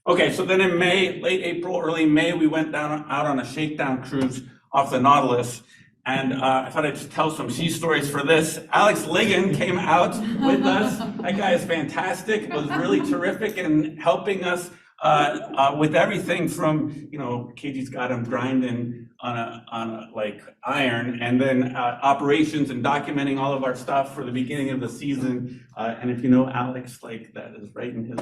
Speaker 15: Okay, so then in May, late April, early May, we went out on a shakedown cruise off the Nautilus, and I thought I'd just tell some sea stories for this. Alex Ligon came out with us. That guy is fantastic. Was really terrific in helping us with everything from, Katie's got him grinding on a like iron, and then operations and documenting all of our stuff for the beginning of the season. And if you know Alex, like that is right in his,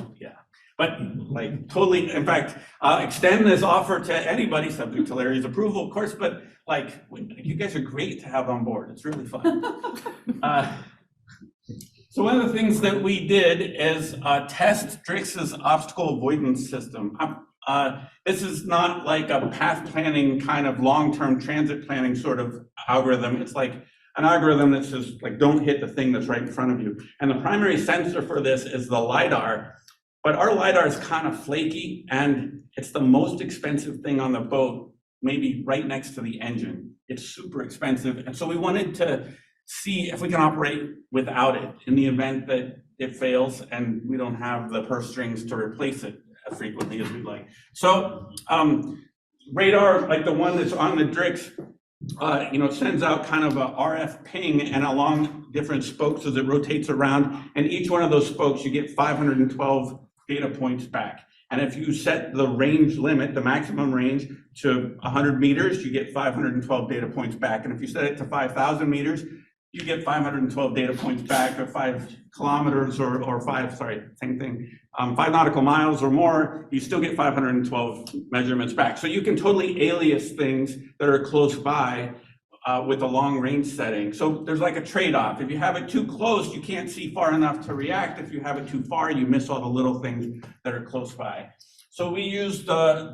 Speaker 15: But like totally, in fact, I'll extend this offer to anybody subject to Larry's approval, of course, but like you guys are great to have on board. It's really fun. So one of the things that we did is test DRIX's obstacle avoidance system. This is not like a path planning kind of long-term transit planning sort of algorithm. It's like an algorithm that says like, don't hit the thing that's right in front of you. And the primary sensor for this is the LiDAR. But our LiDAR is kind of flaky, and it's the most expensive thing on the boat, maybe right next to the engine. It's super expensive. And so we wanted to see if we can operate without it in the event that it fails and we don't have the purse strings to replace it as frequently as we'd like. So radar, like the one that's on the DRIX, sends out kind of a RF ping and along different spokes as it rotates around. And each one of those spokes, you get 512 data points back. And if you set the range limit, the maximum range, to 100 meters, you get 512 data points back. And if you set it to 5,000 meters, you get 512 data points back, or 5 kilometers, or 5, sorry, same thing, 5 nautical miles or more, you still get 512 measurements back. So you can totally alias things that are close by with a long range setting. So there's like a trade-off. If you have it too close, you can't see far enough to react. If you have it too far, you miss all the little things that are close by. So we used a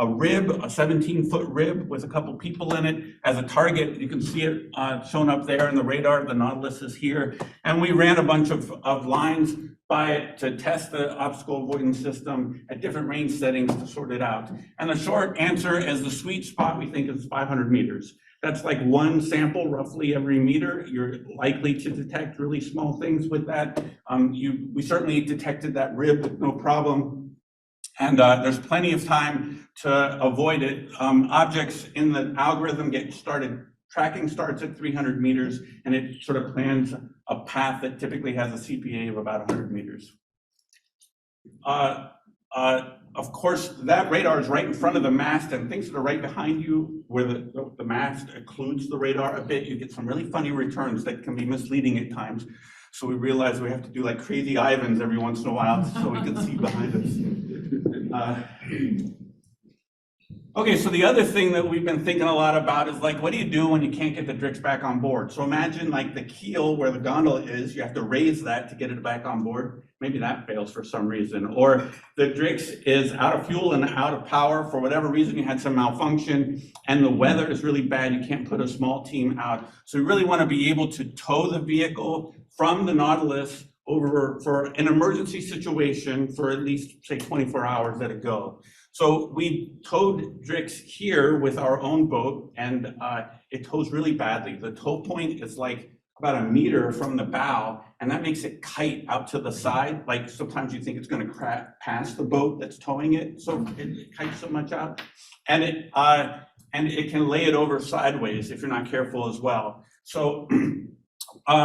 Speaker 15: rib, a 17-foot rib with a couple people in it as a target. You can see it shown up there in the radar. The Nautilus is here. And we ran a bunch of lines by it to test the obstacle avoidance system at different range settings to sort it out. And the short answer is the sweet spot we think is 500 meters. That's like one sample roughly every meter. You're likely to detect really small things with that. We certainly detected that rib with no problem. And there's plenty of time to avoid it. Objects in the algorithm get started, tracking starts at 300 meters, and it sort of plans a path that typically has a CPA of about 100 meters. Of course, that radar is right in front of the mast, and things that are right behind you, where the mast occludes the radar a bit, you get some really funny returns that can be misleading at times. So we realized we have to do like crazy Ivans every once in a while so we can see behind us. Okay, so the other thing that we've been thinking a lot about is like, what do you do when you can't get the Drix back on board? So imagine like the keel where the gondola is, you have to raise that to get it back on board. Maybe that fails for some reason. Or the Drix is out of fuel and out of power for whatever reason, you had some malfunction and the weather is really bad, you can't put a small team out. So we really want to be able to tow the vehicle from the Nautilus over for an emergency situation for at least say 24 hours at a go. So we towed Drix here with our own boat, and it tows really badly. The tow point is like about a meter from the bow, and that makes it kite out to the side. Like sometimes you think it's going to pass the boat that's towing it, so it kites so much out, and it can lay it over sideways if you're not careful as well. So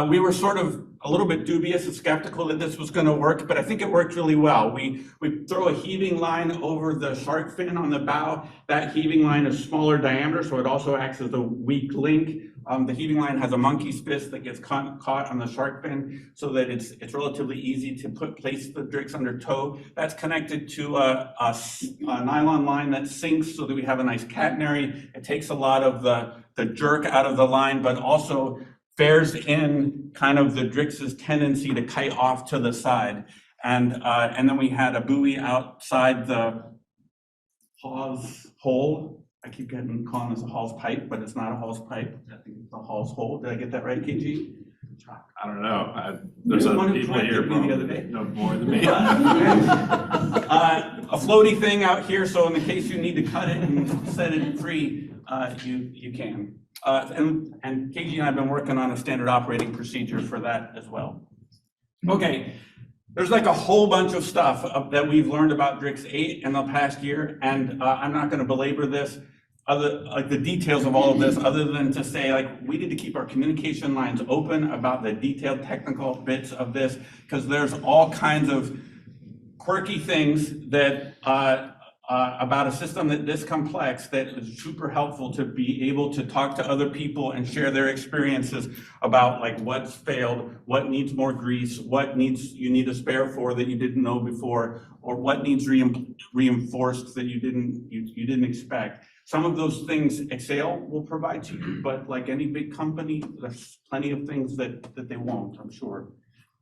Speaker 15: we were sort of a little bit dubious and skeptical that this was going to work, but I think it worked really well. We throw a heaving line over the shark fin on the bow. That heaving line is smaller diameter, so it also acts as a weak link. The heaving line has a monkey's fist that gets caught on the shark fin, so that it's relatively easy to place the Drix under tow. That's connected to a nylon line that sinks so that we have a nice catenary. It takes a lot of the jerk out of the line, but also bears in kind of the Drix's tendency to kite off to the side. And then we had a buoy outside the hawse hole. I keep calling this a hawse pipe, but it's not a hawse pipe. I think it's a hawse hole. Did I get that right, KG?
Speaker 1: I don't know. There's other people here
Speaker 15: the other day.
Speaker 1: know more than me.
Speaker 15: A floaty thing out here, so in the case you need to cut it and set it free, you can. And KG and I have been working on a standard operating procedure for that as well. Okay, there's like a whole bunch of stuff that we've learned about Drix 8 in the past year, and I'm not going to belabor this, the details of all of this, other than to say like we need to keep our communication lines open about the detailed technical bits of this, because there's all kinds of quirky things that about a system that this complex that is super helpful to be able to talk to other people and share their experiences about like what's failed, what needs more grease, what you need a spare for that you didn't know before, or what needs reinforced that you didn't expect. Some of those things Excel will provide to you, but like any big company, there's plenty of things that they won't, I'm sure.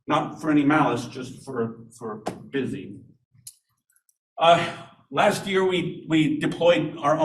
Speaker 15: Not for any malice, just for busy. Last year, we deployed our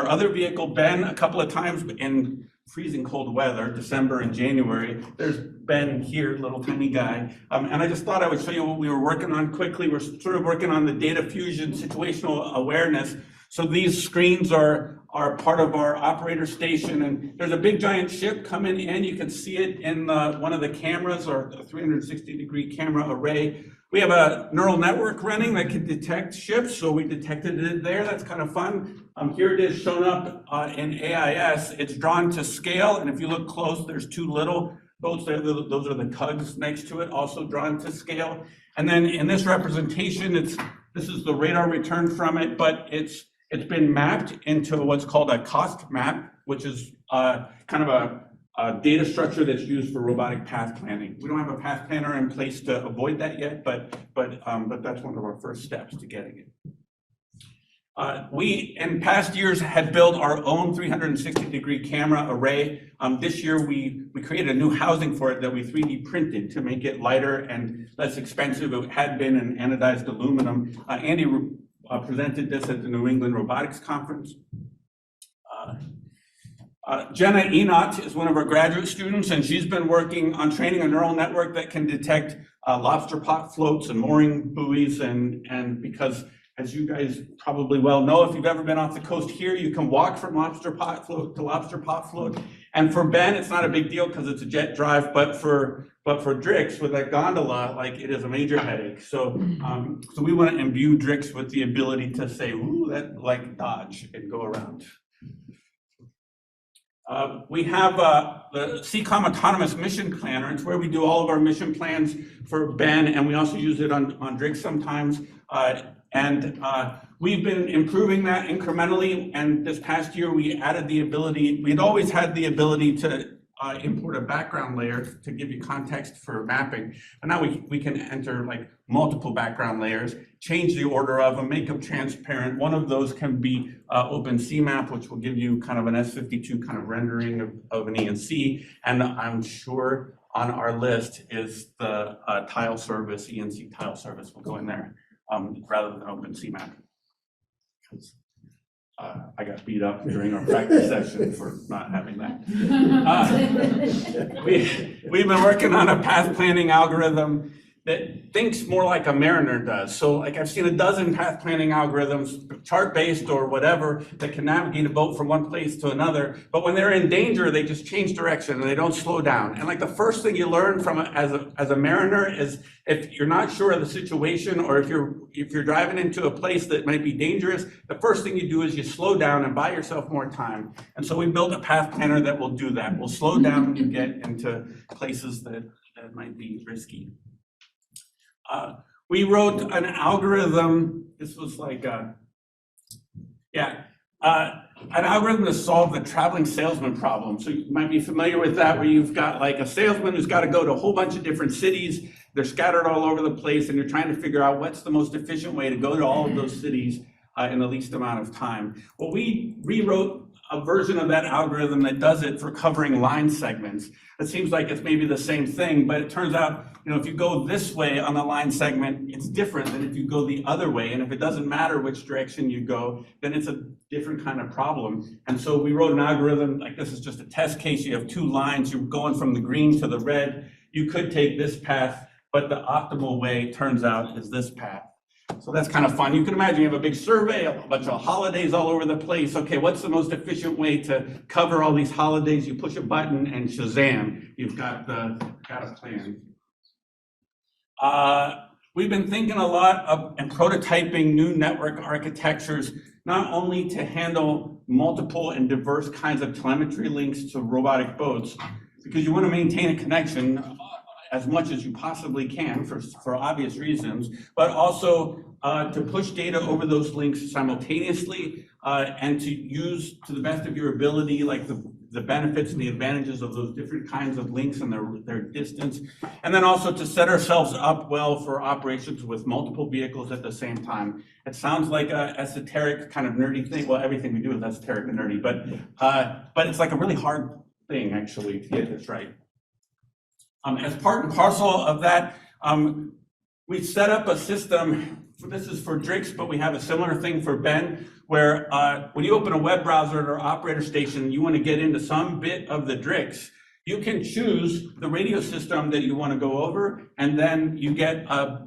Speaker 15: other vehicle, Ben, a couple of times in freezing cold weather, December and January. There's Ben here, little tiny guy. And I just thought I would show you what we were working on quickly. We're sort of working on the data fusion situational awareness. So these screens are part of our operator station, and there's a big giant ship coming in. You can see it in one of the cameras, or a 360-degree camera array. We have a neural network running that can detect ships, so we detected it there. That's kind of fun. Here it is shown up in AIS. It's drawn to scale, and if you look close, there's two little boats there. Those are the tugs next to it, also drawn to scale. And then in this representation, this is the radar return from it, but it's been mapped into what's called a cost map, which is kind of data structure that's used for robotic path planning. We don't have a path planner in place to avoid that yet, but that's one of our first steps to getting it. We, in past years, had built our own 360-degree camera array. This year, we created a new housing for it that we 3D printed to make it lighter and less expensive. It had been an anodized aluminum. Andy presented this at the New England Robotics Conference. Jenna Enot is one of our graduate students, and she's been working on training a neural network that can detect lobster pot floats and mooring buoys, and because, as you guys probably well know, if you've ever been off the coast here, you can walk from lobster pot float to lobster pot float. And for Ben, it's not a big deal because it's a jet drive, but for Drix with that gondola, like, it is a major headache. So so we want to imbue Drix with the ability to say, ooh, that, like, dodge and go around. We have the CCOM Autonomous Mission Planner. It's where we do all of our mission plans for Ben, and we also use it on Drix sometimes. We've been improving that incrementally, and this past year we added the ability, we'd always had the ability to import a background layer to give you context for mapping, but now we can enter like multiple background layers, change the order of them, make them transparent. One of those can be OpenCMap, which will give you kind of an S52 kind of rendering of an ENC, and I'm sure on our list is the tile service, ENC tile service will go in there. Rather than OpenCMap, because I got beat up during our practice session for not having that. We've been working on a path planning algorithm that thinks more like a mariner does. So, like, I've seen a dozen path planning algorithms, chart-based or whatever, that can navigate a boat from one place to another. But when they're in danger, they just change direction and they don't slow down. And like the first thing you learn from as a mariner is if you're not sure of the situation, or if you're driving into a place that might be dangerous, the first thing you do is you slow down and buy yourself more time. And so we built a path planner that will do that. We'll slow down when you get into places that might be risky. We wrote an algorithm. This was like, an algorithm to solve the traveling salesman problem. So you might be familiar with that, where you've got like a salesman who's got to go to a whole bunch of different cities. They're scattered all over the place, and you're trying to figure out what's the most efficient way to go to all of those cities in the least amount of time. Well, we rewrote a version of that algorithm that does it for covering line segments. It seems like it's maybe the same thing, but it turns out, if you go this way on the line segment, it's different than if you go the other way. And if it doesn't matter which direction you go, then it's a different kind of problem. And so we wrote an algorithm, like this is just a test case. You have two lines, you're going from the green to the red. You could take this path, but the optimal way, turns out, is this path. So that's kind of fun. You can imagine you have a big survey, a bunch of holidays all over the place. Okay, what's the most efficient way to cover all these holidays? You push a button and shazam, you've got a plan. We've been thinking a lot of and prototyping new network architectures, not only to handle multiple and diverse kinds of telemetry links to robotic boats, because you want to maintain a connection as much as you possibly can for obvious reasons, but also to push data over those links simultaneously and to use to the best of your ability, like the benefits and the advantages of those different kinds of links and their distance. And then also to set ourselves up well for operations with multiple vehicles at the same time. It sounds like a esoteric kind of nerdy thing. Well, everything we do is esoteric and nerdy, but it's like a really hard thing actually to get this right. As part and parcel of that, we set up a system, this is for Drix, but we have a similar thing for Ben, where when you open a web browser at our operator station, you want to get into some bit of the Drix, you can choose the radio system that you want to go over, and then you get a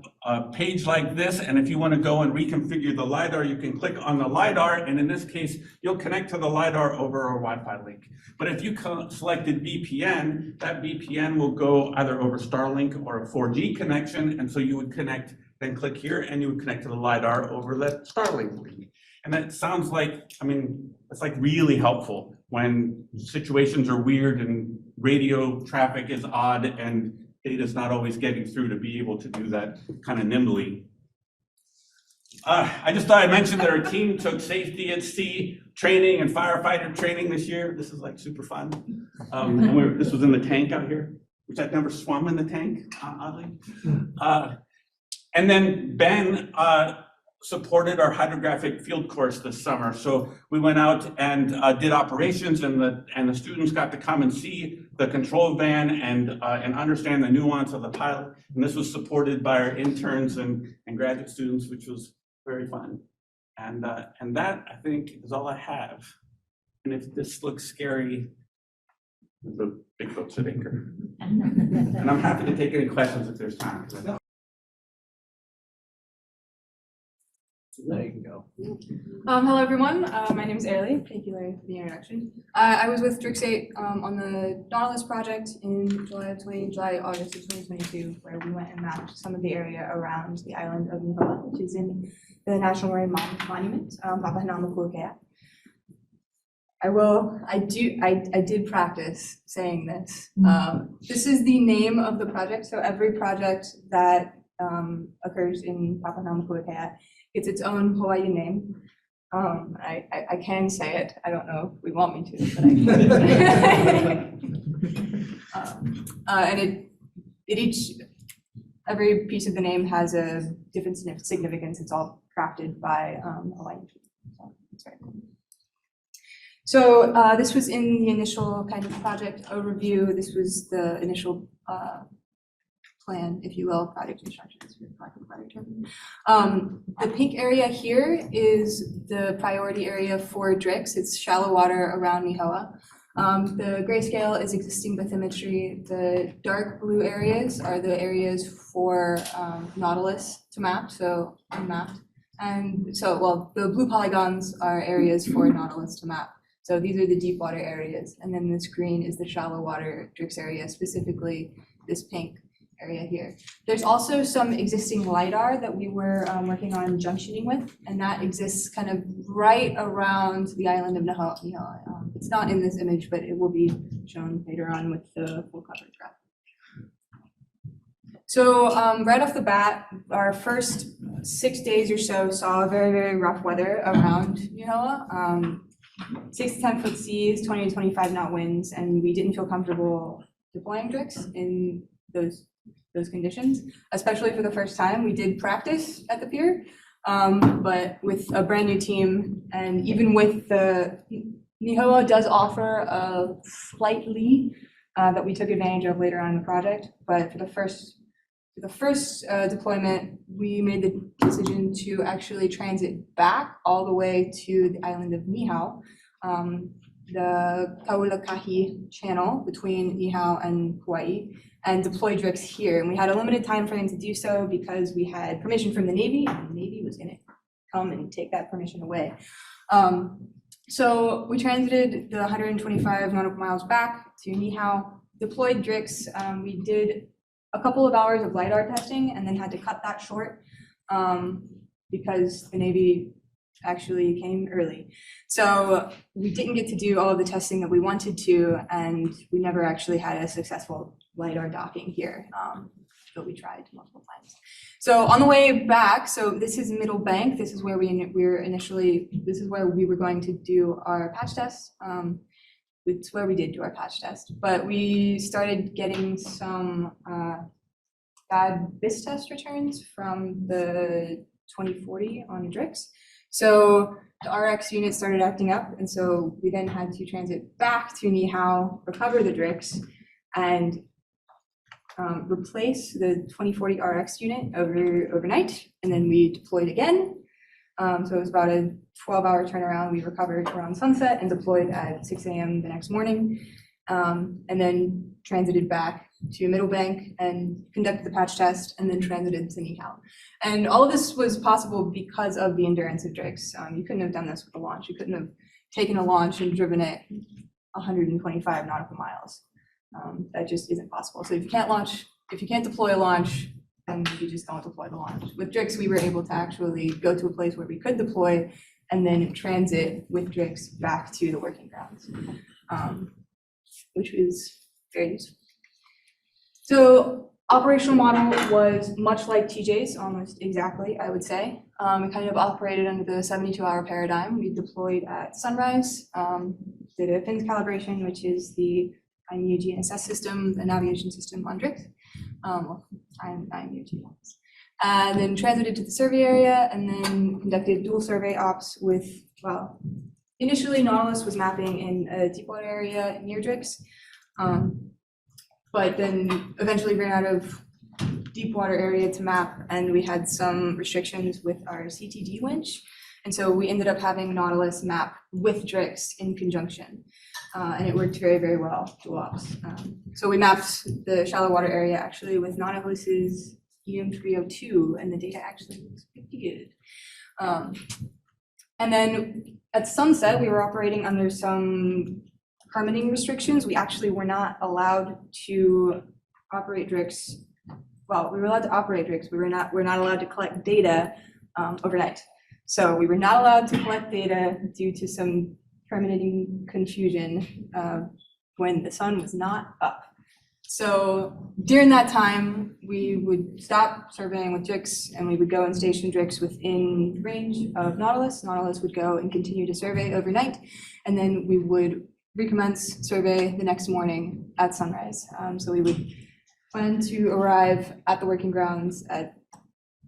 Speaker 15: page like this, and if you want to go and reconfigure the LiDAR, you can click on the LiDAR, and in this case, you'll connect to the LiDAR over a Wi-Fi link. But if you selected VPN, that VPN will go either over Starlink or a 4G connection, and so you would connect, then click here, and you would connect to the LiDAR over the Starlink link. And that sounds like, it's like really helpful when situations are weird and radio traffic is odd and data's not always getting through, to be able to do that kind of nimbly. I just thought I'd mention that our team took safety at sea training and firefighter training this year. This is like super fun. And this was in the tank out here, which I've never swum in the tank, oddly. And then Ben supported our hydrographic field course this summer. So we went out and did operations, and the students got to come and see the control van and understand the nuance of the pilot. And this was supported by our interns and graduate students, which was very fun. And that, I think, is all I have. And if this looks scary, the big boat's at anchor. And I'm happy to take any questions if there's time.
Speaker 1: There you can go.
Speaker 16: Hello, everyone. My name is Airlie. Thank you, Larry, for the introduction. I was with Drix 8 on the Nautilus project in August of 2022, where we went and mapped some of the area around the island of Nihoa, which is in the National Marine Monument, Papahanaumokuakea. I did practice saying this. This is the name of the project. So every project that occurs in Papahanaumokuakea gets its own Hawaiian name. I can say it. I don't know if we want me to, but I can. And every piece of the name has a different significance. It's all crafted by Hawaiian people. So it's very cool. So this was in the initial kind of project overview. This was the initial plan, if you will, project instructions, for lack of a better term. The pink area here is the priority area for Drix. It's shallow water around Nihoa. The grayscale is existing bathymetry. The dark blue areas are the areas for Nautilus to map, so unmapped. And so, well, the blue polygons are areas for Nautilus to map. So these are the deep water areas. And then this green is the shallow water Drix area, specifically this pink area here. There's also some existing LiDAR that we were working on junctioning with, and that exists kind of right around the island of Nihoa. It's not in this image, but it will be shown later on with the full coverage graph. So right off the bat, our first 6 days or so saw very, very rough weather around Nihoa. 6 to 10 foot seas, 20 to 25 knot winds, and we didn't feel comfortable deploying Drix in those conditions, especially for the first time. We did practice at the pier, but with a brand new team, and even with the Nihoa does offer a slight lee that we took advantage of later on in the project. But for the first deployment, we made the decision to actually transit back all the way to the island of Nihoa, the Kaulakahi channel between Nihoa and Hawaii, and deploy Drix here. And we had a limited time frame to do so because we had permission from the Navy, and the Navy was gonna come and take that permission away. So we transited the 125 nautical miles back to Nihoa, deployed Drix. We did a couple of hours of LiDAR testing and then had to cut that short because the Navy actually came early. So we didn't get to do all of the testing that we wanted to, and we never actually had a successful LiDAR docking here, but we tried multiple times. So on the way back, so this is Middle Bank. This is where this is where we were going to do our patch test. It's where we did do our patch test, but we started getting some bad BIS test returns from the 2040 on Drix. So the RX unit started acting up, and so we then had to transit back to Nihoa, recover the Drix, and replace the 2040 RX unit overnight, and then we deployed again. So it was about a 12-hour turnaround. We recovered around sunset and deployed at 6 a.m. the next morning, and then transited back to Middle Bank and conducted the patch test, and then transited to Nihoa. And all of this was possible because of the endurance of Drix. You couldn't have done this with a launch. You couldn't have taken a launch and driven it 125 nautical miles. That just isn't possible. So if you can't deploy a launch, then you just don't deploy the launch. With Drix, we were able to actually go to a place where we could deploy and then transit with Drix back to the working grounds, which was very useful. So Operational model was much like TJ's, almost exactly, I would say. It kind of operated under the 72-hour paradigm. We deployed at sunrise, did a fins calibration, which is the IMU GNSS system, the navigation system on Drix. IMU GNSS. And then transited to the survey area and then conducted dual survey ops with, well, initially Nautilus was mapping in a deep water area near Drix. But then eventually ran out of deep water area to map, and we had some restrictions with our CTD winch. And so we ended up having Nautilus map with Drix in conjunction. And it worked very, very well to ops. So we mapped the shallow water area actually with Nautilus's EM302, and the data actually looks pretty good. And then at sunset, we were operating under some permitting restrictions. We actually were not allowed to operate Drix. Well, we were allowed to operate Drix. We're not allowed to collect data overnight. So we were not allowed to collect data due to some permitting confusion when the sun was not up. So during that time, we would stop surveying with Drix and we would go and station Drix within range of Nautilus. Nautilus would go and continue to survey overnight, and then we would recommence survey the next morning at sunrise. So we would plan to arrive at the working grounds at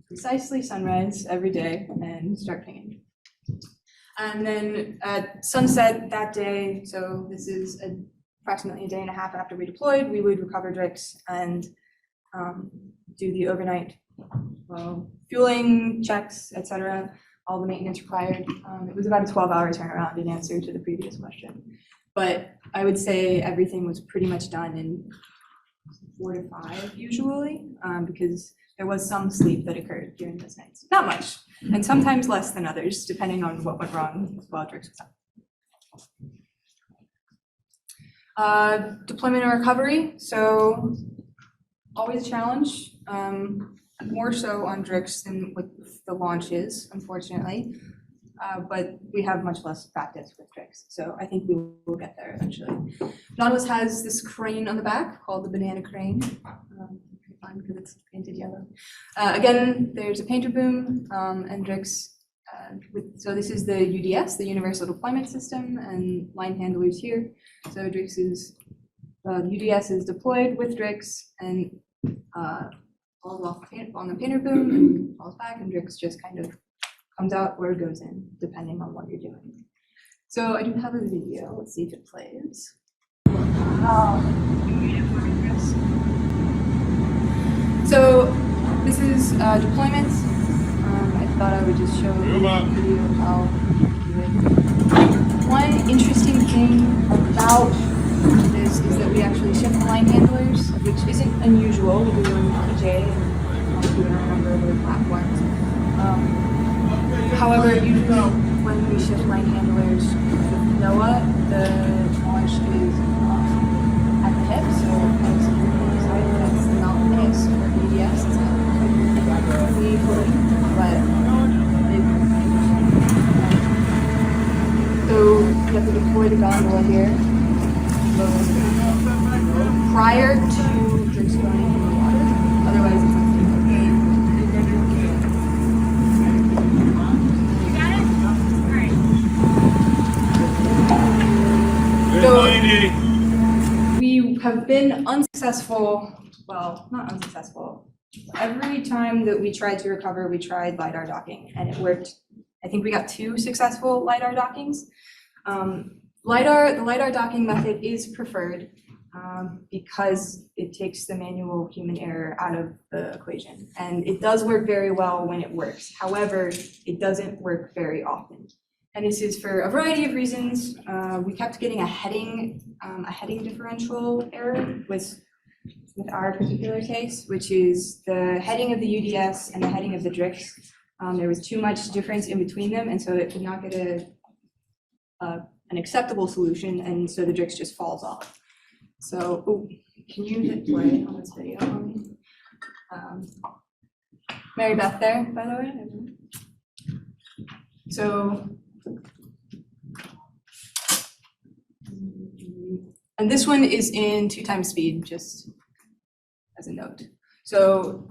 Speaker 16: precisely sunrise every day and start pinging. And then at sunset that day, so this is approximately a day and a half after we deployed, we would recover Drix and do the overnight fueling checks, etc., all the maintenance required. It was about a 12-hour turnaround in answer to the previous question. But I would say everything was pretty much done in 4 to 5 usually, because there was some sleep that occurred during those nights. Not much, and sometimes less than others, depending on what went wrong while Drix was up. Deployment and recovery, so always a challenge, more so on Drix than with the launches, unfortunately. But we have much less practice with Drix, so I think we will get there eventually. Nautilus has this crane on the back called the banana crane, because it's painted yellow. Again, there's a painter boom, and Drix, so this is the UDS, the Universal Deployment System, and line handlers here. So Drix is, UDS is deployed with Drix and falls off on the painter boom and falls back, and Drix just kind of comes out or goes in, depending on what you're doing. So I do have a video. Let's see if it plays. So this is deployment. I thought I would just show a video of how we do it. One interesting thing about this is that we actually shift line handlers, which isn't unusual. We do it on PJ and do it on a number of other platforms. However, usually when we shift line handlers with NOAA, the launch is at the hip, so that's not the case for EDS. It's not completely floating, but so you have to deploy the gondola here. So prior to Drix going into the water, otherwise it's unstable. So we have been unsuccessful, well, not unsuccessful. Every time that we tried to recover, we tried LiDAR docking and it worked. I think we got 2 successful LiDAR dockings. The LiDAR docking method is preferred because it takes the manual human error out of the equation. And it does work very well when it works. However, it doesn't work very often. And this is for a variety of reasons. We kept getting a heading differential error with our particular case, which is the heading of the UDS and the heading of the Drix. There was too much difference in between them, and so it could not get an acceptable solution, and so the Drix just falls off. So, can you hit play on this video? Mary Beth there, by the way. So. And this one is in 2 times speed, just as a note. So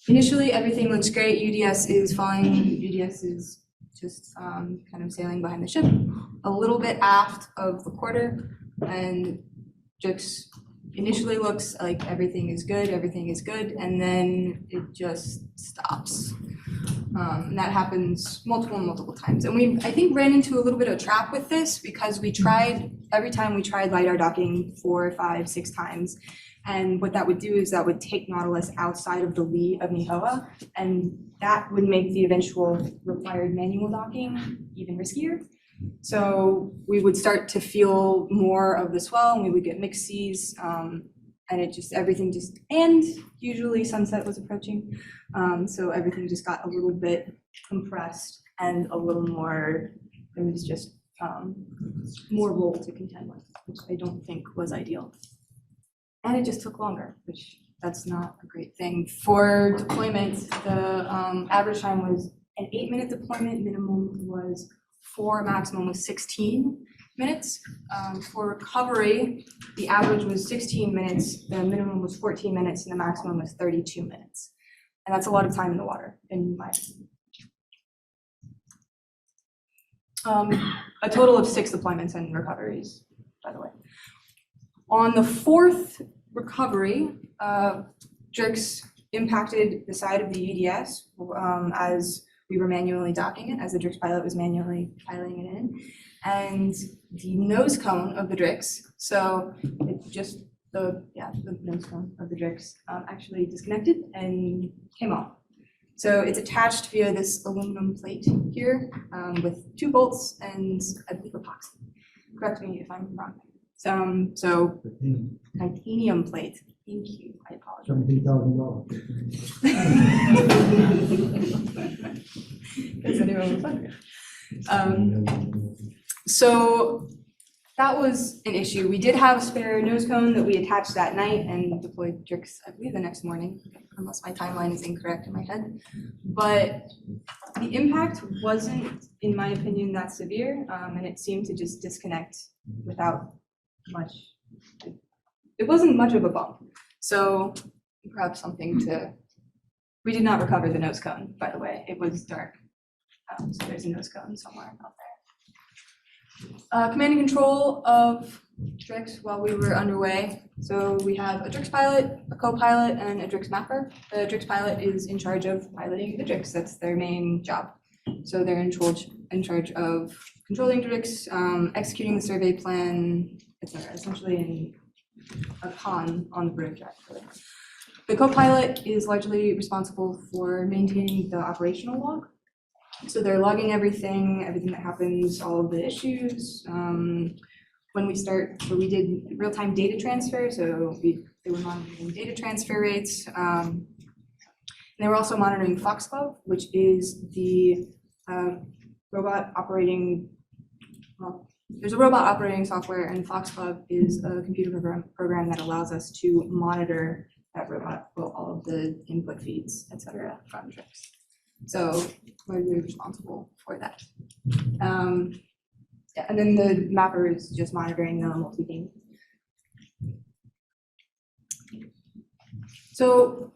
Speaker 16: initially, everything looks great. UDS is fine. UDS is just kind of sailing behind the ship, a little bit aft of the quarter, and Drix initially looks like everything is good, and then it just stops. And that happens multiple times. And we, I think, ran into a little bit of a trap with this because every time we tried LiDAR docking 4, 5, 6 times. And what that would do is that would take Nautilus outside of the lee of Nihoa, and that would make the eventual required manual docking even riskier. So we would start to feel more of the swell, and we would get mixed seas, and and usually sunset was approaching. So everything just got a little bit compressed and a little more, there was just more roll to contend with, which I don't think was ideal. And it just took longer, which that's not a great thing. For deployment, the average time was an 8-minute deployment, minimum was 4, maximum was 16 minutes. For recovery, the average was 16 minutes, the minimum was 14 minutes, and the maximum was 32 minutes. And that's a lot of time in the water, in my opinion. A total of 6 deployments and recoveries, by the way. On the 4th recovery, Drix impacted the side of the UDS as we were manually docking it, as the Drix pilot was manually piloting it in. And the nose cone of the Drix, so it just, the nose cone of the Drix actually disconnected and came off. So it's attached via this aluminum plate here with 2 bolts and I believe epoxy. Correct me if I'm wrong. So titanium plate. Thank you. I apologize. So that was an issue. We did have a spare nose cone that we attached that night and deployed Drix, I believe, the next morning, unless my timeline is incorrect in my head. But the impact wasn't, in my opinion, that severe, and it seemed to just disconnect without much. It wasn't much of a bump. So perhaps something to, we did not recover the nose cone, by the way. It was dark. So there's a nose cone somewhere out there. Command and control of Drix while we were underway. So we have a Drix pilot, a co-pilot, and a Drix mapper. The Drix pilot is in charge of piloting the Drix. That's their main job. So they're in charge of controlling Drix, executing the survey plan, etc. Essentially in a con on the bridge, actually. The co-pilot is largely responsible for maintaining the operational log. So they're logging everything that happens, all of the issues. When we start, so we did real-time data transfer, so they were monitoring data transfer rates. And they were also monitoring Foxglove, which is the robot operating, well, there's a robot operating software, and Foxglove is a computer program that allows us to monitor that robot, well, all of the input feeds, etc. from Drix. So we're responsible for that. Yeah, and then the mapper is just monitoring the multi-beam. So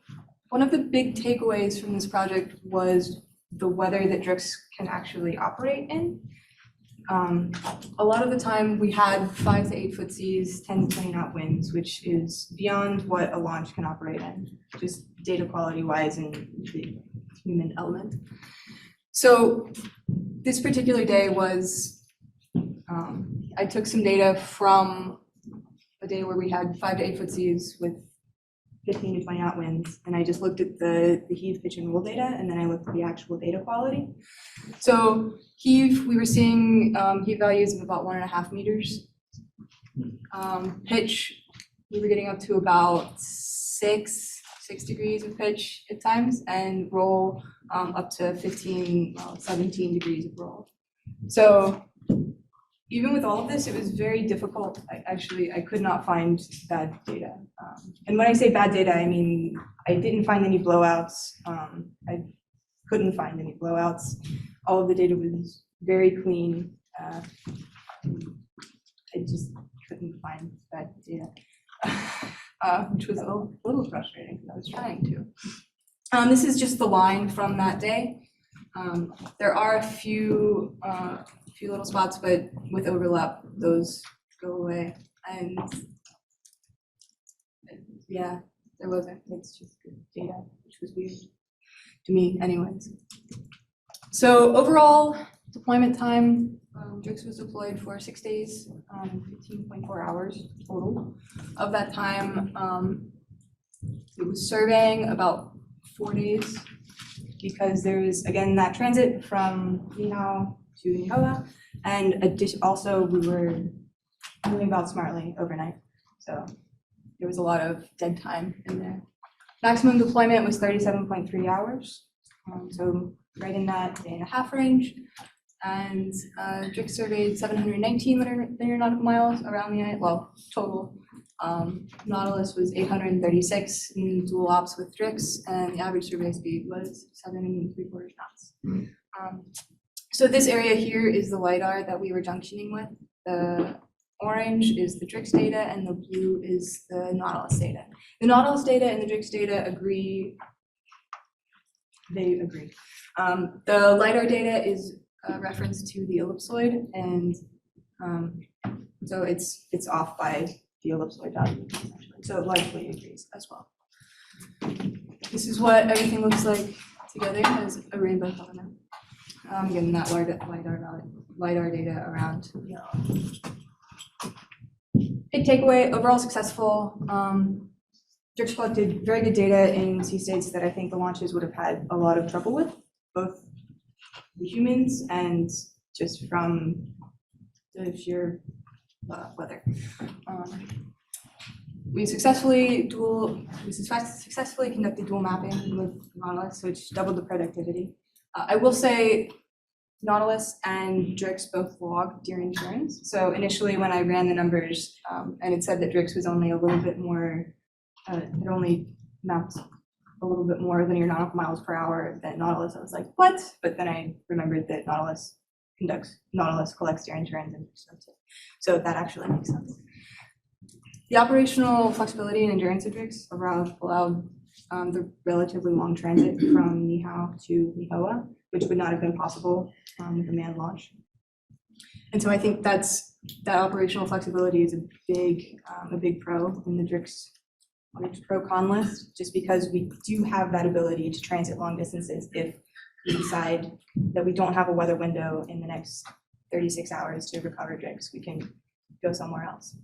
Speaker 16: one of the big takeaways from this project was the weather that Drix can actually operate in. A lot of the time we had 5 to 8 foot seas, 10 to 20 knot winds, which is beyond what a launch can operate in, just data quality wise and the human element. So this particular day was, I took some data from a day where we had 5 to 8 foot seas with 15 to 20 knot winds, and I just looked at the heave, pitch, and roll data, and then I looked at the actual data quality. So heave, we were seeing heave values of about 1.5 meters. Pitch, we were getting up to about 6 degrees of pitch at times, and roll up to 17 degrees of roll. So even with all of this, it was very difficult. I could not find bad data. And when I say bad data, I mean, I didn't find any blowouts. I couldn't find any blowouts. All of the data was very clean. I just couldn't find bad data. which was a little frustrating because I was trying to. This is just the line from that day. There are a few little spots, but with overlap, those go away. And yeah, there wasn't. It's just good data, which was weird to me, anyways. So overall deployment time, Drix was deployed for 6 days, 15.4 hours total. Of that time, it was surveying about 4 days because there's, again, that transit from Nihoa to Nihoa. And also we were moving about smartly overnight. So there was a lot of dead time in there. Maximum deployment was 37.3 hours. So right in that day and a half range. And Drix surveyed 719 linear nautical miles around the island, well, total. Nautilus was 836 in dual ops with Drix, and the average survey speed was 7 3/4 knots. So this area here is the LiDAR that we were junctioning with. The orange is the Drix data, and the blue is the Nautilus data. The Nautilus data and the Drix data agree. They agree. The LiDAR data is a reference to the ellipsoid, and so it's off by the ellipsoid value, essentially. So it largely agrees as well. This is what everything looks like together as a rainbow color. Getting that LiDAR data around. Big takeaway, overall successful. Drix collected very good data in sea states that I think the launches would have had a lot of trouble with, both the humans and just from the sheer weather. We successfully conducted dual mapping with Nautilus, which doubled the productivity. I will say Nautilus and Drix both logged during turns. So initially when I ran the numbers and it said that Drix was only a little bit more, it only mapped a little bit more linear nautical miles per hour than Nautilus, I was like, what? But then I remembered that Nautilus collects during turns and so that actually makes sense. The operational flexibility and endurance of Drix allowed the relatively long transit from Nihoa to Nihoa, which would not have been possible with a manned launch. And so I think that operational flexibility is a big pro in the Drix pro-con list, just because we do have that ability to transit long distances if we decide that we don't have a weather window in the next 36 hours to recover Drix. We can go somewhere else.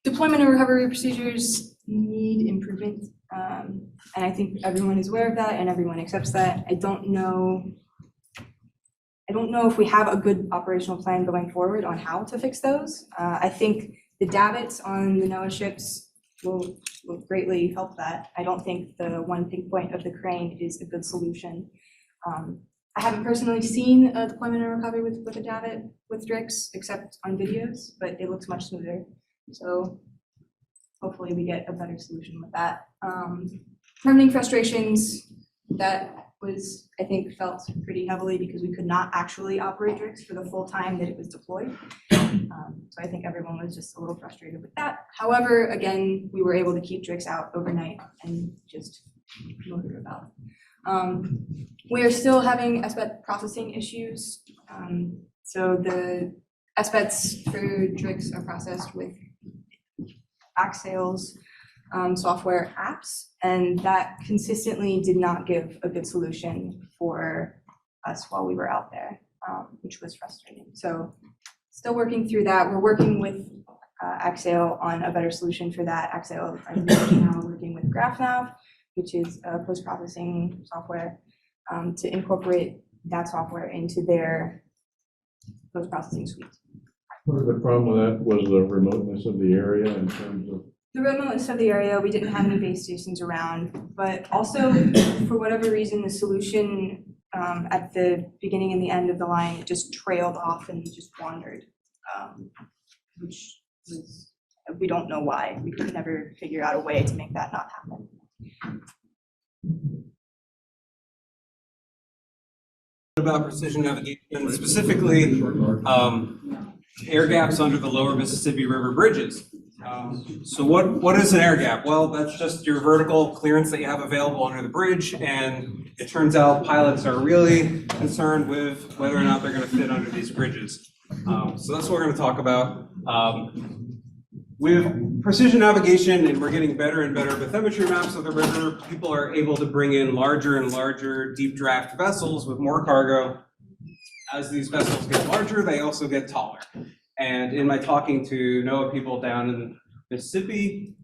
Speaker 16: Deployment and recovery procedures need improvement, and I think everyone is aware of that and everyone accepts that. I don't know if we have a good operational plan going forward on how to fix those. I think the davits on the NOAA ships will greatly help that. I don't think the one pink point of the crane is a good solution. I haven't personally seen a deployment and recovery with a davit with Drix, except on videos, but it looks much smoother. So hopefully we get a better solution with that. Permitting frustrations, that was, I think, felt pretty heavily because we could not actually operate Drix for the full time that it was deployed. So I think everyone was just a little frustrated with that. However, again, we were able to keep Drix out overnight and just motor about. We are still having SBET processing issues. So the SBETs for Drix are processed with Axial's software apps, and that consistently did not give a good solution for us while we were out there, which was frustrating. So still working through that. We're working with Axial on a better solution for that. Axial is now working with GraphNav, which is a post-processing software, to incorporate that software into their post-processing suite.
Speaker 1: Part of the problem with that was the remoteness of the area in terms of.
Speaker 16: The remoteness of the area, we didn't have any base stations around, but also for whatever reason, the solution at the beginning and the end of the line, it just trailed off and just wandered, which was, we don't know why. We could never figure out a way to make that not happen.
Speaker 17: About precision navigation, specifically air gaps under the lower Mississippi River bridges. So what is an air gap? Well, that's just your vertical clearance that you have available under the bridge, and it turns out pilots are really concerned with whether or not they're going to fit under these bridges. So that's what we're going to talk about. With precision navigation, and we're getting better and better bathymetry maps of the river, people are able to bring in larger and larger deep draft vessels with more cargo. As these vessels get larger, they also get taller. And in my talking to NOAA people down in Mississippi,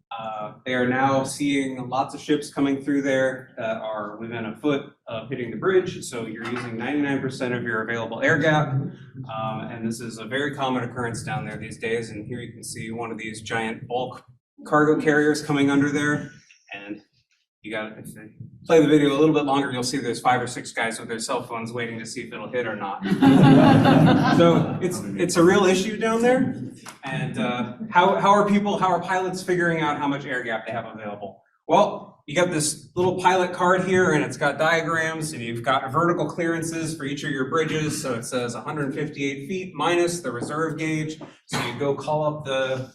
Speaker 17: they are now seeing lots of ships coming through there that are within a foot of hitting the bridge. So you're using 99% of your available air gap. And this is a very common occurrence down there these days. And here you can see one of these giant bulk cargo carriers coming under there. And you got to, if they play the video a little bit longer, you'll see there's 5 or 6 guys with their cell phones waiting to see if it'll hit or not. So it's a real issue down there. And how are pilots figuring out how much air gap they have available? Well, you got this little pilot card here, and it's got diagrams, and you've got vertical clearances for each of your bridges. So it says 158 feet minus the reserve gauge. So you go call up the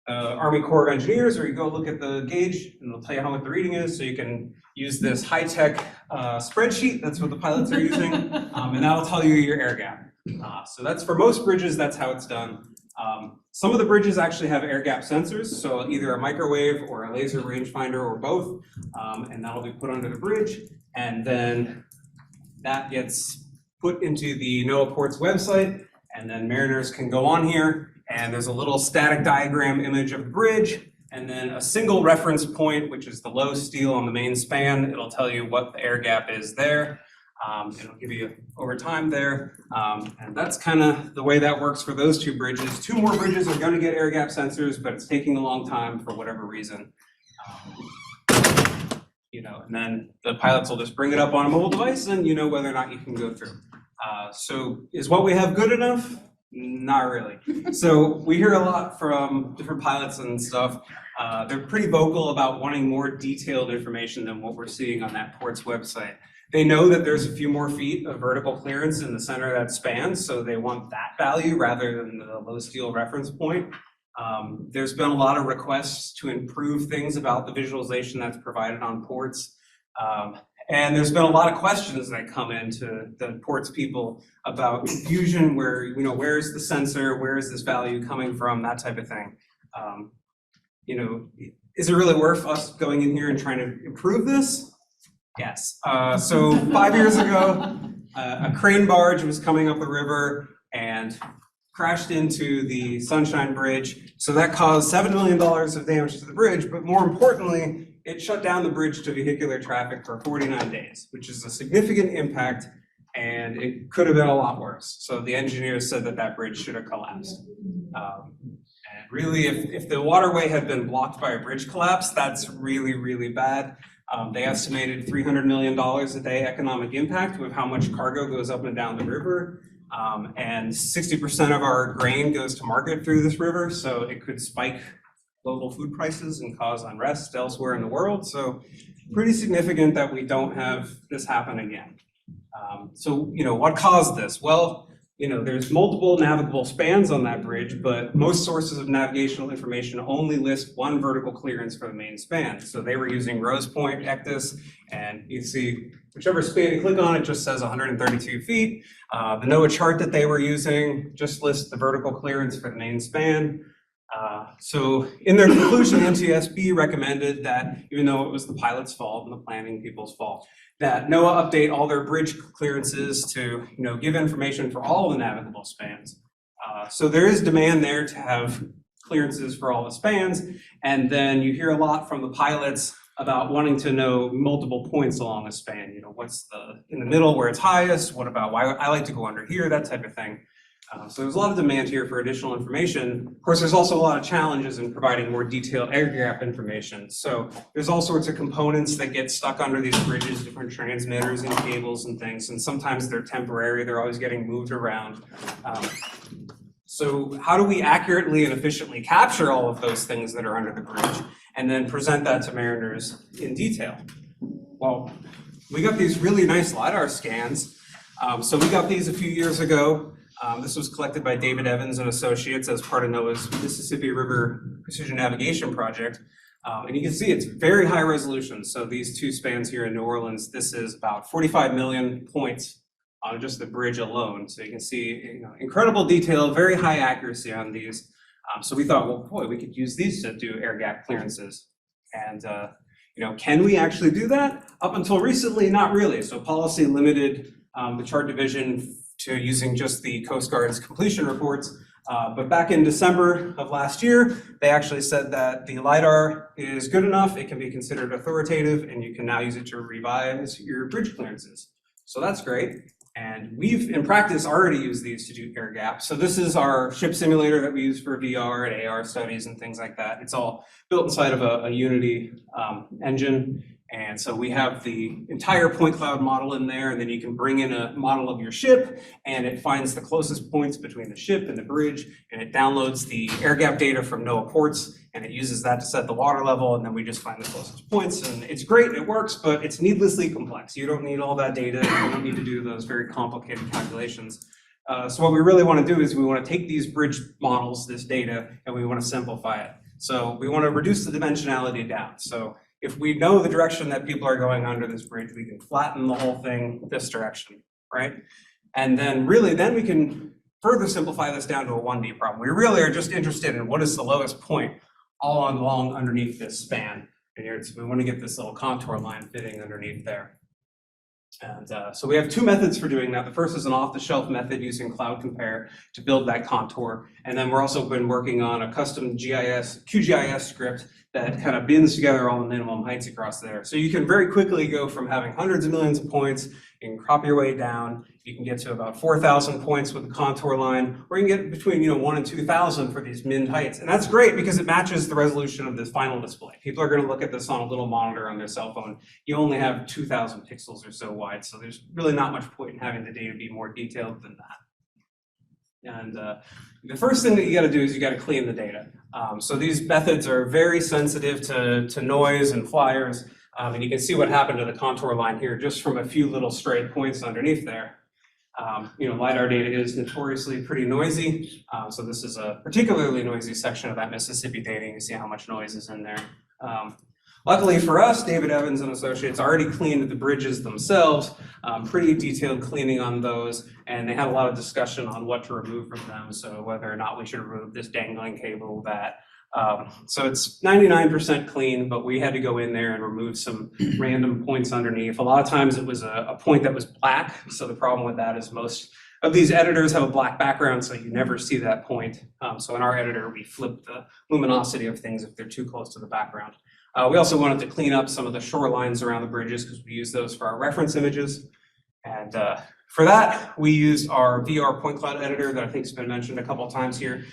Speaker 17: Army Corps of Engineers, or you go look at the gauge and they'll tell you how much the reading is, so you can use this high-tech spreadsheet. That's what the pilots are using, and that'll tell you your air gap. So that's for most bridges, that's how it's done. Some of the bridges actually have air gap sensors, so either a microwave or a laser rangefinder or both, and that'll be put under the bridge, and then that gets put into the NOAA Ports website, and then mariners can go on here, and there's a little static diagram image of the bridge, and then a single reference point, which is the low steel on the main span. It'll tell you what the air gap is there. It'll give you over time there. And that's kind of the way that works for those 2 bridges. 2 more bridges are going to get air gap sensors, but it's taking a long time for whatever reason. And then the pilots will just bring it up on a mobile device, and you know whether or not you can go through. So is what we have good enough? Not really. So we hear a lot from different pilots and stuff. They're pretty vocal about wanting more detailed information than what we're seeing on that port's website. They know that there's a few more feet of vertical clearance in the center of that span, so they want that value rather than the low steel reference point. There's been a lot of requests to improve things about the visualization that's provided on ports. And there's been a lot of questions that come into the ports people about confusion, where, where's the sensor, where is this value coming from, that type of thing. Is it really worth us going in here and trying to improve this? Yes. So 5 years ago, a crane barge was coming up the river and crashed into the Sunshine Bridge. So that caused $7 million of damage to the bridge, but more importantly, it shut down the bridge to vehicular traffic for 49 days, which is a significant impact, and it could have been a lot worse. So the engineers said that bridge should have collapsed. And really, if the waterway had been blocked by a bridge collapse, that's really, really bad. They estimated $300 million a day economic impact with how much cargo goes up and down the river. And 60% of our grain goes to market through this river, so it could spike global food prices and cause unrest elsewhere in the world. So pretty significant that we don't have this happen again. So what caused this? Well, there's multiple navigable spans on that bridge, but most sources of navigational information only list one vertical clearance for the main span. So they were using Rose Point, Ectus, and you see whichever span you click on, it just says 132 feet. The NOAA chart that they were using just lists the vertical clearance for the main span. So in their conclusion, NTSB recommended that, even though it was the pilot's fault and the planning people's fault, that NOAA update all their bridge clearances to give information for all the navigable spans. So there is demand there to have clearances for all the spans, and then you hear a lot from the pilots about wanting to know multiple points along a span. What's in the middle where it's highest? What about why I like to go under here? That type of thing. So there's a lot of demand here for additional information. Of course, there's also a lot of challenges in providing more detailed air gap information. So there's all sorts of components that get stuck under these bridges, different transmitters and cables and things, and sometimes they're temporary, they're always getting moved around. So how do we accurately and efficiently capture all of those things that are under the bridge and then present that to mariners in detail? Well, we got these really nice LiDAR scans. So we got these a few years ago. This was collected by David Evans and Associates as part of NOAA's Mississippi River precision navigation project. And you can see it's very high resolution. So these two spans here in New Orleans, this is about 45 million points on just the bridge alone. So you can see, incredible detail, very high accuracy on these. So we thought, well, boy, we could use these to do air gap clearances. And can we actually do that? Up until recently, not really. So policy limited the chart division to using just the Coast Guard's completion reports. But back in December of last year, they actually said that the LiDAR is good enough, it can be considered authoritative, and you can now use it to revise your bridge clearances. So that's great. And we've, in practice, already used these to do air gaps. So this is our ship simulator that we use for VR and AR studies and things like that. It's all built inside of a Unity engine. And so we have the entire point cloud model in there, and then you can bring in a model of your ship, and it finds the closest points between the ship and the bridge, and it downloads the air gap data from NOAA ports, and it uses that to set the water level, and then we just find the closest points. And it's great, it works, but it's needlessly complex. You don't need all that data, you don't need to do those very complicated calculations. So what we really want to do is we want to take these bridge models, this data, and we want to simplify it. So we want to reduce the dimensionality down. So if we know the direction that people are going under this bridge, we can flatten the whole thing this direction, right? And then really, then we can further simplify this down to a 1D problem. We really are just interested in what is the lowest point all along underneath this span. And here, we want to get this little contour line fitting underneath there. And so we have two methods for doing that. The first is an off-the-shelf method using Cloud Compare to build that contour. And then we're also been working on a custom QGIS script that kind of binds together all the minimum heights across there. So you can very quickly go from having hundreds of millions of points, you can crop your way down, you can get to about 4,000 points with the contour line, or you can get between 1 and 2,000 for these min heights. And that's great because it matches the resolution of this final display. People are going to look at this on a little monitor on their cell phone. You only have 2,000 pixels or so wide, so there's really not much point in having the data be more detailed than that. And the first thing that you got to do is you got to clean the data. So these methods are very sensitive to noise and flyers. And you can see what happened to the contour line here just from a few little stray points underneath there. LiDAR data is notoriously pretty noisy. So this is a particularly noisy section of that Mississippi data. You can see how much noise is in there. Luckily for us, David Evans and Associates already cleaned the bridges themselves, pretty detailed cleaning on those, and they had a lot of discussion on what to remove from them, so whether or not we should remove this dangling cable, that. So it's 99% clean, but we had to go in there and remove some random points underneath. A lot of times it was a point that was black, so the problem with that is most of these editors have a black background, so you never see that point. So in our editor, we flip the luminosity of things if they're too close to the background. We also wanted to clean up some of the shorelines around the bridges because we use those for our reference images. And for that, we used our VR point cloud editor that I think has been mentioned a couple of times here.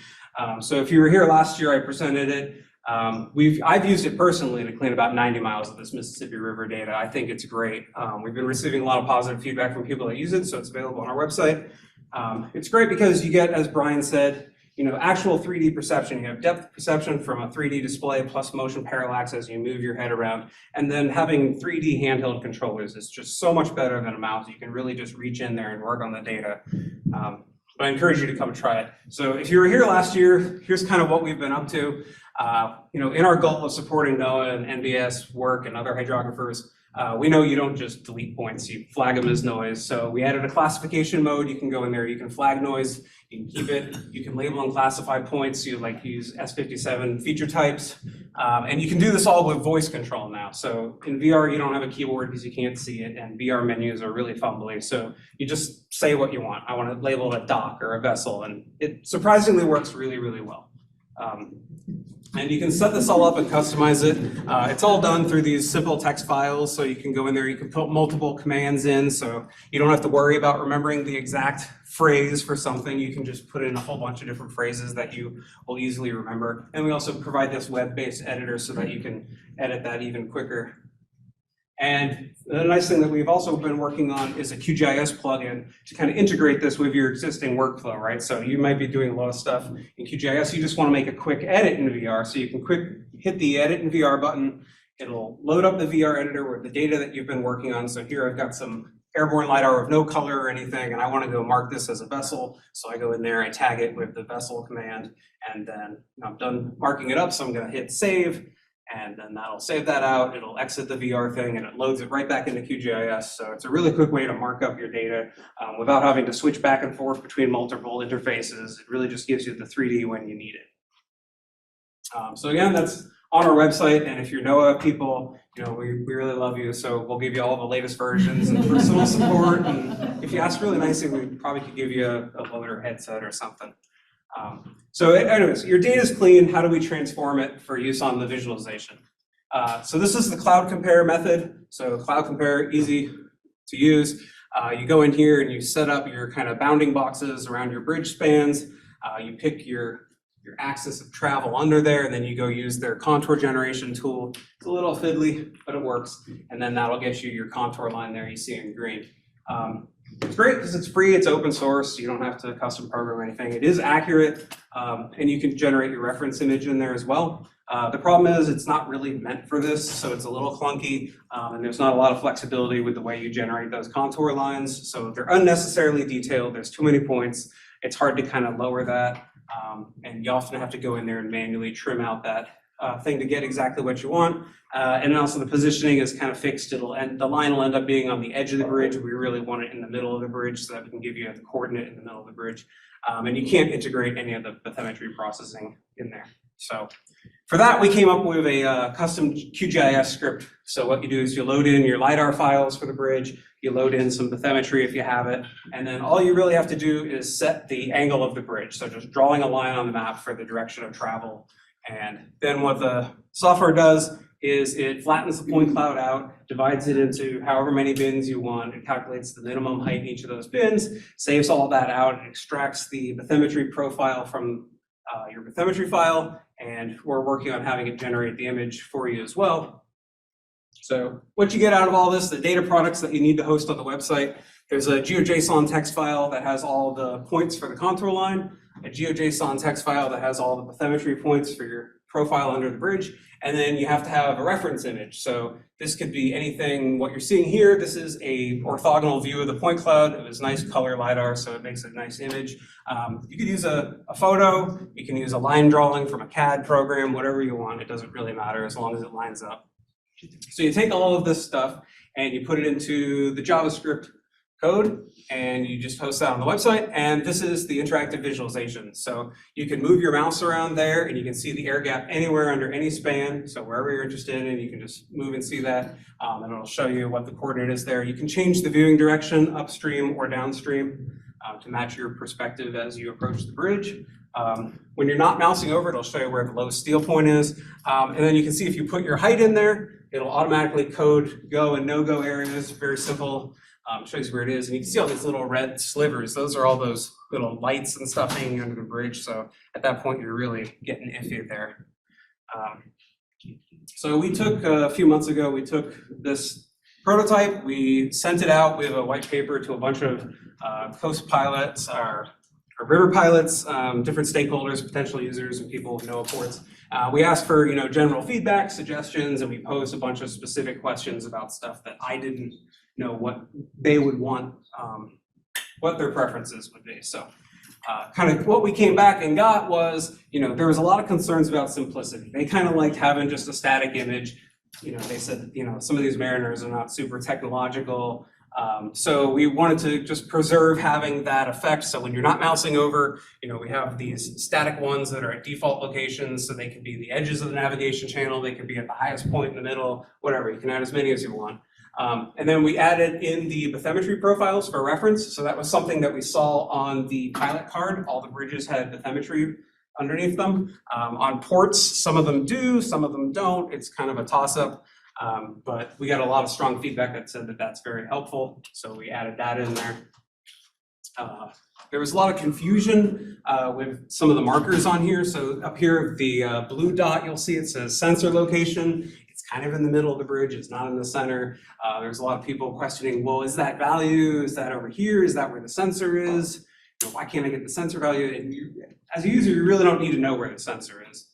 Speaker 17: So if you were here last year, I presented it. I've used it personally to clean about 90 miles of this Mississippi River data. I think it's great. We've been receiving a lot of positive feedback from people that use it, so it's available on our website. It's great because you get, as Brian said, actual 3D perception. You have depth perception from a 3D display plus motion parallax as you move your head around. And then having 3D handheld controllers is just so much better than a mouse. You can really just reach in there and work on the data. But I encourage you to come try it. So if you were here last year, here's kind of what we've been up to. In our goal of supporting NOAA and NBS work and other hydrographers, we know you don't just delete points, you flag them as noise. So we added a classification mode. You can go in there, you can flag noise, you can keep it, you can label and classify points. You use S57 feature types. And you can do this all with voice control now. So in VR, you don't have a keyboard because you can't see it, and VR menus are really fumbly. So you just say what you want. I want to label a dock or a vessel, and it surprisingly works really, really well. And you can set this all up and customize it. It's all done through these simple text files, so you can go in there, you can put multiple commands in, so you don't have to worry about remembering the exact phrase for something. You can just put in a whole bunch of different phrases that you will easily remember. And we also provide this web-based editor so that you can edit that even quicker. And the nice thing that we've also been working on is a QGIS plugin to kind of integrate this with your existing workflow, right? So you might be doing a lot of stuff in QGIS. You just want to make a quick edit in VR. So you can hit the edit in VR button. It'll load up the VR editor with the data that you've been working on. So here I've got some airborne LiDAR of no color or anything, and I want to go mark this as a vessel. So I go in there, I tag it with the vessel command, and then I'm done marking it up. So I'm going to hit save, and then that'll save that out. It'll exit the VR thing, and it loads it right back into QGIS. So it's a really quick way to mark up your data without having to switch back and forth between multiple interfaces. It really just gives you the 3D when you need it. So again, that's on our website, and if you're NOAA people, we really love you, so we'll give you all the latest versions and personal support, and if you ask really nicely, we probably could give you a loader headset or something. So anyways, your data is clean. How do we transform it for use on the visualization? So this is the cloud compare method. So cloud compare, easy to use. You go in here and you set up your kind of bounding boxes around your bridge spans. You pick your axis of travel under there, and then you go use their contour generation tool. It's a little fiddly, but it works. And then that'll get you your contour line there you see in green. It's great because it's free, it's open source, you don't have to custom program anything. It is accurate, and you can generate your reference image in there as well. The problem is it's not really meant for this, so it's a little clunky, and there's not a lot of flexibility with the way you generate those contour lines. So they're unnecessarily detailed, there's too many points, it's hard to kind of lower that. And you often have to go in there and manually trim out that thing to get exactly what you want. And also the positioning is kind of fixed. The line will end up being on the edge of the bridge. We really want it in the middle of the bridge so that we can give you the coordinate in the middle of the bridge. And you can't integrate any of the bathymetry processing in there. So for that, we came up with a custom QGIS script. So what you do is you load in your LiDAR files for the bridge, you load in some bathymetry if you have it, and then all you really have to do is set the angle of the bridge. So just drawing a line on the map for the direction of travel. And then what the software does is it flattens the point cloud out, divides it into however many bins you want, it calculates the minimum height in each of those bins, saves all that out, and extracts the bathymetry profile from your bathymetry file, and we're working on having it generate the image for you as well. So what you get out of all this, the data products that you need to host on the website, there's a GeoJSON text file that has all the points for the contour line, a GeoJSON text file that has all the bathymetry points for your profile under the bridge, and then you have to have a reference image. So this could be anything, what you're seeing here, this is a orthogonal view of the point cloud. It was nice color LiDAR, so it makes a nice image. You could use a photo, you can use a line drawing from a CAD program, whatever you want, it doesn't really matter as long as it lines up. So you take all of this stuff and you put it into the JavaScript code and you just host that on the website, and this is the interactive visualization. So you can move your mouse around there and you can see the air gap anywhere under any span, so wherever you're interested in, you can just move and see that, and it'll show you what the coordinate is there. You can change the viewing direction upstream or downstream to match your perspective as you approach the bridge. When you're not mousing over, it'll show you where the lowest steel point is, and then you can see if you put your height in there, it'll automatically code go and no-go areas, very simple. Shows you where it is, and you can see all these little red slivers. Those are all those little lights and stuff hanging under the bridge. So at that point, you're really getting iffy there. So we took, a few months ago, we took this prototype, we sent it out with a white paper to a bunch of coast pilots, our river pilots, different stakeholders, potential users, and people with NOAA ports. We asked for general feedback, suggestions, and we posed a bunch of specific questions about stuff that I didn't know what they would want, what their preferences would be. So kind of what we came back and got was, there was a lot of concerns about simplicity. They kind of liked having just a static image. They said, some of these mariners are not super technological. So we wanted to just preserve having that effect. So when you're not mousing over, we have these static ones that are at default locations. So they could be the edges of the navigation channel. They could be at the highest point in the middle, whatever. You can add as many as you want. And then we added in the bathymetry profiles for reference. So that was something that we saw on the pilot card. All the bridges had bathymetry underneath them. On ports, some of them do, some of them don't. It's kind of a toss-up. But we got a lot of strong feedback that said that that's very helpful. So we added that in there. There was a lot of confusion with some of the markers on here. So up here, the blue dot, you'll see it says sensor location. It's kind of in the middle of the bridge. It's not in the center. There's a lot of people questioning, well, is that value? Is that over here? Is that where the sensor is? Why can't I get the sensor value? And as a user, you really don't need to know where the sensor is.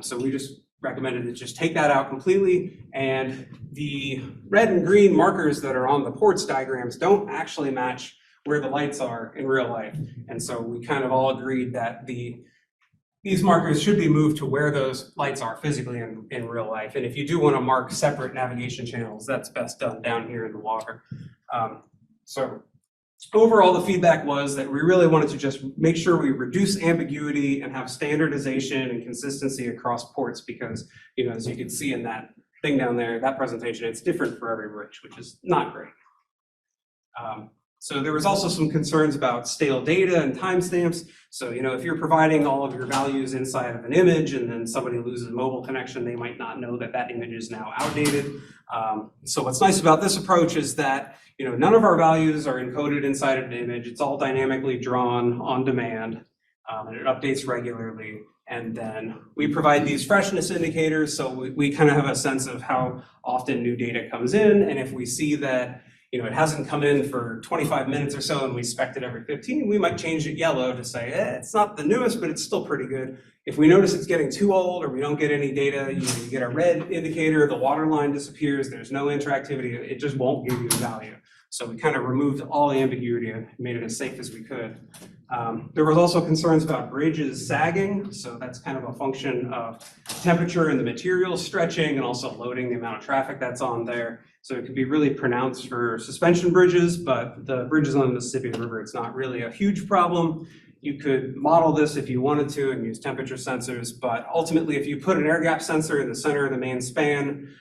Speaker 17: So we just recommended to just take that out completely, and the red and green markers that are on the ports diagrams don't actually match where the lights are in real life. And so we kind of all agreed that these markers should be moved to where those lights are physically in real life. And if you do want to mark separate navigation channels, that's best done down here in the water. So overall, the feedback was that we really wanted to just make sure we reduce ambiguity and have standardization and consistency across ports, because, you know, as you can see in that thing down there, that presentation, it's different for every bridge, which is not great. So there was also some concerns about stale data and timestamps. So, you know, if you're providing all of your values inside of an image and then somebody loses a mobile connection, they might not know that that image is now outdated. So what's nice about this approach is that, you know, none of our values are encoded inside of an image. It's all dynamically drawn on demand, and it updates regularly. And then we provide these freshness indicators, so we kind of have a sense of how often new data comes in. And if we see that, you know, it hasn't come in for 25 minutes or so and we spec it every 15, we might change it yellow to say, it's not the newest, but it's still pretty good. If we notice it's getting too old or we don't get any data, you get a red indicator, the water line disappears, there's no interactivity, it just won't give you a value. So we kind of removed all the ambiguity and made it as safe as we could. There was also concerns about bridges sagging. So that's kind of a function of temperature and the material stretching and also loading the amount of traffic that's on there. So it could be really pronounced for suspension bridges, but the bridges on the Mississippi River, it's not really a huge problem. You could model this if you wanted to and use temperature sensors, but ultimately if you put an air gap sensor in the center of the main span,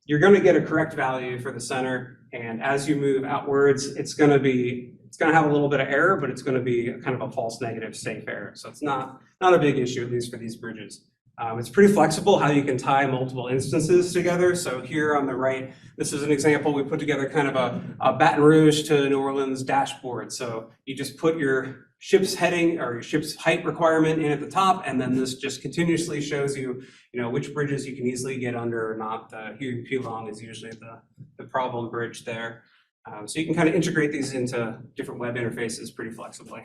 Speaker 17: you're going to get a correct value for the center. And as you move outwards, it's going to have a little bit of error, but it's going to be kind of a false negative safe error. So it's not a big issue, at least for these bridges. It's pretty flexible how you can tie multiple instances together. So here on the right, this is an example. We put together kind of a Baton Rouge to New Orleans dashboard. So you just put your ship's heading or your ship's height requirement in at the top, and then this just continuously shows you, you know, which bridges you can easily get under or not. The Huey P. Long is usually the problem bridge there. So you can kind of integrate these into different web interfaces pretty flexibly.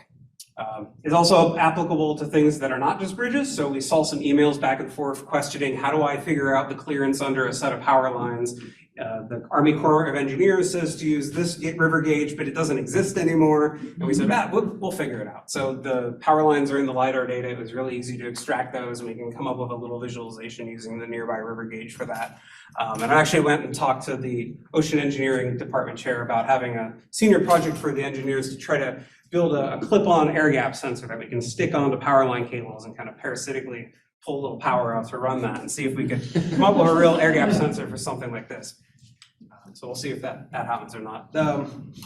Speaker 17: It's also applicable to things that are not just bridges. So we saw some emails back and forth questioning, how do I figure out the clearance under a set of power lines? The Army Corps of Engineers says to use this river gauge, but it doesn't exist anymore. And we said, we'll figure it out. So the power lines are in the LiDAR data. It was really easy to extract those, and we can come up with a little visualization using the nearby river gauge for that. And I actually went and talked to the Ocean Engineering Department chair about having a senior project for the engineers to try to build a clip-on air gap sensor that we can stick onto power line cables and kind of parasitically pull a little power out to run that and see if we could come up with a real air gap sensor for something like this. So we'll see if that happens or not.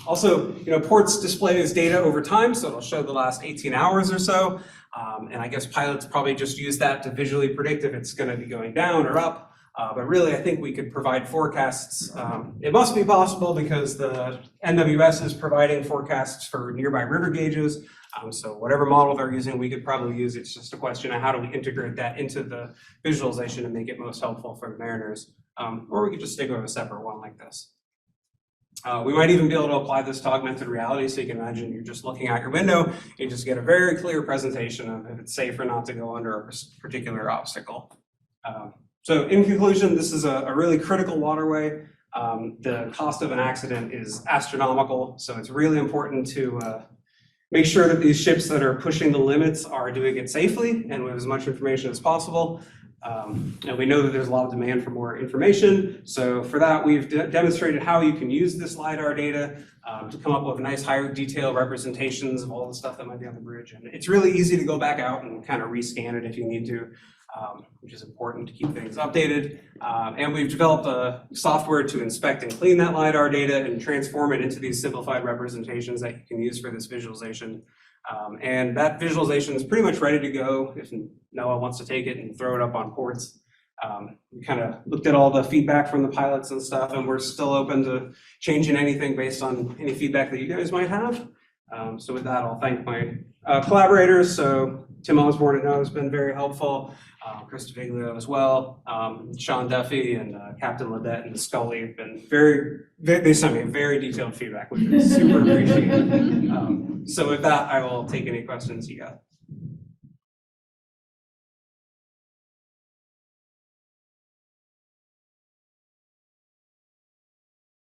Speaker 17: Also, you know, ports displays data over time, so it'll show the last 18 hours or so. And I guess pilots probably just use that to visually predict if it's going to be going down or up. But really, I think we could provide forecasts. It must be possible because the NWS is providing forecasts for nearby river gauges. So whatever model they're using, we could probably use. It's just a question of how do we integrate that into the visualization and make it most helpful for the mariners. Or we could just stick with a separate one like this. We might even be able to apply this to augmented reality. So you can imagine you're just looking out your window, you just get a very clear presentation of if it's safe or not to go under a particular obstacle. So in conclusion, this is a really critical waterway. The cost of an accident is astronomical. So it's really important to make sure that these ships that are pushing the limits are doing it safely and with as much information as possible. And we know that there's a lot of demand for more information. So for that, we've demonstrated how you can use this LiDAR data to come up with nice higher detail representations of all the stuff that might be on the bridge. And it's really easy to go back out and kind of rescan it if you need to, which is important to keep things updated. And we've developed a software to inspect and clean that LiDAR data and transform it into these simplified representations that you can use for this visualization. And that visualization is pretty much ready to go if NOAA wants to take it and throw it up on ports. We kind of looked at all the feedback from the pilots and stuff, and we're still open to changing anything based on any feedback that you guys might have. So with that, I'll thank my collaborators. So Tim Osborne at NOAA has been very helpful, Chris DeViglio as well, Sean Duffy and Captain Ledette and Scully have been they sent me very detailed feedback, which is super appreciated. So with that, I will take any questions you got.